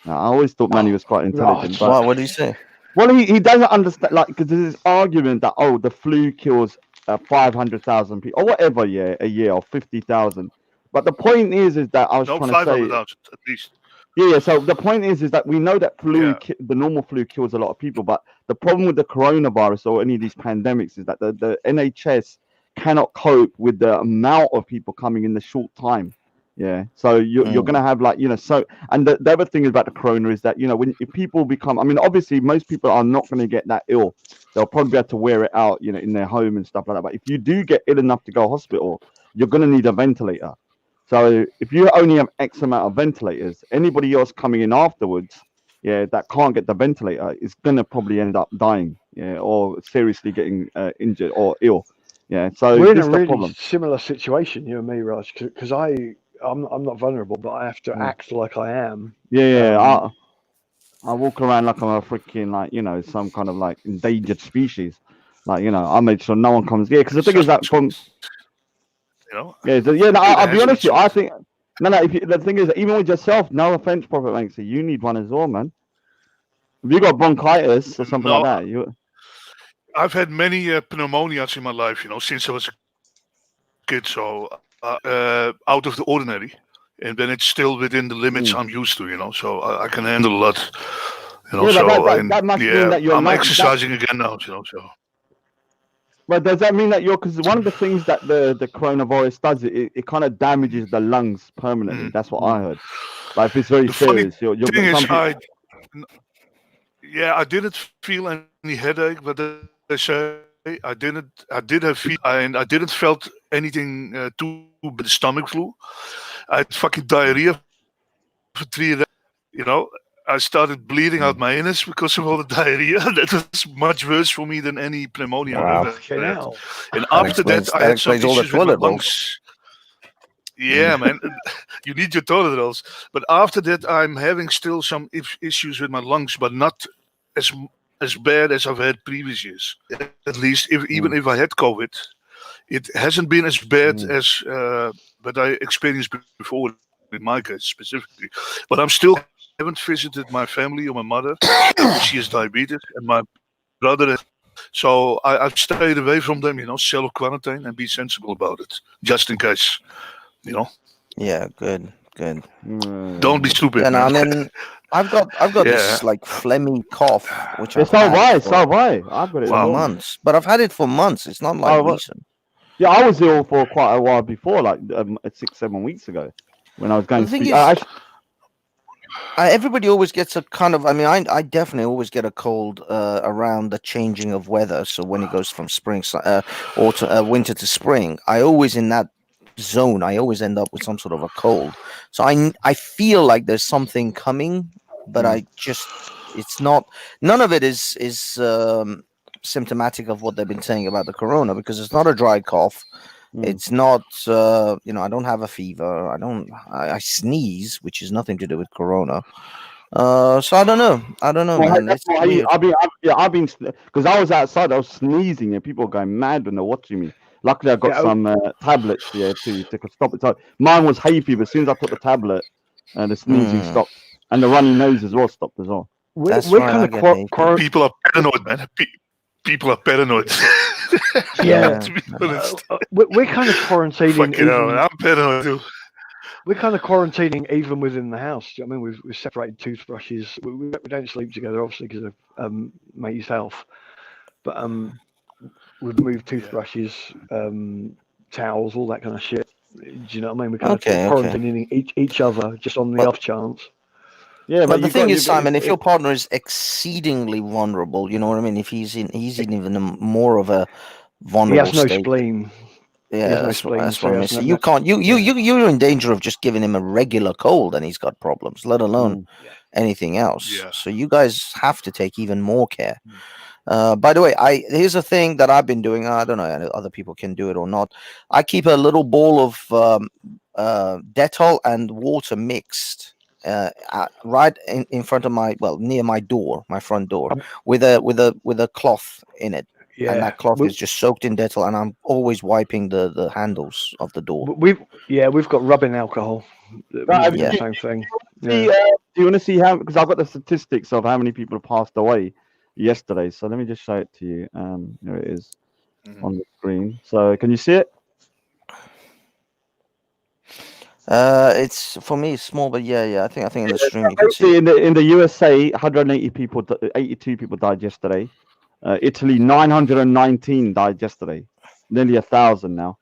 I always thought Manny was quite intelligent. What did he say? Well, he doesn't understand, because there's this argument that the flu kills 500,000 people or whatever, a year or 50,000. But the point is that I was No, trying to say, 500,000 at least. yeah. So the point is that we know that Yeah. the normal flu kills a lot of people, but the problem with the coronavirus or any of these pandemics is that the NHS cannot cope with the amount of people coming in the short time. Yeah, so you're gonna have so, and the other thing about the corona is that if people become, I mean, obviously most people are not going to get that ill. They'll probably be able to wear it out, in their home and stuff like that. But if you do get ill enough to go to hospital, you're gonna need a ventilator. So if you only have X amount of ventilators, anybody else coming in afterwards, that can't get the ventilator is gonna probably end up dying, or seriously getting injured or ill. Yeah, so We're in this a is the really problem. similar situation, you and me, Raj, because I'm not vulnerable, but I have to act like I am. Yeah, I walk around like I'm a freaking some kind of like endangered species. I make sure no one comes. Yeah, because the thing is that from No, I'll be honest with you. I think no. The thing is, even with yourself, no offense, Prophet Manxie, you need one as well, man. If you got bronchitis or something like that, I've had many pneumonias in my life, since I was a kid, so out of the ordinary. And then it's still within the limits I'm used to, so I can handle a lot, that must mean that you're I'm not exercising again now, so. But does that mean that because one of the things that the coronavirus does, it kind of damages the lungs permanently? That's what I heard. Like if it's very serious, you're thing is, I didn't feel any headache, but they say I did have fever, and I didn't felt anything too bad. The stomach flu. I had fucking diarrhea for 3 days. I started bleeding out my anus because of all the diarrhea. That was much worse for me than any pneumonia I've ever had. And after that, I had some issues with my lungs. Yeah, man, you need your toilet rolls. But after that, I'm having still some issues with my lungs, but not as bad as I've had previous years. At least, even if I had COVID, it hasn't been as bad as what I experienced before, in my case specifically. But I'm still haven't visited my family or my mother. She has diabetes, and my brother. So I've stayed away from them, self-quarantine and be sensible about it, just in case, Yeah, good. Don't be stupid, And man. I mean, I've got this like phlegmy cough, which I've got it for months. But I've had it for months. It's not like recent. Yeah, I was ill for quite a while before, like 6-7 weeks ago, when I was going. The thing is, everybody always gets a kind of. I mean, I definitely always get a cold around the changing of weather. So when it goes from winter to spring, I always in that zone. I always end up with some sort of a cold. So I feel like there's something coming, but it's not. None of it is symptomatic of what they've been saying about the corona, because it's not a dry cough. It's not, I don't have a fever. I sneeze, which is nothing to do with corona. So I don't know. Well, Man. It's weird. I've been, because I was outside, I was sneezing, and people were going mad when they're watching me. Luckily, I got some tablets to stop it. So mine was hay fever. As soon as I took the tablet, the sneezing stopped, and the runny nose as well stopped as well. We're kind of people are paranoid, man. People are paranoid. Yeah, to be honest. We're kind of quarantining. Fucking hell, man. I'm paranoid too. We're kind of quarantining even within the house. Do you know what I mean? We've separated toothbrushes. We don't sleep together, obviously, because of mate's health. But we've moved toothbrushes, towels, all that kind of shit. Do you know what I mean? We're kind of quarantining each other just on the off chance. Yeah, but the thing is, Simon, if your partner is exceedingly vulnerable, you know what I mean? If he's in even more of a vulnerable state. He has no state, spleen. Yeah, that's what I mean. So you can't. You're in danger of just giving him a regular cold, and he's got problems, let alone anything else. Yeah. So you guys have to take even more care. By the way, here's a thing that I've been doing. I don't know if other people can do it or not. I keep a little bowl of Dettol and water mixed. Right in front of near my door, my front door, with a cloth in it, and that cloth is just soaked in Dettol, and I'm always wiping the handles of the door. We've got rubbing alcohol. Same thing. Do you want to see how? Because I've got the statistics of how many people have passed away yesterday. So let me just show it to you. There it is. on the screen. So can you see it? It's for me it's small, but yeah. I think in the stream you can see. Basically, in the USA, 180 people, 82 people died yesterday. Italy, 919 died yesterday. Nearly 1,000 now.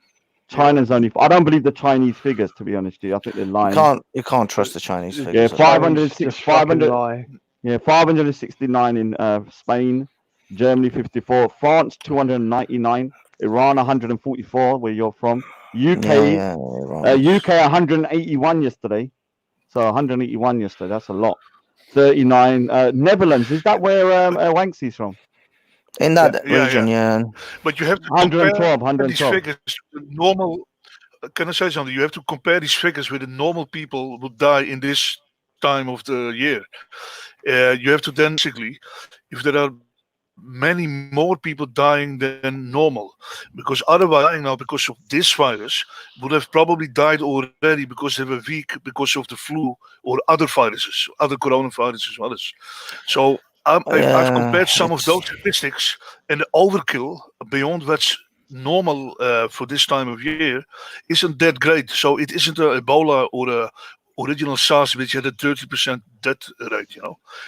China's only. I don't believe the Chinese figures, to be honest with you. I think they're lying. You can't trust the Chinese figures. Yeah, at all. 506, 500. Yeah, 569 in Spain, Germany 54, France 299, Iran 144, where you're from. UK, UK 181 yesterday. So 181 yesterday. That's a lot. 39. Netherlands, is that where Wanksy's from? In that region, yeah. But you have to 112, compare these 112. figures with normal. Can I say something? You have to compare these figures with the normal people who die in this time of the year. You have to then basically, if there are many more people dying than normal, because otherwise dying now because of this virus would have probably died already because they were weak because of the flu or other viruses, other coronaviruses, others. So I've compared some of those statistics, and the overkill beyond what's normal for this time of year isn't that great. So it isn't a Ebola or a original SARS which had a 30% death rate,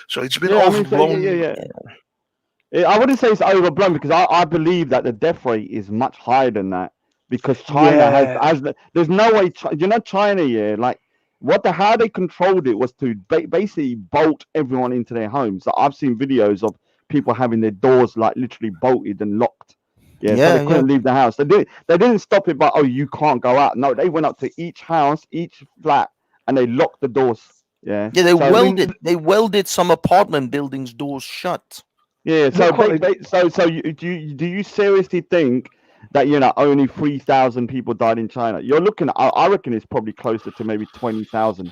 So it's been overblown. I wouldn't say it's overblown because I believe that the death rate is much higher than that because China has there's no way China like how they controlled it was to basically bolt everyone into their homes. So I've seen videos of people having their doors like literally bolted and locked. So they couldn't leave the house. They didn't stop it by you can't go out. No, they went up to each house, each flat, and they locked the doors. Yeah, they welded some apartment buildings' doors shut. Yeah, so do you seriously think that only 3,000 people died in China? You're looking at, I reckon it's probably closer to maybe 20,000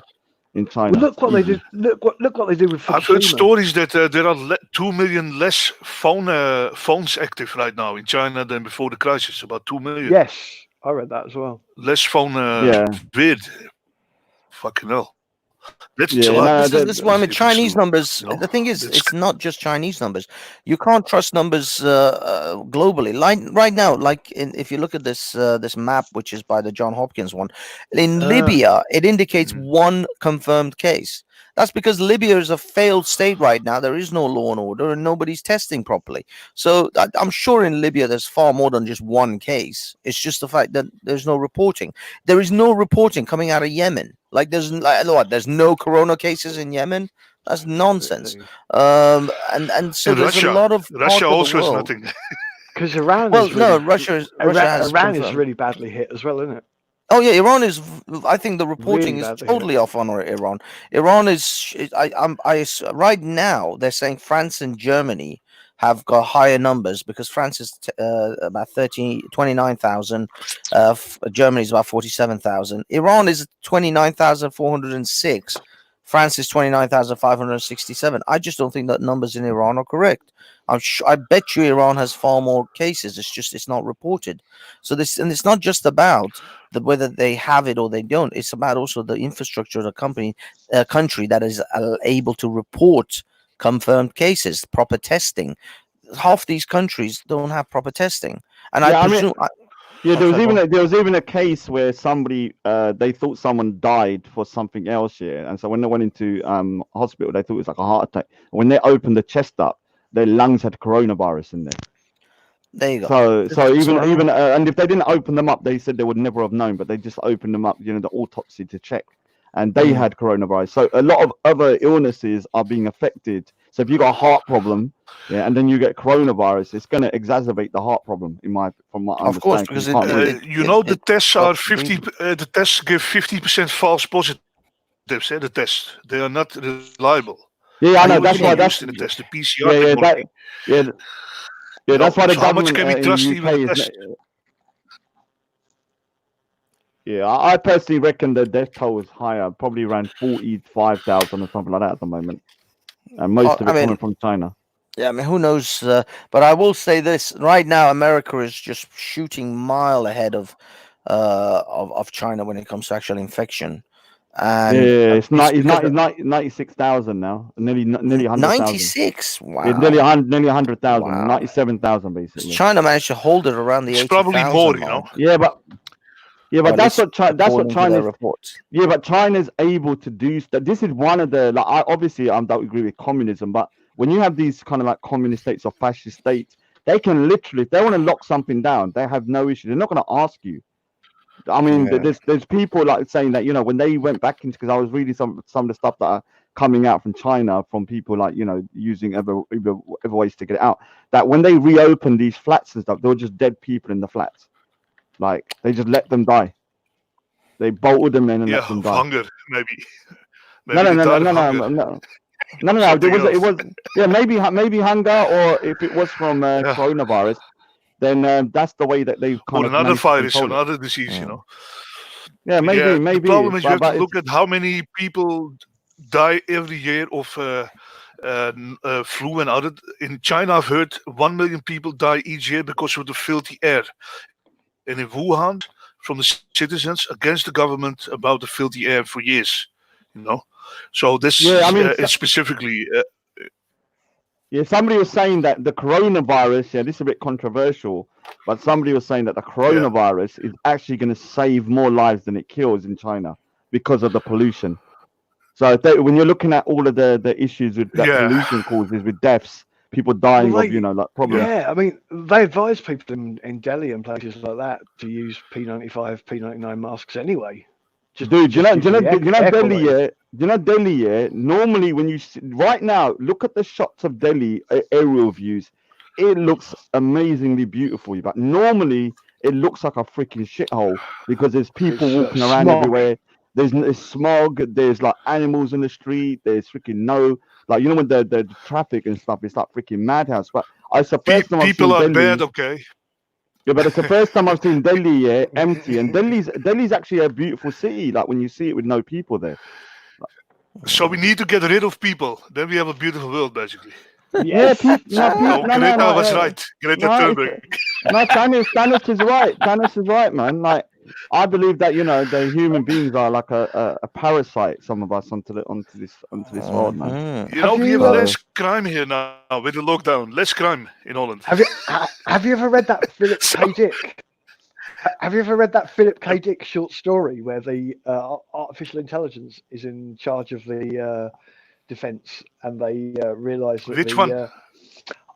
in China. Well, look what they did. Look what they did with Fukushima. I've heard stories that there are 2 million less phones active right now in China than before the crisis. About 2 million. Yes, I read that as well. Less phone weird. Fucking hell. This is why Chinese numbers. The thing is, it's not just Chinese numbers. You can't trust numbers globally. Like right now, if you look at this map, which is by the John Hopkins one, in Libya, it indicates one confirmed case. That's because Libya is a failed state right now. There is no law and order, and nobody's testing properly. So I'm sure in Libya there's far more than just one case. It's just the fact that there's no reporting. There is no reporting coming out of Yemen. There's no corona cases in Yemen. That's nonsense. And so there's a lot of Russia also has nothing. Because Iran. Russia is really badly hit as well, isn't it? Oh yeah, Iran is. I think the reporting is totally off on Iran. Iran is. Right now they're saying France and Germany have got higher numbers because France is about 29,000. Germany is about 47,000. Iran is 29,406. France is 29,567. I just don't think that numbers in Iran are correct. I bet you Iran has far more cases. It's not reported. So it's not just about whether they have it or they don't. It's about also the infrastructure of the country that is able to report confirmed cases, proper testing. Half these countries don't have proper testing, and I presume. There was even a case where somebody they thought someone died for something else, and so when they went into hospital, they thought it was like a heart attack. When they opened the chest up, their lungs had coronavirus in there. There you go. So even and if they didn't open them up, they said they would never have known, but they just opened them up, the autopsy to check, and they had coronavirus. So a lot of other illnesses are being affected. So if you got a heart problem, and then you get coronavirus, it's going to exacerbate the heart problem. From my understanding. Of course, because the tests are 50. The tests give 50% false positives. The tests they are not reliable. Yeah, I know. That's why that's in the test. The PCR. That's why the government. How much can we trust even the test? Yeah, I personally reckon the death toll is higher, probably around 45,000 or something like that at the moment. And most of it coming from China. Yeah, who knows? But I will say this: right now, America is just shooting mile ahead of China when it comes to actual infection. And Yeah, it's because 96,000 now. Nearly 100,000. 96. Yeah, Wow. nearly 100,000. Wow. 97,000 basically. China managed to hold it around the It's 80,000 probably more, you mark. know. Yeah, but At that's least what according to their China's. reports. Yeah, but China's able to do stuff. This is one of the like. Obviously, I don't agree with communism, but when you have these kind of like communist states or fascist states, they can literally, if they want to lock something down, they have no issue. They're not going to ask you. I mean, Yeah. there's people like saying that, you know, when they went back into, because I was reading some of the stuff that are coming out from China from people like, you know, using other ways to get it out, that when they reopened these flats and stuff, there were just dead people in the flats. Like they just let them die. They bolted them in and Yeah, let them of die. hunger, maybe. No, Maybe they died of no. hunger. It was Something yeah, maybe hunger, or if it was from Yeah. coronavirus, then that's the way that they've kind Or of another managed to virus, control it. another disease, you know. Yeah, The maybe. problem is you have to But look at how many people die every year of flu and other. In China, I've heard 1 million people die each year because of the filthy air. And in Wuhan, from the citizens against the government about the filthy air for years, you know. So this yeah, I mean, is specifically. yeah, somebody was saying that the coronavirus, yeah, this is a bit controversial, but somebody was saying that the coronavirus is actually going to save more lives than it kills in China because of the pollution. So when you're looking at all of the issues with that pollution causes with deaths, people dying of, you know, like problems. Yeah, I mean, they advise people in Delhi and places like that to use P95, P99 masks anyway. Dude, you know Delhi, yeah? yeah? You know Delhi, yeah? Normally, when you right now, look at the shots of Delhi aerial views. It looks amazingly beautiful, but normally it looks like a freaking shithole because there's people walking around everywhere. There's smog. There's like animals in the street. There's freaking like, you know, when the traffic and stuff, it's like freaking madhouse. But it's the first time I've seen People are Delhi. bad, okay. Yeah, but it's the first time I've seen Delhi empty, and Delhi's actually a beautiful city. Like when you see it with no people there. So we need to get rid of people. Then we have a beautiful world, basically. Yeah, Greta was right. Greta Thunberg. No, Thanos is right. Thanos is right, man. Like, I believe that, you know, the human beings are like a parasite. Some of us onto this world, man. You know, we have less crime here now with the lockdown. Less crime in Holland. Have you ever read that Philip K. Dick? Have you ever read that Philip K. Dick short story where the artificial intelligence is in charge of the defense, and they realise that which one?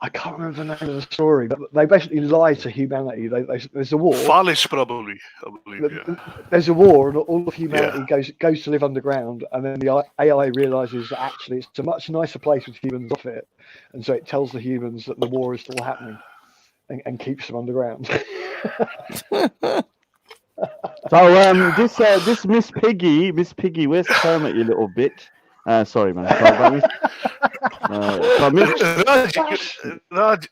I can't remember the name of the story, but they basically lie to humanity. There's a war. Phallus, probably. I believe, yeah. There's a war, and all of humanity goes to live underground, and then the AI realizes that actually it's a much nicer place with humans off it, and so it tells the humans that the war is still happening, and keeps them underground. So this Miss Piggy, where's Kermit, you little bitch? Sorry, man. Sorry, Raj,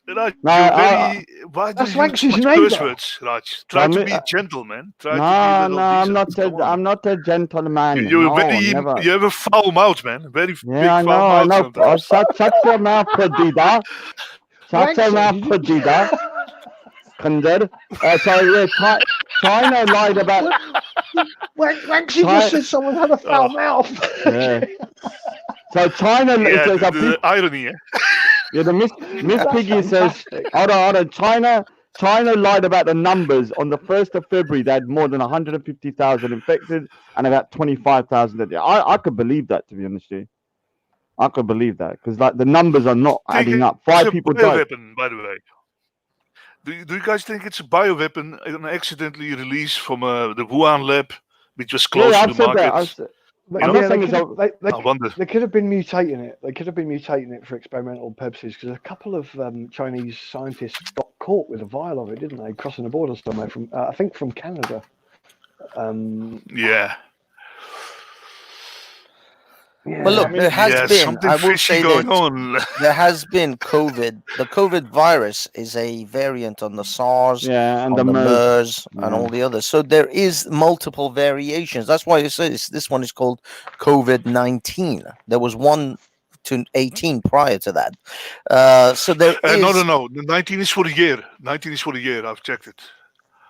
why do you use such curse words, Raj? Try to be gentle, man. I'm not a gentleman. You have a foul mouth, man. Very big foul mouth. I know. Shut your mouth, Perdida. Shut your mouth, Perdida. China lied about. Wanksy just said someone had a foul mouth. Yeah. So China, the irony, yeah. Yeah, the Miss Piggy says, hold on. China lied about the numbers. On the 1st of February, they had more than 150,000 infected and about 25,000 dead. I could believe that, to be honest with you. I could believe that because like the numbers are not adding up. 5 people died. Bioweapon, by the way. Do you guys think it's a bioweapon accidentally released from the Wuhan lab, which was close to the market? They could have been mutating it. They could have been mutating it for experimental purposes because a couple of Chinese scientists got caught with a vial of it, didn't they? Crossing the border somewhere from, I think, from Canada. Yeah. Well, look, there has been. I will say that there has been COVID. The COVID virus is a variant on the SARS, and on the MERS, and all the others. So there is multiple variations. That's why it says this one is called COVID-19. There was 1 to 18 prior to that. So there is. No. The 19 is for the year. 19 is for the year. I've checked it.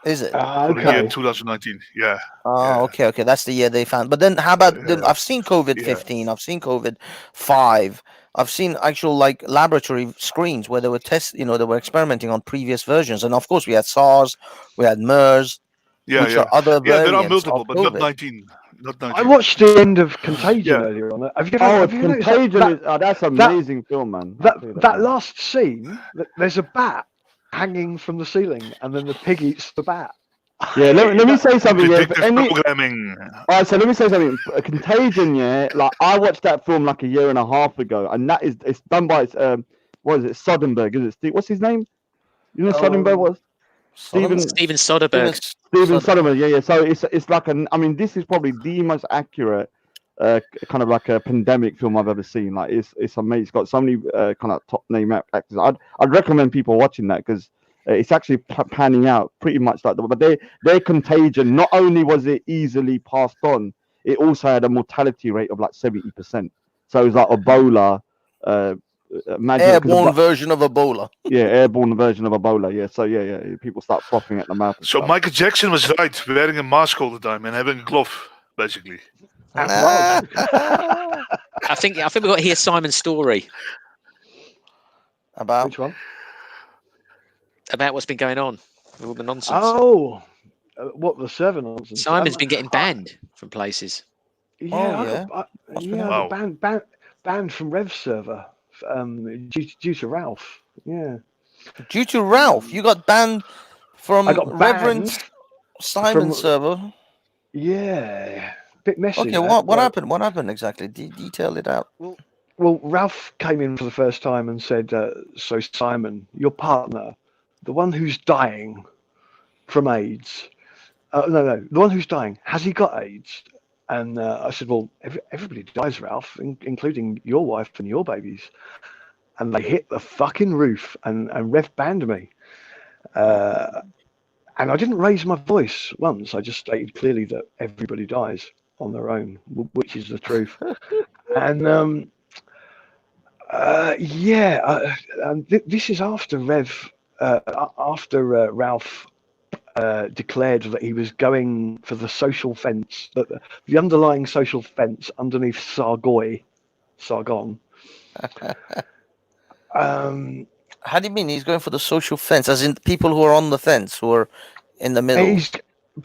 Is it? For the year Okay. 2019. Yeah. Oh, okay. That's the year they found. But then, how about I've seen COVID 15. I've seen COVID 5. I've seen actual like laboratory screens where they were they were experimenting on previous versions. And of course, we had SARS, we had MERS, which are other Yeah, there are variants multiple, of but not COVID. 19. Not I 19. watched the end of Contagion Yeah. earlier on. Have you noticed Contagion that, is that's amazing film, man. I'll tell you that last scene? There's a bat hanging from the ceiling, and then the pig eats the bat. Yeah, let me say something. Yeah, Predictive programming. All right, so let me say something. Contagion, yeah, like I watched that film like a year and a half ago, and it's done by what is it, Soderbergh? Is it what's his name? You know Soderbergh was Steven Soderbergh. Steven Soderbergh, yeah. So it's like I mean, this is probably the most accurate kind of like a pandemic film I've ever seen. Like it's amazing. It's got so many kind of top name actors. I'd recommend people watching that because it's actually panning out pretty much like but their Contagion, not only was it easily passed on, it also had a mortality rate of like 70%. So it was like Ebola. Airborne version of Ebola. Yeah, airborne version of Ebola. Yeah, so yeah, people start frothing at the mouth. So Michael Jackson was right, wearing a mask all the time and having a glove, basically. I think we've got to hear Simon's story. About which one? About what's been going on with all the nonsense. Oh, what the server nonsense? Simon's been getting banned from places. Yeah, I got banned from Rev server due to Ralph. Yeah. Due to Ralph, you got banned from I got Reverend Simon's from- server. Yeah, bit messy. Okay, that, what happened? What happened exactly? Detail it out. Well, Ralph came in for the first time and said, "So Simon, your partner, the one who's dying from AIDS, no, the one who's dying, has he got AIDS?" And I said, "Well, everybody dies, Ralph, including your wife and your babies." And they hit the fucking roof, and Rev banned me. And I didn't raise my voice once. I just stated clearly that everybody dies on their own, which is the truth. And this is after Ralph declared that he was going for the social fence, that the underlying social fence underneath Sargon. How do you mean he's going for the social fence? As in people who are on the fence, who are in the middle?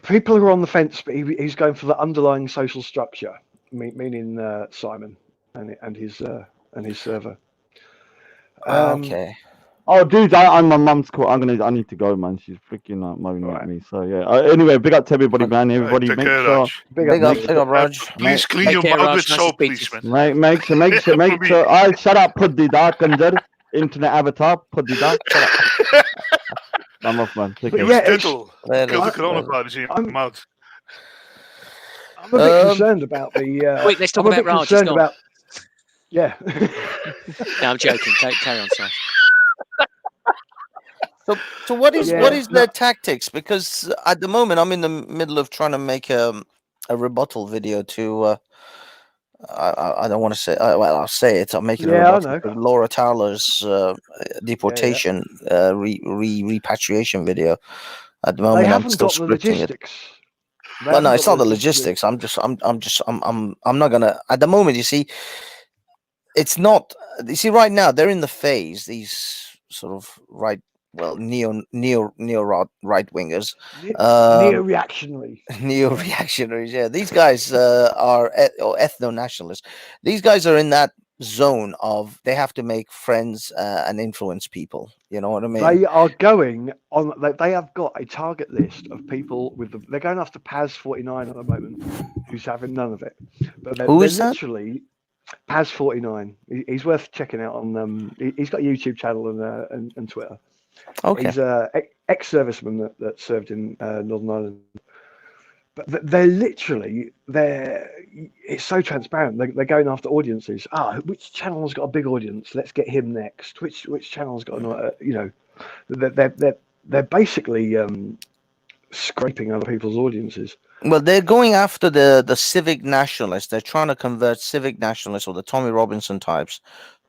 People who are on the fence, but he's going for the underlying social structure, meaning Simon and his server. Okay. Oh, dude, I'm my mum's call. I need to go, man. She's freaking moaning at me. So yeah. Anyway, big up to everybody, man. Everybody, Take make care, sure. Raj. Big up, Raj. Please clean your mouth with soap, please, man. Make sure. I shut up, Puddida, Kanjar. Internet avatar, Puddida. I'm off, man. Take care. Kill the coronavirus in your mouth. I'm a bit concerned about the. Wait, let's talk I'm a about bit Raj. concerned about. Yeah. No, I'm joking. Carry on, sorry. So what is their tactics? Because at the moment I'm in the middle of trying to make a rebuttal video to I don't want to say well, I'll say it. I'm making a rebuttal to Laura Towler's deportation repatriation video. At the moment I'm still scripting it. Well, no, it's not the logistics. I'm not gonna at the moment, you see, it's not, you see, right now they're in the phase, these sort of neo right wingers, neo-reactionaries. Yeah, these guys are ethno nationalists. These guys are in that zone of they have to make friends and influence people. You know what I mean? They are going on. They have got a target list of people they're going after Paz 49 at the moment, who's having none of it. But Who is that? Literally, Paz 49. He's worth checking out on. He's got a YouTube channel and Twitter. Okay. He's a ex-serviceman that served in Northern Ireland. But it's so transparent. They're going after audiences. Which channel's got a big audience? Let's get him next. Which channel's got they're basically scraping other people's audiences. Well, they're going after the civic nationalists. They're trying to convert civic nationalists or the Tommy Robinson types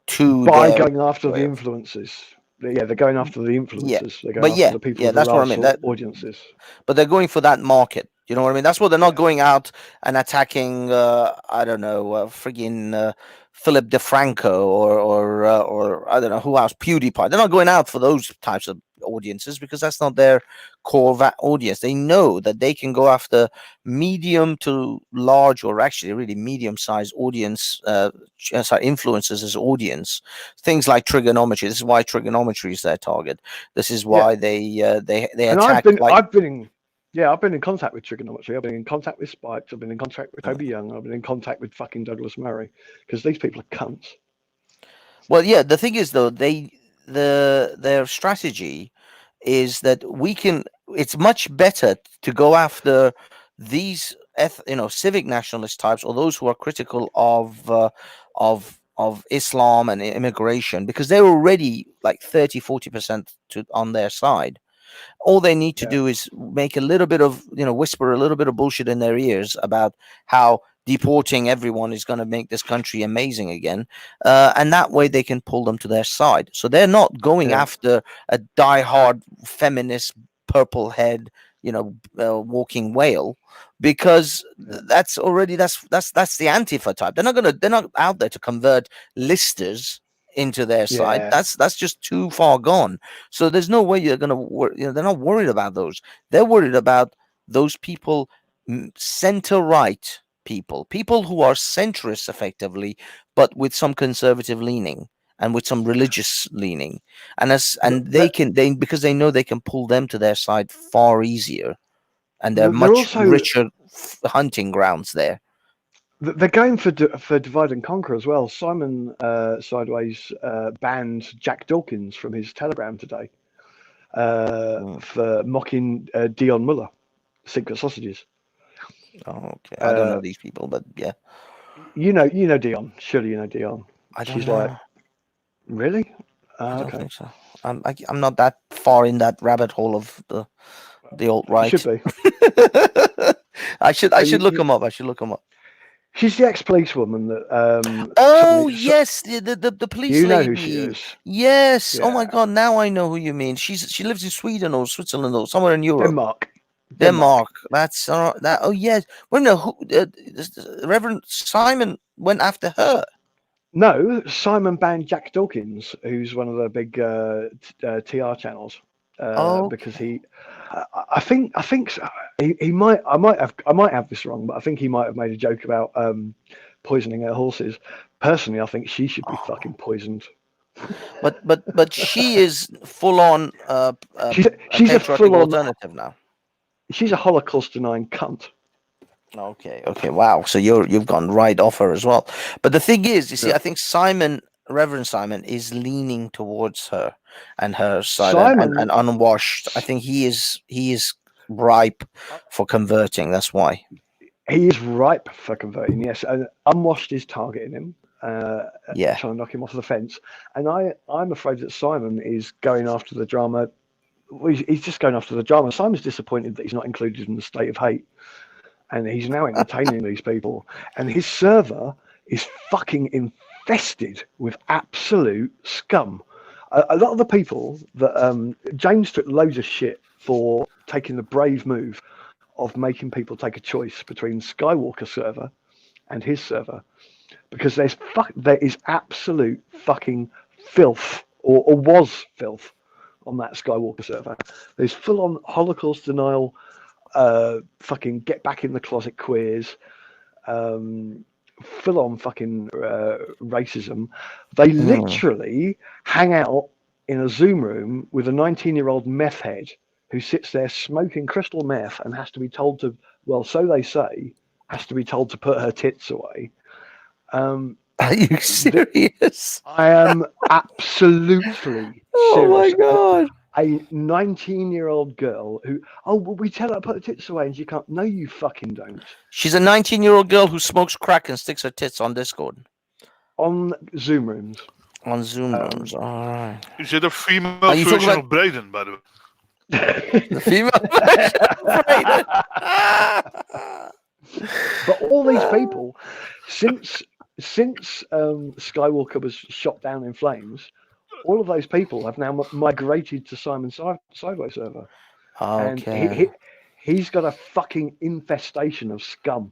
to by going after the influences. Yeah, they're going after the influencers. They're going But after the people with the that's what I large mean. That, audiences. but they're going for that market. You know what I mean? That's what they're not going out and attacking. I don't know, friggin' Philip DeFranco or I don't know who else, PewDiePie. They're not going out for those types of audiences because that's not their core audience. They know that they can go after medium to large, or actually really medium-sized audience, influencers as audience. Things like trigonometry. This is why trigonometry is their target. This is why they And attack. I've been in contact with trigonometry. I've been in contact with Spikes. I've been in contact with Toby Young. I've been in contact with fucking Douglas Murray because these people are cunts. Well, yeah. The thing is, though, their strategy is that it's much better to go after these civic nationalist types, or those who are critical of Islam and immigration, because they're already like 30-40% on their side. All they need to do is make a little bit of, whisper a little bit of bullshit in their ears about how deporting everyone is going to make this country amazing again. And that way they can pull them to their side. So they're not going after a diehard feminist, purple head, walking whale, because that's already, that's the Antifa type. They're not out there to convert listers into their side. That's just too far gone. So there's no way you're gonna they're not worried about those. They're worried about those people, center right people who are centrists effectively, but with some conservative leaning and with some religious leaning, and because they know they can pull them to their side far easier, and they're much also richer hunting grounds there. They're going for divide and conquer as well. Simon Sideways banned Jack Dawkins from his Telegram today for mocking Dion Muller, Secret Sausages. Oh, okay. I don't know these people, but yeah. You know Dion. Surely you know Dion. She's like, really? I don't think so. I'm not that far in that rabbit hole of the alt-right. You should be. I should look them up. I should look them up. She's the ex-police woman that. Yes, the police lady. You know who she is. Yes. Yeah. Oh my God! Now I know who you mean. She lives in Sweden or Switzerland or somewhere in Europe. Denmark. That's that. Oh yes. Well, no. Who? Reverend Simon went after her. No, Simon banned Jack Dawkins, who's one of the big TR channels, because I think he might. I might have this wrong, but I think he might have made a joke about poisoning her horses. Personally, I think she should be fucking poisoned. But she is full on. She's a full on alternative now. She's a Holocaust denying cunt. Okay. Wow. So you've gone right off her as well. But the thing is, you see, I think Reverend Simon is leaning towards her and her side, and unwashed. I think he is ripe for converting. That's why. He is ripe for converting. Yes, and unwashed is targeting him. Trying to knock him off the fence. And I'm afraid that Simon is going after the drama. He's just going after the drama. Simon's disappointed that he's not included in the state of hate. And he's now entertaining these people. And his server is fucking infested with absolute scum. A lot of the people that James took loads of shit for taking the brave move of making people take a choice between Skywalker server and his server. Because there is absolute fucking filth, or was filth, on that Skywalker server. There's full-on Holocaust denial, fucking get back in the closet queers, full-on fucking racism. They literally hang out in a Zoom room with a 19-year-old meth head who sits there smoking crystal meth and has to be told to, well, so they say, has to be told to put her tits away. Are you serious? I am absolutely serious. Oh my God. A 19-year-old girl who, we tell her to put her tits away and she can't. No, you fucking don't. She's a 19-year-old girl who smokes crack and sticks her tits on Discord. On Zoom rooms. On Zoom rooms. All right. Is it a female version of Braden, by the way? The female version of Braden. But all these people, since Skywalker was shot down in flames, all of those people have now migrated to Simon's Sideway server, and Okay. he's got a fucking infestation of scum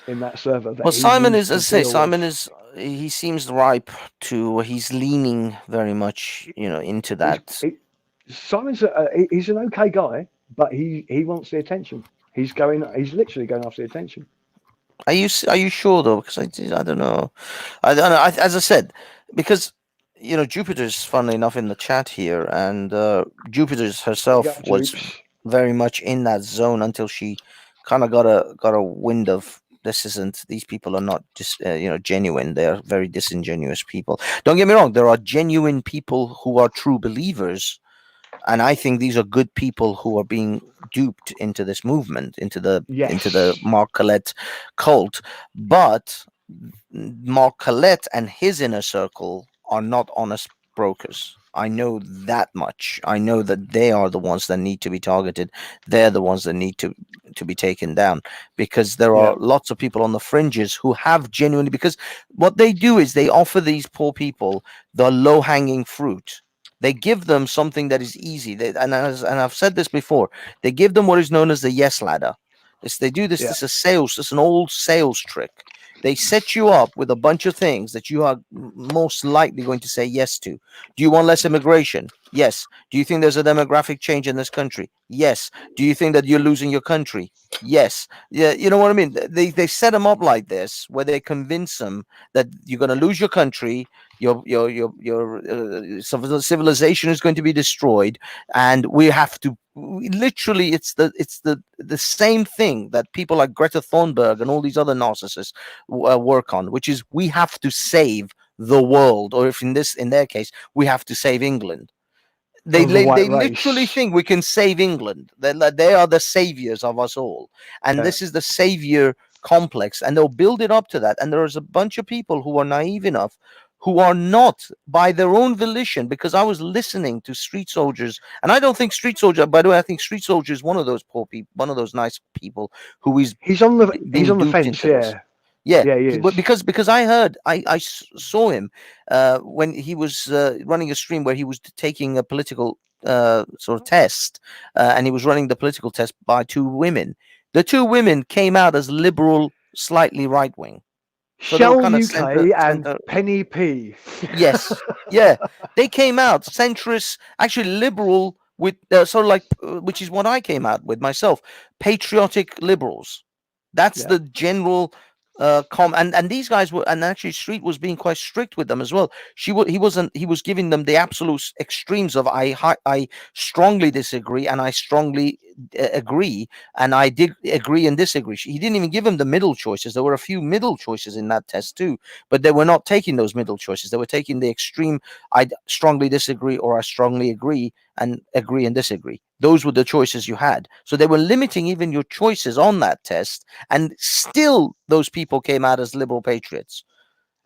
in that server that Well, he Simon needs is, to as I say, deal Simon with. is. He seems ripe to. He's leaning very much, into He's that. Simon's he's an okay guy, but he wants the attention. He's literally going after the attention. Are you sure though? Because I don't know. I don't know. As I said, because Jupiter's funnily enough in the chat here, and Jupiter's Big herself up, was Jupes. very much in that zone until she kind of got a wind of these people are not just genuine. They're very disingenuous people. Don't get me wrong. There are genuine people who are true believers, and I think these are good people who are being duped into this movement, into the Yes. Mark Collette cult. But Mark Collette and his inner circle are not honest brokers. I know that much. I know that they are the ones that need to be targeted. They're the ones that need to be taken down, because there Yeah. are lots of people on the fringes who have genuinely, because what they do is they offer these poor people the low hanging fruit. They give them something that is easy. And I've said this before, they give them what is known as the yes ladder. They do this. Yeah. This is sales. It's an old sales trick. They set you up with a bunch of things that you are most likely going to say yes to. Do you want less immigration? Yes. Do you think there's a demographic change in this country? Yes. Do you think that you're losing your country? Yes. Yeah, you know what I mean? They set them up like this, where they convince them that you're going to lose your country, your civilization is going to be destroyed, and we have to literally, it's the same thing that people like Greta Thunberg and all these other narcissists work on, which is we have to save the world, or if in their case, we have to save England. They Of the white literally race. think we can save England. They are the saviors of us all, and Yeah. this is the savior complex, and they'll build it up to that. And there is a bunch of people who are naive enough, who are not by their own volition, because I was listening to Street Soldiers, and I don't think Street Soldier, by the way, I think Street Soldier is one of those poor people, one of those nice people who is He's on the being duped fence. into this. Yeah. Yeah, Yeah, he is. because I heard, I saw him when he was running a stream where he was taking a political sort of test, and he was running the political test by two women. The two women came out as liberal, slightly right wing. So they were Shell kind of UK and center. Penny P. Yes, yeah, they came out centrist, actually liberal, with sort of like, which is what I came out with myself, patriotic liberals. That's Yeah. the general and these guys were, and actually Street was being quite strict with them as well. He was giving them the absolute extremes of I strongly disagree and I strongly agree, and I did agree and disagree. He didn't even give them the middle choices. There were a few middle choices in that test too, but they were not taking those middle choices. They were taking the extreme, I strongly disagree or I strongly agree and disagree. Those were the choices you had. So they were limiting even your choices on that test, and still those people came out as liberal patriots.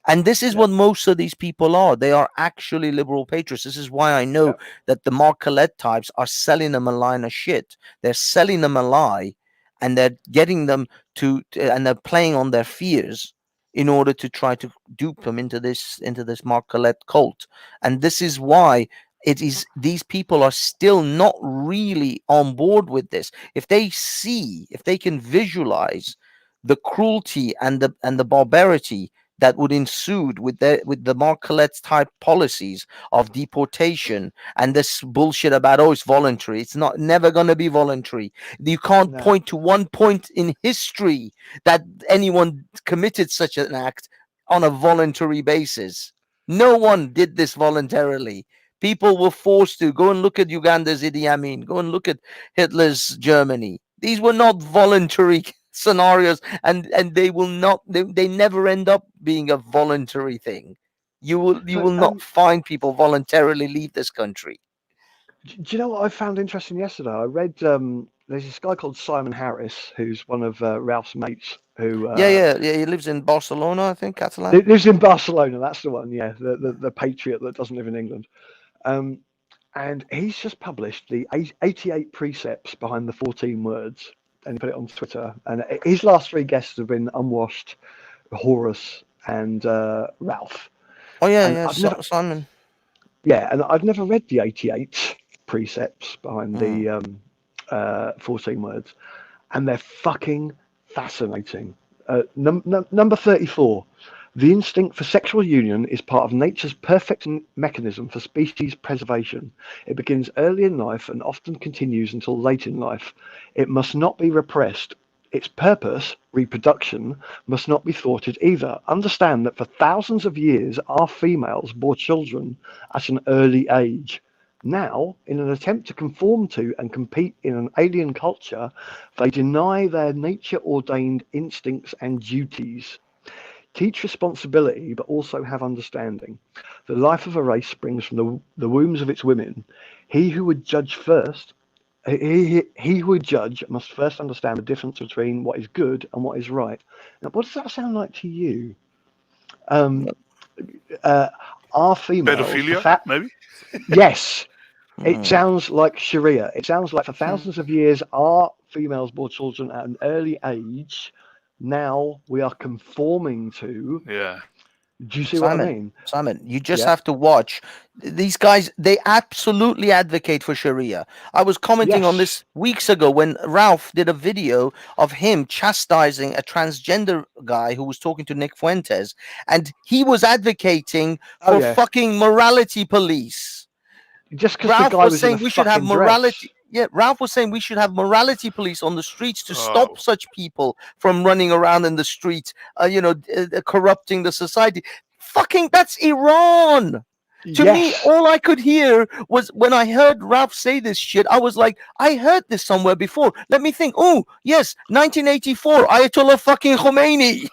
And this is what most of these people are. They are actually liberal patriots. This is why I know that the Mark Collette types are selling them a line of shit. They're selling them a lie, and they're getting them and they're playing on their fears in order to try to dupe them into this Mark Collette cult. And this is why these people are still not really on board with this. If they can visualize the cruelty and the barbarity that would ensue with the Mark Collette type policies of deportation and this bullshit about, oh, it's voluntary. It's never going to be voluntary. You can't point to one point in history that anyone committed such an act on a voluntary basis. No one did this voluntarily. People were forced to. Go and look at Uganda's Idi Amin. Go and look at Hitler's Germany. These were not voluntary scenarios, and they will not. They never end up being a voluntary thing. You will not find people voluntarily leave this country. Do you know what I found interesting yesterday? I read there's this guy called Simon Harris, who's one of Ralph's mates. Who yeah, he lives in Barcelona, I think, Catalan. Lives in Barcelona. That's the one. Yeah, the patriot that doesn't live in England. And he's just published the 88 precepts behind the 14 words, and he put it on Twitter. And his last three guests have been Unwashed, Horus, and Ralph. Oh yeah, Simon. Yeah, and I've never read the 88 precepts behind the 14 words, and they're fucking fascinating. Number 34. The instinct for sexual union is part of nature's perfect mechanism for species preservation. It begins early in life and often continues until late in life. It must not be repressed. Its purpose, reproduction, must not be thwarted either. Understand that for thousands of years, our females bore children at an early age. Now, in an attempt to conform to and compete in an alien culture, they deny their nature-ordained instincts and duties. Teach responsibility, but also have understanding. The life of a race springs from the wombs of its women. He who would judge first, he who would judge must first understand the difference between what is good and what is right. Now, what does that sound like to you? Are females Pedophilia, maybe? Yes. It sounds like Sharia. It sounds like for thousands of years, our females bore children at an early age. Now we are conforming to. Yeah. Do you see what I mean? Simon, you just have to watch. These guys, they absolutely advocate for Sharia. I was commenting on this weeks ago when Ralph did a video of him chastising a transgender guy who was talking to Nick Fuentes, and he was advocating for fucking morality police. Just because Ralph the guy was saying we should have morality. Dress. Yeah, Ralph was saying we should have morality police on the streets to stop such people from running around in the streets, corrupting the society. Fucking, that's Iran. To me, all I could hear was when I heard Ralph say this shit, I was like, I heard this somewhere before. Let me think. Oh, yes, 1984, Ayatollah fucking Khomeini. He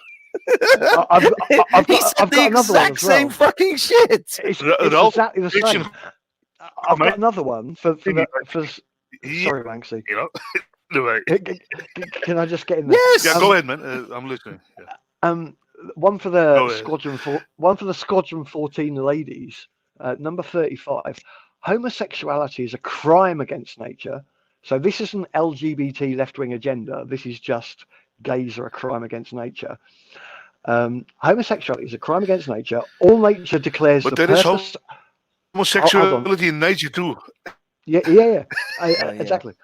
said the exact same fucking shit. It's exactly the same. I've got another one for sorry, Banksy. Can I just get in there? Yes. Yeah, go ahead, man. I'm listening. Yeah. One for the Squadron 14 ladies. Number 35. Homosexuality is a crime against nature. So this isn't LGBT left-wing agenda. This is just gays are a crime against nature. Homosexuality is a crime against nature. All nature declares the purpose. Homosexuality in nature too. Yeah. Exactly.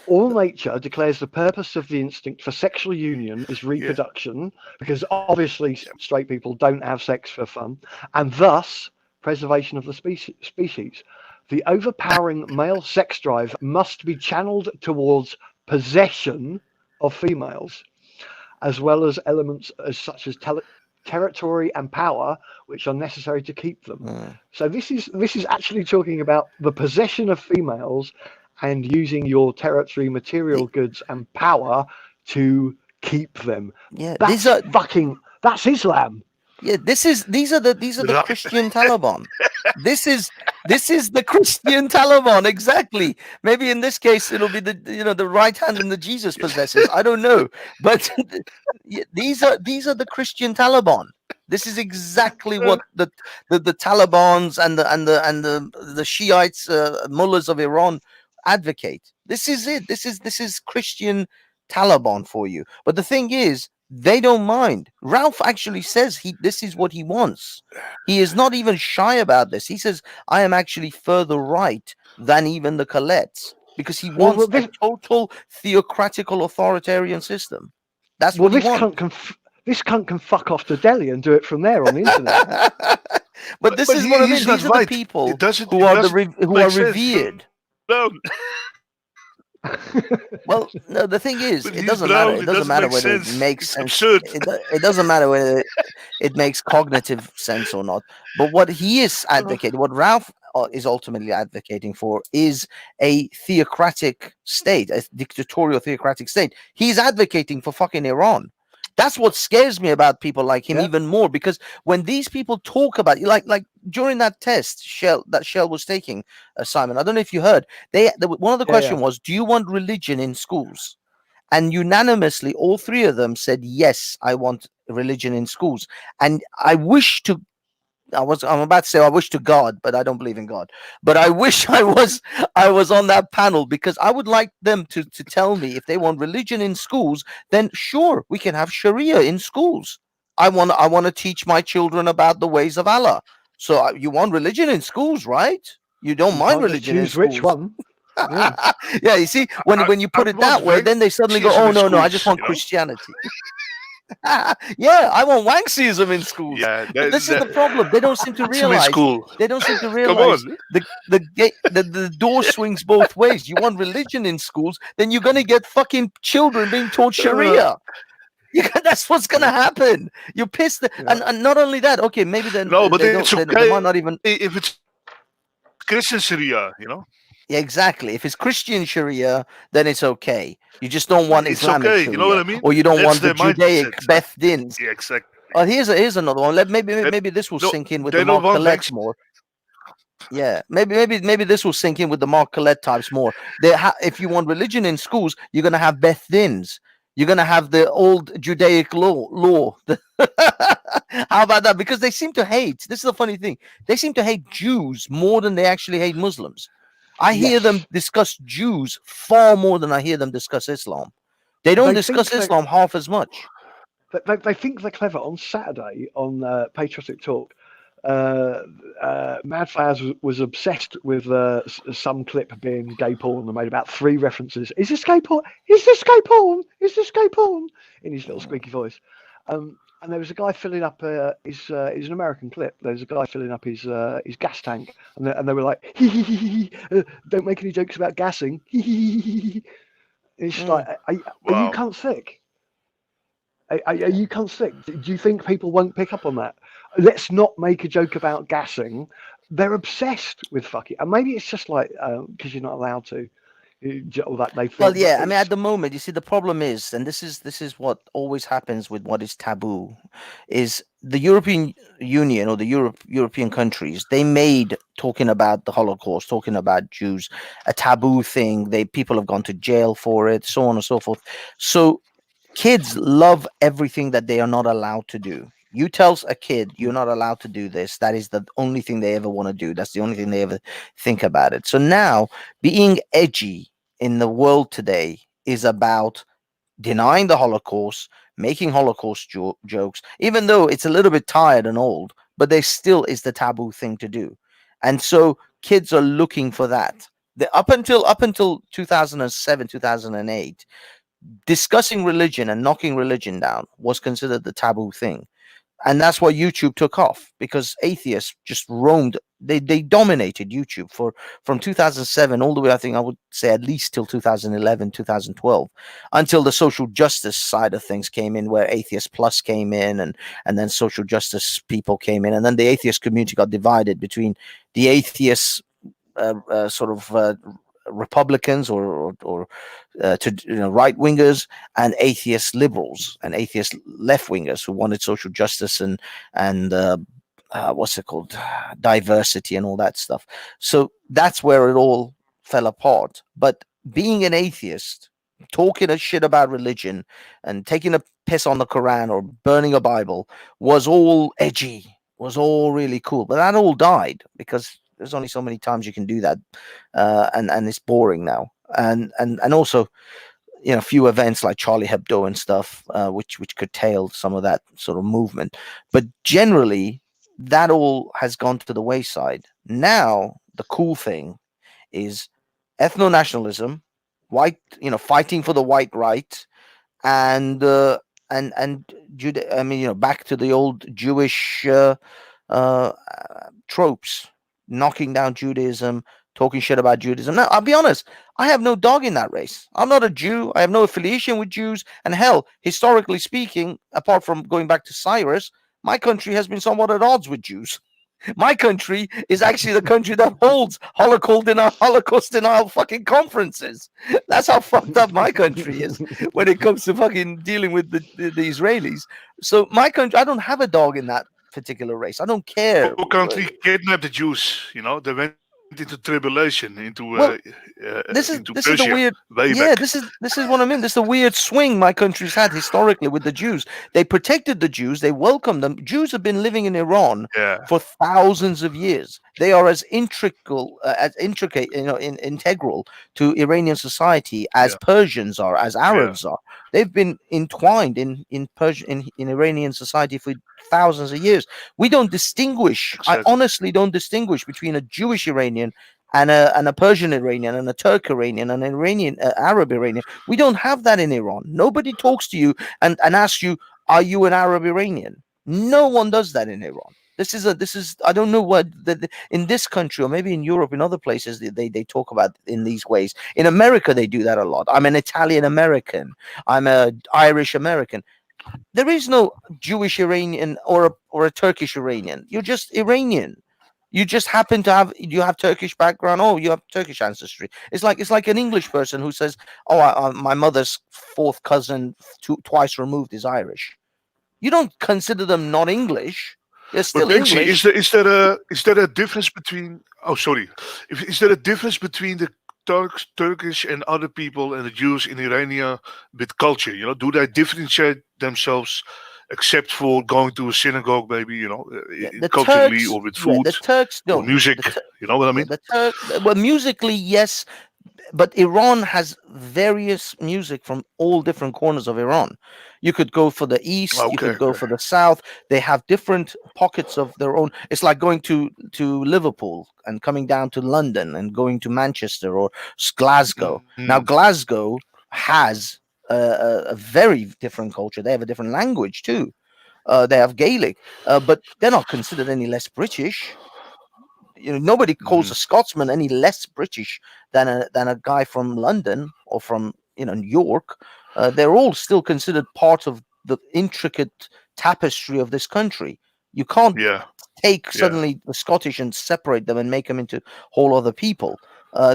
All nature declares the purpose of the instinct for sexual union is reproduction, because obviously straight people don't have sex for fun, and thus preservation of the species. The overpowering male sex drive must be channeled towards possession of females, as well as elements such as territory and power, which are necessary to keep them. So this is actually talking about the possession of females and using your territory, material goods, and power to keep them. Yeah, that's Islam. Yeah, these are the Christian Taliban. This is the Christian Taliban, exactly. Maybe in this case it'll be the right hand and the Jesus possesses. I don't know, but these are the Christian Taliban. This is exactly what the Talibans and the Shiites, mullahs of Iran advocate. This is it. This is Christian Taliban for you. But the thing is, they don't mind. Ralph actually says this is what he wants. He is not even shy about this. He says, I am actually further right than even the Colettes, because he wants a total theocratical authoritarian system. That's what he wants. This cunt can fuck off to Delhi and do it from there on the internet. but this is what I mean. These are the people who are revered. No. Well, no, the thing is, it doesn't matter. It doesn't matter whether it makes sense. It doesn't matter whether it makes cognitive sense or not. But what he is advocating, what Ralph is ultimately advocating for, is a theocratic state, a dictatorial theocratic state. He's advocating for fucking Iran. That's what scares me about people like him even more, because when these people talk about, like during that test Shell was taking, Simon, I don't know if you heard, one of the questions was, do you want religion in schools? And unanimously, all three of them said, yes, I want religion in schools. And I'm about to say I wish to God, but I don't believe in God. But I wish I was on that panel, because I would like them to tell me if they want religion in schools, then sure, we can have Sharia in schools. I want to teach my children about the ways of Allah. So you want religion in schools, right? You don't You mind can't just religion in choose which schools. one. Yeah. Yeah, you see, when you put I it that want way, then they suddenly go, Marxism "Oh in no, I just schools, want you know? Christianity." Yeah, I want Wanksism in schools. Yeah, But this is the problem. They don't seem to in realize. school. They don't seem to Come realize on. the door swings both ways. You want religion in schools, then you're gonna get fucking children being taught Sharia. That's what's gonna happen. You're pissed, and not only that. Okay, maybe then No, but they it's don't. They okay might not even. if it's Christian Sharia, you know? Yeah, exactly. If it's Christian Sharia, then it's okay. You just don't want It's Islamic okay, Sharia, you know what I mean? or you don't That's want the their mindset. Judaic Beth Dins. Yeah, exactly. Oh, here's another one. Maybe this will No, sink in with they the don't Mark want Collette more. Yeah, maybe this will sink in with the Mark Collette types more. If you want religion in schools, you're gonna have Beth Dins. You're gonna have the old Judaic law. How about that? Because they seem to hate. This is the funny thing. They seem to hate Jews more than they actually hate Muslims. I hear them discuss Jews far more than I hear them discuss Islam. They don't discuss Islam half as much. They think they're clever. On Saturday on Patriotic Talk, Mad Flowers was obsessed with some clip being gay porn and made about 3 references. Is this gay porn? Is this gay porn? Is this gay porn? In his little squeaky voice. And there was a guy filling up his an American clip. There was a guy filling up his gas tank, and they were like, "Don't make any jokes about gassing." It's just like, are you cunt sick? Are you cunt sick? Do you think people won't pick up on that? Let's not make a joke about gassing. They're obsessed with fucking, and maybe it's just like because you're not allowed to. Or that they feel. Well, yeah. I mean, at the moment, you see, the problem is, and this is what always happens with what is taboo, is the European Union or the European countries. They made talking about the Holocaust, talking about Jews, a taboo thing. People have gone to jail for it, so on and so forth. So kids love everything that they are not allowed to do. You tell a kid you're not allowed to do this, that is the only thing they ever want to do. That's the only thing they ever think about it. So now being edgy in the world today is about denying the Holocaust, making Holocaust jokes, even though it's a little bit tired and old, but there still is the taboo thing to do. And so kids are looking for that. Up until 2007, 2008, discussing religion and knocking religion down was considered the taboo thing. And that's why YouTube took off, because atheists just roamed. They dominated YouTube from 2007 all the way, I think I would say at least till 2011, 2012, until the social justice side of things came in, where Atheist Plus came in, and then social justice people came in. And then the atheist community got divided between the atheists Republicans or right wingers, and atheist liberals and atheist left wingers who wanted social justice and what's it called, diversity and all that stuff. So that's where it all fell apart. But being an atheist, talking a shit about religion and taking a piss on the Quran or burning a Bible was all edgy, was all really cool. But that all died because there's only so many times you can do that, and it's boring now. And also, a few events like Charlie Hebdo and stuff, which curtailed some of that sort of movement. But generally, that all has gone to the wayside. Now, the cool thing is ethno-nationalism, white, fighting for the white right, and back to the old Jewish tropes, knocking down Judaism, talking shit about Judaism. Now, I'll be honest, I have no dog in that race. I'm not a Jew. I have no affiliation with Jews. And hell, historically speaking, apart from going back to Cyrus, my country has been somewhat at odds with Jews. My country is actually the country that holds Holocaust denial fucking conferences. That's how fucked up my country is when it comes to fucking dealing with the Israelis. So my country, I don't have a dog in that particular race. I don't care. Our country kidnapped the Jews. They went into tribulation, into this is Persia, the weird. back. This is what I mean. This is the weird swing my country's had historically with the Jews. They protected the Jews. They welcomed them. Jews have been living in Iran for thousands of years. They are as integral, integral to Iranian society as Persians are, as Arabs are. They've been entwined in Iranian society for thousands of years. We don't distinguish. I Exactly. honestly don't distinguish between a Jewish Iranian and a Persian Iranian and a Turk Iranian and an Iranian Arab Iranian. We don't have that in Iran. Nobody talks to you and asks you, "Are you an Arab Iranian?" No one does that in Iran. This is I don't know what in this country or maybe in Europe, in other places they talk about in these ways. In America they do that a lot. I'm an Italian American. I'm a Irish American. There is no Jewish Iranian or a Turkish Iranian. You're just Iranian. You just happen to have Turkish background. Oh, you have Turkish ancestry. It's like an English person who says, "Oh, my mother's fourth cousin, twice removed, is Irish." You don't consider them not English. They're But still Banksy, English. is there a difference between? Oh, sorry. Is there a difference between the Turkish and other people and the Jews in Irania with culture? You know, do they differentiate themselves, except for going to a synagogue, maybe? You know, Yeah, the culturally Turks. or with Yeah, food the Turks or don't. music. You know what I Yeah, mean? the Turk. Well, musically, yes, but Iran has various music from all different corners of Iran. You could go for the east, you Okay, could go okay. for the south. They have different pockets of their own. It's like going to Liverpool and coming down to London and going to Manchester or Glasgow. Mm, Now, Glasgow has a very different culture. They have a different language too. They have Gaelic, but they're not considered any less British. You know, nobody calls mm, a Scotsman any less British than a guy from London or from New York. They're all still considered part of the intricate tapestry of this country. You can't yeah, take yeah. suddenly the Scottish and separate them and make them into whole other people.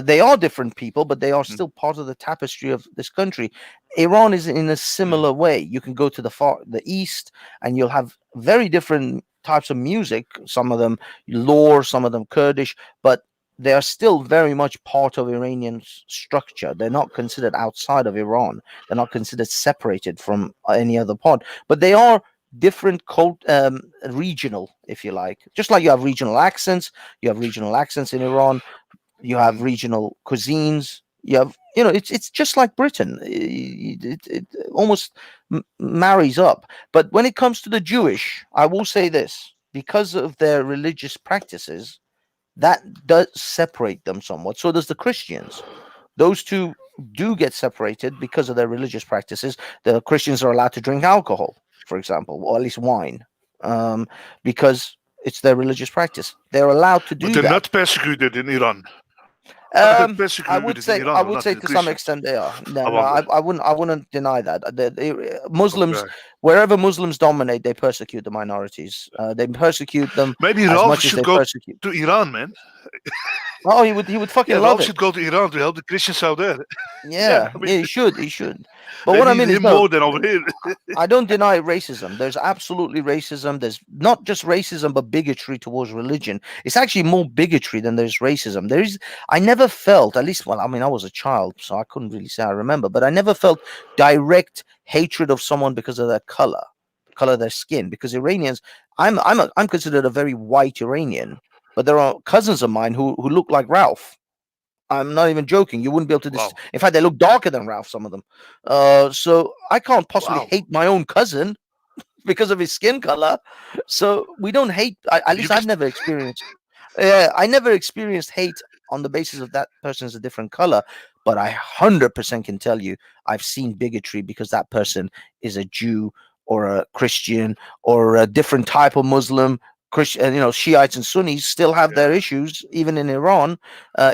They are different people, but they are Mm, still part of the tapestry of this country. Iran is in a mm, similar way. You can go to the east, and you'll have very different types of music. Some of them Lor, some of them Kurdish, but they are still very much part of Iranian structure. They're not considered outside of Iran. They're not considered separated from any other part, but they are different regional, if you like. Just like you have regional accents, in Iran. You have mm. regional cuisines. You have, it's just like Britain. It almost marries up. But when it comes to the Jewish, I will say this: because of their religious practices, that does separate them somewhat. So does the Christians. Those two do get separated because of their religious practices. The Christians are allowed to drink alcohol, for example, or at least wine, um, because it's their religious practice. They're allowed to But do they're that. not persecuted in Iran. Are they persecuted in I Iran or would not? say The to some Christians? extent they are. I No, no, wonder. I wouldn't deny that. Muslims, Okay. wherever Muslims dominate, they persecute the minorities. They persecute them Maybe as Ralph much as should they go persecute. to Iran, man. Oh, he would fucking Yeah, love Ralph it. should go to Iran to help the Christians out there. Yeah, Yeah, I mean, yeah, he should. But they what I need mean is, him no, more than over here. I don't deny racism. There's absolutely racism. There's not just racism, but bigotry towards religion. It's actually more bigotry than there's racism. I never felt, at least, well, I mean, I was a child, so I couldn't really say I remember, but I never felt direct hatred of someone because of their color of their skin. Because Iranians, I'm considered a very white Iranian, but there are cousins of mine who look like Ralph. I'm not even joking. You wouldn't be able to. Wow. In fact, they look darker than Ralph. Some of them. So I can't possibly Wow. hate my own cousin because of his skin color. So we don't hate. At You least I've can, never experienced. I never experienced hate on the basis of that person's a different color. But I 100% can tell you I've seen bigotry because that person is a Jew or a Christian or a different type of Muslim. Christian, Shiites and Sunnis still have their yeah. issues, even in Iran.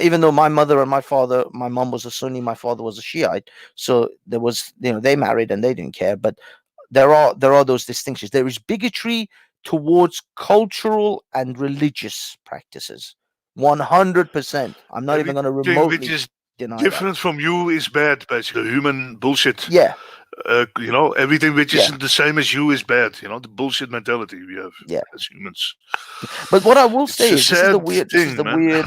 Even though my mother and my father, my mom was a Sunni, my father was a Shiite, so there was, they married and they didn't care. But there are those distinctions. There is bigotry towards cultural and religious practices. 100%. I'm not even going to Everything which remotely is deny that. different from you is bad, basically. Human bullshit. Yeah, Everything which yeah, isn't the same as you is bad. The bullshit mentality we have yeah. as humans. But what I will It's say a is, this is the sad weird. This is thing, the man. weird.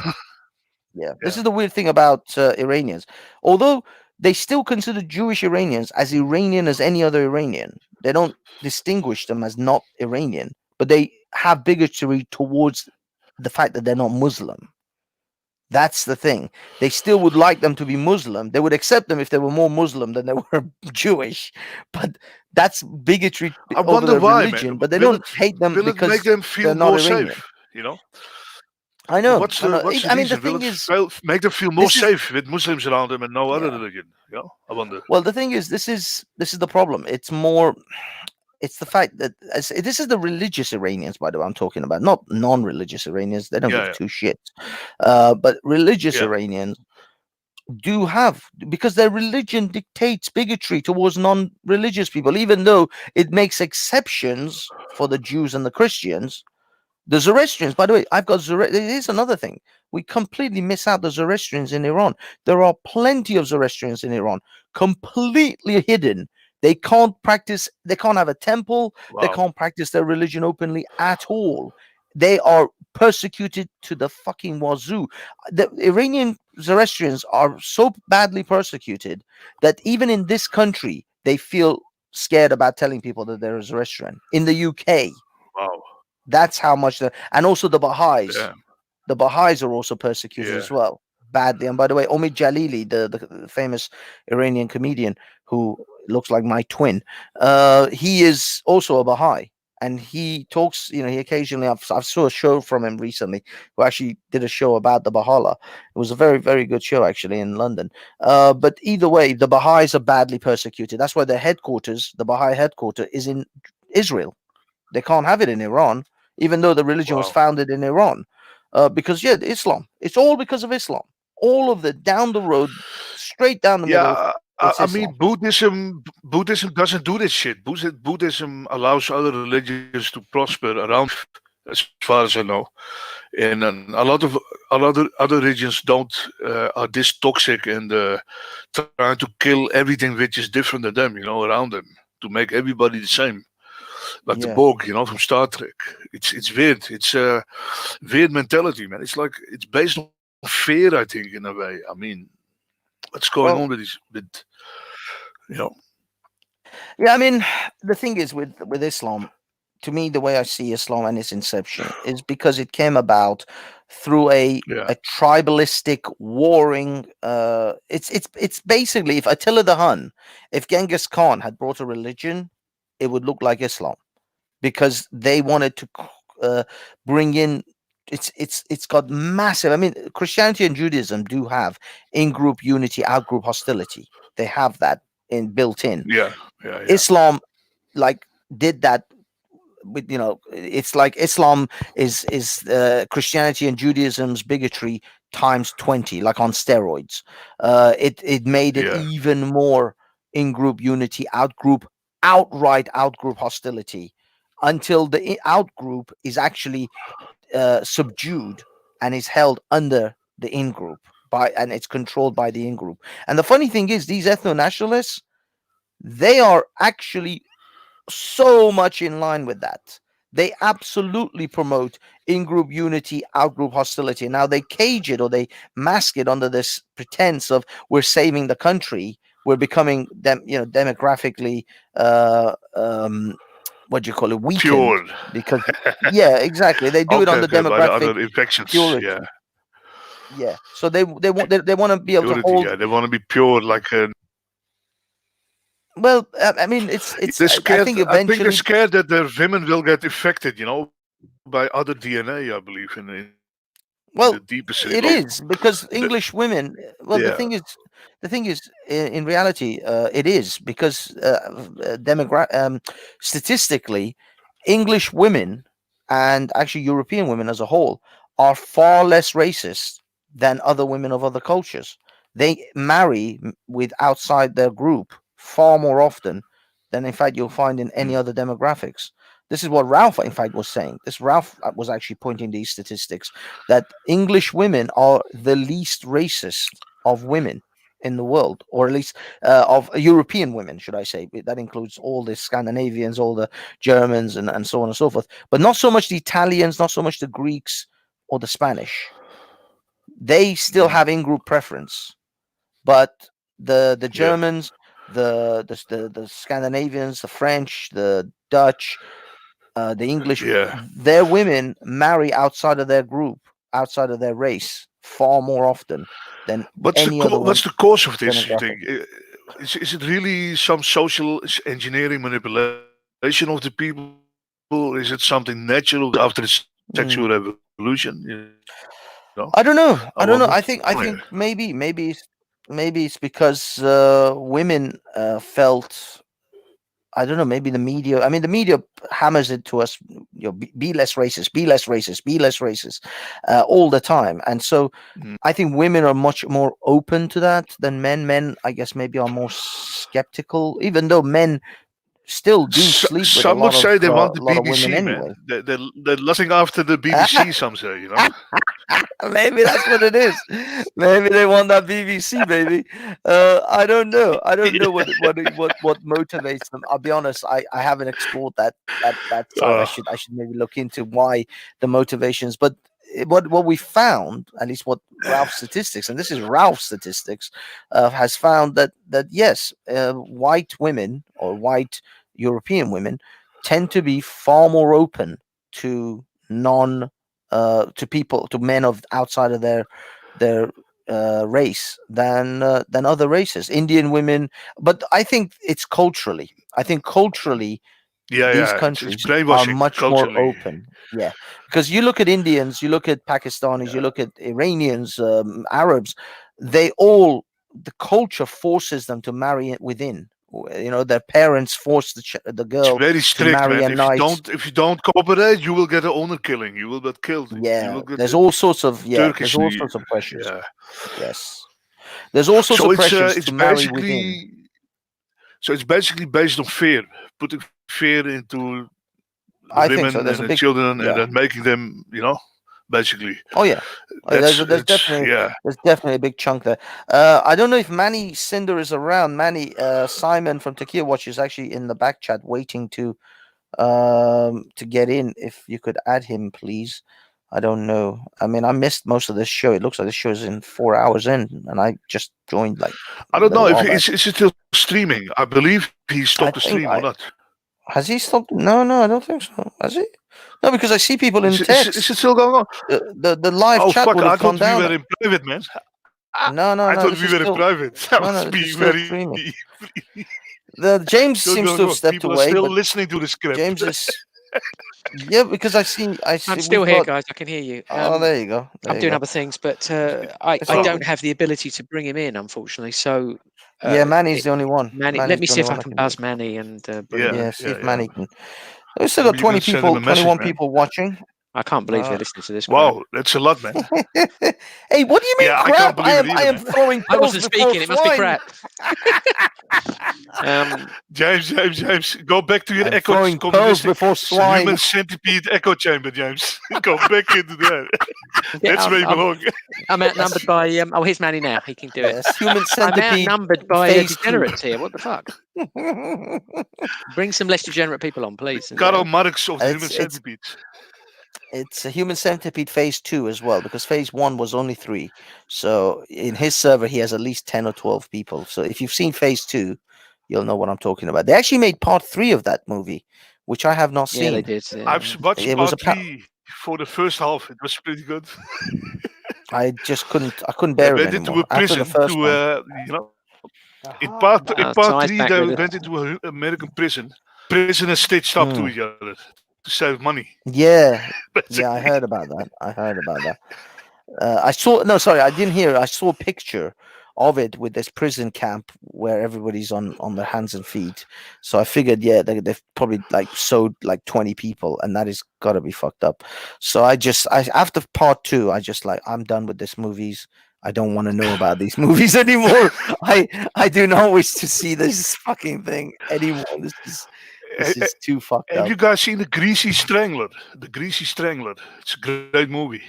Yeah, this Yeah. is the weird thing about Iranians. Although they still consider Jewish Iranians as Iranian as any other Iranian, they don't distinguish them as not Iranian, but they have bigotry towards the fact that they're not Muslim. That's the thing. They still would like them to be Muslim. They would accept them if they were more Muslim than they were Jewish. But that's bigotry I over wonder their why, man. religion. But they don't hate them Will it make because them they're feel not more Iranian. safe? You know, I know. what's I know. the I mean, the reason? Will thing it is, make them feel more this is safe with Muslims around them and no other yeah. religion? You know, I wonder. Well, the thing is, this is the problem. It's more. It's the fact that this is the religious Iranians, by the way, I'm talking about, not non-religious Iranians. They don't give Yeah, two shits. But religious yeah. Iranians do have, because their religion dictates bigotry towards non-religious people, even though it makes exceptions for the Jews and the Christians. The Zoroastrians, by the way, I've got here's another thing. We completely miss out the Zoroastrians in Iran. There are plenty of Zoroastrians in Iran, completely hidden. They can't practice, they can't have a temple, they Wow. can't practice their religion openly at all. They are persecuted to the fucking wazoo. The Iranian Zoroastrians are so badly persecuted that even in this country, they feel scared about telling people that they're a Zoroastrian. In the UK, Wow. that's how much and also the Baha'is. Yeah. The Baha'is are also persecuted Yeah. as well, badly. And by the way, Omid Jalili, the famous Iranian comedian who looks like my twin, he is also a Baha'i. And he talks, he occasionally, I've saw a show from him recently who actually did a show about the Baha'u'llah. It was a very, very good show actually in London. But either way, the Baha'is are badly persecuted. That's why their headquarters, the Baha'i headquarters, is in Israel. They can't have it in Iran, even though the religion was Wow. founded in Iran. Because Islam. It's all because of Islam. All of the down the road, straight down the middle. Yeah, It's I mean, Islam. Buddhism doesn't do this shit. Buddhism allows other religions to prosper around, as far as I know. And a lot of other religions don't are this toxic and trying to kill everything which is different than them, around them, to make everybody the same. Like the Yeah. Borg, from Star Trek. It's weird. It's a weird mentality, man. It's like it's based on fear, I think, in a way. I mean, what's going Well, on with this? You know, yeah, I mean, the thing is with Islam, to me, the way I see Islam and its inception is because it came about through a yeah, tribalistic warring. It's basically, if Attila the Hun, if Genghis Khan had brought a religion, it would look like Islam, because they wanted to bring in. It's got massive. I mean, Christianity and Judaism do have in-group unity, out-group hostility. They have that built in. yeah, yeah, yeah. Islam like did that with, it's like Islam is Christianity and Judaism's bigotry times 20, like on steroids. It made it Yeah. even more in-group unity, outright out-group hostility, until the out-group is actually subdued and is held under the in-group and it's controlled by the in-group. And the funny thing is, these ethno-nationalists, they are actually so much in line with that. They absolutely promote in-group unity, out-group hostility. Now they cage it, or they mask it under this pretense of we're saving the country, we're becoming demographically what do you call it, weakened, Pure. because yeah, exactly, they do it on the Okay, by the demographic other infections. purity. Yeah, So they want to be able to purity. hold. Yeah, they want to be pure, like Well, I mean, it's they're scared. I think I think they're eventually. scared that their women will get infected, by other DNA. I believe in Well, the deepest it is, because English women. Well, yeah, the thing is, in reality, it is because statistically, English women and actually European women as a whole are far less racist than other women of other cultures. They marry with outside their group far more often than, in fact, you'll find in any other demographics. This is what Ralph, in fact, was saying. Ralph was actually pointing these statistics, that English women are the least racist of women in the world, or at least of European women, should I say. That includes all the Scandinavians, all the Germans, and so on and so forth. But not so much the Italians, not so much the Greeks or the Spanish. They still have in-group preference, but the Germans, the Scandinavians, the French, the Dutch, the English, their women marry outside of their group, outside of their race, far more often than any other What's the cause of this? You demographic. think is it really some social engineering manipulation of the people? Is it something natural after the sexual revolution? You know, I don't know. I don't know. wonder. I think maybe it's because women felt. I don't know. Maybe the media. I mean, the media hammers it to us. Be less racist. Be less racist. Be less racist, all the time. And so, I think women are much more open to that than men. Men, I guess, maybe are more skeptical. Even though men still do sleep with a Some would say they want the lot of women BBC, anyway. man. They're lusting after the BBC. Some say, you know. Maybe that's what it is. Maybe they want that BBC, baby. I don't know. I don't know what motivates them. I'll be honest. I haven't explored that side. I should maybe look into why the motivations. But what we found, at least what Ralph's statistics, and this is Ralph's statistics, has found that yes, white women or white European women tend to be far more open to to men of outside of their race than other races, Indian women. But I think it's culturally. I think culturally, these It's countries are brainwashing much more culturally. open. Yeah, because you look at Indians, you look at Pakistanis, you look at Iranians, Arabs. The culture forces them to marry within. You know, their parents force the It's girl very to strict, marry man. a knight. If you don't cooperate, you will get an honor killing. You will get killed. You Yeah, will get there's all sorts of Turkish. there's all sorts of pressures. Yeah. Yes, there's all sorts So of pressures it's to marry within. it's basically based on fear, putting fear into the I think so. women There's and a the big children, and yeah. then making them, basically. Oh yeah, That's there's definitely a big chunk there. I don't know if Manny Sinder is around. Manny Simon from Takia Watch is actually in the back chat waiting to get in. If you could add him, please. I don't know. I mean, I missed most of this show. It looks like this show is in 4 hours in, and I just joined like. I don't know if is it still streaming. I believe he stopped the stream or not. Has he stopped? No, I don't think so. Has he? No, because I see people in Is text. it still going on? The live chat fuck! would I have gone thought we down. were in private, man. No. I thought This we is were still, in private. I no, was this being is still very. streaming. James seems to have stepped People away. are still but listening to the script. James is. Yeah, because I see. I'm still here, guys. I can hear you. There you go. I'm doing other things, but I don't have the ability to bring him in, unfortunately. So Manny's the only one. Manny, Manny's let me the see only if I one can buzz Manny and bring him in. see if Manny can. We still got 20 people, 21 people watching. I can't believe they're listening to this. Wow, that's a lot, man. Hey, what do you mean Yeah, I crap? can't believe it either, I am man. throwing I pearls wasn't before speaking. It must be swine. crap. James, go back to your I'm echo throwing pearls before swine. human centipede echo chamber, James. Go back into that. That's where you belong. I'm outnumbered by. Here's Manny now. He can do it. Human centipede. I'm outnumbered by phase degenerates here. What the fuck? Bring some less degenerate people on, please. Karl Marx of the human centipede. It's a human centipede phase 2 as well, because phase 1 was only 3. So in his server, he has at least 10 or 12 people. So if you've seen phase 2, you'll know what I'm talking about. They actually made part 3 of that movie, which I have not seen. Yeah, they did. I've watched part 3 for the first half. It was pretty good. I just couldn't bear it anymore. After the first one. In part 3, they went into an American prison. Prisoners stitched up to each other to save money. Yeah, I heard about that. I didn't hear. I saw a picture of it with this prison camp where everybody's on their hands and feet. So I figured, they've probably sewed 20 people, and that is gotta be fucked up. So I after part 2, I'm done with this movies. I don't want to know about these movies anymore. I do not wish to see this fucking thing anymore. This is too fucked up. Have you guys seen The Greasy Strangler? The Greasy Strangler. It's a great movie.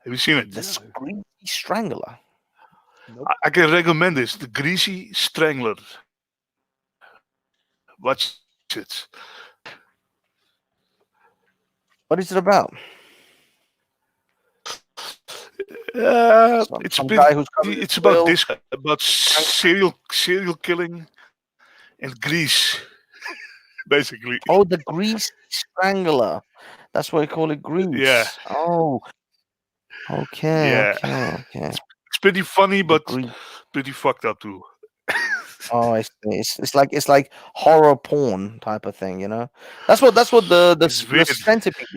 Have you seen it? The Greasy Strangler. Nope. I can recommend this. The Greasy Strangler. Watch it. What is it about? It's some been, guy who's it's about this, about serial killing and Greece, basically. Oh, the Grease Strangler. That's what we call it, Grease. Yeah. Oh, Okay, Yeah. okay. It's pretty funny, but Agreed. pretty fucked up too. Oh, I see. It's like horror porn type of thing, you know. That's what It's the weird. centipede.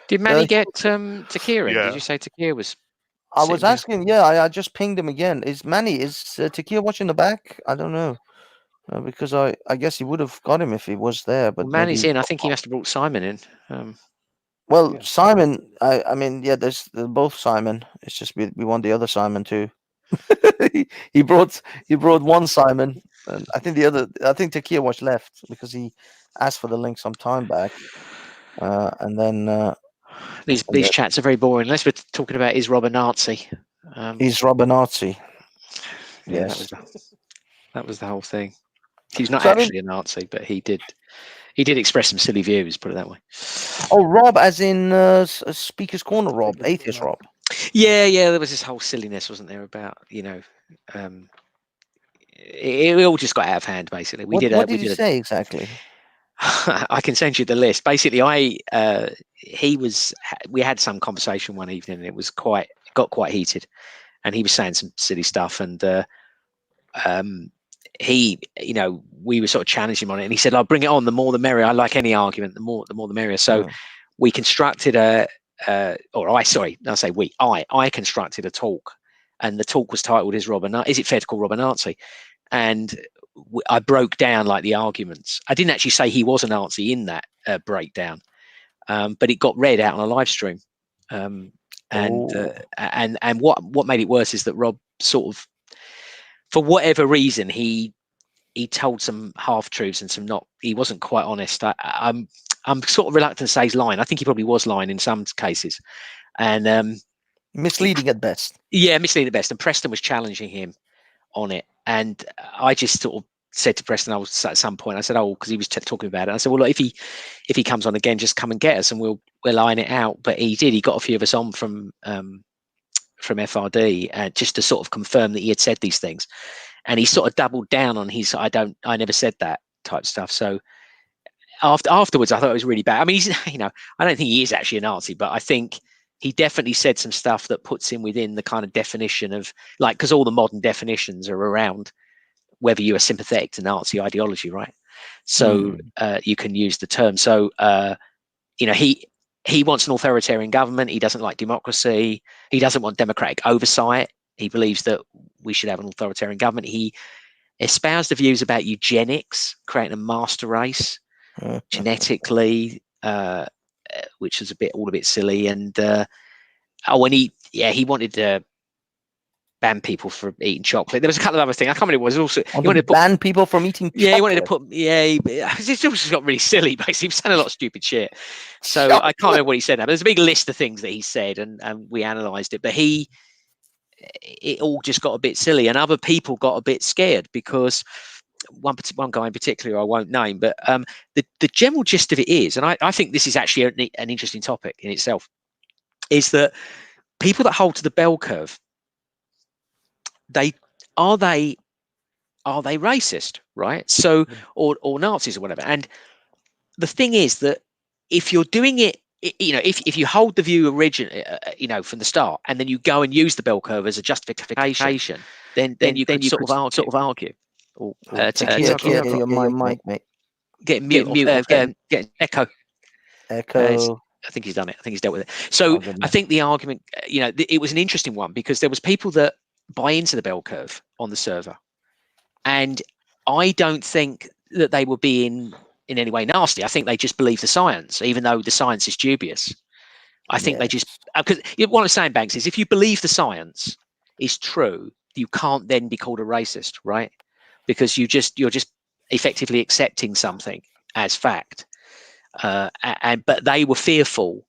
Did Manny get Takir in? Did Yeah. you say Takir was? I was sitting down? asking. Yeah, I just pinged him again. Is Takir watching the back? I don't know. Because I guess he would have got him if he was there, but Well, Manny's maybe. in. I think he must have brought Simon in. Well, Yeah. Simon. I mean, yeah. They're both Simon. It's just we want the other Simon too. he brought one Simon, and I think Takir was left because he asked for the link some time back, and then These chats are very boring. Unless we're talking about is Rob a Nazi? he's Robert Nazi. Yeah, Yes. that was the whole thing. He's not So, I mean- actually a Nazi, but he did express some silly views. Put it that way. Oh, Rob, as in Speaker's Corner, Rob, atheist Rob. Yeah, there was this whole silliness, wasn't there, about it all just got out of hand. Basically, What did you say exactly? I can send you the list. Basically, we had some conversation one evening, and it got quite heated, and he was saying some silly stuff, and we were sort of challenging him on it, and he said, "I'll bring it on. The more the merrier. I like any argument. The more the merrier." So we constructed I constructed a talk, and the talk was titled "Is it fair to call Rob a Nazi?" And I broke down like the arguments. I didn't actually say he was a Nazi in that breakdown, but it got read out on a live stream. And what made it worse is that Rob sort of, for whatever reason, he told some half truths and some not. He wasn't quite honest. I'm sort of reluctant to say he's lying. I think he probably was lying in some cases, and misleading at best. Yeah, misleading at best. And Preston was challenging him on it, and I just sort of said to Preston, at some point, I said, "Oh," because he was talking about it. I said, "Well, look, if he comes on again, just come and get us, and we'll iron it out." But he did. He got a few of us on from FRD just to sort of confirm that he had said these things, and he sort of doubled down on his "I never said that" type stuff. So afterwards, I thought it was really bad. I mean, he's I don't think he is actually a Nazi, but I think he definitely said some stuff that puts him within the kind of definition of, like, because all the modern definitions are around whether you are sympathetic to Nazi ideology, right? So you can use the term. So he wants an authoritarian government. He doesn't like democracy. He doesn't want democratic oversight. He believes that we should have an authoritarian government. He espoused the views about eugenics, creating a master race genetically, which is all a bit silly. And he wanted to ban people from eating chocolate. There was a couple of other things. I can't remember. It was also he wanted to ban people from eating chocolate. Yeah, he wanted to put. Yeah, it's just got really silly. Basically, he was saying a lot of stupid shit. So I can't remember what he said now. But there's a big list of things that he said, and we analysed it. But it all just got a bit silly, and other people got a bit scared because one guy in particular I won't name, but the general gist of it is, and I think this is actually an interesting topic in itself, is that people that hold to the bell curve, are they racist, right? So or Nazis or whatever. And the thing is that if you're doing it, if you hold the view originally, from the start, and then you go and use the bell curve as a justification, then you could sort of argue. Your mic, mate. Get mute. Get echo. I think he's done it. I think he's dealt with it. So I think the argument, it was an interesting one because there was people that buy into the bell curve on the server, and I don't think that they were being in any way nasty. I think they just believe the science, even though the science is dubious. I think they just, because what I'm saying, Banks, is if you believe the science is true, you can't then be called a racist, right? Because you're just effectively accepting something as fact. But they were fearful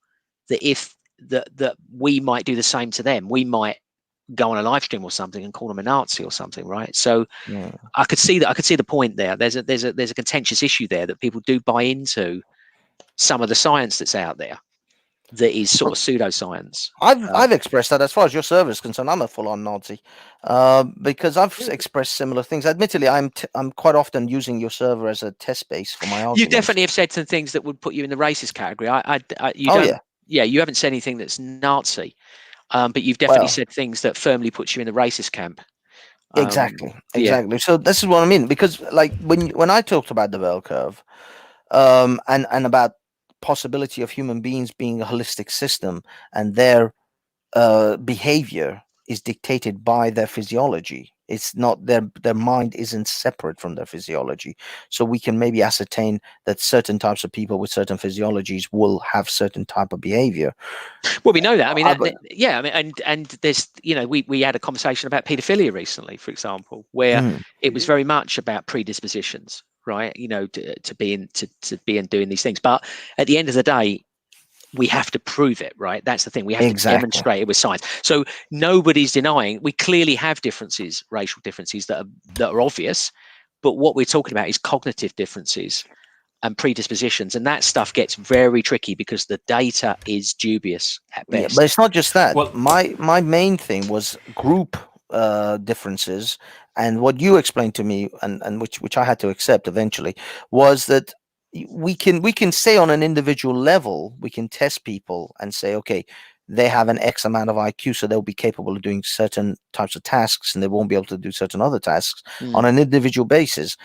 that if that we might do the same to them, we might go on a live stream or something and call them a Nazi or something, right? So I could see the point there. There's a contentious issue there that people do buy into some of the science that's out there that is sort of pseudoscience. I've expressed that as far as your server is concerned. I'm a full-on Nazi because I've expressed similar things. Admittedly, I'm quite often using your server as a test base for my arguments. You definitely have said some things that would put you in the racist category. You haven't said anything that's Nazi. but you've definitely Well, said things that firmly puts you in the racist camp. exactly, Yeah. exactly. So this is what I mean, because like when I talked about the bell curve, and about possibility of human beings being a holistic system, and their behavior is dictated by their physiology. It's not their mind isn't separate from their physiology. So we can maybe ascertain that certain types of people with certain physiologies will have certain type of behavior. Well, we know that. I mean, but- yeah. I mean, and there's, you know, we had a conversation about paedophilia recently, for example, where it was very much about predispositions, right? You know, to be in doing these things. But at the end of the day, we have to prove it, right? That's the thing. We have to demonstrate it with science. So nobody's denying we clearly have differences, racial differences that are obvious. But what we're talking about is cognitive differences and predispositions, and that stuff gets very tricky because the data is dubious at best. Yeah, but it's not just that. My main thing was group differences, and what you explained to me, and which I had to accept eventually, was that we can say on an individual level, we can test people and say, okay, they have an X amount of IQ, so they'll be capable of doing certain types of tasks, and they won't be able to do certain other tasks. On an individual basis.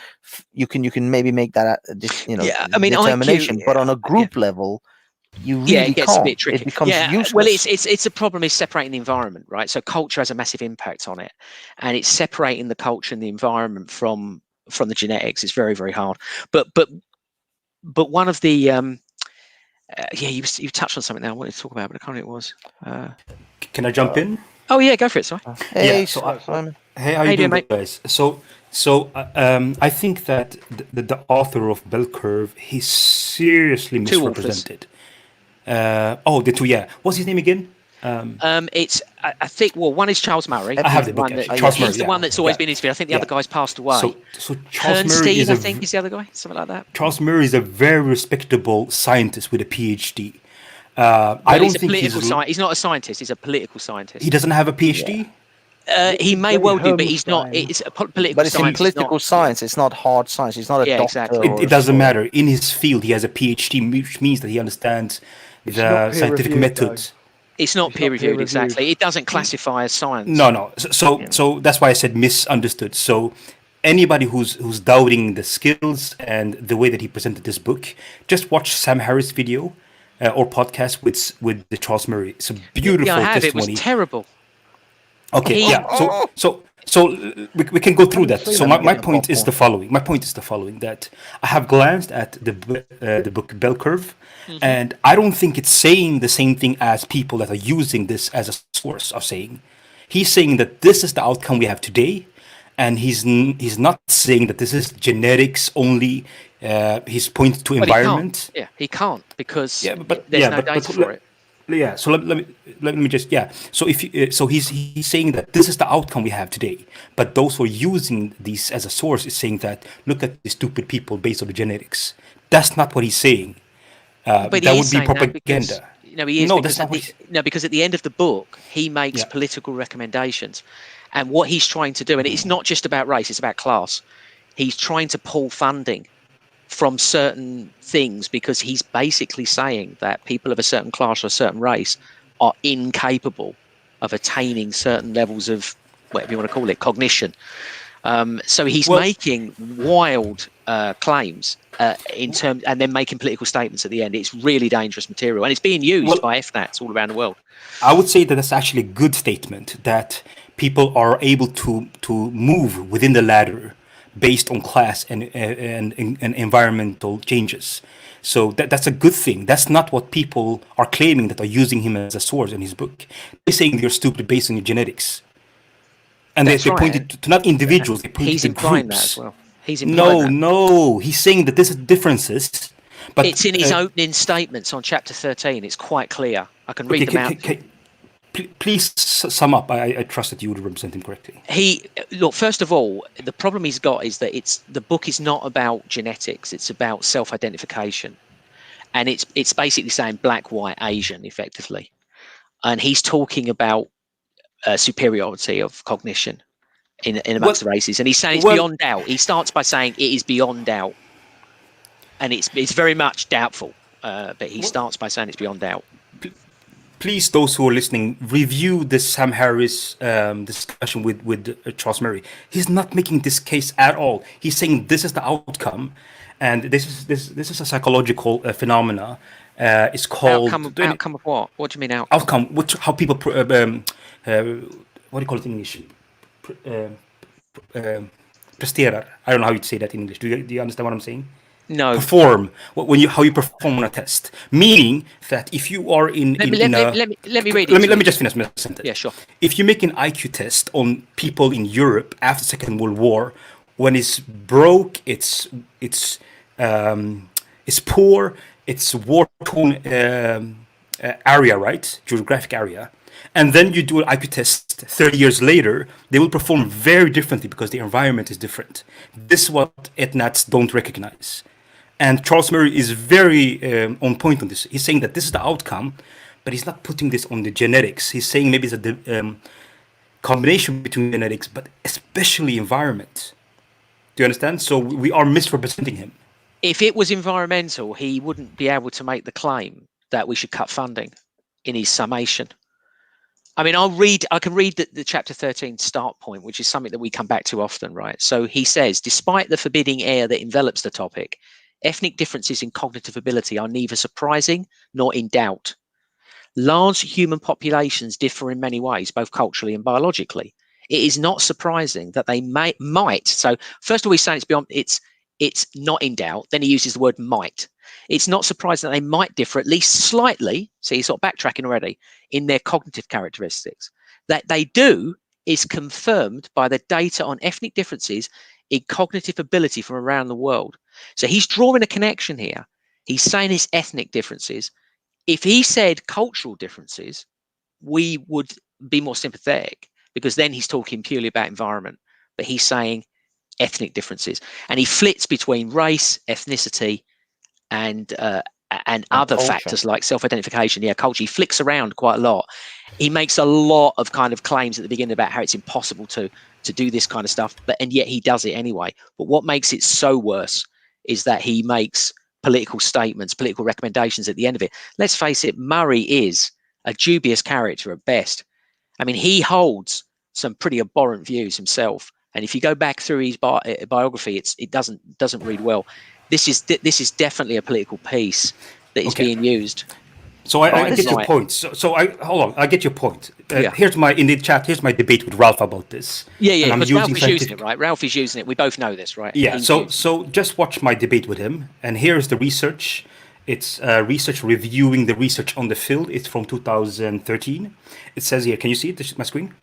You can maybe make that I mean, determination, IQ, but on a group level, you really it gets can't. a bit tricky. It becomes useless. Well, it's a problem is separating the environment, right? So culture has a massive impact on it, and it's separating the culture and the environment from the genetics. It's very, very hard. But one of the you touched on something there I wanted to talk about, but I can't remember what it was. Can I jump in? Oh yeah, go for it. Sorry. Hey, Yeah, so Simon. Hey, how you doing, guys? So I think that the author of Bell Curve, he's seriously Two authors. misrepresented. The two, yeah. What's his name again? It's I think one is Charles Murray. I have the one book, that, actually. Charles Murray, he's the yeah. one that's always Yeah. been interviewed. I think the Yeah. other guy's passed away. So Charles Murray Bernstein, is I think, is the other guy, something like that. Charles Murray is a very respectable scientist with a PhD. I don't he's a think political scientist. He's not a scientist. He's a political scientist. he doesn't have a PhD. He may well do, but he's not. It's a political But it's in science. political science. It's not hard science. It's not a doctor. Exactly. or It doesn't a- matter. In his field, he has a PhD, which means that he understands It's the not scientific peer-reviewed, methods. It's not peer reviewed, peer-reviewed. exactly. It doesn't classify as science. No. So that's why I said misunderstood. So anybody who's doubting the skills and the way that he presented this book, just watch Sam Harris' video or podcast with the Charles Murray. It's a beautiful Yeah, I have. testimony. It was terrible. Okay, He- yeah. So we can go through that. see So that my again. point is the following. My point is the following: that I have glanced at the book Bell Curve, and I don't think it's saying the same thing as people that are using this as a source are saying. He's saying that this is the outcome we have today, and he's not saying that this is genetics only. He's pointing to Well, environment. he can't because but there's no data for it. Yeah, so let me just So if you, so he's saying that this is the outcome we have today, but those who are using these as a source is saying that look at the stupid people based on the genetics. That's not what he's saying. But that he would is be saying that propaganda. because, he is. No, because that's not what because at the end of the book, he makes Yeah. political recommendations, and what he's trying to do, and it's not just about race; it's about class. He's trying to pull funding from certain things because he's basically saying that people of a certain class or a certain race are incapable of attaining certain levels of whatever you want to call it, cognition. So he's making wild claims in terms, and then making political statements at the end. It's really dangerous material, and it's being used by FNATs all around the world. I would say that that's actually a good statement that people are able to move within the ladder based on class and environmental changes. So that's a good thing. That's not what people are claiming that are using him as a source in his book. They're saying you're stupid based on your genetics. And they pointed to not individuals, they pointed He's to implying groups. that as well. He's implying that. No. He's saying that this is differences. But It's in his opening statements on chapter 13. It's quite clear. I can read them out. Please sum up. I trust that you would represent him correctly. Look, first of all, the problem he's got is that the book is not about genetics. It's about self-identification, and it's basically saying black, white, Asian, effectively. And he's talking about superiority of cognition in amongst the races, and he's saying it's beyond doubt. He starts by saying it is beyond doubt, and it's very much doubtful. But he starts by saying it's beyond doubt. please, those who are listening, review this Sam Harris discussion with Charles Murray. He's not making this case at all. He's saying this is the outcome, and this is a psychological phenomena. It's called Outcome of what? What do you mean outcome? Outcome. How people what do you call it in English? Presterar. I don't know how you say that in English. Do you understand what I'm saying? No. Perform how you perform on a test, meaning that if you are let me read it. Let me just finish my sentence. Yeah, sure. If you make an IQ test on people in Europe after the Second World War, when it's broke, it's poor, it's war-torn area, right? Geographic area. And then you do an IQ test 30 years later, they will perform very differently because the environment is different. This is what ethnats don't recognize. And Charles Murray is very on point on this. He's saying that this is the outcome, but he's not putting this on the genetics. He's saying maybe it's a combination between genetics, but especially environment. Do you understand? So we are misrepresenting him. If it was environmental, he wouldn't be able to make the claim that we should cut funding in his summation. I mean, I can read the chapter 13 start point, which is something that we come back to often, right? So he says, despite the forbidding air that envelops the topic, ethnic differences in cognitive ability are neither surprising nor in doubt. Large human populations differ in many ways, both culturally and biologically. It is not surprising that they might. So first of all, he's saying it's not in doubt. Then he uses the word might. It's not surprising that they might differ at least slightly. So he's sort of backtracking already in their cognitive characteristics. That they do is confirmed by the data on ethnic differences in cognitive ability from around the world. So he's drawing a connection here. He's saying it's ethnic differences. If he said cultural differences, we would be more sympathetic because then he's talking purely about environment. But he's saying ethnic differences, and he flits between race, ethnicity, and other culture. factors like self-identification. Yeah, culture. He flicks around quite a lot. He makes a lot of kind of claims at the beginning about how it's impossible to do this kind of stuff, and yet he does it anyway. But what makes it so worse is that he makes political statements, political recommendations at the end of it. Let's face it, Murray is a dubious character at best. I mean, he holds some pretty abhorrent views himself. And if you go back through his biography, it doesn't read well. This is definitely a political piece that is being used. So I get your point. So I hold on. I get your point. Here's in the chat. Here's my debate with Ralph about this. Yeah. Because Ralph is using it, right? Ralph is using it. We both know this, right? Yeah. So just watch my debate with him. And here's the research. It's research reviewing the research on the field. It's from 2013. It says here. Can you see it? My screen.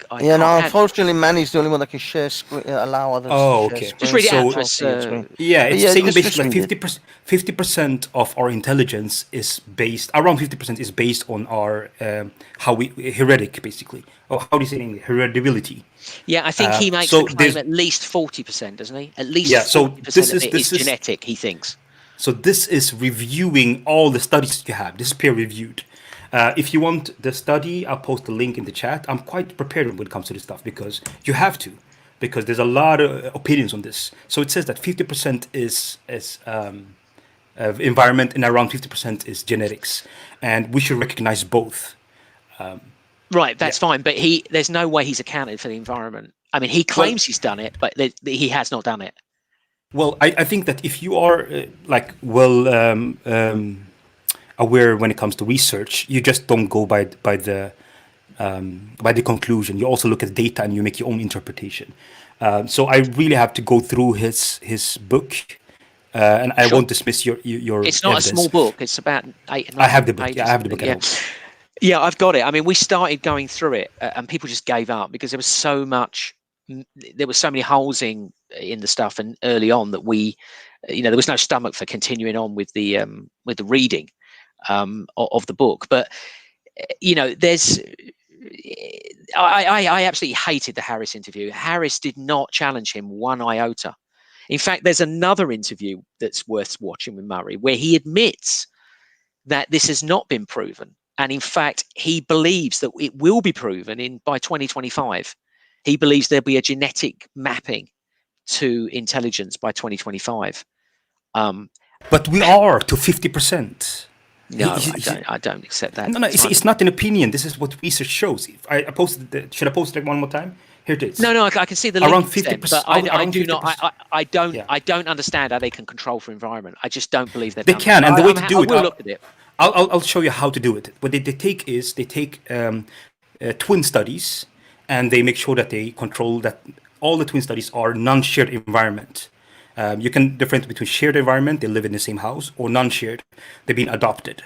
Unfortunately, Manny's the only one that can share screen, allow others to share screen. Just read it out to us. It's saying basically like 50% of our intelligence is based, around 50% is based on our, heretic, basically. Or how do you say it in English? Hereditability. Yeah, I think he makes the claim at least 40%, doesn't he? At least 40% of it is genetic, he thinks. So this is reviewing all the studies that you have. This is peer-reviewed. If you want the study, I'll post the link in the chat. I'm quite prepared when it comes to this stuff because you have to, because there's a lot of opinions on this. So it says that 50% is environment and around 50% is genetics, and we should recognize both. Right, that's fine, but there's no way he's accounted for the environment. I mean, he claims he's done it, but he has not done it. Well, I think that if you are aware when it comes to research, you just don't go by the conclusion. You also look at data and you make your own interpretation. So I really have to go through his book, and I won't dismiss your. It's not evidence. A small book. It's about 8 or 9 I have the book. pages. Yeah, I have the book. Yeah, I've got it. I mean, we started going through it, and people just gave up because there was so much. There were so many holes in the stuff, and early on that there was no stomach for continuing on with the reading of the book. But there's. I absolutely hated the Harris interview. Harris did not challenge him one iota. In fact, there's another interview that's worth watching with Murray where he admits that this has not been proven. And in fact, he believes that it will be proven by 2025. He believes there'll be a genetic mapping to intelligence by 2025. But we are to 50%. No, He- I don't accept that. No, it's not an opinion. This is what research shows. If I posted, should I post it one more time? Here it is. No, I can see the Around link, you sent, but 50%. I Around do not. 50%. I don't understand how they can control for environment. I just don't believe they've They done can, that. and the way to I do it. will look at it. I'll show you how to do it. What they take is they take twin studies, and they make sure that they control that all the twin studies are non-shared environment. You can differentiate between shared environment, they live in the same house, or non-shared, they've been adopted.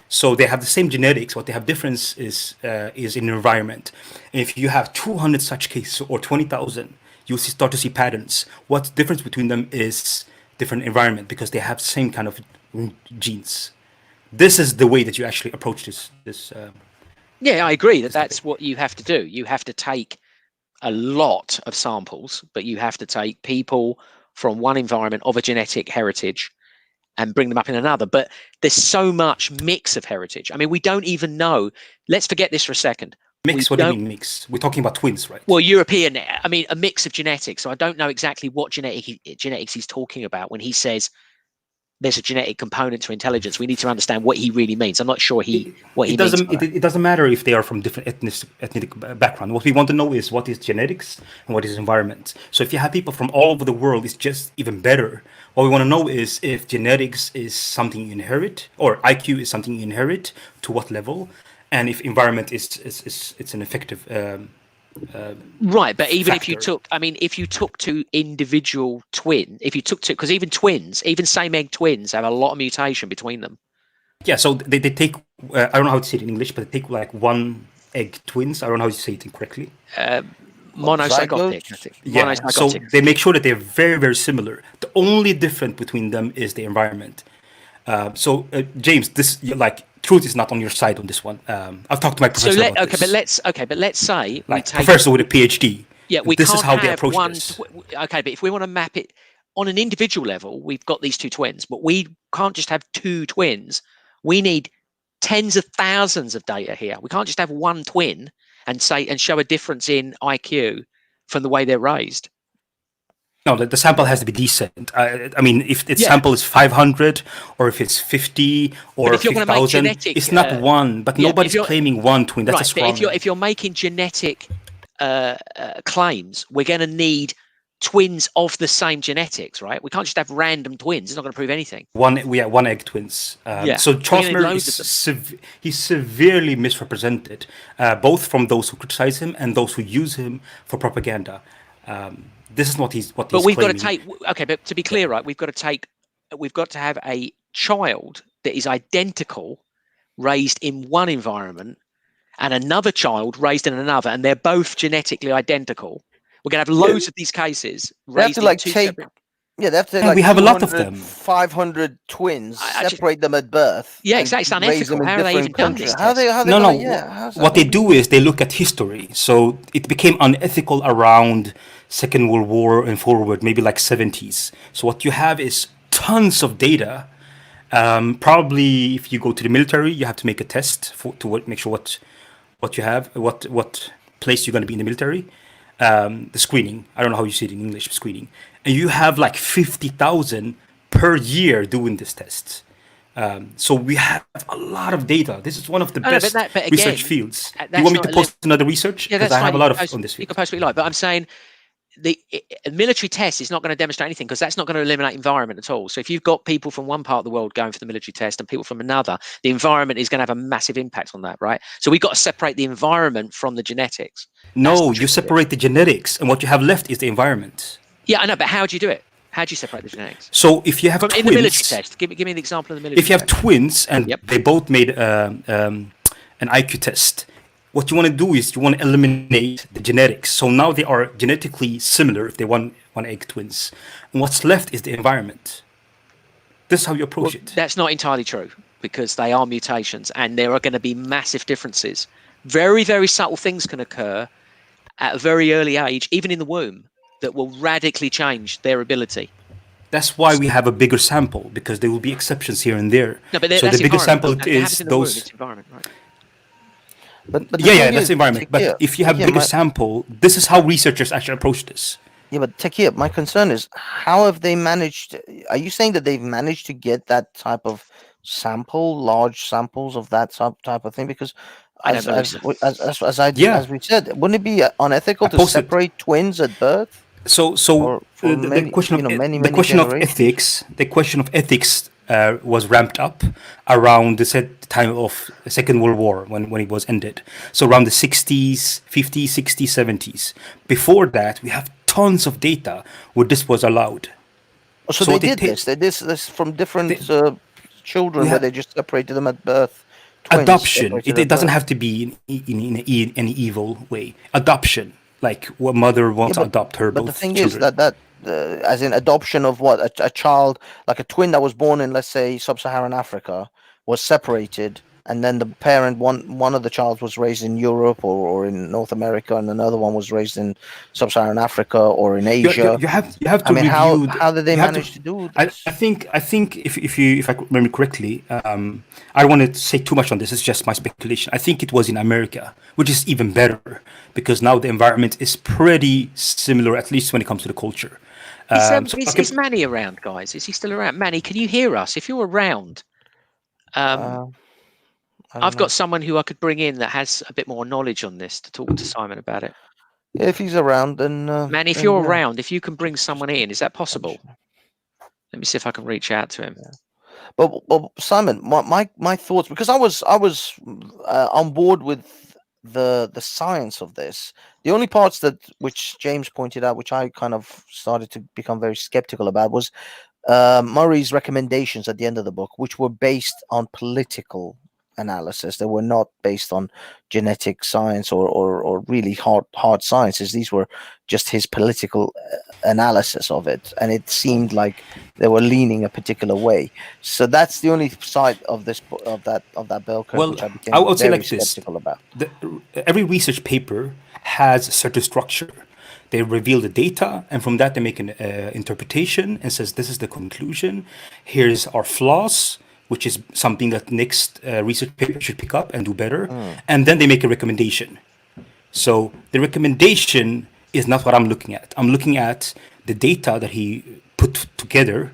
So they have the same genetics. What they have difference is in environment. And if you have 200 such cases or 20,000, you start to see patterns. What's difference between them is different environment because they have same kind of genes. This is the way that you actually approach this. Yeah, I agree that's what you have to do. You have to take a lot of samples, but you have to take people from one environment of a genetic heritage and bring them up in another. But there's so much mix of heritage. I mean, we don't even know. Let's forget this for a second. Mix? What do you mean mix? We're talking about twins, right? Well, European, I mean, a mix of genetics. So I don't know exactly what genetics he's talking about when he says there's a genetic component to intelligence. We need to understand what he really means. I'm not sure what he means. It doesn't matter if they are from different ethnic background. What we want to know is what is genetics and what is environment. So if you have people from all over the world, it's just even better. What we want to know is if genetics is something you inherit, or IQ is something you inherit, to what level, and if environment is it's an effective. Right, but even factor. if you took two individual because even twins, even same egg twins have a lot of mutation between them. Yeah, so they take, I don't know how to say it in English, but they take like one egg twins. I don't know how to say it incorrectly. Monozygotic, I think. Yeah, so Monozygotic. they make sure that they're very, very similar. The only difference between them is the environment. James, this truth is not on your side on this one. I've talked to my professor about this. But let's say professor with a PhD. Yeah, this is how they approach this. Okay, but if we want to map it on an individual level, we've got these two twins, but we can't just have two twins. We need tens of thousands of data here. We can't just have one twin and show a difference in IQ from the way they're raised. No, the sample has to be decent. I mean, if the sample is 500 or if it's 50 or 50,000, it's not one. But nobody's claiming one twin. That's a strong. But if you're making genetic claims, we're going to need twins of the same genetics, right? We can't just have random twins. It's not going to prove anything. One egg twins. So Charles Murray he's severely misrepresented, both from those who criticize him and those who use him for propaganda. This is what he's claiming. But we've got to take. Okay, but to be clear, right? We've got to have a child that is identical, raised in one environment, and another child raised in another, and they're both genetically identical. We're going to have loads of these cases raised in two separate. Yeah, they have to take we have a lot of them. 500 twins, separate them at birth. Yeah, exactly. It's unethical. How are they even done this? What they do is they look at history. So it became unethical around Second World War and forward, maybe like 70s. So what you have is tons of data. Probably if you go to the military, you have to make a test to make sure what you have, what place you're going to be in the military. The screening. I don't know how you say it in English, screening. And you have like 50,000 per year doing this test. So we have a lot of data. This is one of the best research fields. You want me to post another research? Yeah, because I have a lot of on this field. You can post what you like, but I'm saying the military test is not going to demonstrate anything because that's not going to eliminate environment at all. So if you've got people from one part of the world going for the military test and people from another, the environment is going to have a massive impact on that, right? So we've got to separate the environment from the genetics. No, you separate the genetics, and what you have left is the environment. Yeah, I know, but how do you do it? How do you separate the genetics? So if you have twins, in the military test, give me the example of the military. If you have twins and they both made an IQ test, what you want to do is you want to eliminate the genetics. So now they are genetically similar if they one egg twins, and what's left is the environment. This is how you approach it. That's not entirely true because they are mutations, and there are going to be massive differences. Very, very subtle things can occur at a very early age, even in the womb, that will radically change their ability. That's why we have a bigger sample, because there will be exceptions here and there. No, but so the bigger sample is those. It's environment, right? But that's the environment. But if you have bigger sample, this is how researchers actually approach this. Yeah, but Takir, my concern is how have they managed? Are you saying that they've managed to get that type of large samples of that type of thing? Because I don't believe so. as we said, wouldn't it be unethical to separate twins at birth? So For the many, question of many question of generations? ethics was ramped up around the time of the Second World War when it was ended. So around the 60s, 50s, 60s, 70s. Before that, we have tons of data where this was allowed. So they did this. They did this from different children where they just separated them at birth. Twins Adoption. separated It at doesn't birth. have to be in any evil way. Adoption, like what mother wants to adopt her But both the thing children. is that as in adoption of what a child, like a twin that was born in, let's say, sub-Saharan Africa, was separated, and then the parent, one of the child was raised in Europe or in North America, and another one was raised in sub-Saharan Africa or in Asia. You have to I mean, review. how did they manage to do this? I think if I remember correctly, I don't want to say too much on this. It's just my speculation. I think it was in America, which is even better because now the environment is pretty similar, at least when it comes to the culture. Is Manny around, guys? Is he still around? Manny, can you hear us? If you're around, I've got someone who I could bring in that has a bit more knowledge on this to talk to Simon about it. Yeah, if he's around, then Manny, if you're around, if you can bring someone in, is that possible? Let me see if I can reach out to him. But Simon, my thoughts, because I was on board with the science of this. The only parts which James pointed out, which I kind of started to become very skeptical about, was Murray's recommendations at the end of the book, which were based on political analysis. They were not based on genetic science or really hard sciences. These were just his political analysis of it, and it seemed like they were leaning a particular way. So that's the only side of this of that bell curve which I became would say very like this. skeptical about. Every research paper has a certain structure. They reveal the data, and from that they make an interpretation and says this is the conclusion. Here's our flaws, which is something that next research paper should pick up and do better. And then they make a recommendation. So the recommendation is not what I'm looking at. I'm looking at the data that he put together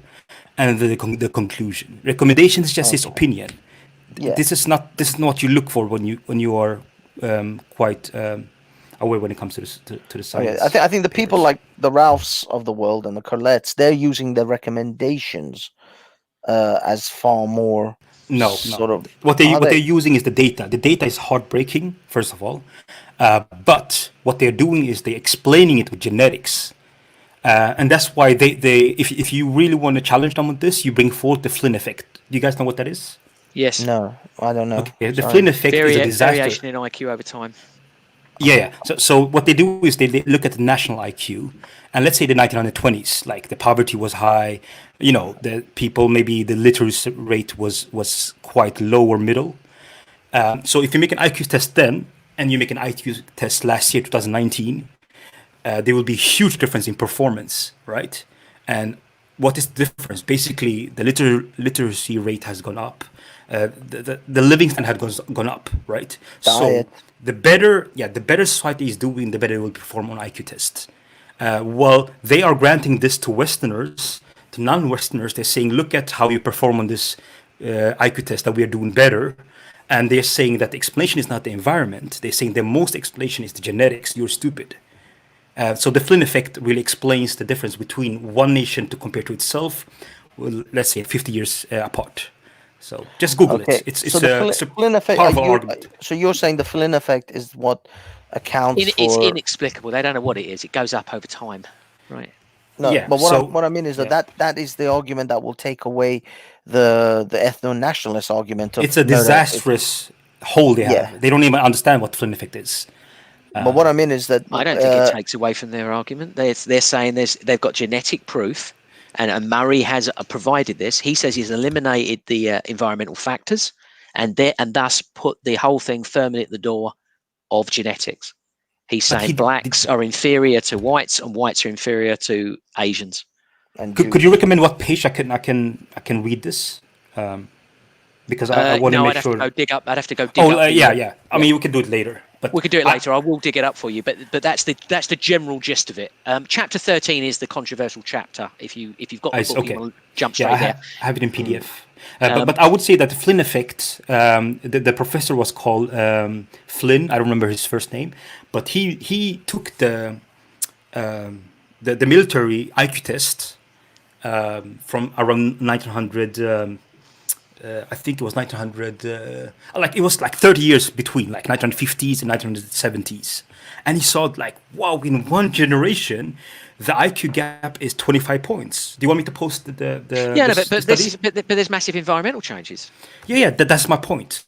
and the conclusion. Recommendation is just his opinion. Yeah. This is not what you look for when you are quite aware when it comes to the science. I think the people like the Ralphs of the world and the Colettes, they're using the recommendations as far more what they're using is the data. The data is heartbreaking, first of all, but what they're doing is they're explaining it with genetics, and that's why they if you really want to challenge them on this, you bring forth the Flynn effect. Do you guys know what that is? Yes. No, I don't know. Okay, the Flynn effect is a disaster. Variation in IQ over time. Yeah. So what they do is they look at the national IQ, and let's say the 1920s, like the poverty was high, the people, maybe the literacy rate was quite low or middle. So if you make an IQ test then, and you make an IQ test last year, 2019, there will be huge difference in performance, right? And what is the difference? Basically, the literacy rate has gone up. The living standard has gone up, right? Diet. So the better society is doing, the better it will perform on IQ tests. Well, they are granting this to Westerners, to non-Westerners. They're saying, look at how you perform on this IQ test, that we are doing better. And they're saying that the explanation is not the environment. They're saying the most explanation is the genetics. You're stupid. So the Flynn effect really explains the difference between one nation to compare to itself, well, let's say 50 years apart. So just Google it. It's a Flynn effect, powerful argument. So you're saying the Flynn effect is what accounts for... It's inexplicable. They don't know what it is. It goes up over time, right? No, yeah, but what I mean is that is the argument that will take away the ethno-nationalist argument. It's a disastrous hole they have. They don't even understand what Flynn effect is. But what I mean is that... I don't think it takes away from their argument. They're saying they've got genetic proof, and Murray has provided this. He says he's eliminated the environmental factors and thus put the whole thing firmly at the door of genetics. He's saying blacks are inferior to whites and whites are inferior to Asians. And could you recommend what page I can read this? Because I want to make sure. I'd have to go dig up. Oh, yeah. I mean, we can do it later. But we could do it later. I will dig it up for you. But that's the general gist of it. Chapter 13 is the controversial chapter. If you've got the book, you want to jump straight there. I have it in PDF. But I would say that the Flynn effect, the professor was called Flynn. I don't remember his first name, but he took the military IQ test from around 1900. I think it was 1900. Like it was like 30 years between, like 1950s and 1970s, and he saw like, wow, in one generation, the IQ gap is 25 points. Do you want me to post the Yeah, no, the but study? but there's massive environmental changes. Yeah, that's my point.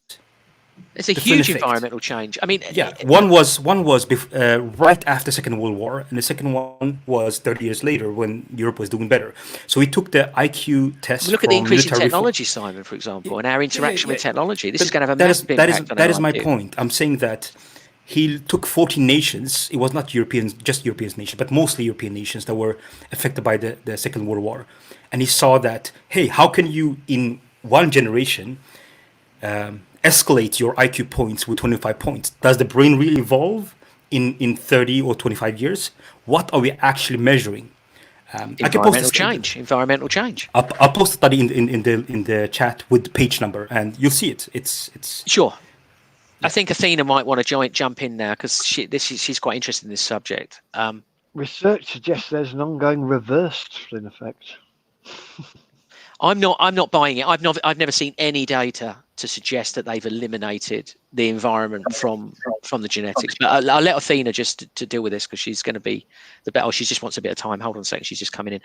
It's a The Flynn huge effect. environmental change. I mean, Yeah, one was right after Second World War, and the second one was 30 years later when Europe was doing better. So he took the IQ test look at the from increase in military technology, Simon, for example, and our interaction with technology. This is going to have a That massive is impact on that our is my IQ. point. I'm saying that he took 14 nations. It was not Europeans, just European nations, but mostly European nations that were affected by the Second World War, and he saw that, hey, how can you in one generation escalate your IQ points with 25 points? Does the brain really evolve in 30 or 25 years? What are we actually measuring? I can post Environmental this. change. Environmental change. I'll post the study in the chat with the page number, and you'll see it. It's Sure. I think Athena might want to jump in now because she's quite interested in this subject. Research suggests there's an ongoing reversed Flynn effect. I'm not buying it. I've never seen any data to suggest that they've eliminated the environment from the genetics. But I'll let Athena just to deal with this because she's going to be the better. Oh, she just wants a bit of time. Hold on a second. She's just coming in.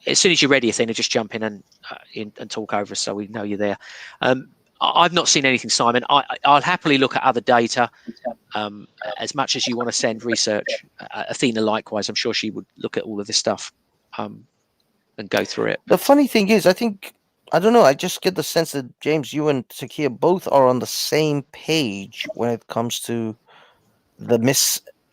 As soon as you're ready, Athena, just jump in and talk over us so we know you're there. I've not seen anything, Simon. I'll happily look at other data as much as you want to send research. Athena, likewise, I'm sure she would look at all of this stuff and go through it. The funny thing is, I don't know, I just get the sense that, James, you and Takia both are on the same page when it comes to the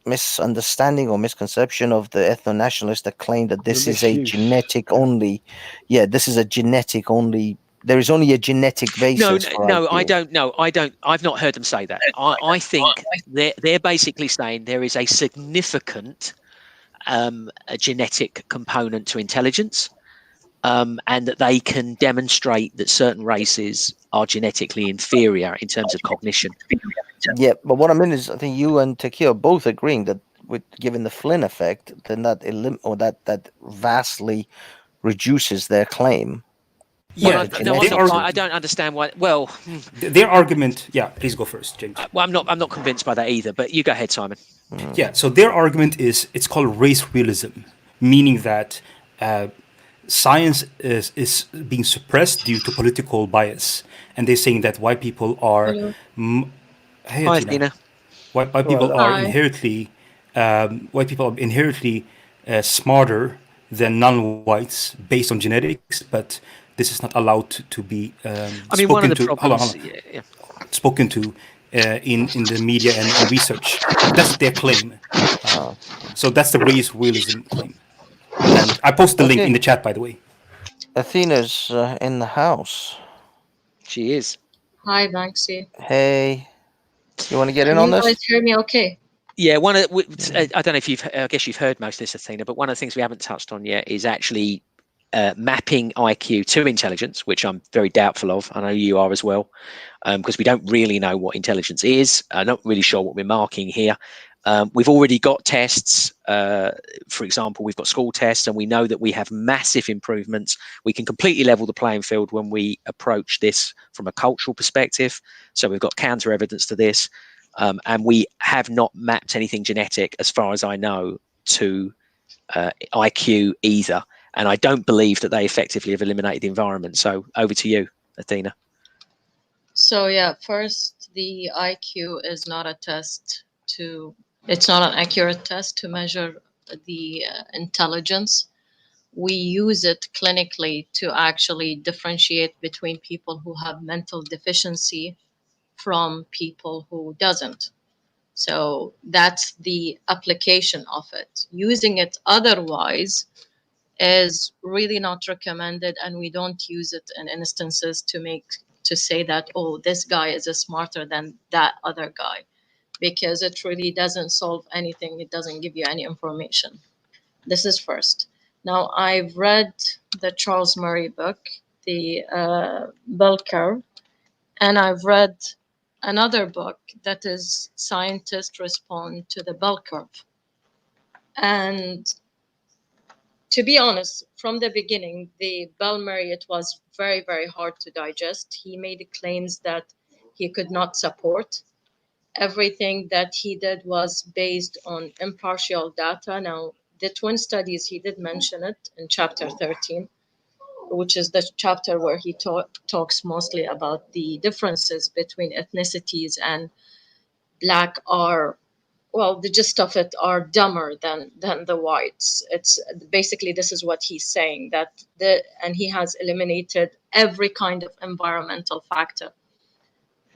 misunderstanding or misconception of the ethno-nationalists that claim that this is a genetic only. Yeah, this is a genetic only. There is only a genetic basis. No, I don't know. I've not heard them say that. I think they're basically saying there is a significant a genetic component to intelligence, and that they can demonstrate that certain races are genetically inferior in terms of cognition. Yeah, but what I mean is, I think you and Takia are both agreeing that, given the Flynn effect, then that vastly reduces their claim. Yeah, I don't understand why. Well, their argument. Yeah, please go first, James. Well, I'm not convinced by that either. But you go ahead, Simon. Yeah, so their argument is it's called race realism, meaning that science is being suppressed due to political bias, and they're saying that white people are. Hey, Hi, Tina. White people are inherently smarter than non-whites based on genetics, but this is not allowed to be spoken to. Hold on. Spoken to in the media and research. That's their claim. So that's the race realism claim. And I posted the link in the chat, by the way. Athena's in the house. She is. Hi, Banksy. Hey, you want to get in on this? Can you guys hear me okay? Yeah, I don't know if I guess you've heard most of this, Athena, but one of the things we haven't touched on yet is actually mapping IQ to intelligence, which I'm very doubtful of. I know you are as well, because we don't really know what intelligence is. I'm not really sure what we're marking here. We've already got tests. For example, we've got school tests, and we know that we have massive improvements. We can completely level the playing field when we approach this from a cultural perspective. So we've got counter evidence to this. And we have not mapped anything genetic, as far as I know, to IQ either. And I don't believe that they effectively have eliminated the environment. So over to you, Athena. So yeah, first, the IQ is not a test it's not an accurate test to measure the intelligence. We use it clinically to actually differentiate between people who have mental deficiency from people who doesn't. So that's the application of it. Using it otherwise is really not recommended, and we don't use it in instances to say that, oh, this guy is smarter than that other guy, because it really doesn't solve anything. It doesn't give you any information. This is first. Now, I've read the Charles Murray book, the bell curve, and I've read another book that is Scientists Respond to the Bell Curve. And to be honest, from the beginning, the Bell Murray, it was very, very hard to digest. He made claims that he could not support. Everything that he did was based on impartial data. Now, the twin studies, he did mention it in chapter 13, which is the chapter where he talks mostly about the differences between ethnicities, and black are, well, the gist of it, are dumber than the whites. It's basically, this is what he's saying, that and he has eliminated every kind of environmental factor.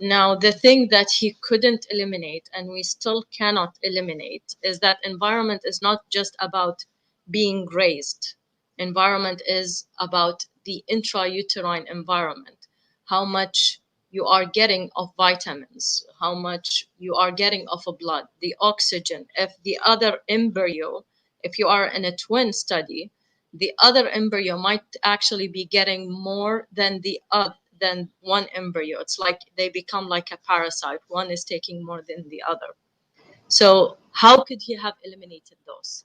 Now, the thing that he couldn't eliminate, and we still cannot eliminate, is that environment is not just about being raised. Environment is about the intrauterine environment, how much you are getting of vitamins, how much you are getting of a blood, the oxygen. If the other embryo, if you are in a twin study, the other embryo might actually be getting more than the other, than one embryo. It's like they become like a parasite. One is taking more than the other. So how could he have eliminated those?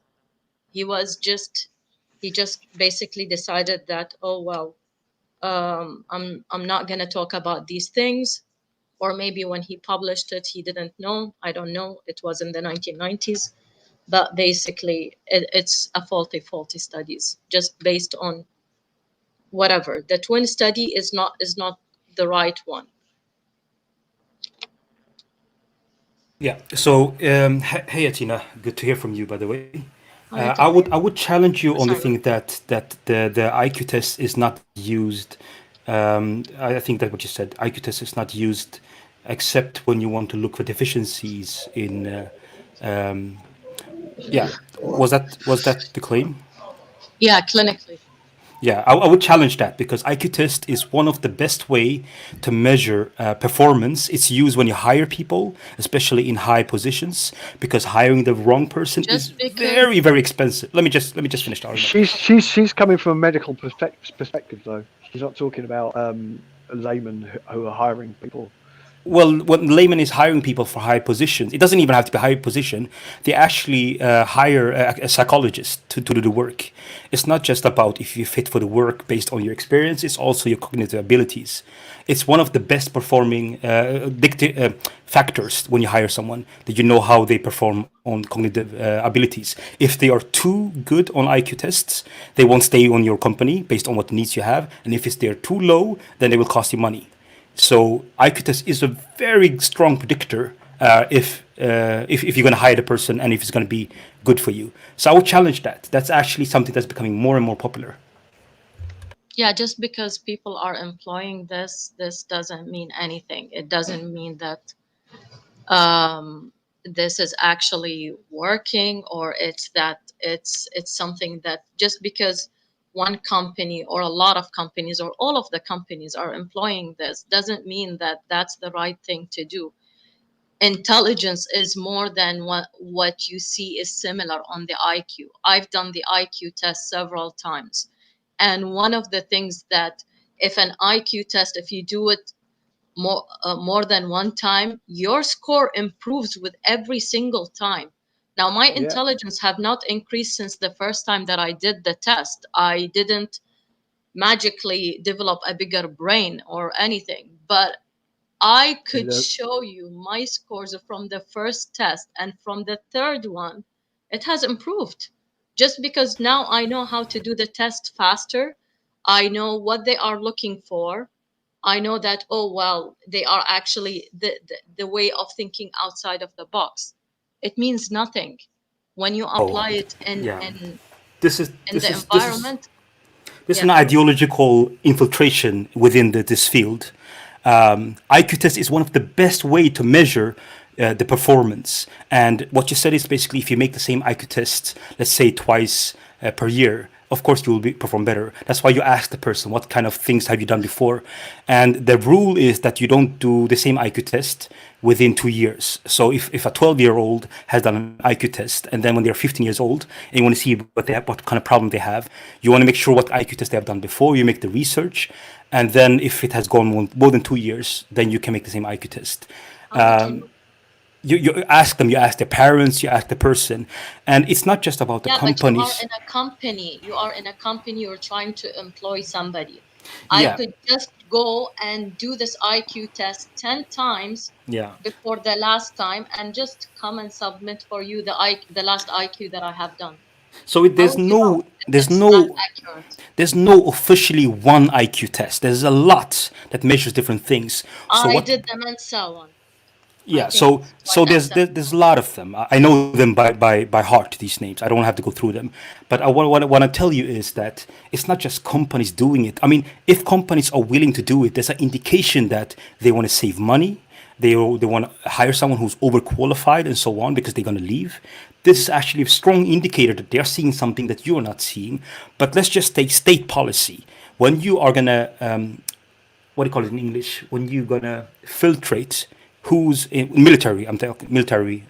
He just basically decided that, oh well, I'm not gonna talk about these things. Or maybe when he published it, he didn't know. I don't know. It was in the 1990s. But basically, it's a faulty studies, just based on whatever. The twin study is not the right one. Yeah. So, hey, Atina, good to hear from you, by the way. Hi, I would challenge you on the thing that the IQ test is not used. I think that what you said, IQ test is not used except when you want to look for deficiencies in. Yeah, was that the claim? Yeah, clinically. Yeah, I would challenge that because IQ test is one of the best way to measure performance. It's used when you hire people, especially in high positions, because hiring the wrong person is very, very expensive. Let me just finish the argument. She's coming from a medical perspective though. She's not talking about laymen who are hiring people. Well, when layman is hiring people for high positions, it doesn't even have to be high position. They actually hire a psychologist to do the work. It's not just about if you fit for the work based on your experience. It's also your cognitive abilities. It's one of the best performing factors when you hire someone, that you know how they perform on cognitive abilities. If they are too good on IQ tests, they won't stay on your company based on what needs you have. And if they're too low, then they will cost you money. So IQ test is a very strong predictor if you're going to hire the person and if it's going to be good for you. So I would challenge that. That's actually something that's becoming more and more popular. Yeah, just because people are employing this doesn't mean anything. It doesn't mean that this is actually working, or it's something that just because one company or a lot of companies or all of the companies are employing this doesn't mean that that's the right thing to do. Intelligence is more than what you see is similar on the IQ. I've done the IQ test several times. And one of the things that if an IQ test, if you do it more than one time, your score improves with every single time. Now, my intelligence have not increased since the first time that I did the test. I didn't magically develop a bigger brain or anything, but I could show you my scores from the first test, and from the third one, it has improved. Just because now I know how to do the test faster, I know what they are looking for. I know that, oh, well, they are actually the way of thinking outside of the box. It means nothing when you apply it in This the environment. This is an ideological infiltration within this field. IQ test is one of the best way to measure the performance. And what you said is basically if you make the same IQ test, let's say twice per year, of course you will perform better. That's why you ask the person, what kind of things have you done before? And the rule is that you don't do the same IQ test within 2 years. So if a 12-year-old has done an IQ test, and then when they're 15 years old, and you want to see what they have, what kind of problem they have, you want to make sure what IQ test they have done before, you make the research, and then if it has gone more than 2 years, then you can make the same IQ test. You ask them, you ask their parents, you ask the person, and it's not just about the Yeah, companies. but you are in a company. You are in a company. You're trying to employ somebody. I Yeah. could just go and do this IQ test 10 times Yeah. before the last time and just come and submit for you the last IQ that I have done. So How would you know if there's it's not accurate? there's no officially one IQ test. There's a lot that measures different things. So I what? did the Mensa one. Yeah. think So it's quite there's a lot of them. I know them by heart. These names. I don't have to go through them. But what I want to tell you is that it's not just companies doing it. I mean, if companies are willing to do it, there's an indication that they want to save money. They want to hire someone who's overqualified and so on because they're going to leave. This is actually a strong indicator that they're seeing something that you're not seeing. But let's just take state policy. When you are going to, what do you call it in English? When you're going to filtrate who's in military, I'm talking military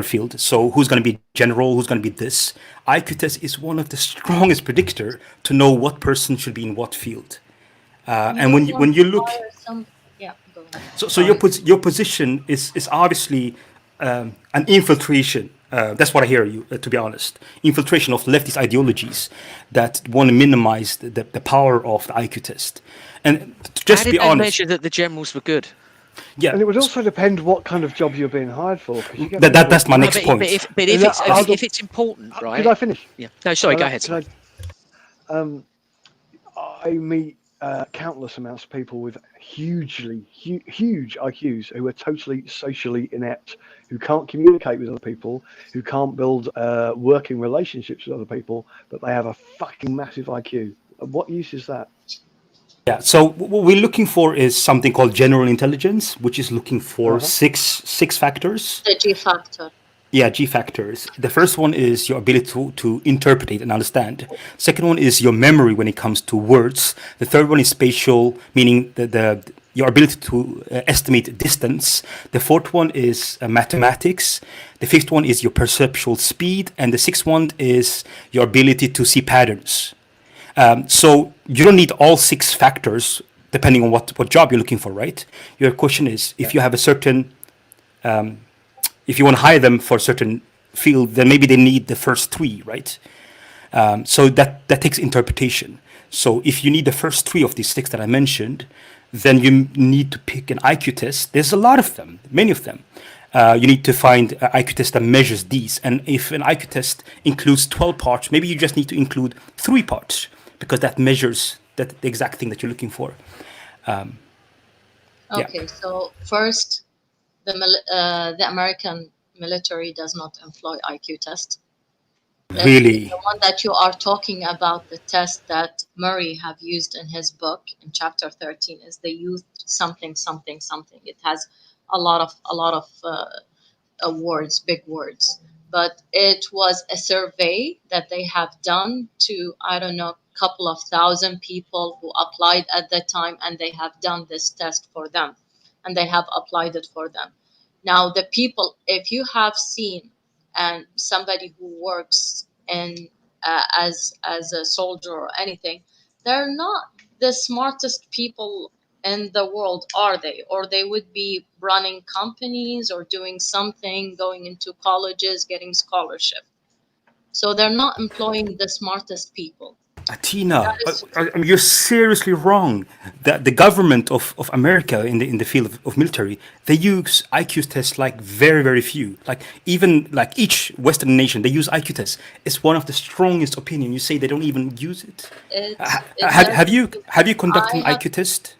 field. So who's going to be general, who's going to be this. IQ test is one of the strongest predictor to know what person should be in what field. And when you look, yeah, go ahead. so your position is obviously an infiltration. That's what I hear you, to be honest. Infiltration of leftist ideologies that want to minimize the power of the IQ test. And just How be did they honest. measure that the generals were good? Yeah. And it would also depend what kind of job you're being hired for. 'Cause you get That's my people- next point. But if it's important, right? Could I finish? Yeah. No, sorry. Go ahead. Could I meet countless amounts of people with huge IQs who are totally socially inept, who can't communicate with other people, who can't build working relationships with other people, but they have a fucking massive IQ. What use is that? Yeah, so what we're looking for is something called general intelligence, which is looking for six factors. The G factor. Yeah, G factors. The first one is your ability to interpret and understand. Second one is your memory when it comes to words. The third one is spatial, meaning your ability to estimate distance. The fourth one is mathematics. The fifth one is your perceptual speed. And the sixth one is your ability to see patterns. So you don't need all six factors depending on what job you're looking for, right? Your question is, if you have a certain, if you want to hire them for a certain field, then maybe they need the first three, right? So that takes interpretation. So if you need the first three of these six that I mentioned, then you need to pick an IQ test. There's a lot of them, many of them. You need to find an IQ test that measures these. And if an IQ test includes 12 parts, maybe you just need to include 3 parts because that measures the exact thing that you're looking for. Okay, so first, the American military does not employ IQ test. Really? The one that you are talking about, the test that Murray have used in his book in chapter 13, is they used something. It has a lot of words, big words, but it was a survey that they have done to, I don't know, couple of thousand people who applied at that time, and they have done this test for them, and they have applied it for them. Now, the people, if you have seen and somebody who works in as a soldier or anything, they're not the smartest people in the world, are they? Or they would be running companies or doing something, going into colleges, getting scholarship. So they're not employing the smartest people. Atina, you're seriously wrong. The government of America in the field of military, they use IQ tests like very few. Like even like each Western nation, they use IQ tests. It's one of the strongest opinion. You say they don't even use it. Have you conducted an IQ test?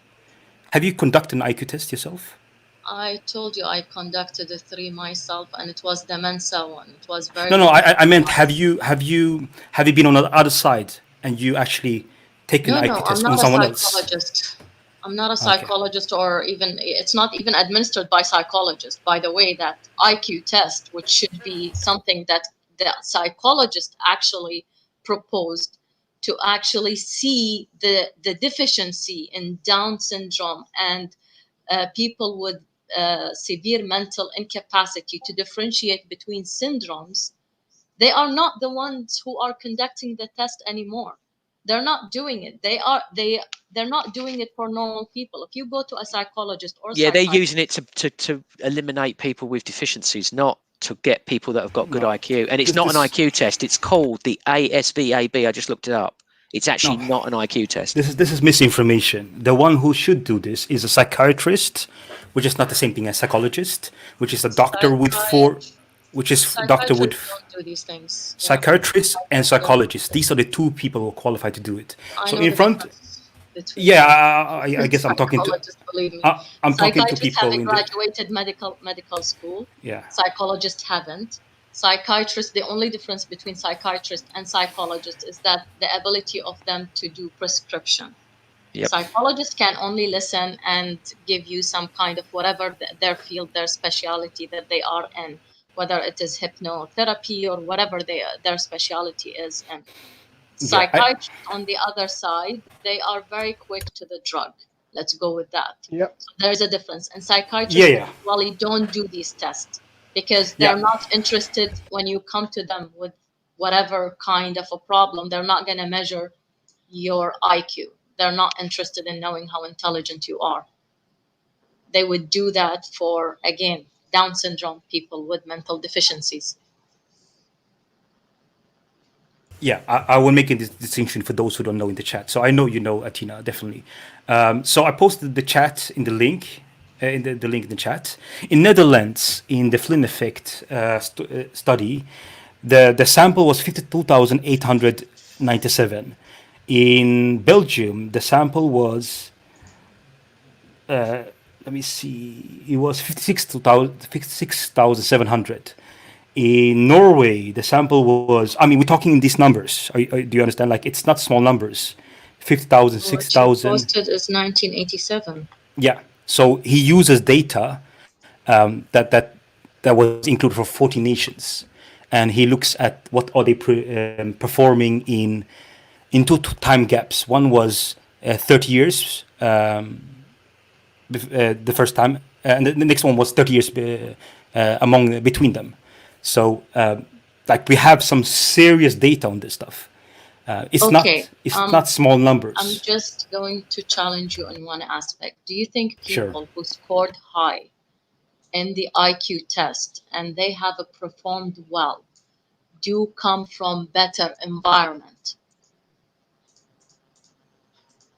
Have you conducted an IQ test yourself? I told you I conducted 3 myself, and it was the Mensa one. It was very. No, I meant have you been on the other side and you actually taken an IQ test on someone else? I'm not a psychologist, or even it's not even administered by psychologists. By the way, that IQ test, which should be something that the psychologist actually proposed to actually see the deficiency in Down syndrome and people with severe mental incapacity to differentiate between syndromes, they are not the ones who are conducting the test anymore. They're not doing it. They're not doing it for normal people. If you go to a psychologist or Yeah, they're psychiatrist, using it to eliminate people with deficiencies, not to get people that have got good No. IQ. And it's This- not an this- IQ test. It's called the ASVAB. I just looked it up. It's actually not an IQ test. This is misinformation. The one who should do this is a psychiatrist, which is not the same thing as psychologist, which is a doctor with psychiatrists don't do these things. Yeah. psychiatrists and psychologists. These are the two people who are qualified to do it. I So know in the front, difference between yeah, I guess I'm talking to psychologists, believe me. I'm talking to Psychiatrists people have in the graduated medical school. yeah. Psychologists haven't. Psychiatrists, the only difference between psychiatrists and psychologists is that the ability of them to do prescription. Yep. Psychologists can only listen and give you some kind of whatever their field, their specialty that they are in, whether it is hypnotherapy or whatever their specialty is in. Psychiatrists, on the other side, they are very quick to the drug. Let's go with that. Yep. So there's a difference. And psychiatrists Yeah. usually don't do these tests because they're not interested when you come to them with whatever kind of a problem. They're not going to measure your IQ. They're not interested in knowing how intelligent you are. They would do that for, again, Down syndrome people with mental deficiencies. Yeah, I will make a distinction for those who don't know in the chat. So I know you know Atina, definitely. So I posted the chat in the link, in the link in the chat. In Netherlands, in the Flynn effect study, the sample was 52,897. In Belgium, the sample was, let me see, it was 56,700. In Norway, the sample was, I mean, we're talking in these numbers. Do you understand? Like, it's not small numbers. 50,000, 6,000. What you posted is 1987. Yeah. So he uses data that was included for 40 nations. And he looks at what are they performing in two time gaps. One was 30 years, the first time, and the next one was 30 years between them. So, like, we have some serious data on this stuff. It's not small numbers. I'm just going to challenge you on one aspect. Do you think people Sure. who scored high in the IQ test and they have performed well do come from better environment?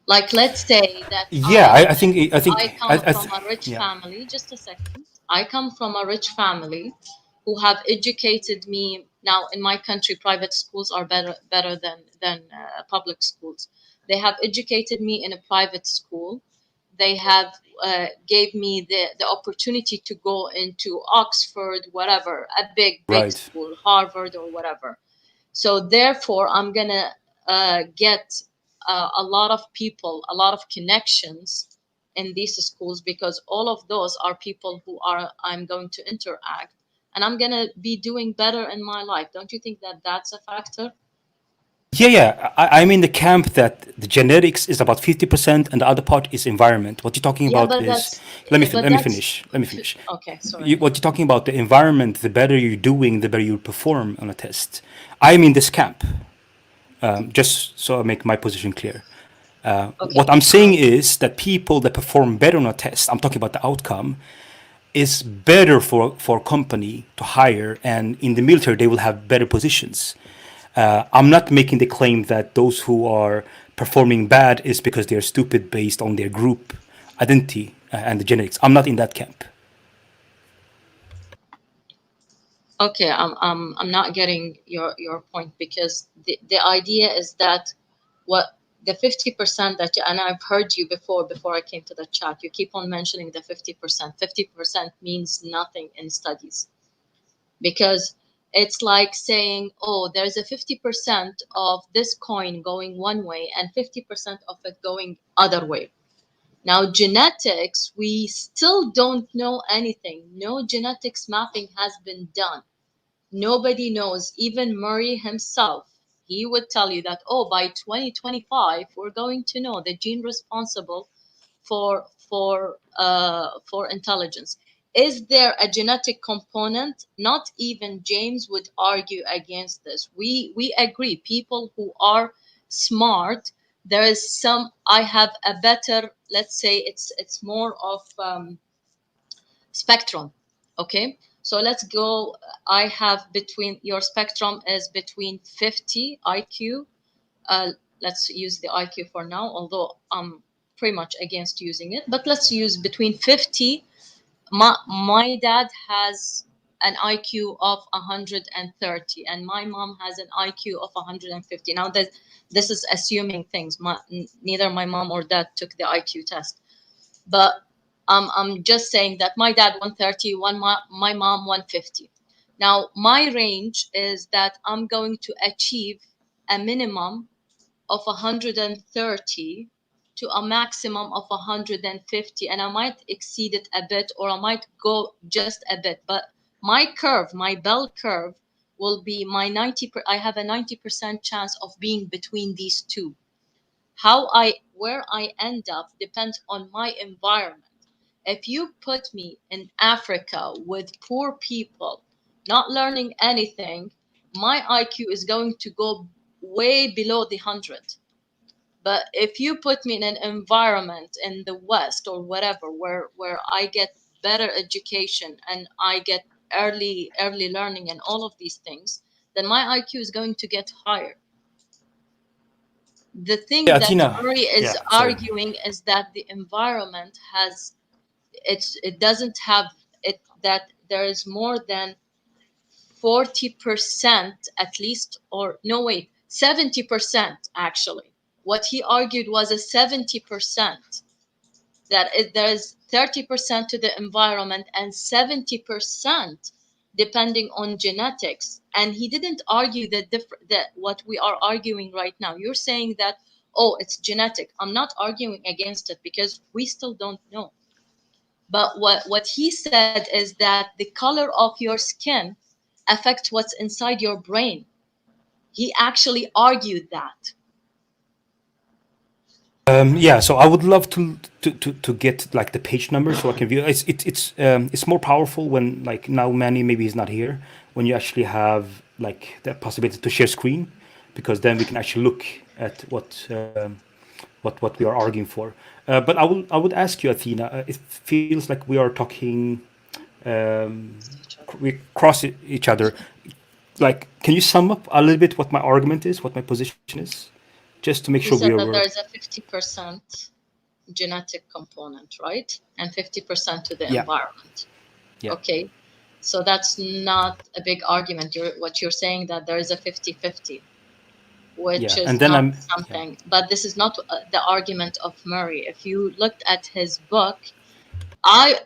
Like, let's say that I think I come from a rich yeah. family. Just a second. I come from a rich family who have educated me. Now, in my country, private schools are better than public schools. They have educated me in a private school. They have gave me the opportunity to go into Oxford, whatever, a big Right. school, Harvard or whatever. So therefore, I'm gonna get a lot of people, a lot of connections in these schools, because all of those are people who I'm going to interact, and I'm gonna be doing better in my life. Don't you think that that's a factor? Yeah. I'm in the camp that the genetics is about 50% and the other part is environment. What you're talking Yeah, about but is that's- let me but finish. Okay, sorry. What you're talking about, the environment, the better you're doing, the better you perform on a test. I'm in this camp. Just so I make my position clear. What I'm saying is that people that perform better on a test, I'm talking about the outcome, is better for a company to hire, and in the military they will have better positions. I'm not making the claim that those who are performing bad is because they're stupid based on their group identity and the genetics. I'm not in that camp. Okay, I'm not getting your point, because the idea is that what the 50% that and I've heard you before I came to the chat, you keep on mentioning the 50%. 50% means nothing in studies, because it's like saying, oh, there's a 50% of this coin going one way and 50% of it going other way. Now, genetics, we still don't know anything. No genetics mapping has been done. Nobody knows. Even Murray himself, he would tell you that, oh, by 2025 we're going to know the gene responsible for intelligence. Is there a genetic component? Not even James would argue against this. We agree, people who are smart, there is some, I have a better, let's say it's more of spectrum. Okay, so let's go. I have between, your spectrum is between 50 IQ. Let's use the IQ for now, although I'm pretty much against using it, but let's use between 50. My dad has an IQ of 130 and my mom has an IQ of 150. Now this is assuming things. Neither my mom or dad took the IQ test, but I'm just saying that my dad 130, my mom 150. Now my range is that I'm going to achieve a minimum of 130 to a maximum of 150, and I might exceed it a bit or I might go just a bit, but my curve, my bell curve will be my 90. I have a 90% chance of being between these two. Where I end up depends on my environment. If you put me in Africa with poor people not learning anything, my IQ is going to go way below the 100. But if you put me in an environment in the West or whatever, where I get better education and I get early learning and all of these things, then my IQ is going to get higher. The thing Yeah, that Tina. Murray is Yeah, sorry. arguing is that the environment has, it doesn't have it, that there is more than 40% at least, or no, wait, 70% actually. What he argued was a 70%, that there is 30% to the environment and 70% depending on genetics. And he didn't argue that what we are arguing right now. You're saying that, oh, it's genetic. I'm not arguing against it because we still don't know. But what he said is that the color of your skin affects what's inside your brain. He actually argued that. Yeah, so I would love to get like the page number so I can view. It's more powerful when, like, now Manny maybe he's not here, when you actually have like the possibility to share screen, because then we can actually look at what we are arguing for. But I would ask you, Athena, it feels like we are talking, we cross each other. Like, can you sum up a little bit what my argument is, what my position is, just to make You sure said we that are. there's a 50% genetic component, right? And 50% to the Yeah. environment. Yeah. Okay. So that's not a big argument. What you're saying that there is a 50-50, which Yeah, is and then not something. But this is not the argument of Murray. If you looked at his book, I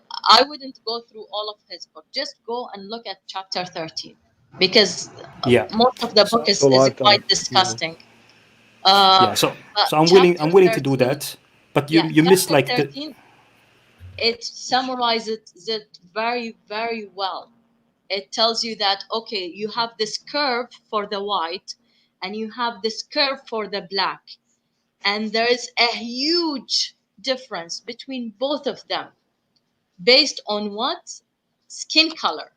wouldn't go through all of his book. Just go and look at chapter 13, because Yeah. most of the book is all I've done. quite disgusting. Yeah, so I'm willing to do 13, that, but you missed chapter like 13, it summarizes it very, very well. It tells you that, okay, you have this curve for the white and you have this curve for the black, and there is a huge difference between both of them based on what? Skin color.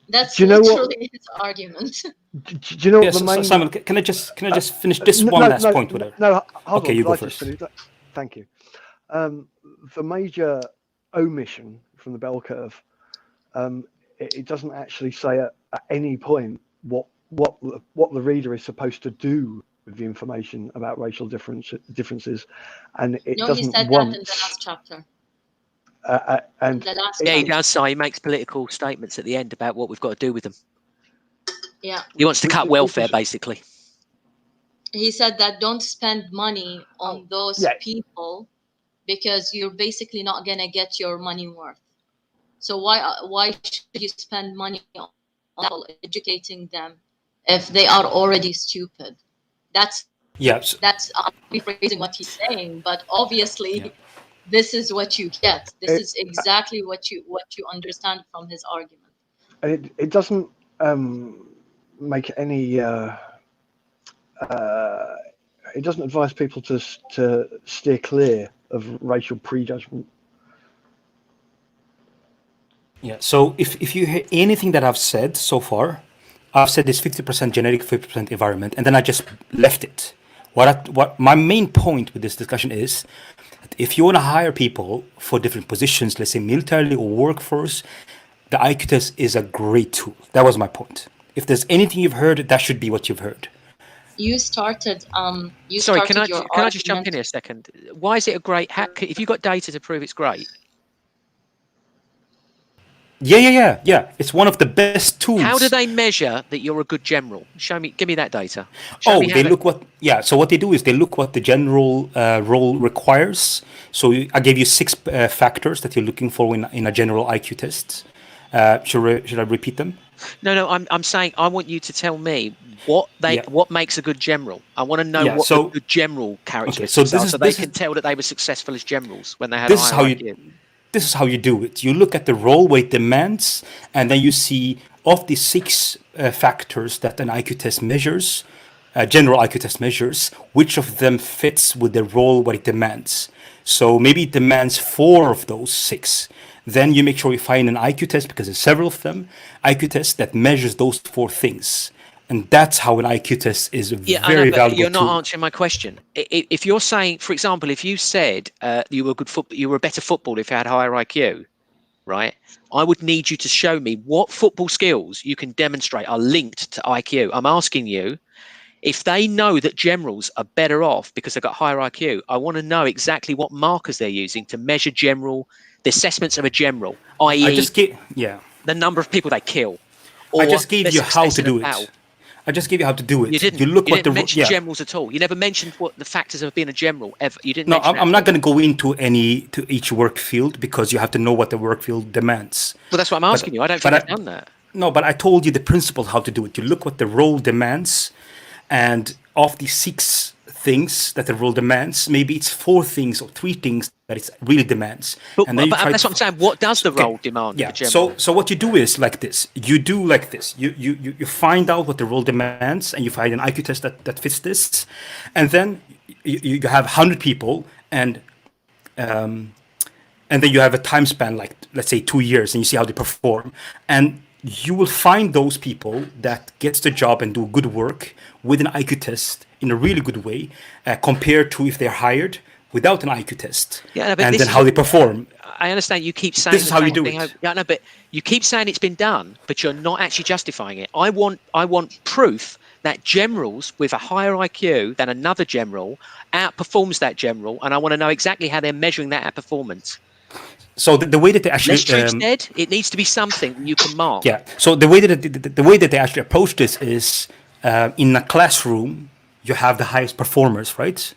That's Do you know literally his argument. Do you know what Yes, the main? Simon, can I just finish this one last point with her? No, hold Okay, on. you go I just first. finished. Thank you. The major omission from the bell curve, it doesn't actually say at any point what the reader is supposed to do with the information about racial differences, and it No, doesn't he said once. that in the last chapter. And The last Yeah, he chapter. does. So he makes political statements at the end about what we've got to do with them. Yeah. He wants to cut welfare, basically. He said that don't spend money on those people because you're basically not gonna get your money worth. So why should you spend money on people, educating them if they are already stupid? That's I'm rephrasing what he's saying, but obviously this is what you get. This is exactly what you understand from his argument. And it doesn't make any it doesn't advise people to steer clear of racial prejudgment. Yeah. So if you hear anything that I've said so far, I've said it's 50% genetic, 50% environment, and then I just left it. What my main point with this discussion is, that if you want to hire people for different positions, let's say military or workforce, the IQ test is a great tool. That was my point. If there's anything you've heard, that should be what you've heard. You started. Sorry, can your I just jump in argument- here a second? Why is it a great hack? If you've got data to prove it's great, Yeah. It's one of the best tools. how do they measure that you're a good general? Give me that data. Show me how They look what. Yeah. So what they do is they look what the general role requires. So I gave you 6 factors that you're looking for in a general IQ test. Should I repeat them? No. I'm saying I want you to tell me what makes a good general. I want to know what the good general characteristics are, so they can tell that they were successful as generals when they had a higher IQ. This is how you do it. You look at the role weight demands, and then you see of the 6 factors that an IQ test measures, general IQ test measures, which of them fits with the role what it demands. So maybe it demands 4 of those 6. Then you make sure you find an IQ test, because there's several of them, IQ test that measures those 4 things. And that's how an IQ test is very valuable. You're not answering my question. If you're saying, for example, if you said you were a better footballer if you had higher IQ, right? I would need you to show me what football skills you can demonstrate are linked to IQ. I'm asking you, if they know that generals are better off because they've got higher IQ, I want to know exactly what markers they're using to measure the assessments of a general, i.e. the number of people they kill. I just gave you how to do it. I just gave you how to do it. You didn't. You look you what didn't mention generals at all. You never mentioned what the factors of being a general ever. You didn't. No, mention I'm not going to go into each work field, because you have to know what the work field demands. Well, that's what I'm asking you. I don't think I've done that. No, but I told you the principle how to do it. You look what the role demands, and of the 6 things that the role demands, maybe it's 4 things or 3 things that it really demands. But that's what I'm saying. What does the role demand? Yeah. Of a general? So what you do is like this. You do like this. You find out what the role demands, and you find an IQ test that fits this, and then you have 100 people, and then you have a time span, like let's say 2 years, and you see how they perform, and you will find those people that gets the job and do good work with an IQ test in a really good way, compared to if they're hired without an IQ test, and then how they perform. I understand you keep saying this is how you do it. Yeah, no, but you keep saying it's been done, but you're not actually justifying it. I want proof that generals with a higher IQ than another general outperforms that general, and I want to know exactly how they're measuring that outperformance. So the way that they actually instead, it needs to be something you can mark. Yeah. So the way that they actually approach this is in a classroom, you have the highest performers, right?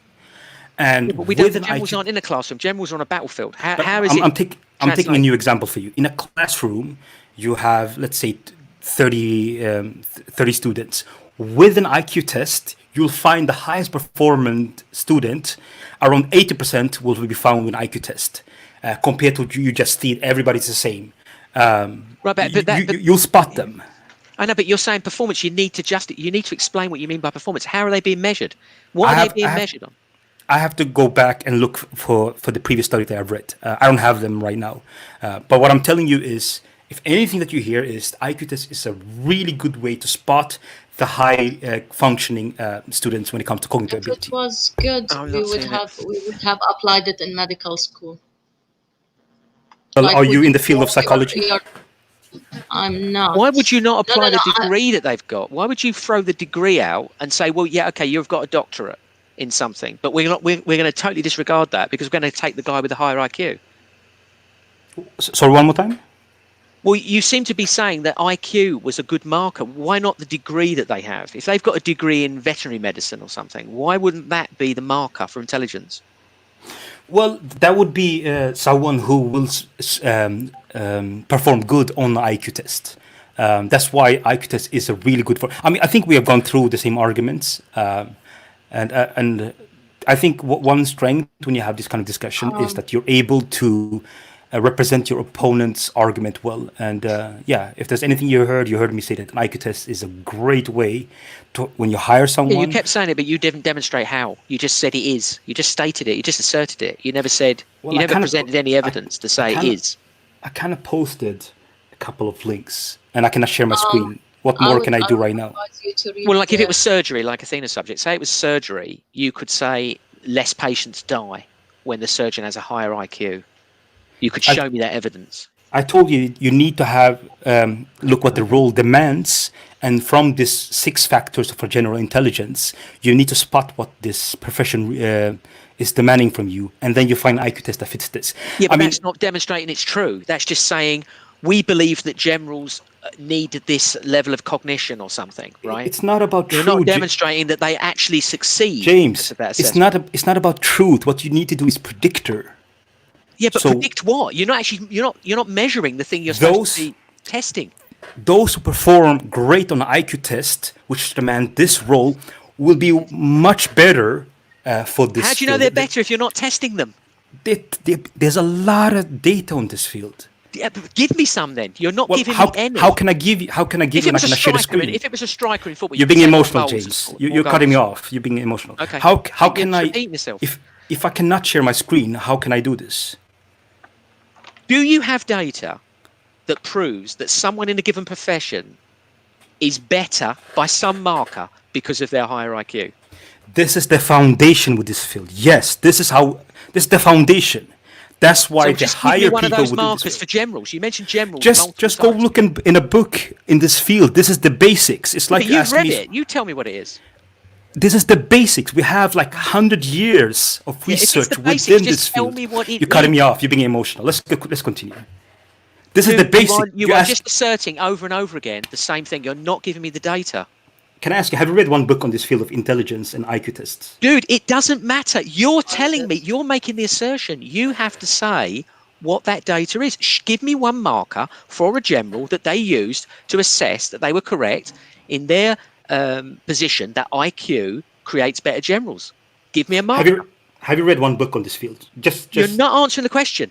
And but generals aren't in a classroom. Generals are on a battlefield. How is I'm taking a new example for you. In a classroom, you have, let's say, 30 students. With an IQ test, you'll find the highest performant student, around 80% will be found with an IQ test. Compared to you just see everybody's the same. You'll spot them. I know, but you're saying performance. You need to explain what you mean by performance. How are they being measured? What are they being measured on? I have to go back and look for the previous study that I've read. I don't have them right now. But what I'm telling you is, if anything that you hear is IQ test is a really good way to spot the high functioning students when it comes to cognitive ability. If it was good, we would have applied it in medical school. Well, are you in the field of psychology? I'm not. Why would you not apply the degree that they've got? Why would you throw the degree out and say, well, yeah, okay, you've got a doctorate in something, but we're going to totally disregard that because we're going to take the guy with the higher IQ? Sorry, one more time? Well, you seem to be saying that IQ was a good marker. Why not the degree that they have? If they've got a degree in veterinary medicine or something, why wouldn't that be the marker for intelligence? Well, that would be someone who will perform good on the IQ test. That's why IQ test is a really good I think we have gone through the same arguments, and I think one strength when you have this kind of discussion is that you're able to represent your opponent's argument well. And yeah, if there's anything you heard me say that an IQ test is a great way to, when you hire someone. Yeah, you kept saying it, but you didn't demonstrate how. You just said it is. You just stated it. You just asserted it. You never said. Well, you I never kinda- presented any evidence to say it is. I kind of posted a couple of links, and I cannot share my Um, screen. What I more would- can I I do would right now? advise you to read Well, like if the- it was surgery, like Athena's subject, say it was surgery, you could say less patients die when the surgeon has a higher IQ. You could show me that evidence. I told you you need to have look what the role demands, and from these 6 factors for general intelligence, you need to spot what this profession is demanding from you, and then you find an IQ test that fits this. Yeah, but I mean, that's not demonstrating it's true. That's just saying we believe that generals need this level of cognition or something, right? it's not about You're truth. not demonstrating that they actually succeed. James, at that it's assessment. it's not about truth. What you need to do is predictor. Yeah, but so- predict what? You're not measuring the thing you're supposed to be testing. Those who perform great on an IQ test, which demand this role, will be much better for this. How do you know field. they're better if you're not testing them? There's a lot of data on this field. Yeah, but give me some then. You're not Well, giving how, me any. how can I give you? How can I give if you? it And I was a cannot share the striker, screen. if it was a striker in football, You're you being could say more emotional, goals James. or You're more cutting me goals. off. You're being emotional. Okay. How You're can I? repeating yourself. If I cannot share my screen, how can I do this? Do you have data that proves that someone in a given profession is better by some marker because of their higher IQ? This is the foundation with this field. Yes, this is the foundation. That's why So they just give me hire one of people those within this markers field. for generals. You mentioned generals. Just multiple go times. look in a book in this field. This is the basics. It's like But you've asking read me. it. You tell me what it is. This is the basics. We have like 100 years of Yeah, if it's research the basics, within just this tell field. me what it You're cutting me is. off. You're being emotional. Let's continue. This is Dude, the basic. You You are ask- just asserting over and over again the same thing. You're not giving me the data. Can I ask you, have you read one book on this field of intelligence and IQ tests? Dude, it doesn't matter. You're telling me, you're making the assertion. You have to say what that data is. Give me one marker for a general that they used to assess that they were correct in their position that IQ creates better generals. Give me a marker. Have you read one book on this field? Just You're not answering the question.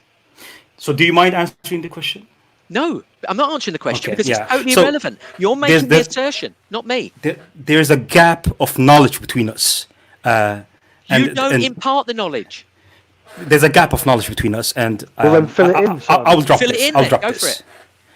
So do you mind answering the question? No, I'm not answering the question Okay, because yeah. it's totally So, irrelevant. You're making the there's- assertion, not me. There's a gap of knowledge between us. You don't impart the knowledge. There's a gap of knowledge between us, and Well, then fill it in, Simon. I'll drop Fill it this. in I'll then, drop go this. for it.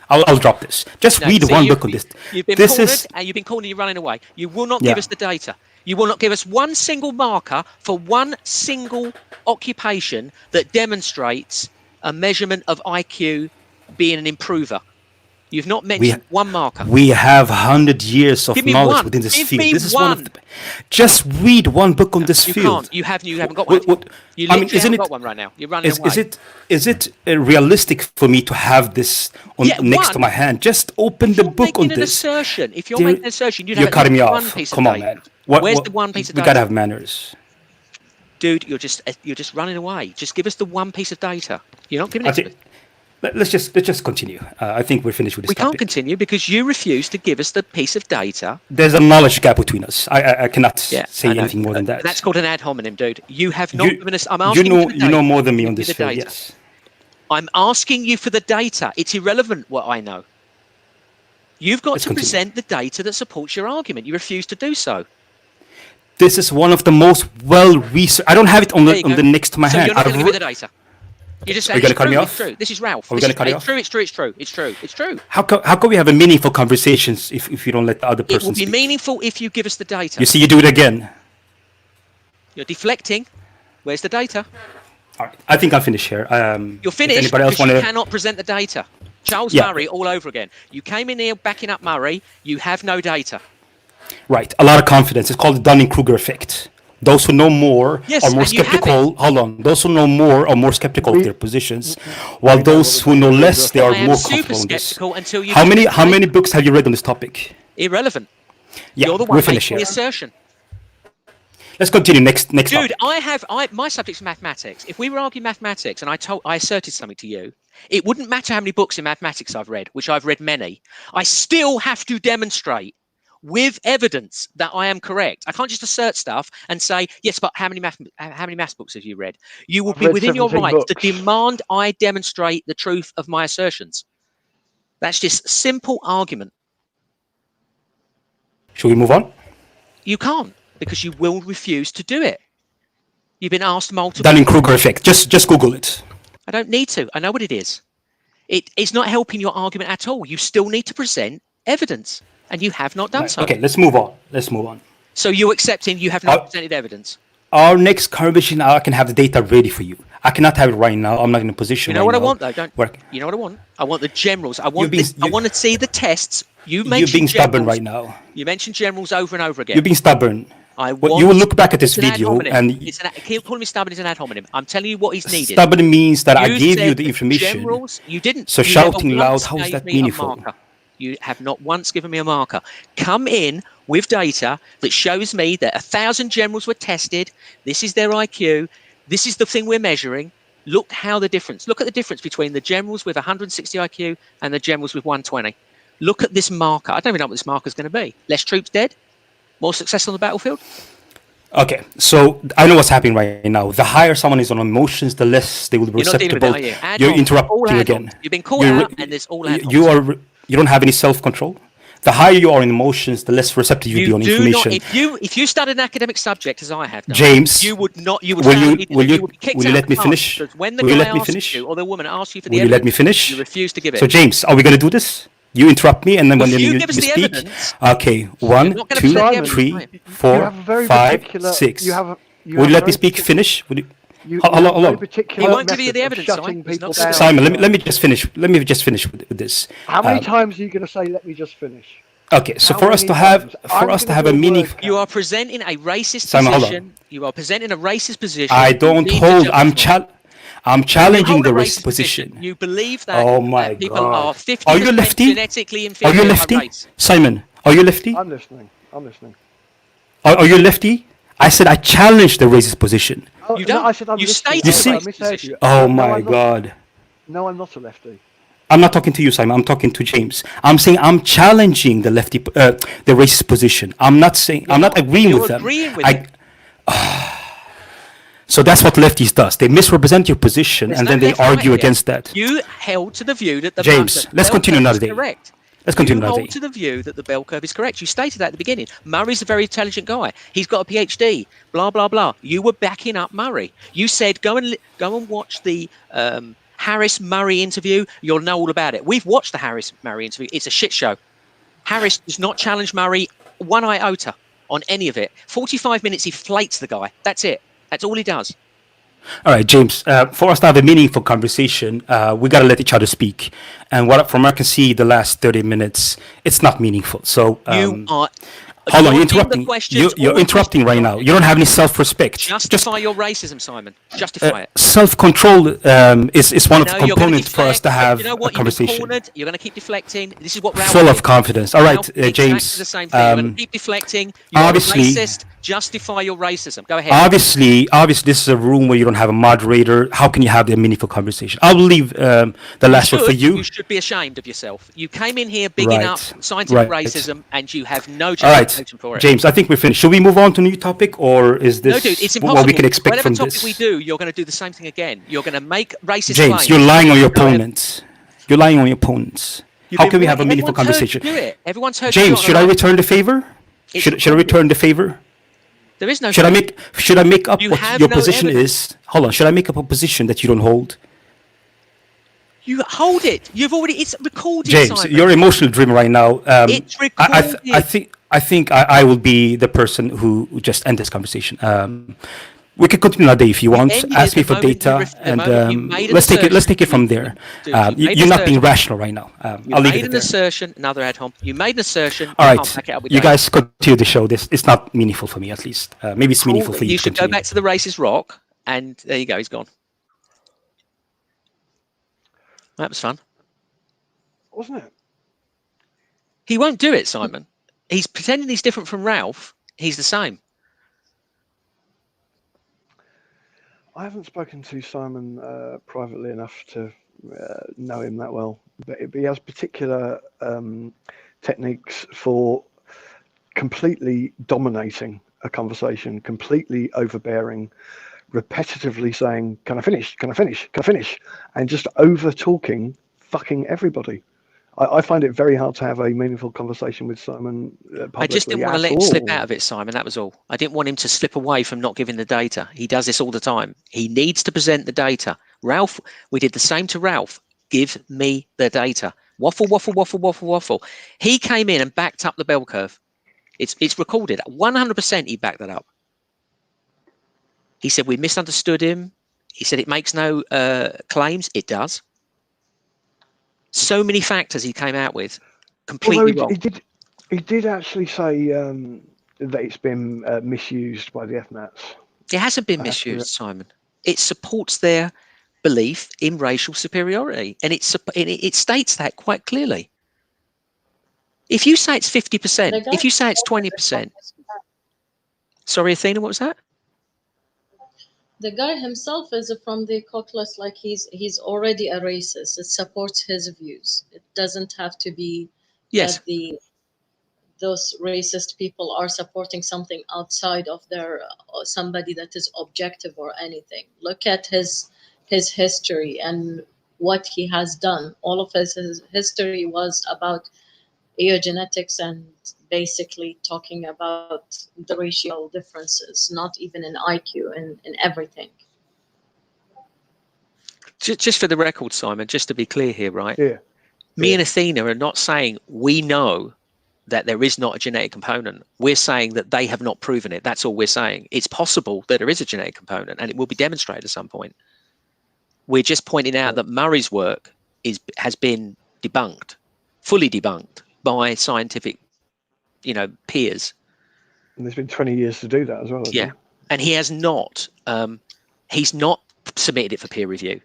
I'll drop this. Just No, read see, one you- book on this. You've been This cornered, is and you've been cornered and you're running away. You will not Yeah. give us the data. You will not give us one single marker for one single occupation that demonstrates a measurement of IQ being an improver. You've not mentioned one marker. we have 100 years of Give me knowledge one. within this Give field. me This is one one. of the. Just read one book on this You field. can't. You haven't got one. You I literally mean, isn't haven't it? got one right now. You're running away. Is it realistic for me to have this on Yeah, next to one. my hand? Just open the book on Making an this. assertion. If you're There- making an assertion, you'd You're have cutting me at least off. one piece Come of on, data. man. Where's the one piece of we data? gotta have manners. Dude, you're just running away. Just give us the one piece of data. You're not giving I it to think- us. Let's just continue. I think we're finished with this We can't topic. continue because you refuse to give us the piece of data. There's a knowledge gap between us. I cannot Yeah, say I know. anything more than that. That's called an ad hominem, dude. You have not You- given us. I'm asking you know for the data. you know more than me Give on me this the field. data. Yes. I'm asking you for the data. It's irrelevant what I know. You've got Let's to continue. present the data that supports your argument. You refuse to do so. This is one of the most well researched. I don't have it on There the you on go. the next to my So hand. you're not I've going to give re- me the data. You just say Are you gonna it's cut me true, off? it's true. This is Ralph. Are we This gonna is- cut you it's off? true. It's true. It's true. It's true. It's true. How can we have a meaningful conversations if you don't let the other It will person be speak? meaningful if you give us the data. You see, you do it again. You're deflecting. Where's the data? All right. I think I'll finish here. You're if finished anybody else because you want to? cannot present the data. Charles Yeah. Murray all over again. You came in here backing up Murray. You have no data. Right. A lot of confidence. It's called the Dunning-Kruger effect. Those who know more Yes, are more and you have skeptical. Hold on. Those who know more are more skeptical of their positions, while know those what who the know Dunning-Kruger less, they are I am more super comfortable in this. skeptical until you. How present many the how data. many books have you read on this topic? Irrelevant. Yeah, You're the we're one finished making the here. assertion. Let's continue. Next Dude, topic. my subject's mathematics. If we were arguing mathematics and I asserted something to you, it wouldn't matter how many books in mathematics I've read, which I've read many. I still have to demonstrate with evidence that I am correct. I can't just assert stuff and say, yes, but how many maths books have you read? You will I've be read within your 17 rights to books. demand I demonstrate the truth of my assertions. That's just simple argument. Shall we move on? You can't, because you will refuse to do it. You've been asked multiple Dunning-Kruger effect. Just Google it. I don't need to. I know what it is. It's not helping your argument at all. You still need to present evidence, and you have not done Right. so. Okay, let's move on. Let's move on. So you're accepting you have not presented evidence. Our next conversation, I can have the data ready for you. I cannot have it right now. I'm not in a position. You know right what I now. want, though, don't you know what I want? I want the generals. I want You're I want to see the tests. You You're mentioned being stubborn generals. right now. You mentioned generals over and over again. You're being stubborn. But you will look back at this it's an ad video hominem. and It's keep calling me stubborn is an ad hominem. I'm telling you what is needed. stubborn means that I gave you said the information. Generals, you didn't. So you shouting never loud, once how is gave that me a meaningful? marker. You have not once given me a marker. Come in with data that shows me that 1,000 generals were tested. This is their IQ. This is the thing we're measuring. Look at the difference between the generals with 160 IQ and the generals with 120. Look at this marker. I don't even know what this marker is going to be. Less troops dead? More success on the battlefield? Okay, so I know what's happening right now. The higher someone is on emotions, the less they will be You're not dealing with receptible. that, are you? You're Ad-hoc. interrupting All ad-hoc. again. You've been caught out, and there's all ad-hoc. You don't have any self-control. The higher you are in emotions, the less receptive you'll be on information. If you studied an academic subject as I have done, James, you would not. You would. will fail you immediately. will would be kicked you out let of me class finish? because when the Will you guy let me asks finish? you or the woman asks you for the Will you evidence, let me finish? you refuse to give it. So James, are we going to do this? You interrupt me, and then when you you give us the speak. evidence, Okay, one, not gonna two, present the evidence, three, right? You 4, have a very 5, particular. 6. You have. Will you let me speak? Finish? Will you? You Hold have a on. very particular He won't give you method the of evidence, shutting Simon. He's people not down. Simon, let me just finish. Let me just finish with this. How many times are you going to say, "Let me just finish"? Okay, so How for us many to have times? a meaning, You are presenting a racist Simon, hold on. position. You are presenting a racist position. I don't You need to hold. I'm justify. challenging You the hold a racist position. You believe that, Oh my people are God! 50% Are you lefty? genetically Are inferior you by lefty? race. Simon, are you lefty? I'm listening. I'm listening. Are you lefty? I said I challenge the racist position. Oh, You no, don't. I said I'm You listening. stated You a see? I racist misheard position. you. Oh No, my I'm not. God! No, I'm not a lefty. I'm not talking to you, Simon. I'm talking to James. I'm saying I'm challenging the lefty, the racist position. I'm not saying I'm not agreeing You're with them. agreeing with it. So that's what lefties does. They misrepresent your position There's and no then they left, right argue here. against that. You held to the view that the James, that let's bell continue curve another is day. correct. Let's continue You another hold day. to the view that the bell curve is correct. You stated that at the beginning. Murray's a very intelligent guy. He's got a PhD. Blah blah blah. You were backing up Murray. You said go and watch the Harris Murray interview. You'll know all about it. We've watched the Harris Murray interview. It's a shit show. Harris does not challenge Murray one iota on any of it. 45 minutes he flates the guy. That's it. That's all he does. All right, James. For us to have a meaningful conversation, we got to let each other speak. And from what I can see, the last 30 minutes, it's not meaningful. So You are. hold on, you're dodging the interrupting. questions, all You're the interrupting right now. You don't have any self-respect. Justify your racism, Simon. Justify it. Self-control is one of the No, you're gonna components for us to deflect, but have you know a what? You've been conversation. cornered. You're going to keep deflecting. This is what Ralph Full of did. confidence. All right, Ralph did James. exactly the same thing. You're going to keep deflecting. You're obviously- a racist. Justify your racism. Go ahead. Obviously, this is a room where you don't have a moderator. How can you have a meaningful conversation? I will leave the last word for you. You should be ashamed of yourself. You came in here bigging up scientific Right. racism, and you have no All right, justification for it. James, I think we're finished. Should we move on to a new topic, or is this No, dude, it's what impossible. we can expect Whatever from topic this? we do, you're going to do the same thing again. You're going to make racist James, claims. you're lying on your Go ahead. opponents. You're lying on your opponents. You've How been can we have a lying. meaningful Everyone's heard you conversation? do it. Everyone's heard James, you should I return the favor? Should I return the favor? There is no. Should I make up You what have your no position evidence. is? Hold on. Should I make up a position that you don't hold? You hold it. You've already. It's recorded. James, Simon. you're emotional dream right now. It's recorded. I think I will be the person who just end this conversation. We can continue another day if you want. ended Ask it me the for moment you data, ref- the and moment you made an let's take it. Let's assertion. take it from there. Dude, you made an You're not being assertion. rational right now. You I'll leave made it an there. assertion. Another ad hoc. You made an assertion. All you right, can't back it up with you data. guys continue the show. This it's not meaningful for me, at least. Maybe it's meaningful for you. You to should go continue. back to the racist rock, and there you go. He's gone. That was fun. Wasn't it? He won't do it, Simon. He's pretending he's different from Ralph. He's the same. I haven't spoken to Simon privately enough to know him that well, but he has particular techniques for completely dominating a conversation, completely overbearing, repetitively saying, "Can I finish? Can I finish? Can I finish?" and just over talking fucking everybody. I find it very hard to have a meaningful conversation with Simon publicly. I just didn't want to let him slip out of it, Simon. That was all. I didn't want him to slip away from not giving the data. He does this all the time. He needs to present the data. Ralph, we did the same to Ralph. Give me the data. Waffle, waffle, waffle, waffle, waffle. He came in and backed up the bell curve. It's recorded. 100% he backed that up. He said we misunderstood him. He said it makes no claims. It does. So many factors he came out with. Completely wrong. He did actually say that it's been misused by the FMATs. It hasn't been misused, Simon. It supports their belief in racial superiority, and it states that quite clearly. If you say it's 50%, if you say it's 20%, sorry, Athena, what was that? The guy himself is from the Ku Klux, like he's already a racist. It supports his views. It doesn't have to be that those racist people are supporting something outside of their somebody that is objective or anything. Look at his history and what he has done. All of his history was about eugenetics and basically talking about the racial differences, not even in IQ and in everything. Just for the record, Simon, just to be clear here, right? Yeah. Me and Athena are not saying we know that there is not a genetic component. We're saying that they have not proven it. That's all we're saying. It's possible that there is a genetic component, and it will be demonstrated at some point. We're just pointing out that Murray's work has been debunked, fully debunked by scientific, peers. And there's been 20 years to do that as well. Yeah, and he has not. He's not submitted it for peer review,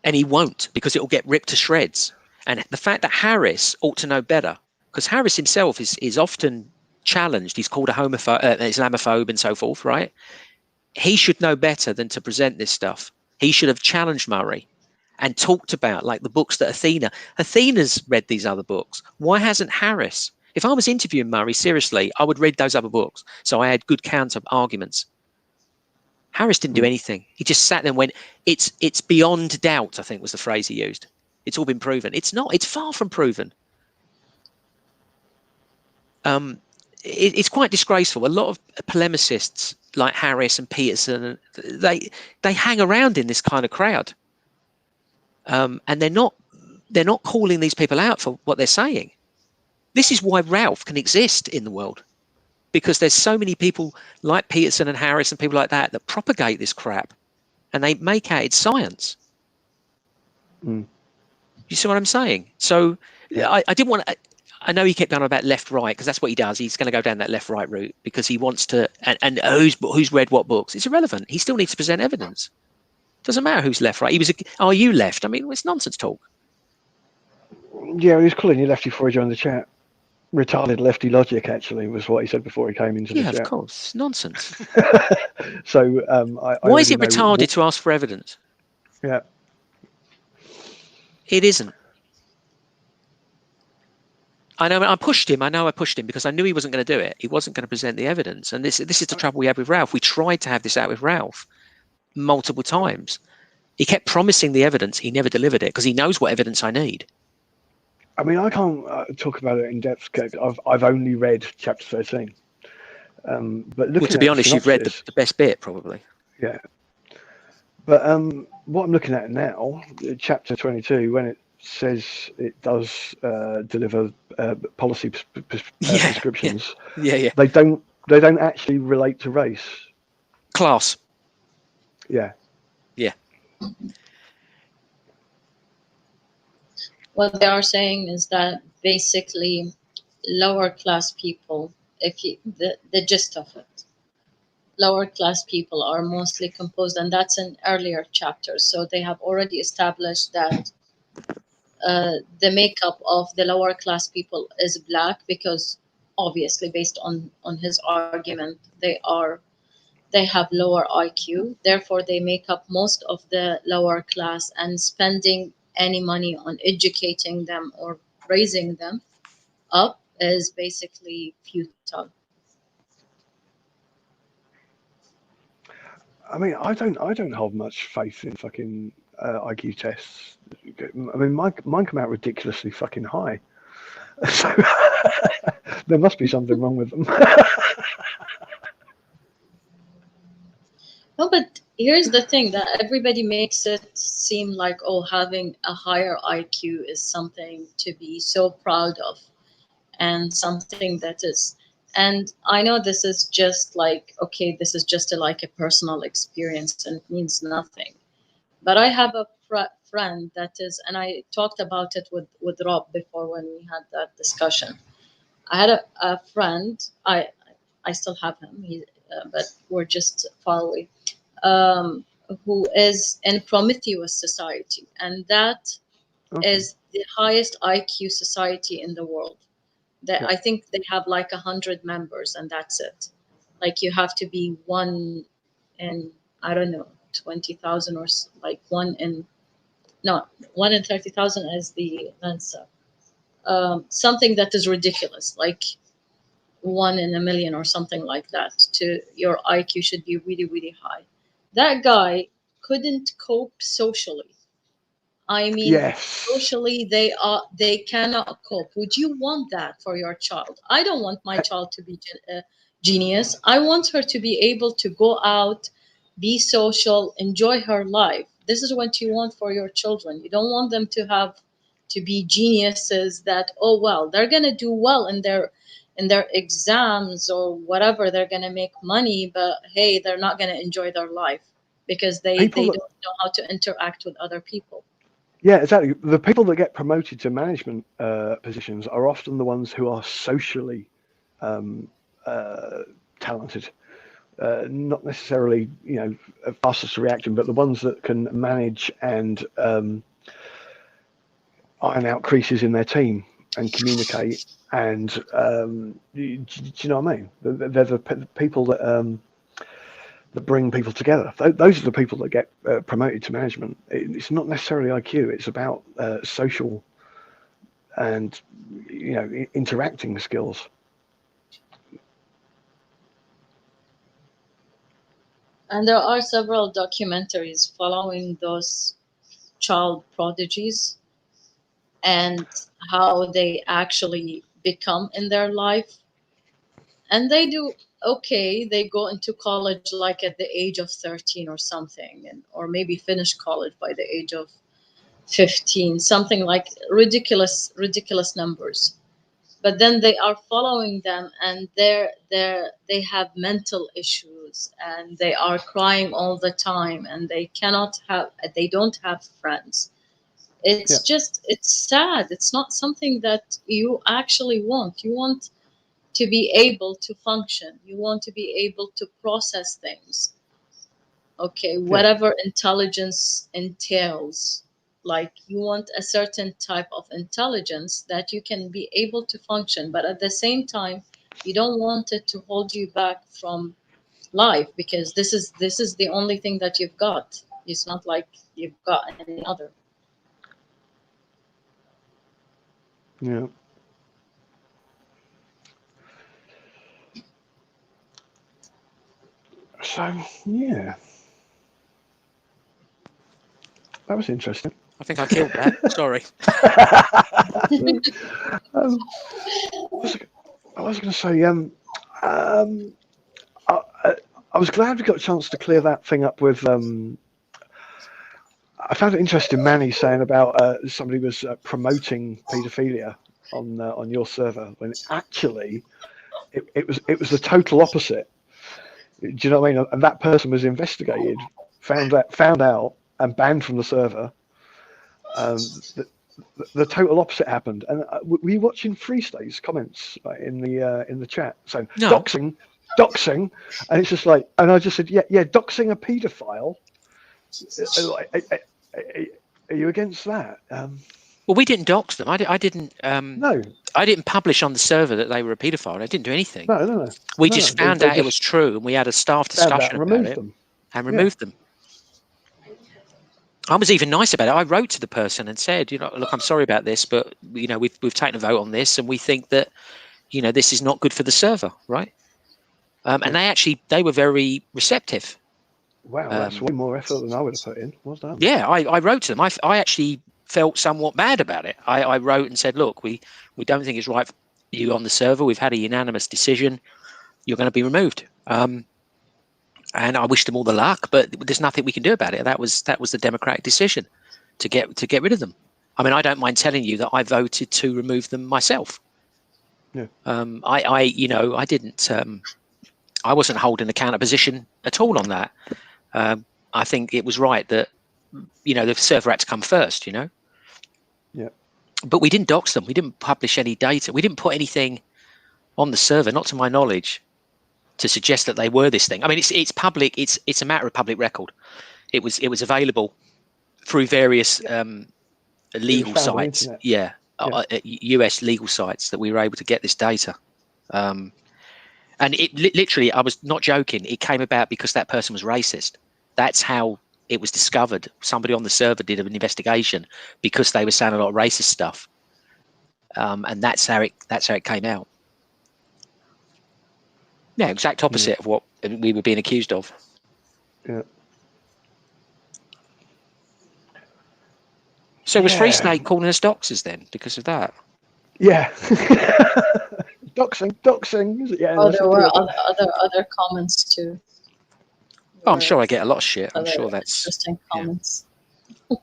and he won't because it will get ripped to shreds. And the fact that Harris ought to know better, because Harris himself is often challenged. He's called a homophobe, Islamophobe, and so forth, right? He should know better than to present this stuff. He should have challenged Murray and talked about, like, the books that Athena's read these other books. Why hasn't Harris? If I was interviewing Murray, seriously, I would read those other books. So I had good counter arguments. Harris didn't do anything. He just sat there and went, it's beyond doubt, I think was the phrase he used. It's all been proven. It's not. It's far from proven. It's quite disgraceful. A lot of polemicists like Harris and Peterson, they hang around in this kind of crowd, and they're not calling these people out for what they're saying. This is why Ralph can exist in the world, because there's so many people like Peterson and Harris and people like that propagate this crap, and they make out it's science. You see what I'm saying? So I didn't want to. I know he kept going on about left-right because that's what he does. He's going to go down that left-right route because he wants to. And who's read what books? It's irrelevant. He still needs to present evidence. Doesn't matter who's left-right. He was. Are you left? I mean, it's nonsense talk. Yeah, he was calling you lefty before he joined the chat. Retarded lefty logic, actually, was what he said before he came into the chat. Yeah, of course, nonsense. So why is it retarded to ask for evidence? Yeah, it isn't. I know I pushed him because I knew he wasn't going to do it. He wasn't going to present the evidence. And this is the trouble we have with Ralph. We tried to have this out with Ralph multiple times. He kept promising the evidence. He never delivered it because he knows what evidence I need. I mean, I can't talk about it in depth. I've only read chapter 13. But looking to be honest, you've read the best bit probably. Yeah. But what I'm looking at now, chapter 22, when it says it does deliver policy prescriptions. Yeah. They don't actually relate to race. Class. Yeah. What they are saying is that basically lower class people, the gist of it, lower class people are mostly composed, and that's in earlier chapters. So they have already established that the makeup of the lower class people is black because obviously based on his argument, they have lower IQ. Therefore, they make up most of the lower class, and spending any money on educating them or raising them up is basically futile. I mean, I don't hold much faith in fucking IQ tests. I mean, mine come out ridiculously fucking high. So there must be something wrong with them. No, but here's the thing, that everybody makes it seem like, oh, having a higher IQ is something to be so proud of, and something that is, and I know this is just like, okay, this is just like a personal experience and it means nothing. But I have a friend that is, and I talked about it with Rob before when we had that discussion. I had a friend, I still have him, but we're just far away, who is in Prometheus society, and that is the highest IQ society in the world. That I think they have like 100 members, and that's it. Like you have to be one in, I don't know, 20,000 or like one in 30,000 as the answer. Something that is ridiculous, like 1 in a million or something like that. To your IQ should be really, really high. That guy couldn't cope socially. I mean, Yes. socially they cannot cope. Would you want that for your child? I don't want my child to be a genius. I want her to be able to go out, be social, enjoy her life. This is what you want for your children. You don't want them to be geniuses that, oh well, they're gonna do well in their exams or whatever, they're gonna make money, but hey, they're not gonna enjoy their life because they don't know how to interact with other people. Yeah, exactly. The people that get promoted to management positions are often the ones who are socially talented. Not necessarily, fastest reaction, but the ones that can manage and iron out creases in their team and communicate. And do you know what I mean? They're the people that bring people together. Those are the people that get promoted to management. It's not necessarily IQ. It's about social and interacting skills. And there are several documentaries following those child prodigies and how they actually become in their life. And they do okay. They go into college like at the age of 13 or something, or maybe finish college by the age of 15, something like ridiculous numbers. But then they are following them, and they have mental issues, and they are crying all the time, and they don't have friends. It's just, it's sad. It's not something that you actually want. You want to be able to function. You want to be able to process things. Okay, whatever intelligence entails. Like you want a certain type of intelligence that you can be able to function, but at the same time, you don't want it to hold you back from life, because this is the only thing that you've got. It's not like you've got any other. Yeah. So yeah, that was interesting. I think I killed that. Sorry. I was going to say, I was glad we got a chance to clear that thing up with. I found it interesting, Manny saying about somebody was promoting paedophilia on your server, when actually it was the total opposite. Do you know what I mean? And that person was investigated, found out, and banned from the server. The total opposite happened. And were you watching Free State's comments in the chat? So no. doxing, and it's just like, and I just said, yeah, doxing a paedophile. Are you against that? Well, we didn't dox them. I didn't. No. I didn't publish on the server that they were a paedophile. I didn't do anything. No. We just found out it was true, and we had a staff discussion about it and removed them. I was even nice about it. I wrote to the person and said, look, I'm sorry about this, but we've taken a vote on this, and we think that you know, this is not good for the server, right? And they were very receptive. Wow, that's way more effort than I would have put in. Well done. Yeah, I wrote to them. I actually felt somewhat bad about it. I wrote and said, look, we don't think it's right for you on the server. We've had a unanimous decision. You're going to be removed. And I wished them all the luck, but there's nothing we can do about it. That was the democratic decision to get rid of them. I mean, I don't mind telling you that I voted to remove them myself. Yeah. I didn't. I wasn't holding a counter position at all on that. I think it was right that, you know, the server had to come first, you know. Yeah. But we didn't dox them. We didn't publish any data. We didn't put anything on the server, not to my knowledge, to suggest that they were this thing. I mean, it's public. It's a matter of public record. It was available through various legal sites. Yeah. US legal sites that we were able to get this data. And it literally, I was not joking. It came about because that person was racist. That's how it was discovered. Somebody on the server did an investigation because they were saying a lot of racist stuff. And that's how it came out. Yeah, exact opposite of what we were being accused of. Yeah. So was Free Snake calling us doxers then because of that? Yeah. Doxing. Is it? Yeah. Oh, there were other comments too. Oh, I'm sure I get a lot of shit. I'm Other sure that's interesting comments. But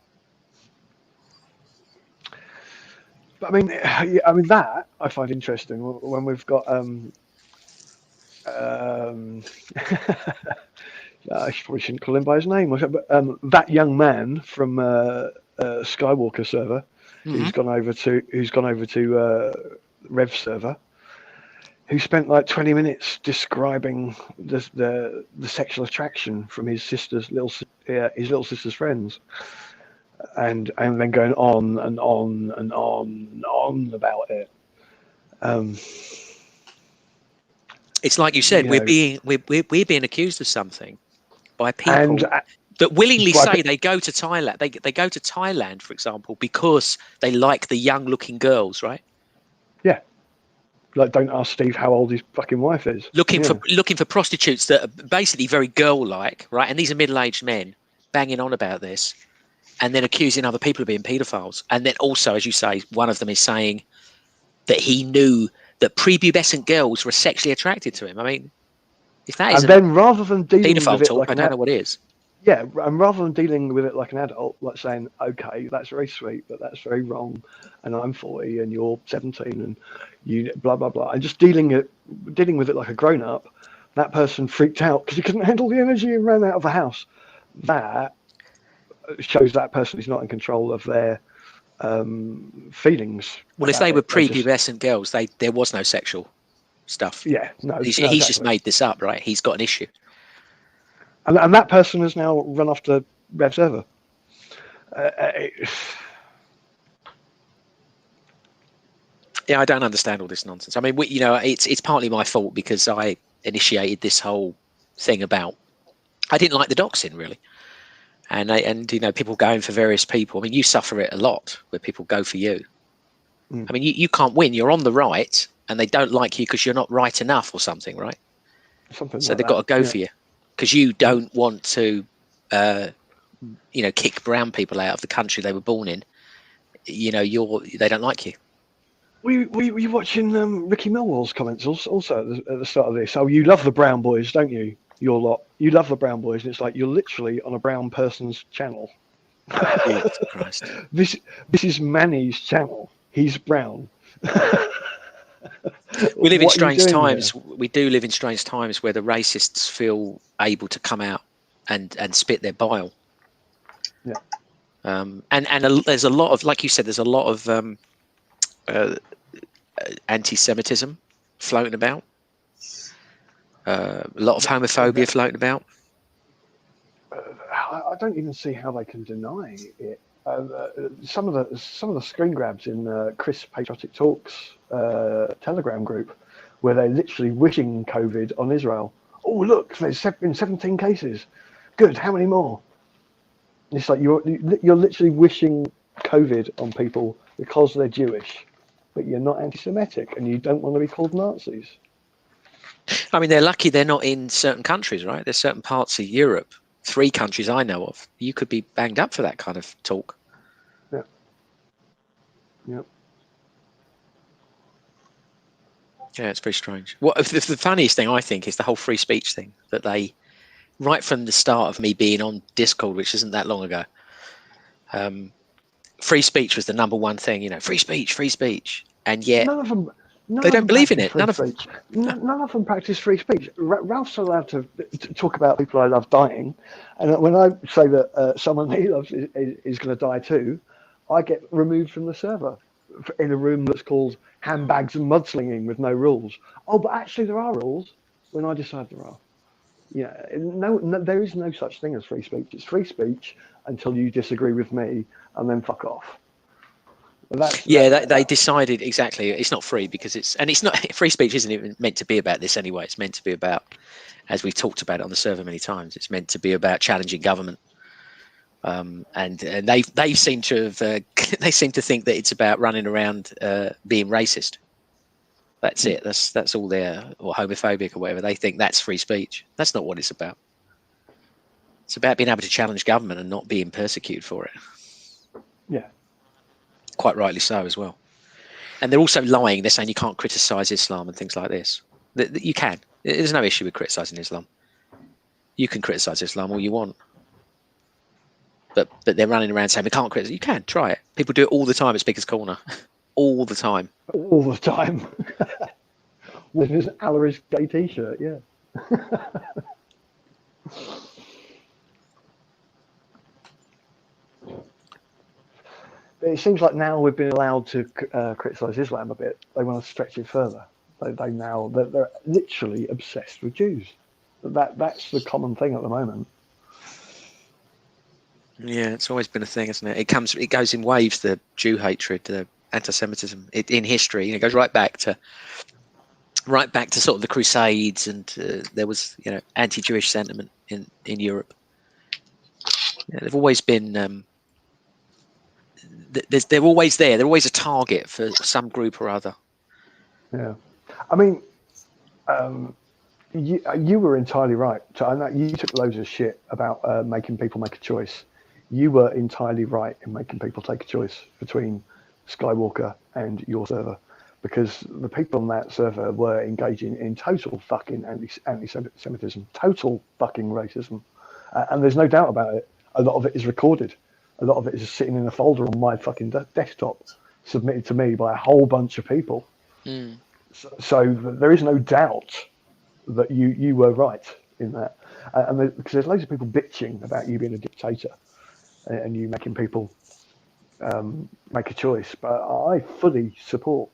I mean that I find interesting when we've got I probably shouldn't call him by his name, but that young man from Skywalker server who's gone over to Rev server, who spent like 20 minutes describing the sexual attraction from his little sister's friends, and then going on and on and on and on about it. It's like you said, we're being accused of something by people that willingly say they go to Thailand. They go to Thailand, for example, because they like the young-looking girls, right? Yeah. Like, don't ask Steve how old his fucking wife is. Looking for prostitutes that are basically very girl-like, right? And these are middle-aged men banging on about this, and then accusing other people of being paedophiles. And then also, as you say, one of them is saying that he knew that prepubescent girls were sexually attracted to him. I mean, if that is rather than dealing paedophile with it talk, like I don't know what is. Yeah, and rather than dealing with it like an adult, like saying, okay, that's very sweet, but that's very wrong, and I'm 40 and you're 17 and you blah blah blah, and just dealing with it like a grown up, that person freaked out because he couldn't handle the energy and ran out of the house. That shows that person is not in control of their feelings. Well, if they were prepubescent girls, there was no sexual stuff. Yeah, no. He's exactly. just made this up, right? He's got an issue. And that person has now run off the Rev server. Yeah, I don't understand all this nonsense. I mean, it's partly my fault because I initiated this whole thing about. I didn't like the doxing really, and people going for various people. I mean, you suffer it a lot where people go for you. I mean, you can't win. You're on the right, and they don't like you because you're not right enough or something, right? So they've got to go for you. Because you don't want to, kick brown people out of the country they were born in. They don't like you. Were you watching Ricky Millwall's comments also at the start of this? Oh, you love the brown boys, don't you? Your lot. You love the brown boys, and it's like you're literally on a brown person's channel. Jesus Christ. This is Manny's channel. He's brown. We live in strange times. We do live in strange times where the racists feel able to come out and spit their bile. Yeah. And there's a lot of, like you said, there's a lot of anti-Semitism floating about. A lot of homophobia floating about. I don't even see how they can deny it. Some of the screen grabs in Chris Patriotic Talks Telegram group, where they're literally wishing COVID on Israel. Oh, look, there's been 17 cases. Good. How many more? It's like you're literally wishing COVID on people because they're Jewish. but you're not anti-Semitic, and you don't want to be called Nazis. I mean, they're lucky they're not in certain countries, right? There's certain parts of Europe, 3 countries I know of, you could be banged up for that kind of talk. Yeah. Yep. Yeah, it's very strange. What the funniest thing I think is the whole free speech thing that they, right from the start of me being on Discord, which isn't that long ago, free speech was the #1 thing. You know, free speech, and yet None of them. None they of don't them believe in practice it. free None of speech. None of them practice free speech. Ralph's allowed to talk about people I love dying, and when I say that someone he loves is going to die too, I get removed from the server in a room that's called handbags and mudslinging with no rules. Oh, but actually there are rules when I decide there are. Yeah, no, there is no such thing as free speech. It's free speech until you disagree with me, and then fuck off. they decided exactly. It's not free because it's not free speech. Isn't even meant to be about this anyway. It's meant to be about, as we've talked about it on the server many times, it's meant to be about challenging government. And they seem to have they seem to think that it's about running around being racist. That's it. That's all there, or homophobic or whatever. They think that's free speech. That's not what it's about. It's about being able to challenge government and not being persecuted for it. Yeah. Quite rightly so as well. And they're also lying. They're saying you can't criticize Islam and things like this. You can. There's no issue with criticizing Islam. You can criticize Islam all you want. But they're running around saying we can't criticize. You can try it. People do it all the time at Speaker's Corner. All the time. All the time. With his Alaris gay t-shirt, yeah. It seems like now we've been allowed to criticise Islam a bit. They want to stretch it further. They're literally obsessed with Jews. That's the common thing at the moment. Yeah, it's always been a thing, isn't it? It goes in waves. The Jew hatred, the anti-Semitism in history. It goes right back to sort of the Crusades, and there was anti-Jewish sentiment in Europe. Yeah, they've always been. They're always there. They're always a target for some group or other. Yeah, I mean, you were entirely right. I know you took loads of shit about making people make a choice. You were entirely right in making people take a choice between Skywalker and your server, because the people on that server were engaging in total fucking anti-Semitism, total fucking racism, and there's no doubt about it. A lot of it is recorded. A lot of it is sitting in a folder on my fucking desktop, submitted to me by a whole bunch of people. Mm. So there is no doubt that you were right in that, and because there's loads of people bitching about you being a dictator and you making people make a choice, but I fully support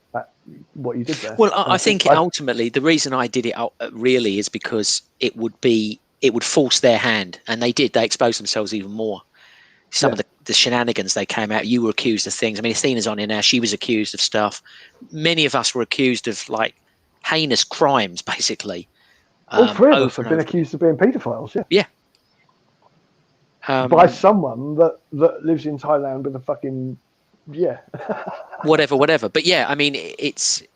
what you did there. Well, I think ultimately the reason I did it really is because it would force their hand, and they did. They exposed themselves even more. Some of the shenanigans they came out. You were accused of things. I mean, Athena's on here now. She was accused of stuff. Many of us were accused of heinous crimes, basically. All 3 of us have been accused of being paedophiles. Yeah. By someone that lives in Thailand with a fucking whatever. But yeah, I mean, it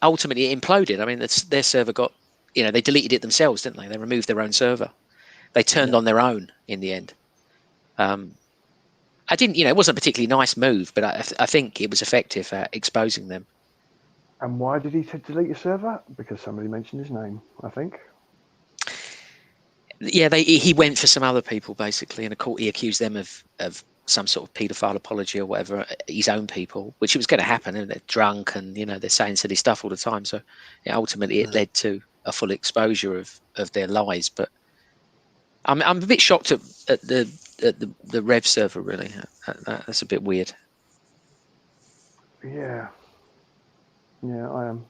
ultimately imploded. I mean, their server got, they deleted it themselves, didn't they? They removed their own server. They turned on their own in the end. I didn't, it wasn't a particularly nice move, but I think it was effective at exposing them. And why did he delete your server? Because somebody mentioned his name, I think. Yeah, he went for some other people basically, and he accused them of some sort of paedophile apology or whatever, his own people, which it was going to happen, and they're drunk and they're saying silly stuff all the time. So ultimately, it led to a full exposure of their lies. But I'm a bit shocked at the Rev server. Really, that's a bit weird. Yeah, I am.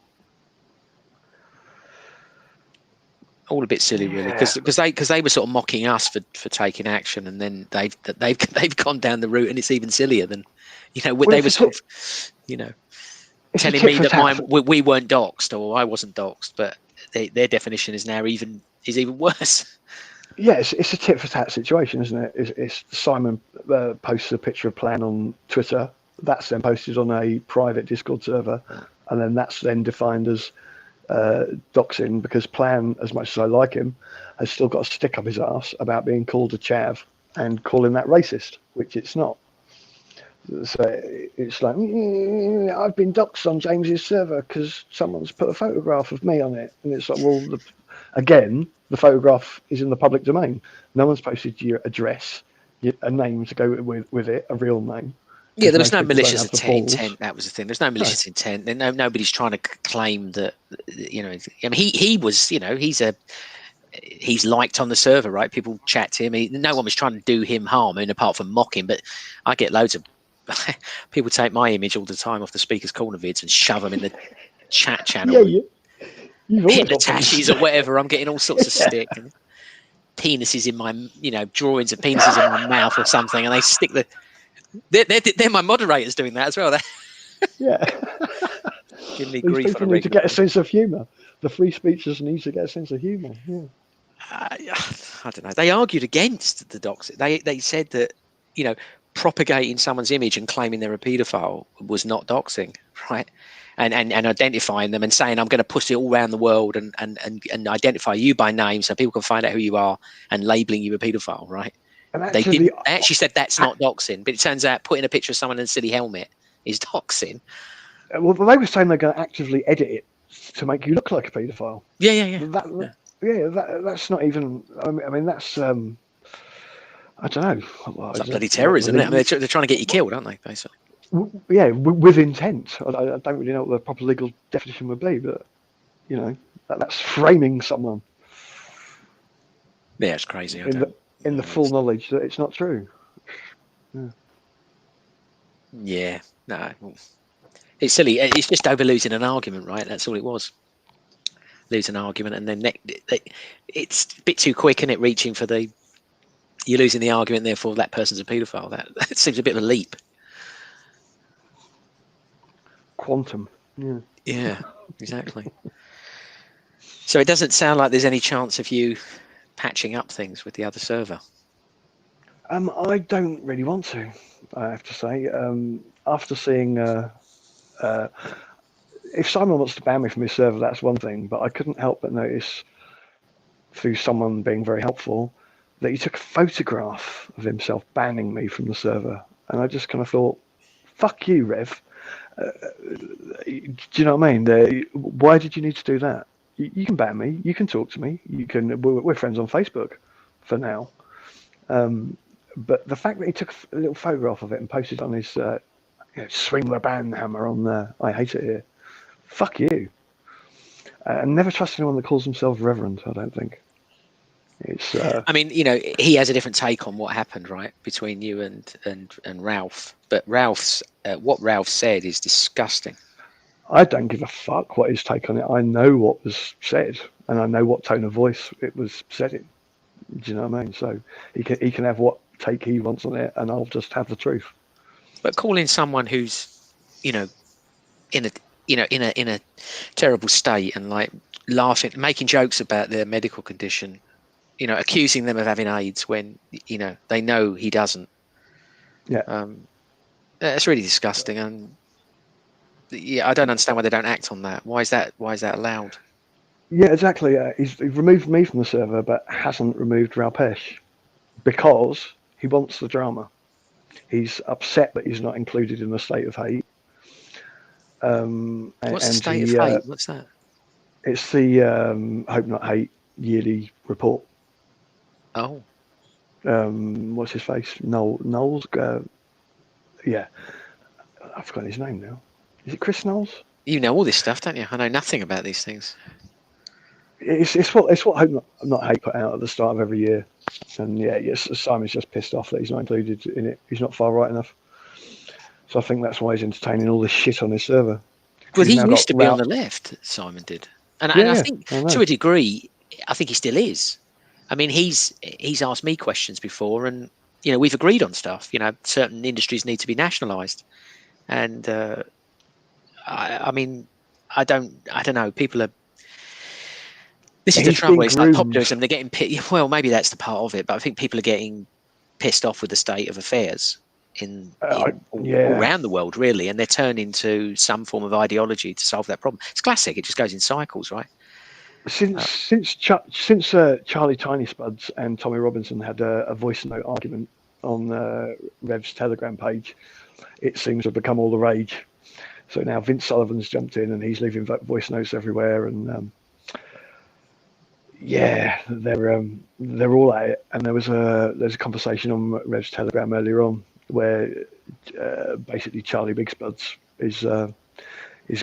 All a bit silly, really, because they were sort of mocking us for taking action, and then they've gone down the route, and it's even sillier than, they were sort of, telling me that we weren't doxed or I wasn't doxed, but their definition is now even worse. Yeah, it's a tit for tat situation, isn't it? It's Simon posts a picture of Plan on Twitter that's then posted on a private Discord server, and then that's then defined as doxing, because Plan, as much as I like him, has still got a stick up his ass about being called a chav and calling that racist, which it's not. So it's like, I've been doxed on James's server because someone's put a photograph of me on it. And it's like, well, again, the photograph is in the public domain. No one's posted your address, a name to go with it, a real name. Yeah, there was no Most people don't malicious have the balls. intent. That was the thing. There's no malicious intent. Nobody's trying to claim that, you know, I mean, he was, you know, he's liked on the server, right? People chat to him. No one was trying to do him harm, I mean, apart from mock him. But I get loads of people take my image all the time off the speaker's corner vids and shove them in the chat channel. Yeah, you've always got Hitachi's or whatever. I'm getting all sorts of stick and penises in my, you know, drawings of penises in my mouth or something, and they stick the. They're my moderators doing that as well. Yeah. Give me These grief. people need to get a sense of humour. The free speechers need to get a sense of humour. Yeah. I don't know. They argued against the doxing. They said that, you know, propagating someone's image and claiming they're a paedophile was not doxing, right? And identifying them and saying, I'm going to push it all around the world and identify you by name so people can find out who you are and labelling you a paedophile, right? And They actually said that's not doxing, but it turns out putting a picture of someone in a silly helmet is doxing. Well, they were saying they're going to actively edit it to make you look like a paedophile. Yeah. That's not even. I mean, that's. I don't know. It's like bloody terrorism, isn't it? I mean, they're trying to get you killed, aren't they? Basically. Yeah, with intent. I don't really know what the proper legal definition would be, but you know, that's framing someone. Yeah, it's crazy. In the full knowledge that it's not true. Yeah, no, it's silly. It's just over losing an argument, right? That's all it was. Lose an argument, and then it's a bit too quick, isn't it? Reaching for you're losing the argument, therefore that person's a paedophile. That seems a bit of a leap. Quantum. Yeah, exactly. So it doesn't sound like there's any chance of you patching up things with the other server. I don't really want to, I have to say. After seeing, if Simon wants to ban me from his server, that's one thing, but I couldn't help but notice through someone being very helpful that he took a photograph of himself banning me from the server. And I just kind of thought, fuck you, Rev. Do you know what I mean? Why did you need to do that? You can ban me. You can talk to me. We're friends on Facebook for now. But the fact that he took a little photograph of it and posted on his swing the ban hammer on there, I hate it here. Fuck you. And never trust anyone that calls themselves Reverend, I don't think. It's. I mean, you know, he has a different take on what happened, right, between you and Ralph. But what Ralph said is disgusting. I don't give a fuck what his take on it. I know what was said, and I know what tone of voice it was said in. Do you know what I mean? So he can have what take he wants on it, and I'll just have the truth. But calling someone who's, you know, in a terrible state and like laughing, making jokes about their medical condition, you know, accusing them of having AIDS when, you know, they know he doesn't. Yeah. That's really disgusting, and yeah, I don't understand why they don't act on that. Why is that allowed? Yeah, exactly. He's removed me from the server, but hasn't removed Ralpesh because he wants the drama. He's upset that he's not included in the state of hate. What's the state of hate? What's that? It's the Hope Not Hate yearly report. Oh. What's his face? Knowles. Yeah, I've forgotten his name now. Is it Chris Knowles? You know all this stuff, don't you? I know nothing about these things. It's what Hope Not Hate put out at the start of every year, and yes, Simon's just pissed off that he's not included in it. He's not far right enough, so I think that's why he's entertaining all this shit on his server. Well, he used to be on the left. Simon did, and I think to a degree, I think he still is. I mean, he's asked me questions before, and you know, we've agreed on stuff. You know, certain industries need to be nationalised, and I mean, I don't know. People are. This is the trouble. It's like populism. They're getting well. Maybe that's the part of it, but I think people are getting pissed off with the state of affairs all Yeah. around the world, really, and they're turning to some form of ideology to solve that problem. It's classic. It just goes in cycles, right? Since Charlie Tiny Spuds and Tommy Robinson had a voice note argument on Rev's Telegram page, it seems to have become all the rage. So now Vince Sullivan's jumped in and he's leaving voice notes everywhere, and yeah, they're all at it. And there's a conversation on Rev's Telegram earlier on where basically Charlie Big Spuds is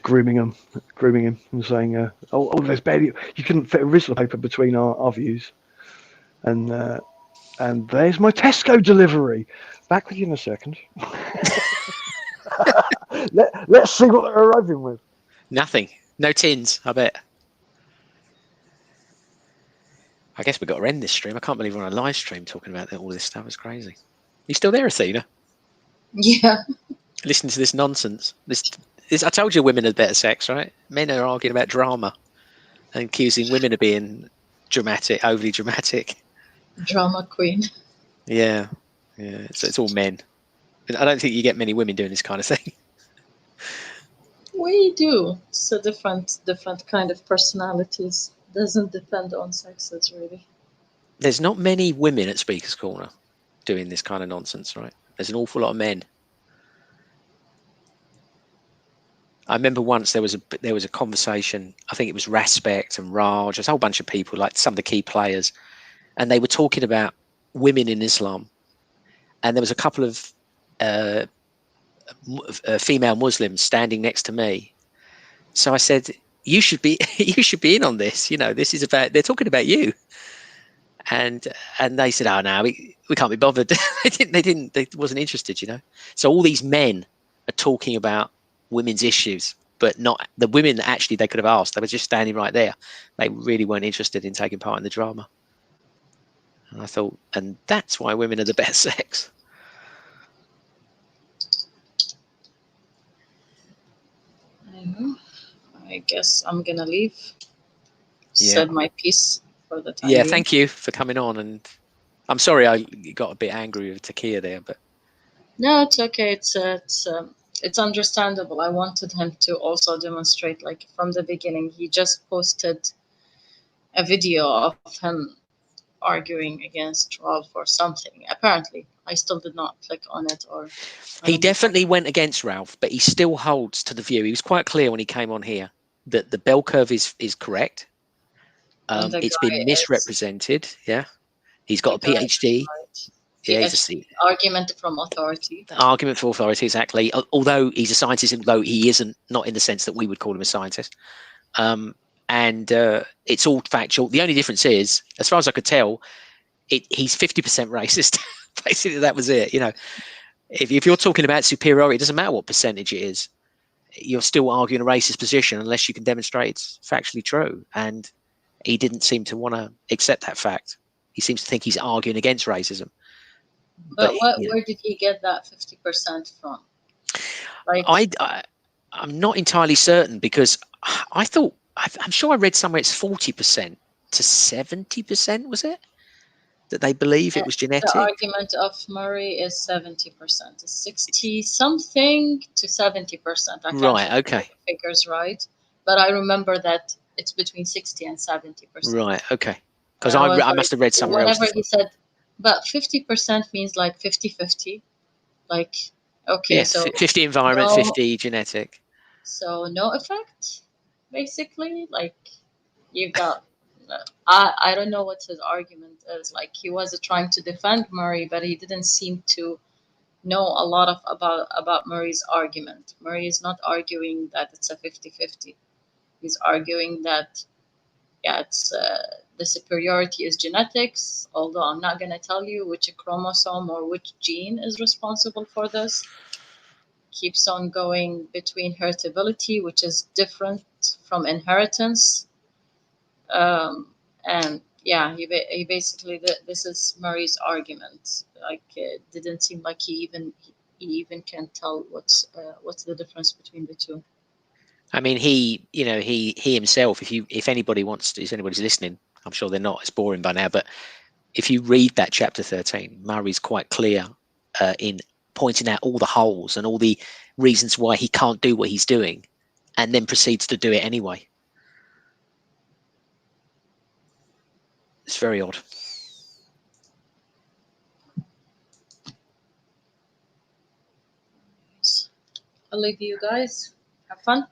grooming him and saying, oh, there's barely, you couldn't fit a Rizzler paper between our views, and there's my Tesco delivery. Back with you in a second. Let's see what they're arriving with. Nothing. No tins, I bet. I guess we've got to end this stream. I can't believe we're on a live stream talking about all this stuff. It's crazy. You still there, Athena? Yeah. Listen to this nonsense. This I told you women are better sex, right? Men are arguing about drama and accusing women of being dramatic, overly dramatic. Drama queen. Yeah. So it's all men. I don't think you get many women doing this kind of thing. We do. It's a different kind of personalities. Doesn't depend on sexes, really. There's not many women at Speaker's Corner doing this kind of nonsense, right? There's an awful lot of men. I remember once there was a conversation. I think it was Raspect and Raj, there's a whole bunch of people, like some of the key players, and they were talking about women in Islam. And there was a couple of female Muslims standing next to me. So I said, "You should be in on this. You know, this is about. They're talking about you." And they said, "Oh no, we can't be bothered." They wasn't interested. You know. So all these men are talking about women's issues, but not the women that actually they could have asked. They were just standing right there. They really weren't interested in taking part in the drama. And I thought, and that's why women are the best sex. I guess I'm gonna leave. Said my piece for the time Yeah, being. thank you for coming on, and I'm sorry I got a bit angry with Takia there, but No, it's okay. It's understandable. I wanted him to also demonstrate, like from the beginning. He just posted a video of him arguing against Ralph or something. Apparently, I still did not click on it. Or he definitely went against Ralph, but he still holds to the view. He was quite clear when he came on here that the bell curve is correct. It's been misrepresented. Yeah, he's got a PhD. Yeah, he's a argument from authority. Argument for authority, exactly. Although he's a scientist, although he isn't, not in the sense that we would call him a scientist. And it's all factual. The only difference is, as far as I could tell, he's 50% racist. Basically, that was it. You know, if you're talking about superiority, it doesn't matter what percentage it is. You're still arguing a racist position unless you can demonstrate it's factually true. And he didn't seem to want to accept that fact. He seems to think he's arguing against racism. But where did he get that 50% from? Like, I'm not entirely certain, because I thought, I'm sure I read somewhere it's 40% to 70%, was it? That they believe it was genetic? The argument of Murray is 70%. It's 60 something to 70%. I can't right, okay. the figures right. But I remember that it's between 60 and 70%. Right, okay. Because I must have read somewhere else. Whenever he said, but 50% means like 50-50. Like, okay, yeah, so 50 environment, 50 genetic. So no effect, basically. Like, you got, I don't know what his argument is. Like, he was trying to defend Murray, but he didn't seem to know a lot about Murray's argument. Murray is not arguing that it's a 50-50. He's arguing that, yeah, it's the superiority is genetics, although I'm not going to tell you which chromosome or which gene is responsible for this. Keeps on going between heritability, which is different from inheritance. And yeah, he basically, this is Murray's argument. Like, it didn't seem like he even can tell what's the difference between the two. I mean, he himself, if anybody wants to, if anybody's listening, I'm sure they're not, it's boring by now, but if you read that chapter 13, Murray's quite clear in pointing out all the holes and all the reasons why he can't do what he's doing, and then proceeds to do it anyway. It's very odd. I'll leave you guys. Have fun.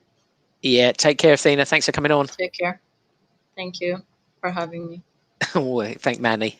Yeah, take care, Athena. Thanks for coming on. Take care. Thank you for having me. Oh, thank Manny.